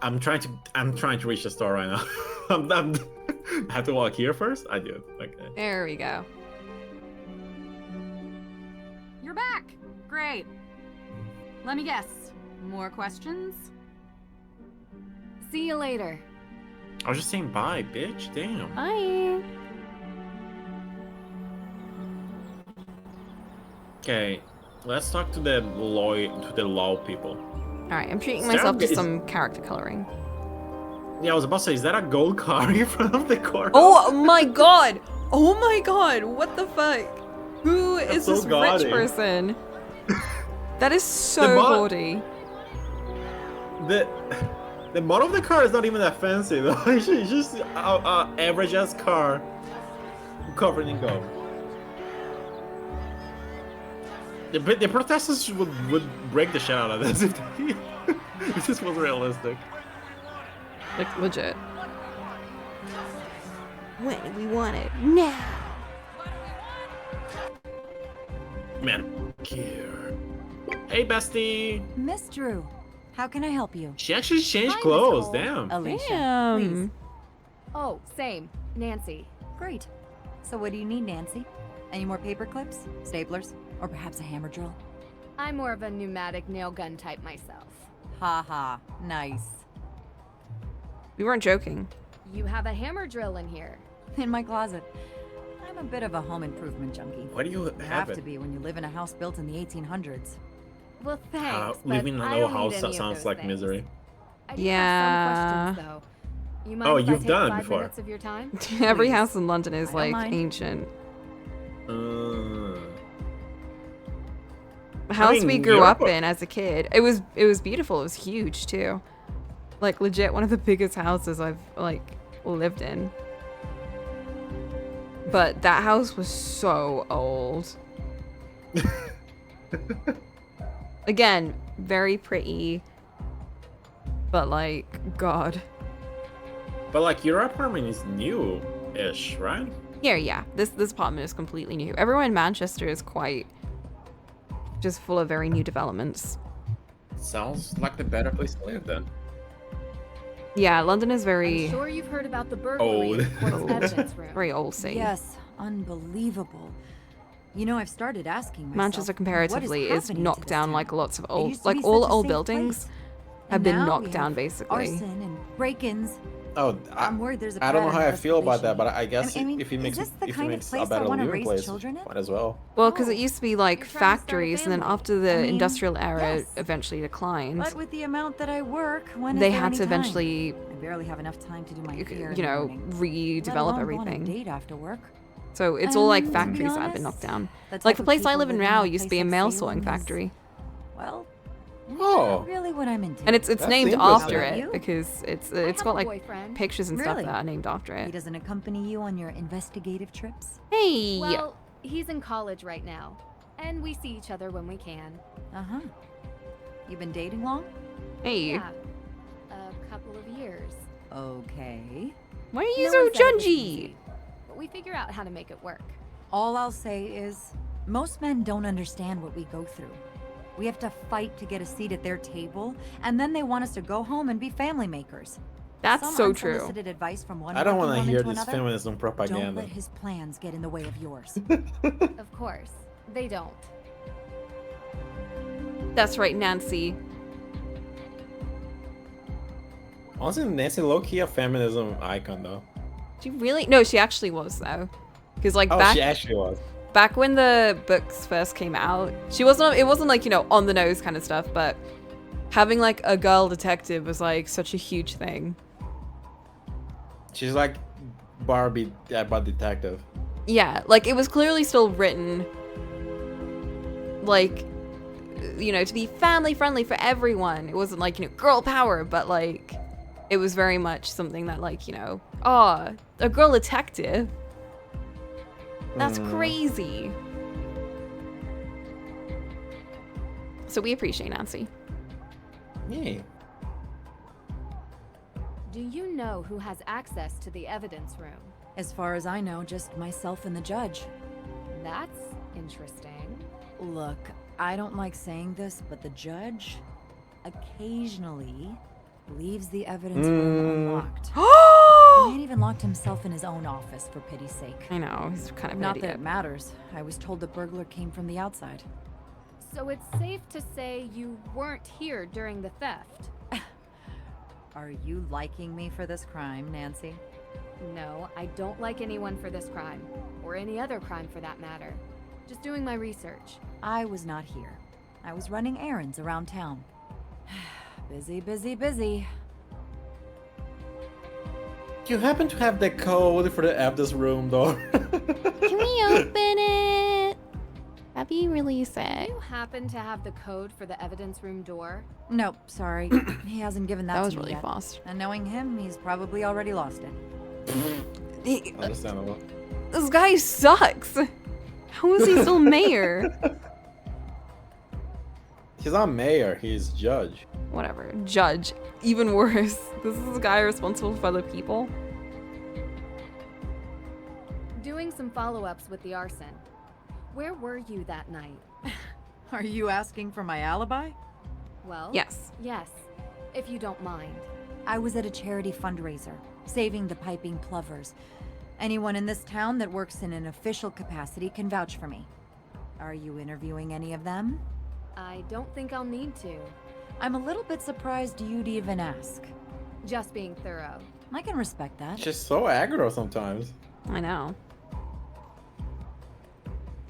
I'm trying to reach the store right now. I have to walk here first? I do. Okay. There we go. You're back! Great. Let me guess. More questions? See you later. I was just saying bye, bitch. Damn. Bye. Okay, let's talk to the law people. Alright, I'm treating myself to some character coloring. Yeah, I was about to say, is that a gold car in front of the courthouse? Oh my god! Oh my god! What the fuck? Who is so this gaudy. rich person? That is so gaudy. The model of the car is not even that fancy though. It's just average ass car covered in gold. The protesters would break the shit out of this if this was realistic. Like legit. When do we want it? Now. Man, here. Hey, bestie. Miss Drew, how can I help you? She actually changed clothes. Damn. Alicia, please. Oh, same. Nancy. Great. So what do you need, Nancy? Any more paper clips, staplers, or perhaps a hammer drill? I'm more of a pneumatic nail gun type myself. Haha, nice. We weren't joking. You have a hammer drill in here. In my closet. I'm a bit of a home improvement junkie. Why do you have it? to be when you live in a house built in the 1800s. Well, thanks. Living in but an I old don't need house any of sounds those like things. misery. I do Yeah. have some questions, though. You mind Oh, if I you've take done it 5 before. minutes of your time? Every house in London is I don't like mind. ancient. Uh, The house mean, we grew Europe- up in as a kid, it was beautiful. It was huge too. Like legit one of the biggest houses I've like lived in. But that house was so old. Again, very pretty. But like, God. But like your apartment is new-ish, right? Yeah. This apartment is completely new. Everyone in Manchester is quite just full of very new developments. Sounds like the better place to live then. Yeah, London is very I'm sure you've heard about the burglary in the court's evidence room. very old city. Yes, unbelievable. You know, I've started asking myself, Manchester comparatively what is happening to knocked this down town? like lots of It old, used to like be all such a old safe buildings place. have And been now knocked we down have basically. Arson and break-ins. Oh, I'm worried there's a I don't know how I pattern of feel about that, escalation but here. I guess I mean, if it is makes this the if it kind of makes a place I better wanna living raise place, children in? might as well. Well, because it used to be like You're trying to start a factories, and then family. after the I mean, industrial era yes. eventually declined, But with the amount that I work, when is they there had any to time? eventually, I barely have enough time to do my hair in you the know, morning, let redevelop alone go on a everything. date after work. So it's all like And to be factories that have been knocked honest, down. the Like type the of place I people live in living now a used to place be a like mail Salem sorting is, factory. Well, Oh, not really what I'm into. And it's That's named interesting. after How about it you? because it's have got a like boyfriend. pictures and stuff Really? that are named after He it. doesn't accompany you on your investigative trips? Hey! Well, he's in college right now, and we see each other when we can. Uh-huh. You been dating long? Hey! Yeah, a couple of years. Okay. Why are you No so one said it was judgy? easy, but we figure out how to make it work. All I'll say is, most men don't understand what we go through. We have to fight to get a seat at their table, and then they want us to go home and be family makers. That's Some so true. unsolicited advice from one I don't want to hear to this another. feminism Don't propaganda. let his plans get in the way of yours. Of course, they don't. That's right, Nancy. Honestly, Nancy low-key a feminism icon though. She really? No, she actually was though. Because like Oh, back she actually was. back when the books first came out, she wasn't. It wasn't like, you know, on the nose kind of stuff, but having like a girl detective was like such a huge thing. She's like Barbie, but detective. Yeah, like it was clearly still written like, you know, to be family friendly for everyone. It wasn't like, you know, girl power, but like it was very much something that like, you know, oh, a girl detective. That's crazy. So we appreciate Nancy. Yeah. Do you know who has access to the evidence room? As far as I know, just myself and the judge. That's interesting. Look, I don't like saying this, but the judge occasionally leaves the evidence room unlocked. The man even locked himself in his own office, for pity's sake. I know, he's kind of an Not that idiot. it matters. I was told the burglar came from the outside. So it's safe to say you weren't here during the theft? Are you liking me for this crime, Nancy? No, I don't like anyone for this crime. Or any other crime for that matter. Just doing my research. I was not here. I was running errands around town. Busy, busy, busy. Do you happen to have the code for the evidence room door? Can we open it? That'd be really Do sad. you happen to have the code for the evidence room door? Nope, sorry. He hasn't given that That to was me really yet. fast. And knowing him, he's probably already lost it. Understandable. This guy sucks. How is he still mayor? He's not mayor, he's judge. Whatever. Judge. Even worse. This is a guy responsible for other people. Doing some follow-ups with the arson. Where were you that night? Are you asking for my alibi? Well, Yes. Yes, if you don't mind. I was at a charity fundraiser, saving the piping plovers. Anyone in this town that works in an official capacity can vouch for me. Are you interviewing any of them? I don't think I'll need to. I'm a little bit surprised you'd even ask. Just being thorough. I can respect that. She's so aggro sometimes. I know.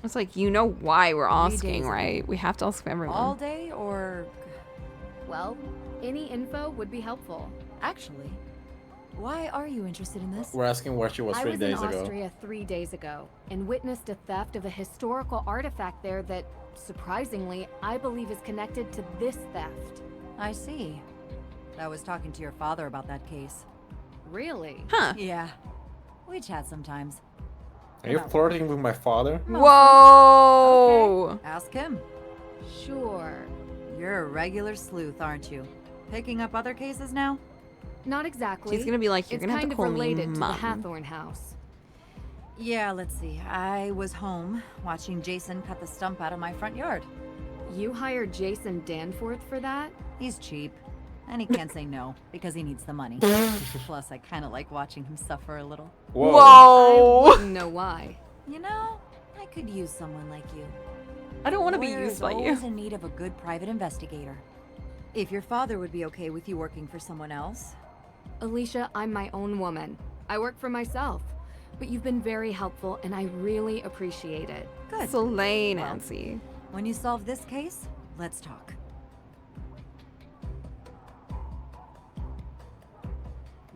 It's like, you know why we're 3 asking, days ago. right? We have to ask everyone. All day or... Well, any info would be helpful. Actually, why are you interested in this? We're asking where she was 3 days I was in ago. Austria 3 days ago and witnessed a theft of a historical artifact there that, surprisingly, I believe is connected to this theft. I see. I was talking to your father about that case. Really? Huh. Yeah. We chat sometimes. Are you flirting with my father? Whoa! Okay. Ask him. Sure. You're a regular sleuth, aren't you? Picking up other cases now? Not exactly. She's gonna be like, you're It's gonna have kind to of call me related to the Mom. Hathorn house. Yeah, let's see. I was home watching Jason cut the stump out of my front yard. You hired Jason Danforth for that? He's cheap. And he can't say no, because he needs the money. Plus, I kind of like watching him suffer a little. Whoa! I wouldn't know why. You know, I could use someone like you. I don't want to be Lawyer used is by you. always in need of a good private investigator. If your father would be okay with you working for someone else. Alicia, I'm my own woman. I work for myself. But you've been very helpful, and I really appreciate it. Good. Slay, Nancy. When you solve this case, let's talk.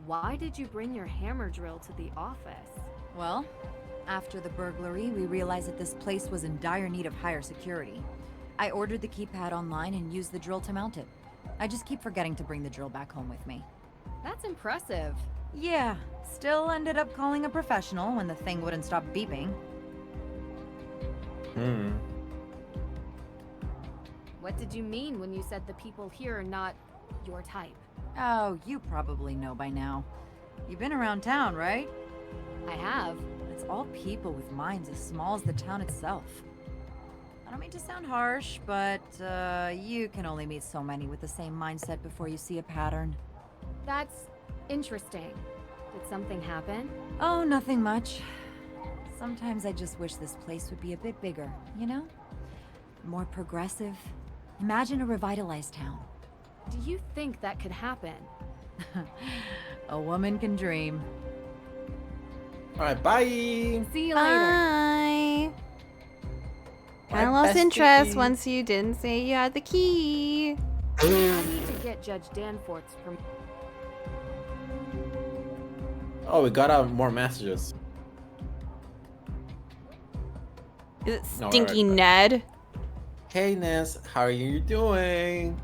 Why did you bring your hammer drill to the office? Well, after the burglary, we realized that this place was in dire need of higher security. I ordered the keypad online and used the drill to mount it. I just keep forgetting to bring the drill back home with me. That's impressive. Yeah, still ended up calling a professional when the thing wouldn't stop beeping. What did you mean when you said the people here are not your type? Oh, you probably know by now. You've been around town, right? I have. It's all people with minds as small as the town itself. I don't mean to sound harsh, but you can only meet so many with the same mindset before you see a pattern. That's interesting. Did something happen? Oh, nothing much. Sometimes I just wish this place would be a bit bigger, you know? More progressive. Imagine a revitalized town. Do you think that could happen? A woman can dream. Alright, bye! See you later. Bye. Bye, I lost bestie. interest once you didn't say you had the key. I need to get Judge Danforth's permission. Oh, we got more messages. Is it No, Stinky alright, Ned? Hey Ness, how are you doing?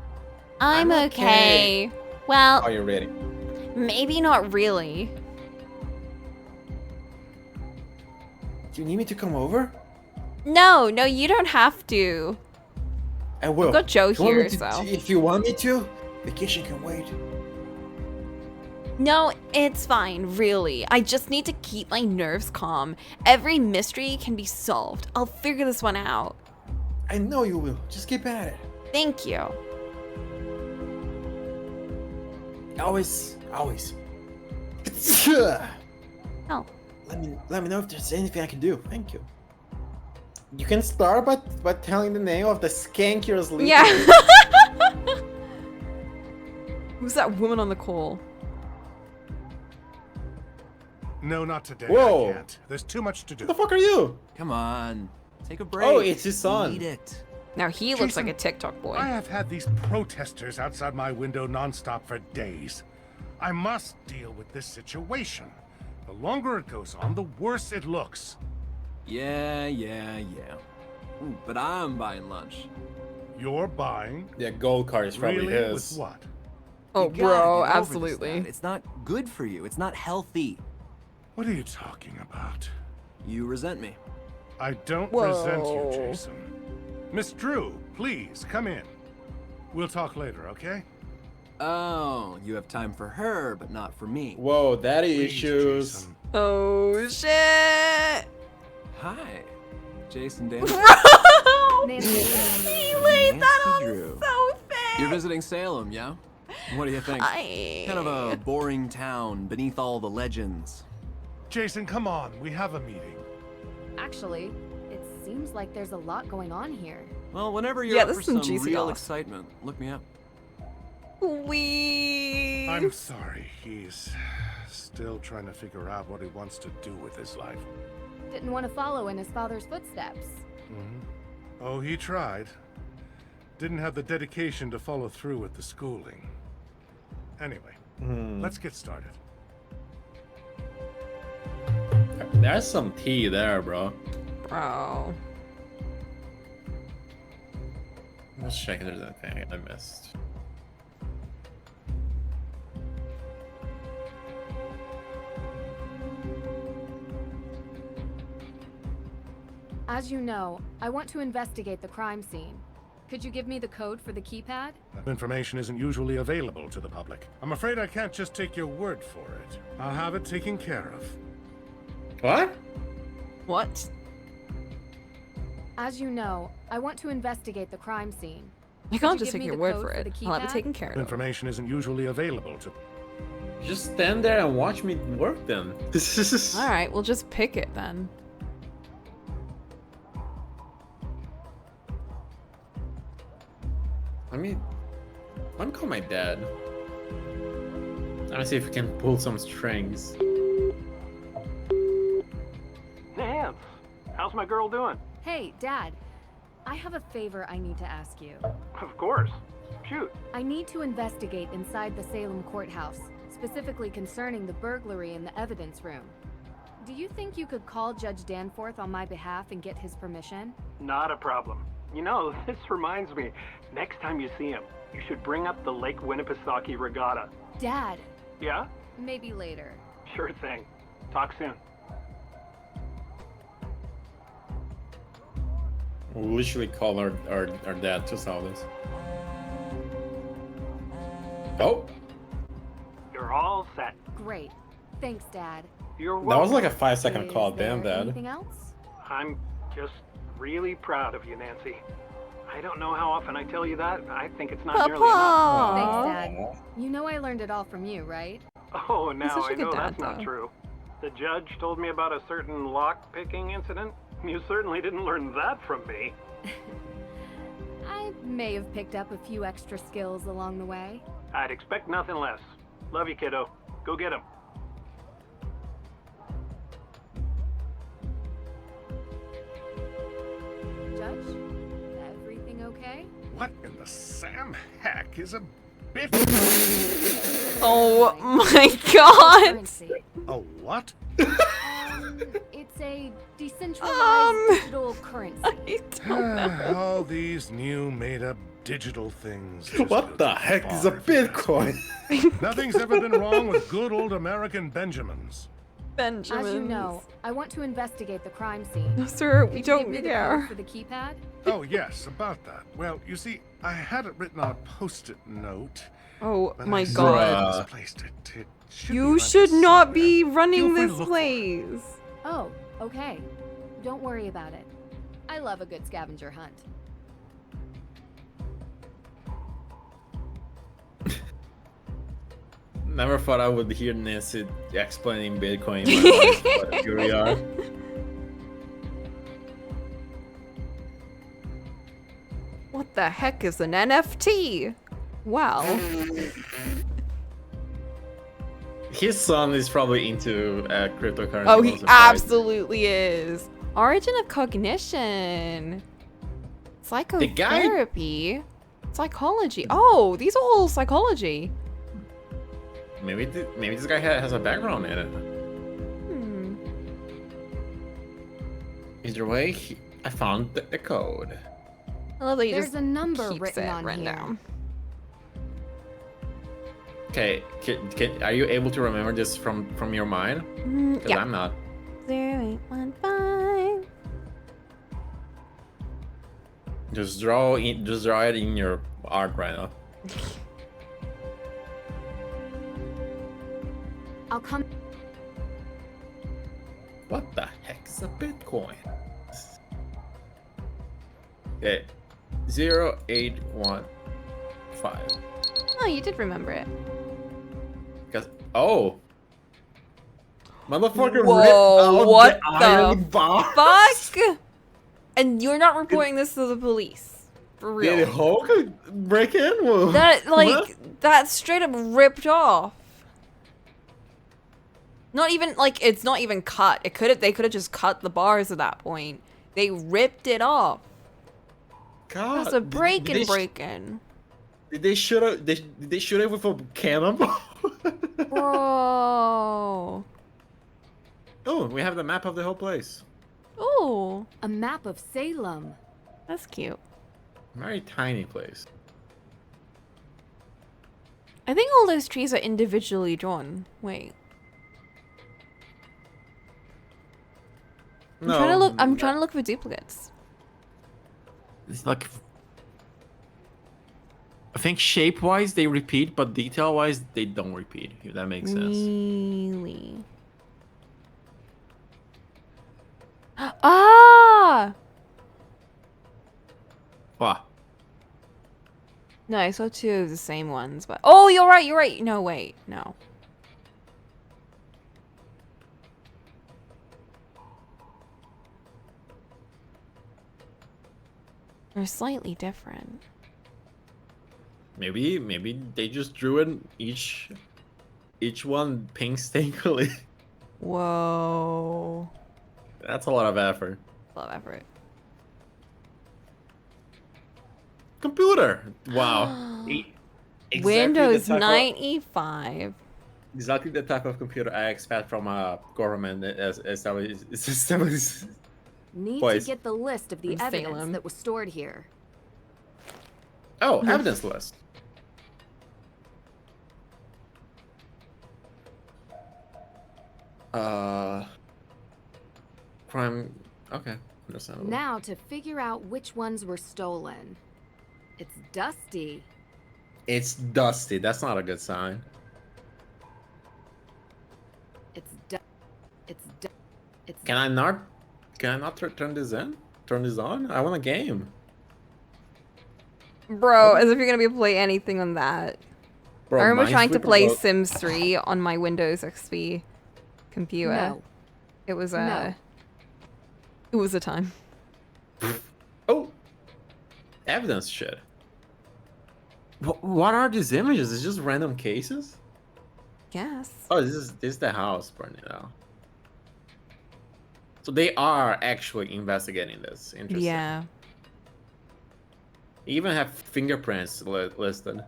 I'm okay. Well, Are you ready? maybe not really. Do you need me to come over? No, you don't have to. I will. I've got Joe If you want me here, to- so. If you want me to, vacation can wait. No, it's fine, really. I just need to keep my nerves calm. Every mystery can be solved. I'll figure this one out. I know you will. Just keep at it. Thank you. Always. Oh. Let me know if there's anything I can do. Thank you. You can start by telling the name of the skankiest leader. Yeah. Who's that woman on the call? No, not today. Whoa. I can't. There's too much to do. Who the fuck are you? Come on. Take a break. Oh, it's his son. Need it. Now he looks Jason, like a TikTok boy. I have had these protesters outside my window nonstop for days. I must deal with this situation. The longer it goes on, the worse it looks. Yeah. Ooh, but I'm buying lunch. You're buying? Yeah, gold card is probably Really? his. With what? Oh, You gotta bro, get over this absolutely. stuff. It's not good for you. It's not healthy. What are you talking about? You resent me. I don't Whoa. resent you, Jason. Miss Drew, please, come in. We'll talk later, okay? Oh, you have time for her, but not for me. Whoa, daddy Please, issues. Jason. Oh shit! Hi, Jason Danforth. Bro! Nancy. He laid that on Drew. so thick. You're visiting Salem, yeah? What do you think? Kind of a boring town beneath all the legends. Jason, come on. We have a meeting. Actually, it seems like there's a lot going on here. Well, whenever you're Yeah, up this for is some some juicy real goss. excitement, look me up. Please. I'm sorry. He's still trying to figure out what he wants to do with his life. Didn't want to follow in his father's footsteps. Oh, he tried. Didn't have the dedication to follow through with the schooling. Anyway, let's get started. There's some tea there, bro. Bro. Let's check if there's anything I missed. As you know, I want to investigate the crime scene. Could you give me the code for the keypad? That information isn't usually available to the public. I'm afraid I can't just take your word for it. I'll have it taken care of. What? What? As you know, I want to investigate the crime scene. I can't just take your word for it. I'll have it taken care of. Information isn't usually available to... Just stand there and watch me work then. Alright, we'll just pick it then. Let me call my dad. I'm gonna see if we can pull some strings. Nance, how's my girl doing? Hey, Dad. I have a favor I need to ask you. Of course. Shoot. I need to investigate inside the Salem courthouse, specifically concerning the burglary in the evidence room. Do you think you could call Judge Danforth on my behalf and get his permission? Not a problem. You know, this reminds me, next time you see him, you should bring up the Lake Winnipesaukee Regatta. Dad. Yeah? Maybe later. Sure thing. Talk soon. We'll literally call our dad to solve this. Oh! You're all set. Great. Thanks, Dad. You're welcome. That was like a 5-second call, Is there damn Dad. anything else? I'm just really proud of you, Nancy. I don't know how often I tell you that. I think it's not nearly enough. Thanks, Dad. You know I learned it all from you, right? Oh, now such a I good know dad, that's not though. true. The judge told me about a certain lock-picking incident. You certainly didn't learn that from me. I may have picked up a few extra skills along the way. I'd expect nothing less. Love you, kiddo. Go get him. Judge, everything okay? What in the Sam heck is a bit... Oh my god! A what? It's a decentralized digital currency. All these new made-up digital things. What the heck is a Bitcoin? Nothing's ever been wrong with good old American Benjamins. Benjamin. As you know, I want to investigate the crime scene. No, sir, we Could you don't give me the care. code for the keypad? Oh, yes, about that. Well, you see, I had it written on a post-it note. Oh but my I god. misplaced it. It should be You around should here not somewhere. be running Feel free to this look. place. Oh, okay. Don't worry about it. I love a good scavenger hunt. Never thought I would hear Nancy explaining Bitcoin in my life, but here we are. What the heck is an NFT? Wow. His son is probably into cryptocurrency. Oh, I'm he not surprised. absolutely is. Origin of cognition. Psychotherapy. Psychology. Oh, these are all psychology. Maybe this guy has a background in it. Hmm. Either way, I found the code. I love that he There's just a number keeps written it on written here. down. Okay, are you able to remember this from your mind? Because Yeah. I'm not. 0815. Just draw it in your art right now. I'll come. What the heck is a Bitcoin? Okay, 0815. Oh, you did remember it. Because motherfucker Whoa, ripped out what the iron the bar. fuck? And you're not reporting this to the police. For real. Did Hulk break in? That, like, What? That's straight up ripped off. Not even like it's not even cut. They could have just cut the bars at that point. They ripped it off. God, That's a did breaking. Did they shoot it? Did they shoot it with a cannonball? Bro. Oh, we have the map of the whole place. Ooh. A map of Salem. That's cute. Very tiny place. I think all those trees are individually drawn. Wait. I'm trying to look for duplicates. It's like, I think shape-wise they repeat, but detail-wise they don't repeat. If that makes sense. Really? Ah! What? No, I saw two of the same ones, but oh, you're right. No, wait, no. They're slightly different. Maybe they just drew in each one painstakingly. Whoa. That's a lot of effort. A lot of effort. Computer. Wow. Exactly Windows 95. Exactly the type of computer I expect from a government established. Need Place. to get the list of the From evidence Salem. that was stored here. Oh, evidence list. Crime. Okay, understandable. Now to figure out which ones were stolen. It's dusty. It's dusty. That's not a good sign. It's Can I not turn this in? Turn this on? I want a game. Bro, as if you're gonna be able to play anything on that. Bro, I remember trying to play Minesweeper Sims 3 on my Windows XP computer. No. It was No. It was a time. Oh, evidence shit. What are these images? It's just random cases. Yes. Oh, this is the house burning down. So they are actually investigating this. Interesting. Yeah. They even have fingerprints listed.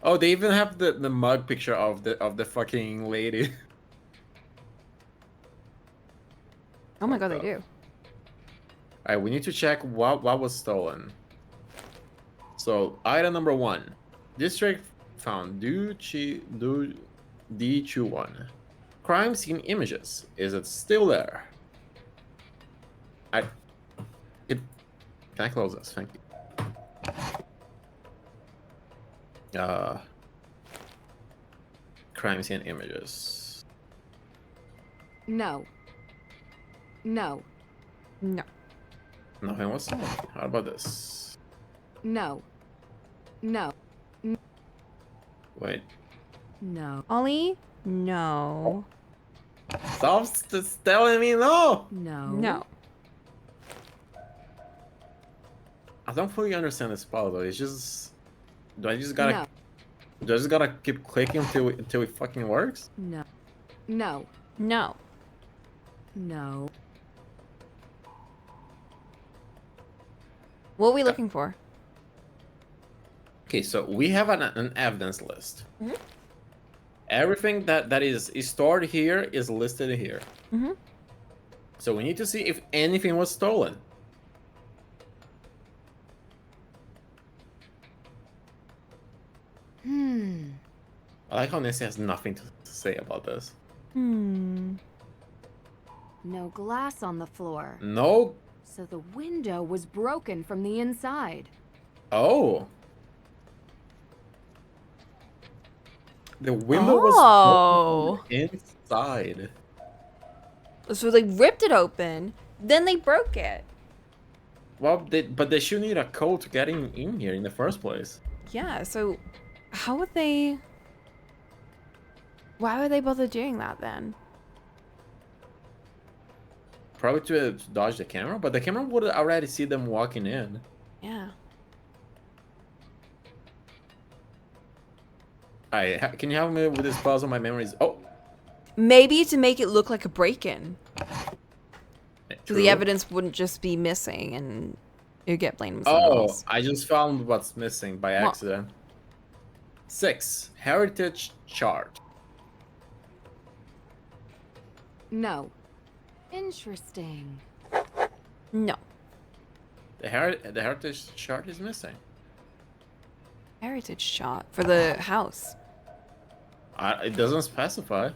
Oh, they even have the mug picture of the fucking lady. Oh my god, they do. Alright, we need to check what was stolen. So, item number 1. District found D21. Crime scene images. Is it still there? Can I close this? Thank you. Crime scene images. No. No. No. Nothing was stolen. How about this? No. No. Wait. No. Ollie? No. Stop telling me no! No. No. I don't fully understand this puzzle. It's just... Do I just gotta keep clicking until it fucking works? No. No. No. No. What are we looking for? Okay, so we have an evidence list. Mhm. Everything that is stored here is listed here. Mm-hmm. So we need to see if anything was stolen. I like how Nancy has nothing to say about this. No glass on the floor. No. So the window was broken from the inside. Oh. The window was broken inside. So they ripped it open, then they broke it. Well, but they should need a code to get in here in the first place. Yeah, so how would they... Why would they bother doing that then? Probably to dodge the camera, but the camera would already see them walking in. Yeah. Alright, can you help me with this puzzle? My memories. Oh, Maybe to make it look like a break-in. So true. the evidence wouldn't just be missing and you get blamed on someone Oh, else. I just found what's missing by What? accident. 6. Heritage chart. No. Interesting. No. The heritage chart is missing. Heritage shot for the house. It doesn't specify.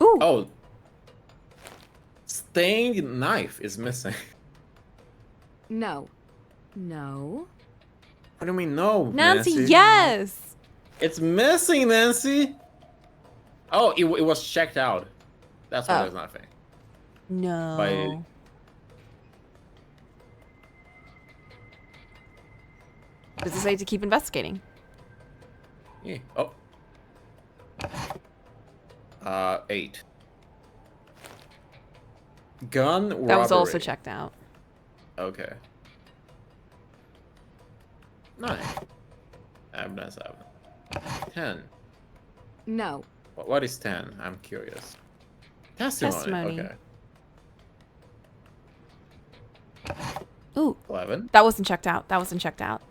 Ooh. Oh. Stained knife is missing. No. No. What do you mean no, Nancy, yes! It's missing, Nancy! Oh, it was checked out. That's why there's nothing. No. By... Does it say to keep investigating? Yeah. Oh. 8. Gun robbery. That was also checked out. Okay. 9. Evidence. 10. No. What is 10? I'm curious. Testimony. Okay. Ooh. 11. That wasn't checked out. That wasn't checked out.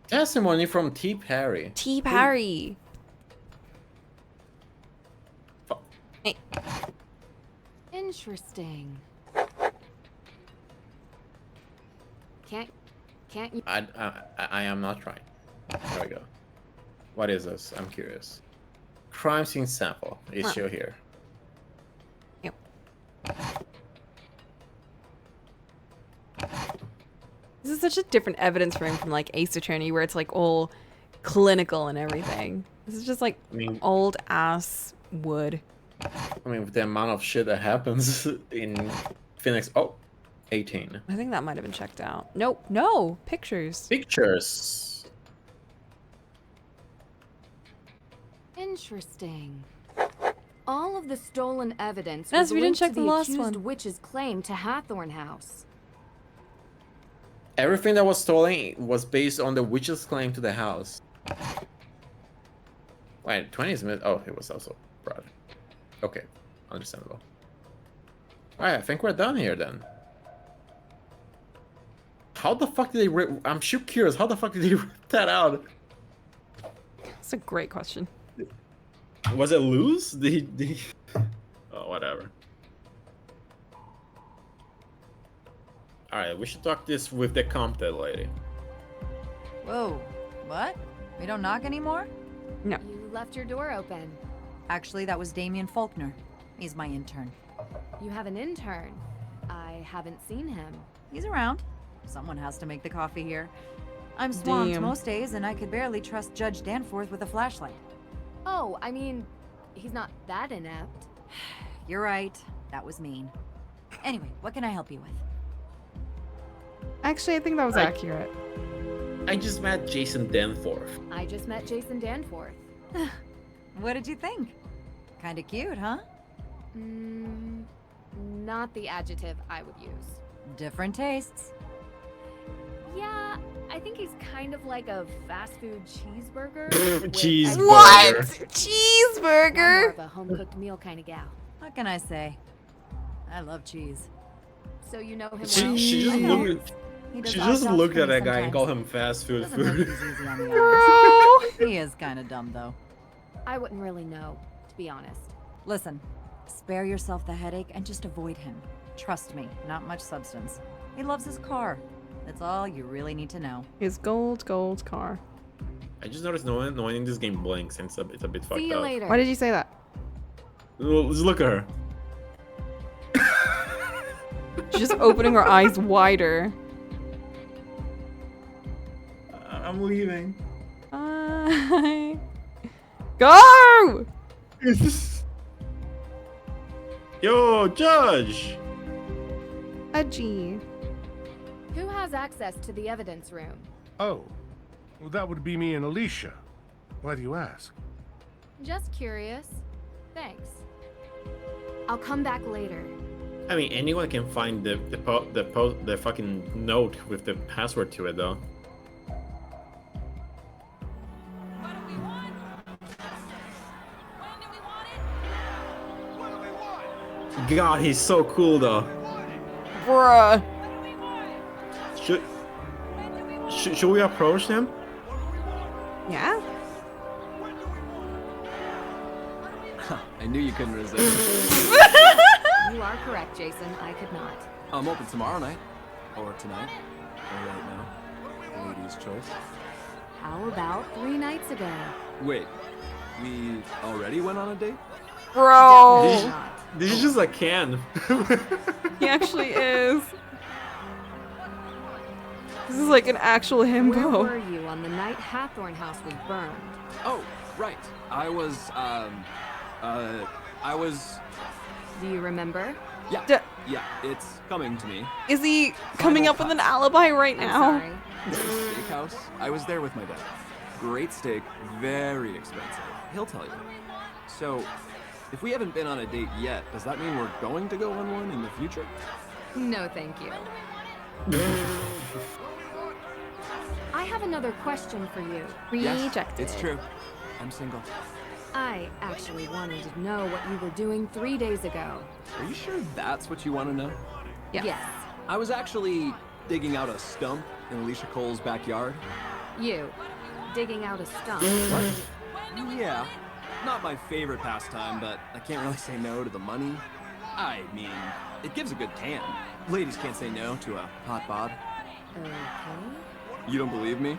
Testimony from T. Perry. T. Parry. Hey. Interesting. Can't you? I am not trying. There we go. What is this? I'm curious. Crime scene sample issue here. Yep. This is such a different evidence frame from like Ace Attorney, where it's like all clinical and everything. This is just like old ass wood. I mean, with the amount of shit that happens in Phoenix. Oh, 18. I think that might have been checked out. Nope. No. Pictures. Pictures. Interesting. All of the stolen evidence Yes, was we didn't linked check to the the last accused one. witch's claim to Hathorn House. Everything that was stolen was based on the witch's claim to the house. Wait, 20 is mid. Oh, it was also brought. Okay, understandable. Alright, I think we're done here then. How the fuck did they rip? I'm sure curious. How the fuck did they rip that out? That's a great question. Was it loose? Oh, whatever. Alright, we should talk this with the Compton lady. Whoa, what? We don't knock anymore? No. You left your door open. Actually, that was Damien Faulkner. He's my intern. You have an intern. I haven't seen him. He's around. Someone has to make the coffee here. I'm swamped Damn. most days, and I could barely trust Judge Danforth with a flashlight. Oh, I mean, he's not that inept. You're right. That was mean. Anyway, what can I help you with? Actually, I think that was accurate. I just met Jason Danforth. I just met Jason Danforth. What did you think? Kinda cute, huh? Not the adjective I would use. Different tastes. Yeah, I think he's kind of like a fast food cheeseburger. Cheeseburger. What? I'm Cheeseburger? more of a home-cooked meal kind of gal. What can I say? I love cheese. So you know him well? She just looked. He does She odd just jobs looked for at me that guy and sometimes. called him fast food Doesn't look food. as easy on the eyes. He is kind of dumb, though. I wouldn't really know, to be honest. Listen, spare yourself the headache and just avoid him. Trust me, not much substance. He loves his car. That's all you really need to know. His gold car. I just noticed no one in this game blinks, and it's a bit fucked See you up. later. Why did you say that? Well, just look at her. She's just opening her eyes wider. I'm leaving. Go! Yo, Judge! Edgy. Who has access to the evidence room? Oh, well, that would be me and Alicia. Why do you ask? Just curious. Thanks. I'll come back later. I mean, anyone can find the fucking note with the password to it, though. God, he's so cool, though. Bruh. Should we approach him? Yeah. I knew you couldn't resist. You are correct, Jason. I could not. I'm open tomorrow night. Or tonight. Or right now. Lady's choice. How about 3 nights ago? Wait, we already went on a date? Bro. This is just a can. He actually is. This is like an actual Where himbo. were you on the night Hathorn House was burned? Oh, right. I was. Do you remember? Yeah. Yeah, it's coming to me. Is he coming up with an alibi right now? Steakhouse. I was there with my dad. Great steak, very expensive. He'll tell you. So, if we haven't been on a date yet, does that mean we're going to go on one in the future? No, thank you. I have another question for you. Yes, it's true. I'm single. I actually wanted to know what you were doing 3 days ago. Are you sure that's what you want to know? Yes. I was actually digging out a stump in Alicia Cole's backyard. You. Digging out a stump. What? Yeah. Not my favorite pastime, but I can't really say no to the money. I mean, it gives a good tan. Ladies can't say no to a hot bod. Okay. You don't believe me?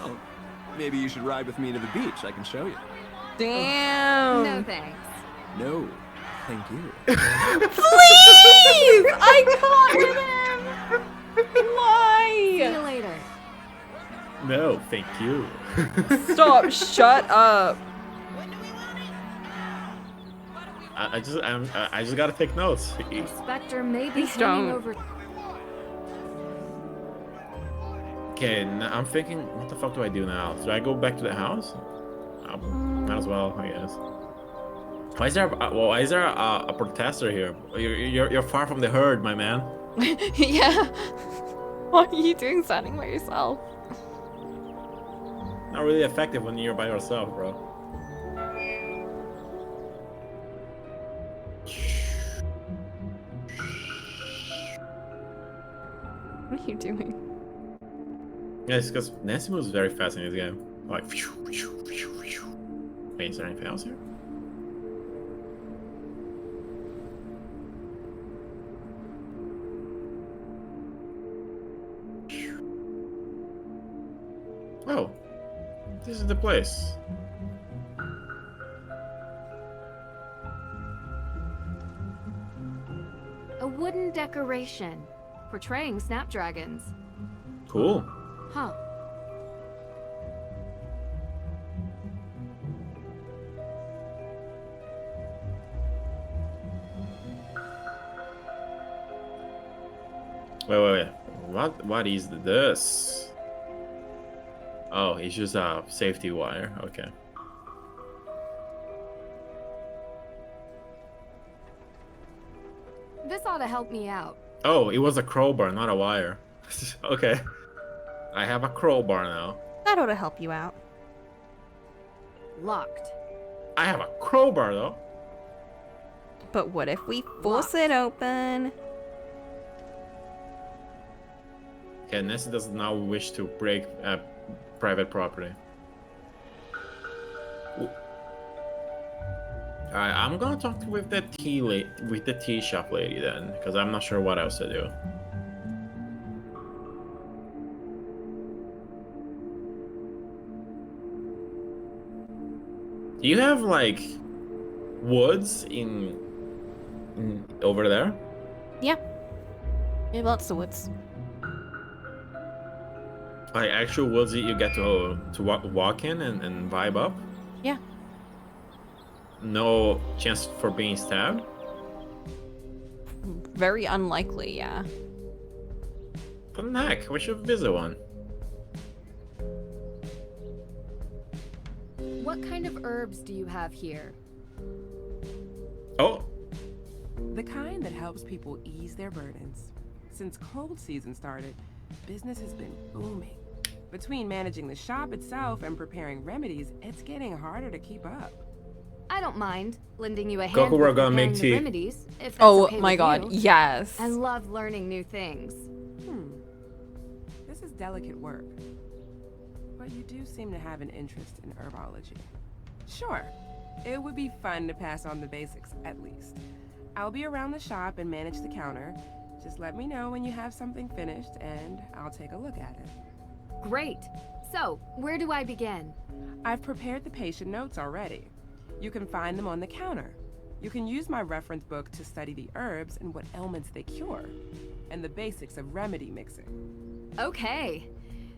Oh, maybe you should ride with me to the beach. I can show you. Damn. No thanks. No, thank you. Please! I caught him! Why? See you later. No, thank you. Stop, shut up. I just gotta take notes. Inspector may be Please handing don't. over. Okay, I'm thinking, what the fuck do I do now? Do I go back to the house? Might as well, I guess. Why is there a protester here? You're far from the herd, my man. Yeah. What are you doing standing by yourself? Not really effective when you're by yourself, bro. What are you doing? Yeah, it's because Nancy moves very fast in this game. Like, wait, is there anything else here? Oh, this is the place. A wooden decoration portraying snapdragons. Cool. Huh. Wait. What is this? Oh, it's just a safety wire. Okay. This ought to help me out. Oh, it was a crowbar, not a wire. Okay. I have a crowbar now. That ought to help you out. Locked. I have a crowbar though. But what if we force it open? Okay, Nancy does not wish to break private property. Alright, I'm gonna talk with the tea shop lady then, because I'm not sure what else to do. Do you have like woods in over there? Yeah. We have lots of woods. Like actual woods that you get to walk in and vibe up? Yeah. No chance for being stabbed? Very unlikely, yeah. What the heck? We should visit one. What kind of herbs do you have here? Oh, The kind that helps people ease their burdens. Since cold season started, business has been booming. Between managing the shop itself and preparing remedies, it's getting harder to keep up. I don't mind lending you a hand Coco, we're with gonna preparing make the tea. remedies, if that's Oh okay my with god, you. yes. I love learning new things. This is delicate work. But you do seem to have an interest in herbology. Sure, it would be fun to pass on the basics, at least. I'll be around the shop and manage the counter. Just let me know when you have something finished, and I'll take a look at it. Great. So, where do I begin? I've prepared the patient notes already. You can find them on the counter. You can use my reference book to study the herbs and what ailments they cure, and the basics of remedy mixing. Okay.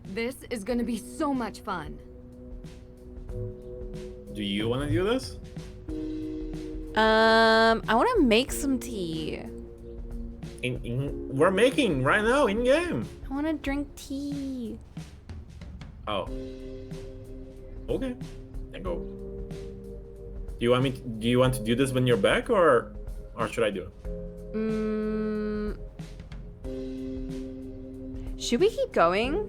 This is gonna be so much fun. Do you want to do this? I want to make some tea. We're making right now in game. I want to drink tea. Oh. Okay. Then go. Do you want to do this when you're back, or should I do it? Should we keep going?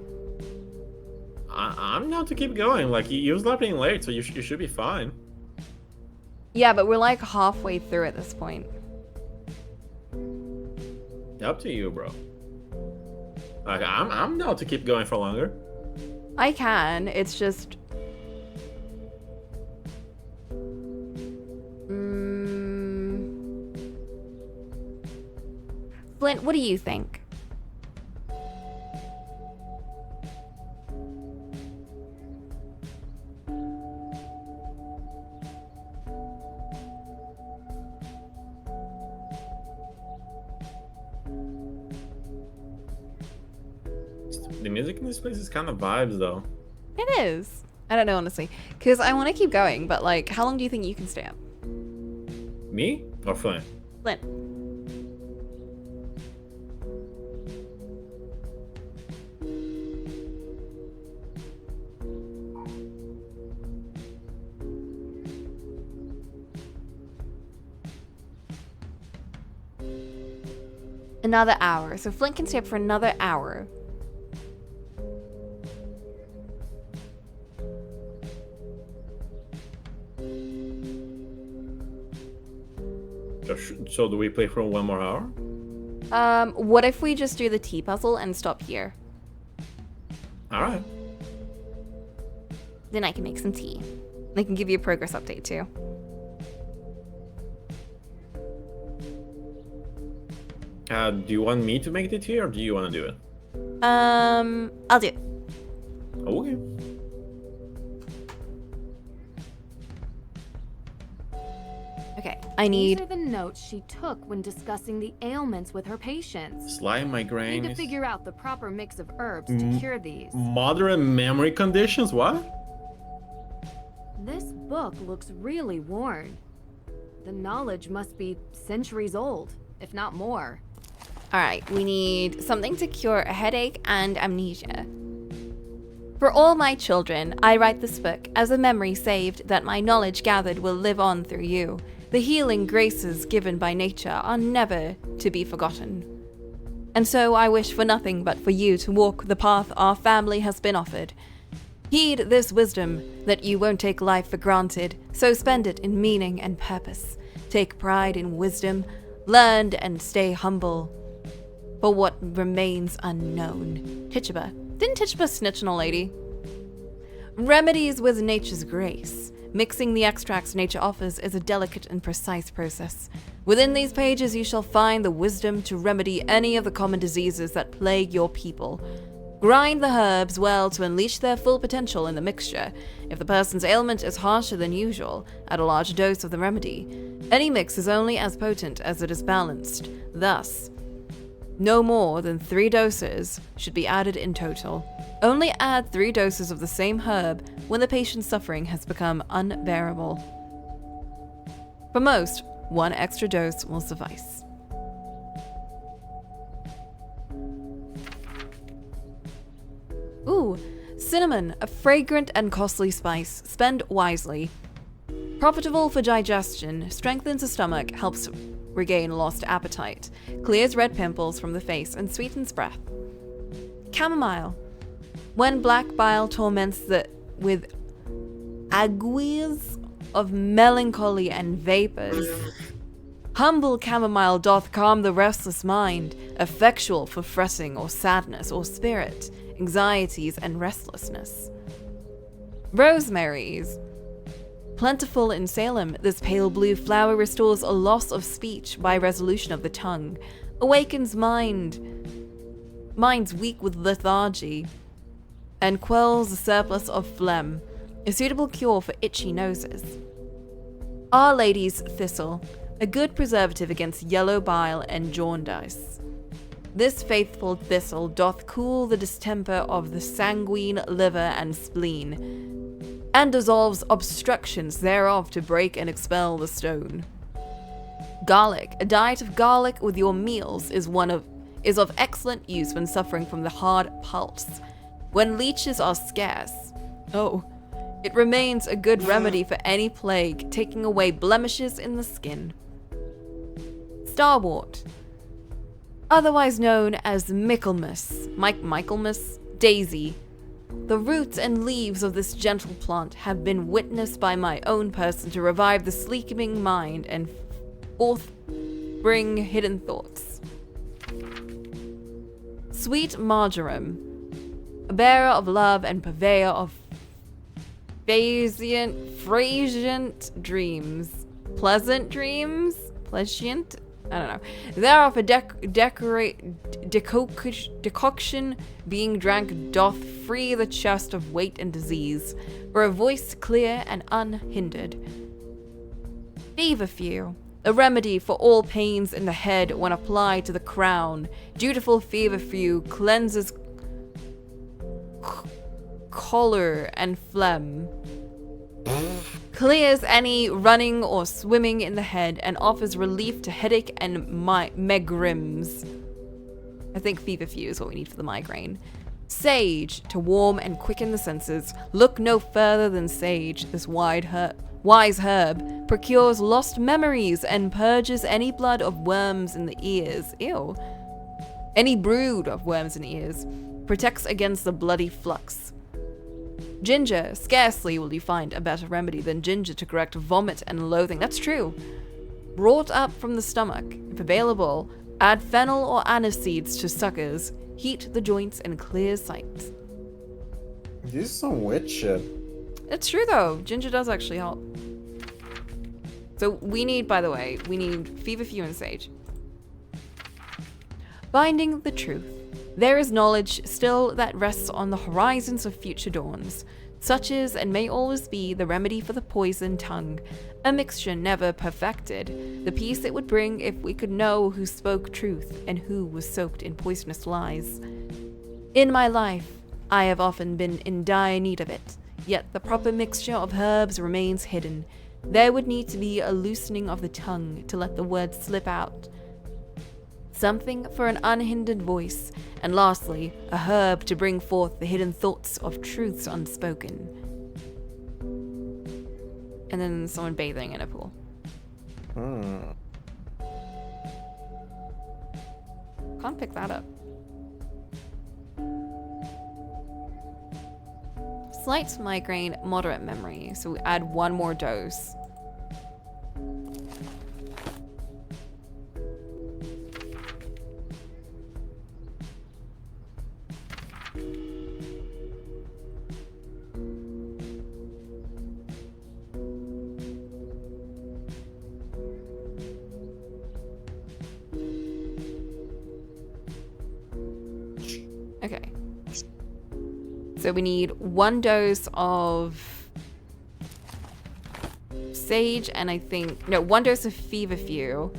I'm down to keep going. Like, you slept in late, so you should be fine. Yeah, but we're like halfway through at this point. Up to you, bro. Like, I'm down to keep going for longer. I can. It's just. Flint, what do you think? The music in this place is kind of vibes, though. It is. I don't know, honestly. Because I want to keep going, but like, how long do you think you can stay up? Me or Flint? Flint. Another hour. So Flint can stay up for another hour. So do we play for 1 more hour? What if we just do the tea puzzle and stop here? Alright. Then I can make some tea. I can give you a progress update too. Do you want me to make the tea, or do you want to do it? I'll do it. Okay. Okay, I need... These are the notes she took when discussing the ailments with her patients. Slime migraine. Need to figure out the proper mix of herbs to cure these. Moderate memory conditions? What? This book looks really worn. The knowledge must be centuries old, if not more. Alright, we need something to cure a headache and amnesia. For all my children, I write this book as a memory saved that my knowledge gathered will live on through you. The healing graces given by nature are never to be forgotten. And so I wish for nothing but for you to walk the path our family has been offered. Heed this wisdom, that you won't take life for granted, so spend it in meaning and purpose. Take pride in wisdom, learn and stay humble. For what remains unknown. Tituba. Didn't Tituba snitch on a lady? Remedies with nature's grace. Mixing the extracts nature offers is a delicate and precise process. Within these pages you shall find the wisdom to remedy any of the common diseases that plague your people. Grind the herbs well to unleash their full potential in the mixture. If the person's ailment is harsher than usual, add a large dose of the remedy. Any mix is only as potent as it is balanced. Thus, no more than 3 doses should be added in total. Only add 3 doses of the same herb when the patient's suffering has become unbearable. For most, 1 extra dose will suffice. Ooh, cinnamon, a fragrant and costly spice. Spend wisely. Profitable for digestion, strengthens the stomach, helps regain lost appetite, clears red pimples from the face, and sweetens breath. Chamomile. When black bile torments with agues of melancholy and vapors, humble chamomile doth calm the restless mind, effectual for fretting or sadness or spirit, anxieties and restlessness. Rosemaries. Plentiful in Salem, this pale blue flower restores a loss of speech by resolution of the tongue, awakens minds weak with lethargy, and quells the surplus of phlegm, a suitable cure for itchy noses. Our Lady's Thistle, a good preservative against yellow bile and jaundice. This faithful thistle doth cool the distemper of the sanguine liver and spleen, and dissolves obstructions thereof to break and expel the stone. Garlic. A diet of garlic with your meals is of excellent use when suffering from the hard pulse. When leeches are scarce, it remains a good remedy for any plague, taking away blemishes in the skin. Starwort. Otherwise known as Michaelmas, daisy. The roots and leaves of this gentle plant have been witnessed by my own person to revive the sleeping mind and forth bring hidden thoughts. Sweet marjoram, a bearer of love and purveyor of phasient dreams. Pleasant dreams? Pleasant? I don't know. Thereof a decoction being drank doth free the chest of weight and disease, for a voice clear and unhindered. Feverfew, a remedy for all pains in the head when applied to the crown. Dutiful feverfew cleanses choler and phlegm, clears any running or swimming in the head, and offers relief to headache and megrims. I think feverfew is what we need for the migraine. Sage, to warm and quicken the senses. Look no further than sage. This wise herb procures lost memories and purges any blood of worms in the ears. Ew. Any brood of worms in the ears. Protects against the bloody flux. Ginger. Scarcely will you find a better remedy than ginger to correct vomit and loathing. That's true. Brought up from the stomach. If available, add fennel or anise seeds to suckers. Heat the joints and clear sight. This is some witch shit. It's true though. Ginger does actually help. So we need, by the way, feverfew and sage. Binding the truth. There is knowledge still that rests on the horizons of future dawns. Such is, and may always be, the remedy for the poisoned tongue. A mixture never perfected. The peace it would bring if we could know who spoke truth and who was soaked in poisonous lies. In my life, I have often been in dire need of it, yet the proper mixture of herbs remains hidden. There would need to be a loosening of the tongue to let the words slip out. Something for an unhindered voice, and lastly, a herb to bring forth the hidden thoughts of truths unspoken. And then someone bathing in a pool. Can't pick that up. Slight migraine, moderate memory. So we add one more dose. Okay. So we need one dose of sage and one dose of feverfew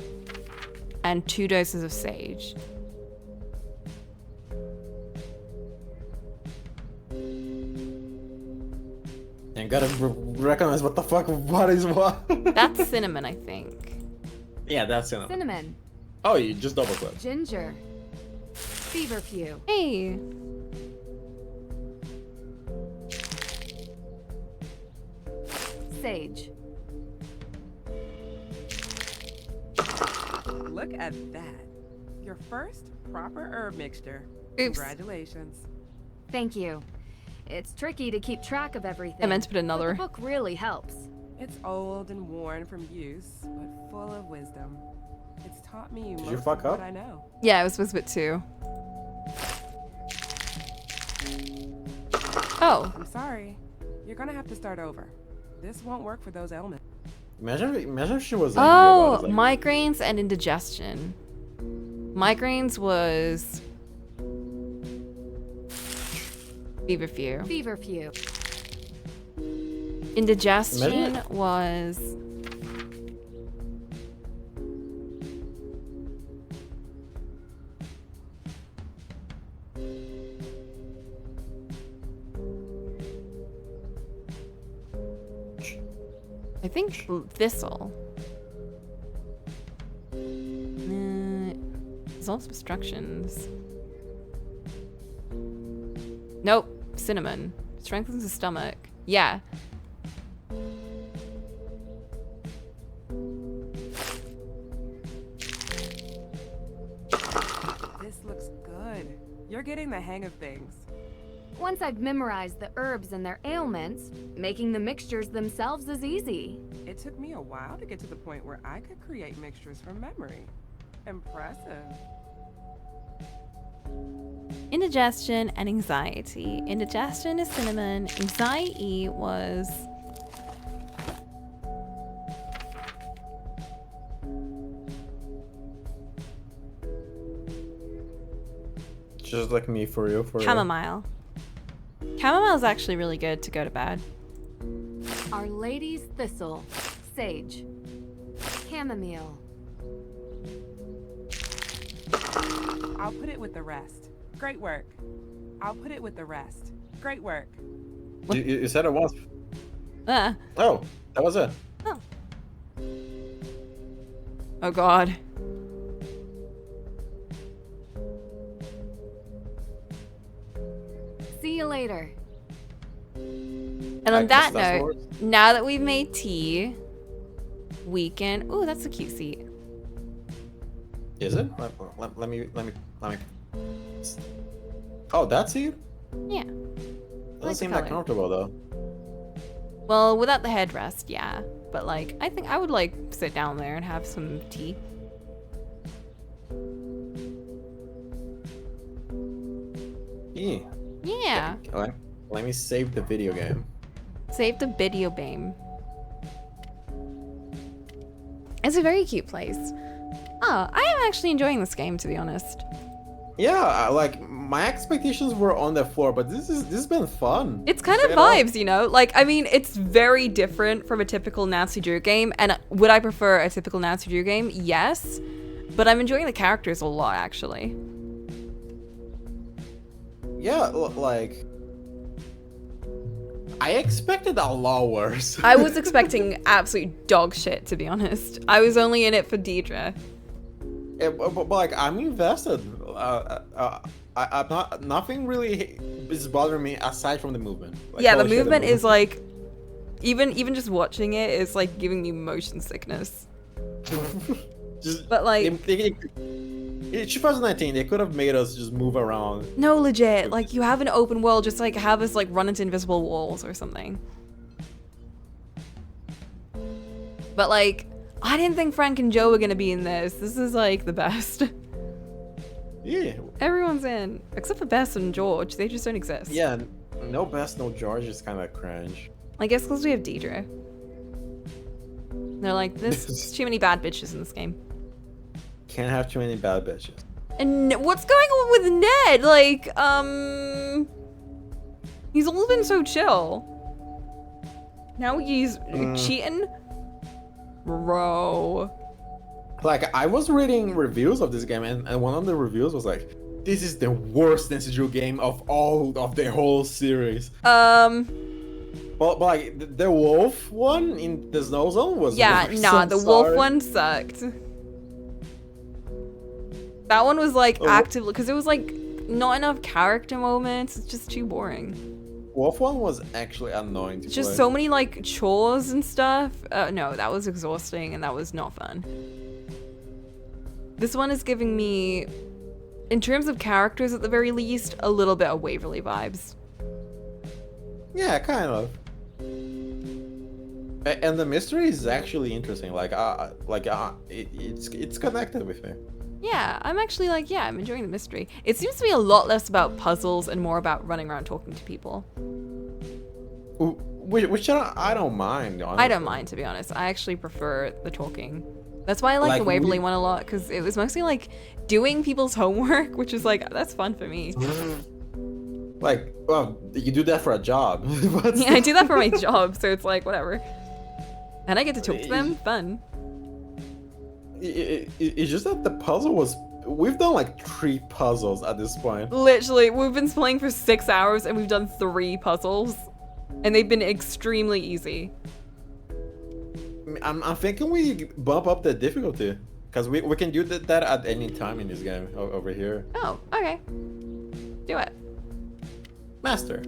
and 2 doses of sage. I gotta recognize what the fuck, what is what? That's cinnamon, I think. Yeah, that's cinnamon. Cinnamon. Oh, you just double click. Ginger. Feverfew. Hey. Sage. Look at that. Your first proper herb mixture. Oops. Congratulations. Thank you. It's tricky to keep track of everything. I meant to put another. But the book really helps. It's old and worn from use, but full of wisdom. It's taught me Did most you fuck of up? what I know. Yeah, I was supposed to put 2. Oh. I'm sorry. You're gonna have to start over. This won't work for those ailments. Imagine if she was angry about Oh, it, like, migraines and indigestion. Migraines was feverfew. Feverfew. Indigestion was I think thistle. Dissolves obstructions. Nope. Cinnamon. Strengthens the stomach. Yeah. This looks good. You're getting the hang of things. Once I've memorized the herbs and their ailments, making the mixtures themselves is easy. It took me a while to get to the point where I could create mixtures from memory. Impressive. Indigestion and anxiety. Indigestion is cinnamon. Anxiety was just like me for you. chamomile. Chamomile is actually really good to go to bed. Our Lady's Thistle, Sage, Chamomile. I'll put it with the rest. Great work. I'll put it with the rest. Great work. You said it was. Ah. Oh, that was it. Oh god. See you later. And on that note, now that we've made tea, we can. Ooh, that's a cute seat. Is it? Let me. Oh, that's it? Yeah. Doesn't seem that comfortable though. Well, without the headrest, yeah. But like, I think I would like sit down there and have some tea. Yeah. Yeah. Let me save the video game. Save the video game. It's a very cute place. Oh, I am actually enjoying this game, to be honest. Yeah, like my expectations were on the floor, but this has been fun. It's kind of vibes, you know? Like, I mean, it's very different from a typical Nancy Drew game. And would I prefer a typical Nancy Drew game? Yes. But I'm enjoying the characters a lot, actually. Yeah, like I expected a lot worse. I was expecting absolute dog shit, to be honest. I was only in it for Deidre. Yeah, but like I'm invested. I'm not. Nothing really is bothering me aside from the movement. Like, Yeah, the movement is like, even just watching it is like giving me motion sickness. But like, in 2019, they could have made us just move around. no, legit. Like, you have an open world, just like have us like run into invisible walls or something. But like, I didn't think Frank and Joe were gonna be in this. This is like the best. Yeah. Everyone's in, except for Bess and George. They just don't exist. Yeah, no Bess, no George is kind of cringe. I guess because we have Deidre. They're like, there's too many bad bitches in this game. Can't have too many bad bitches. And what's going on with Ned? Like, he's always been so chill. Now he's cheating? Bro. Like, I was reading reviews of this game, and one of the reviews was like, this is the worst Nancy Drew game of all of the whole series. But like, the wolf one in the Snow Zone was Yeah, worse, nah, I'm the sorry. wolf one sucked. That one was like active, because it was like not enough character moments. It's just too boring. Wolf one was actually annoying to It's just play. so many like chores and stuff. No, that was exhausting and that was not fun. This one is giving me, in terms of characters at the very least, a little bit of Waverly vibes. Yeah, kind of. And the mystery is actually interesting. It's connected with me. Yeah, I'm actually I'm enjoying the mystery. It seems to be a lot less about puzzles and more about running around talking to people. Which I don't mind, honestly. I don't mind, to be honest. I actually prefer the talking. That's why I like the Waverly one a lot, because it was mostly like doing people's homework, which is that's fun for me. Well, you do that for a job. Yeah, I do that for my job, so it's whatever. And I get to talk to them, fun. It's just that the puzzle was... We've done 3 puzzles at this point. Literally, we've been playing for 6 hours and we've done 3 puzzles. And they've been extremely easy. I'm thinking we bump up the difficulty. Because we can do that at any time in this game over here. Oh, okay. Do it. Master.